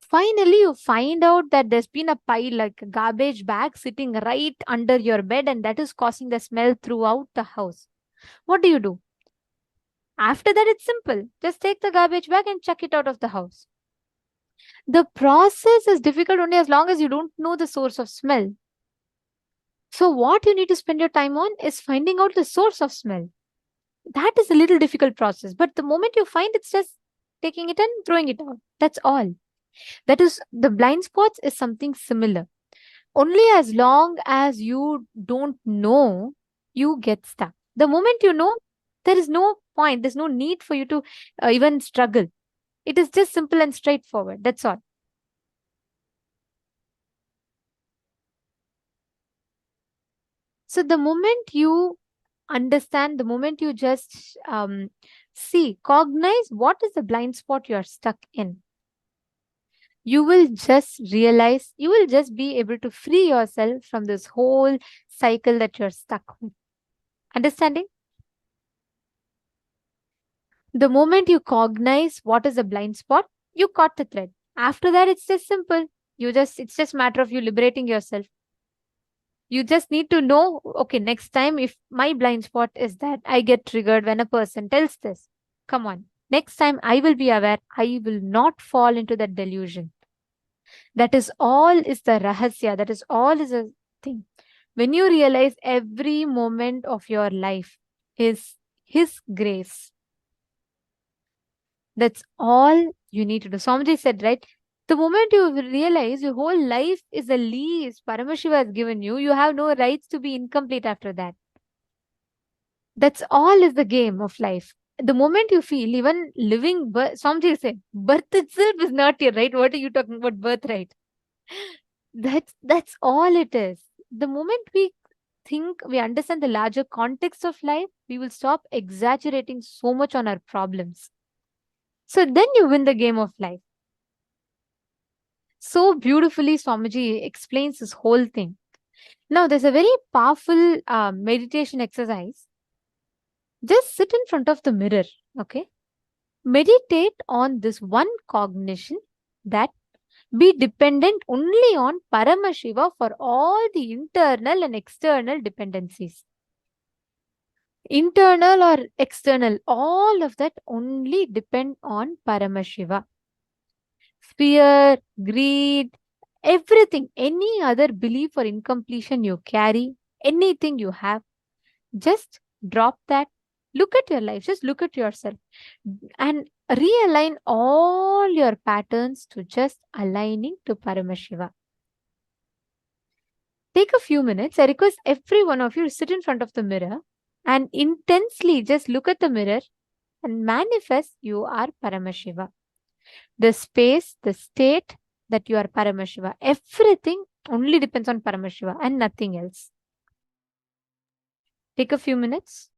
Finally, you find out that there's been a pile, like a garbage bag, sitting right under your bed, and that is causing the smell throughout the house. What do? After that, it's simple. Just take the garbage bag and chuck it out of the house. The process is difficult only as long as you don't know the source of smell. So, what you need to spend your time on is finding out the source of smell. That is a little difficult process, but the moment you find, it's just taking it and throwing it out. That's all. That is, the blind spots is something similar. Only as long as you don't know, you get stuck. The moment you know, there is no point, there's no need for you to even struggle. It is just simple and straightforward. That's all. So the moment you understand, the moment you just cognize what is the blind spot you're stuck in, you will just realize, you will just be able to free yourself from this whole cycle that you're stuck with. Understanding? The moment you cognize what is a blind spot, you caught the thread. After that, it's just simple. It's just matter of you liberating yourself. You just need to know, okay, next time if my blind spot is that I get triggered when a person tells this, come on, next time I will be aware, I will not fall into that delusion. That is all is the rahasya. That is all is a thing. When you realize every moment of your life is His grace, that's all you need to do. Swamiji said, right? The moment you realize your whole life is a lease Paramashiva has given you, you have no rights to be incomplete after that. That's all is the game of life. The moment you feel even living birth, Swamiji said, birth itself is not your right. What are you talking about, birthright? That's all it is. The moment we think we understand the larger context of life, we will stop exaggerating so much on our problems. So then you win the game of life. So beautifully, Swamiji explains this whole thing. Now, there's a very powerful meditation exercise. Just sit in front of the mirror, okay? Meditate on this one cognition that be dependent only on Paramashiva for all the internal and external dependencies. Internal or external, all of that only depend on Paramashiva. Fear, greed, everything, any other belief or incompletion you carry, anything you have, just drop that. Look at your life, just look at yourself and realign all your patterns to just aligning to Paramashiva. Take a few minutes. I request every one of you to sit in front of the mirror and intensely just look at the mirror and manifest you are Paramashiva. The space, the state that you are Paramashiva, everything only depends on Paramashiva and nothing else. Take a few minutes.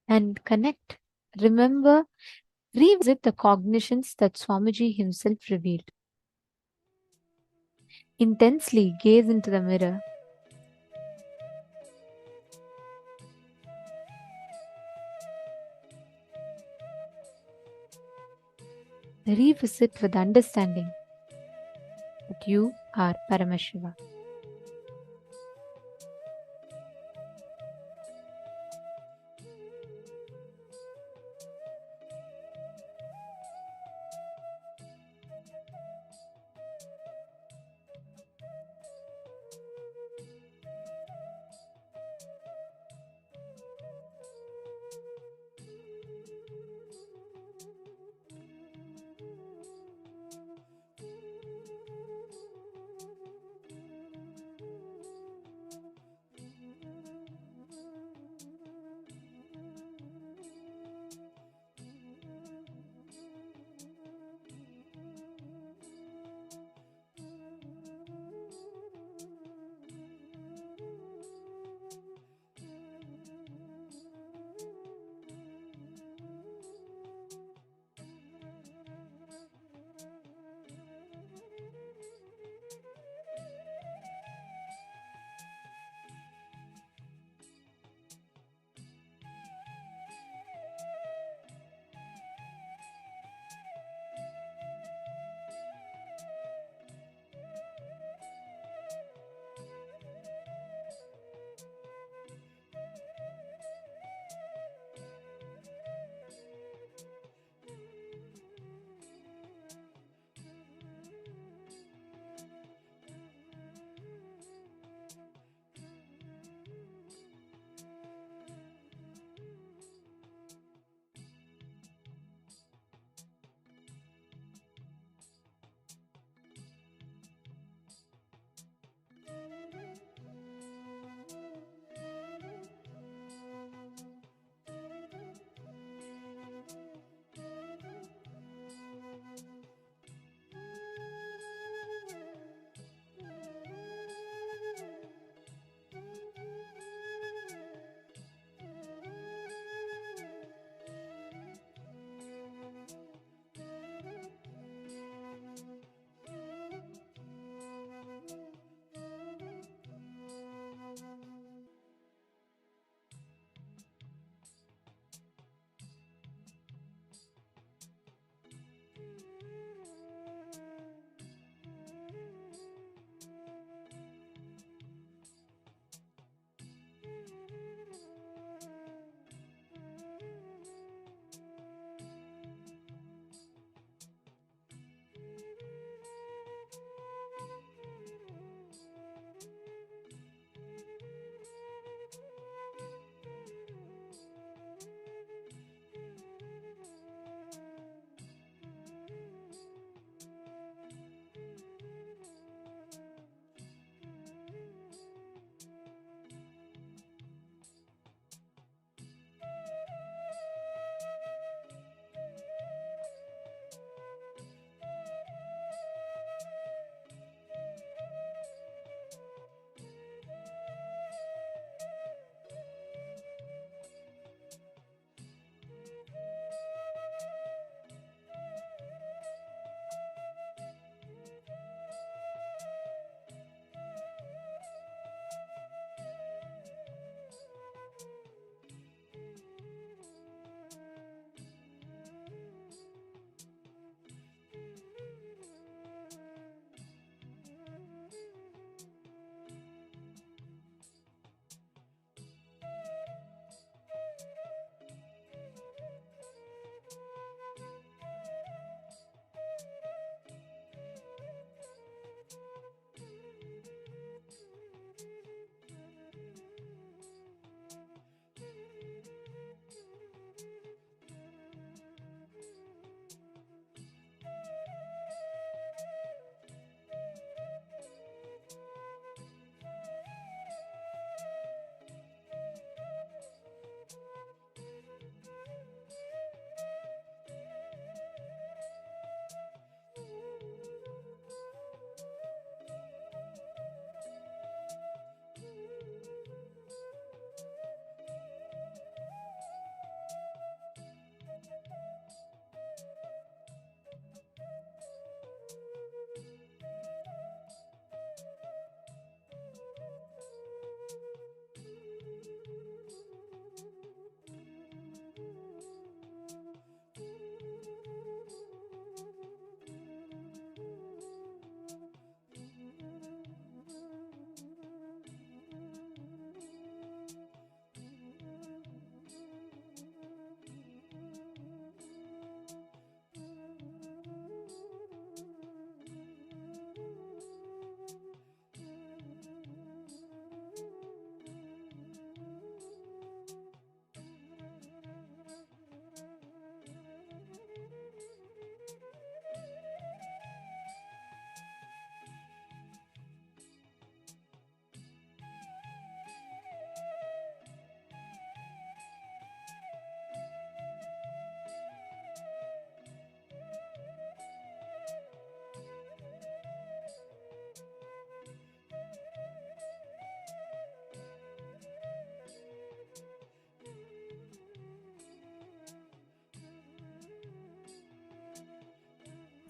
and connect. Remember, revisit the cognitions that Swamiji himself revealed. Intensely gaze into the mirror. Revisit with understanding that you are Paramashiva.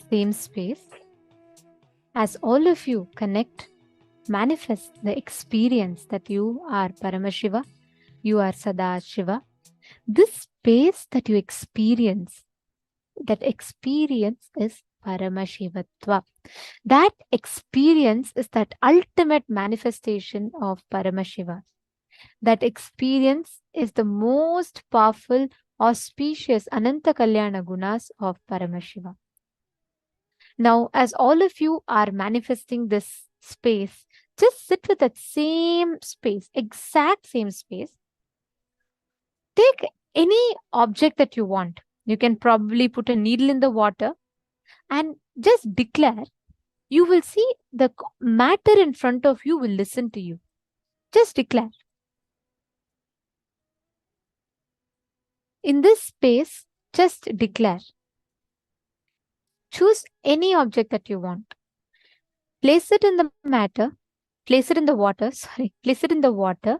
same space, as all of you connect, manifest the experience that you are Paramashiva, you are Sadashiva. This space that you experience, that experience is Paramashivatva. That experience is that ultimate manifestation of Paramashiva. That experience is the most powerful, auspicious Ananta Kalyana Gunas of Paramashiva. Now, as all of you are manifesting this space, just sit with that same space, exact same space. Take any object that you want. You can probably put a needle in the water and just declare. You will see the matter in front of you will listen to you. Just declare. In this space, just declare. Choose any object that you want. Place it in the matter, place it in the water, place it in the water,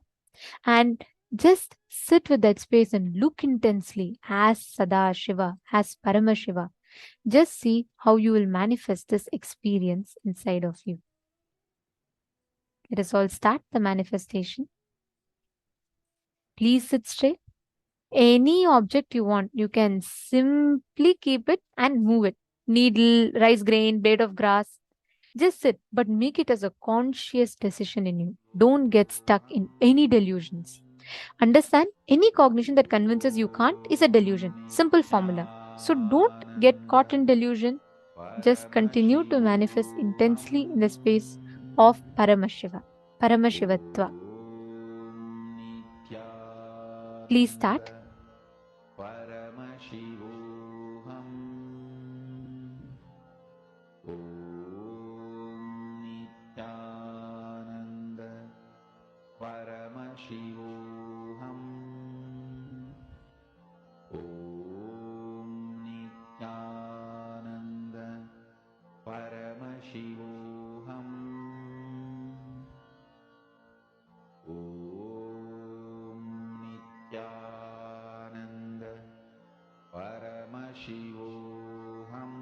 and just sit with that space and look intensely as Sadashiva, as Paramashiva. Just see how you will manifest this experience inside of you. Let us all start the manifestation. Please sit straight. Any object you want, you can simply keep it and move it. Needle, rice grain, blade of grass. Just sit, but make it as a conscious decision in you. Don't get stuck in any delusions. Understand, any cognition that convinces you can't is a delusion. Simple formula. So don't get caught in delusion. Just continue to manifest intensely in the space of Paramashiva, Paramashivatva. Please start. Paramashivoham Nithyananda Paramashivoham Nithyananda Paramashivoham Nithyananda Paramashivoham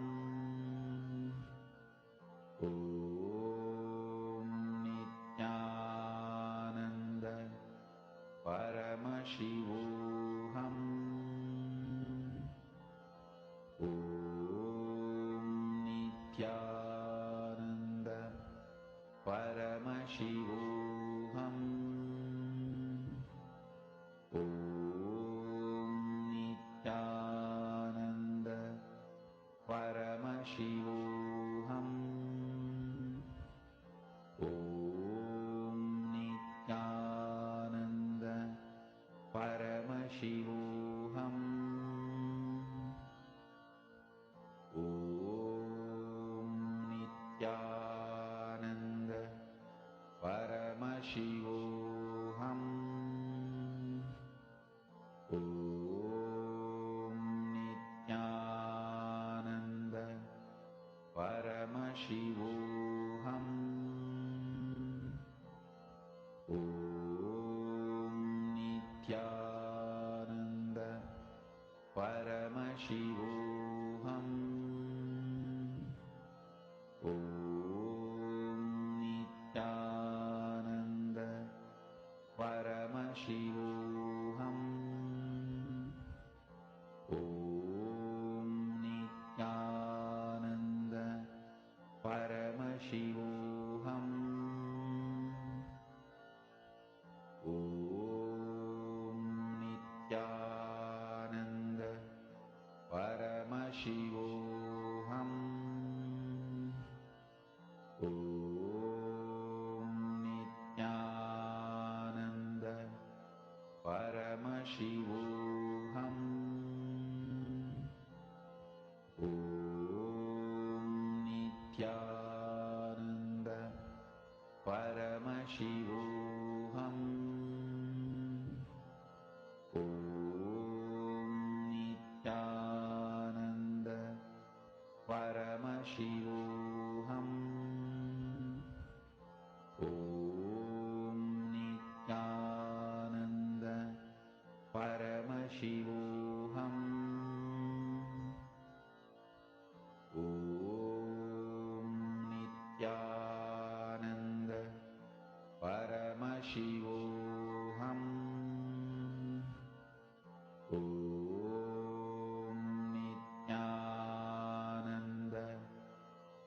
Nithyananda Paramashivoham Nithyananda Paramashivoham Nithyananda Paramashivoham Nithyananda Paramashivoham Nithyananda Paramashivoham Nithyananda Paramashivoham Nithyananda Paramashivoham Nithyananda Paramashivoham Nithyananda Paramashivoham Nithyananda Paramashivoham Nithyananda Paramashivoham Nithyananda Paramashivoham Nithyananda Paramashivoham Nithyananda Paramashivoham Paramashivoham. Om Nithyananda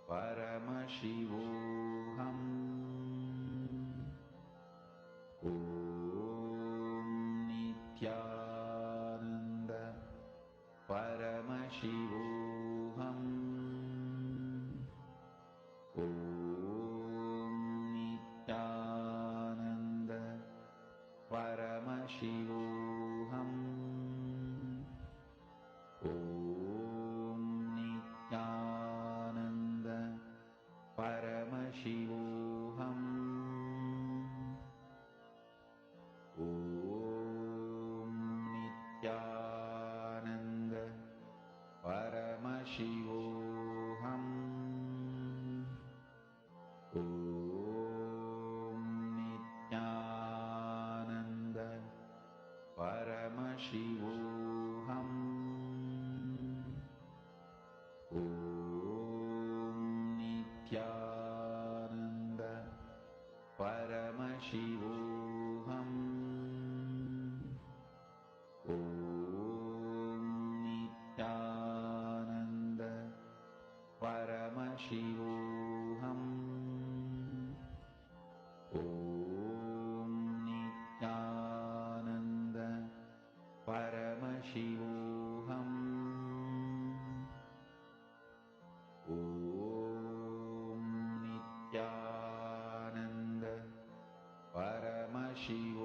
Paramashivoham. Om Nithyananda Paramashivoham. Om Nithyananda Paramashivoham. Om Nithyananda Paramashivoham. Om Nithyananda Paramashivoham. Om Nithyananda Paramashivoham. Om Nithyananda Paramashivoham. Om Nithyananda Paramashivoham. Om Nithyananda Paramashivoham. Om Nithyananda Paramashivoham.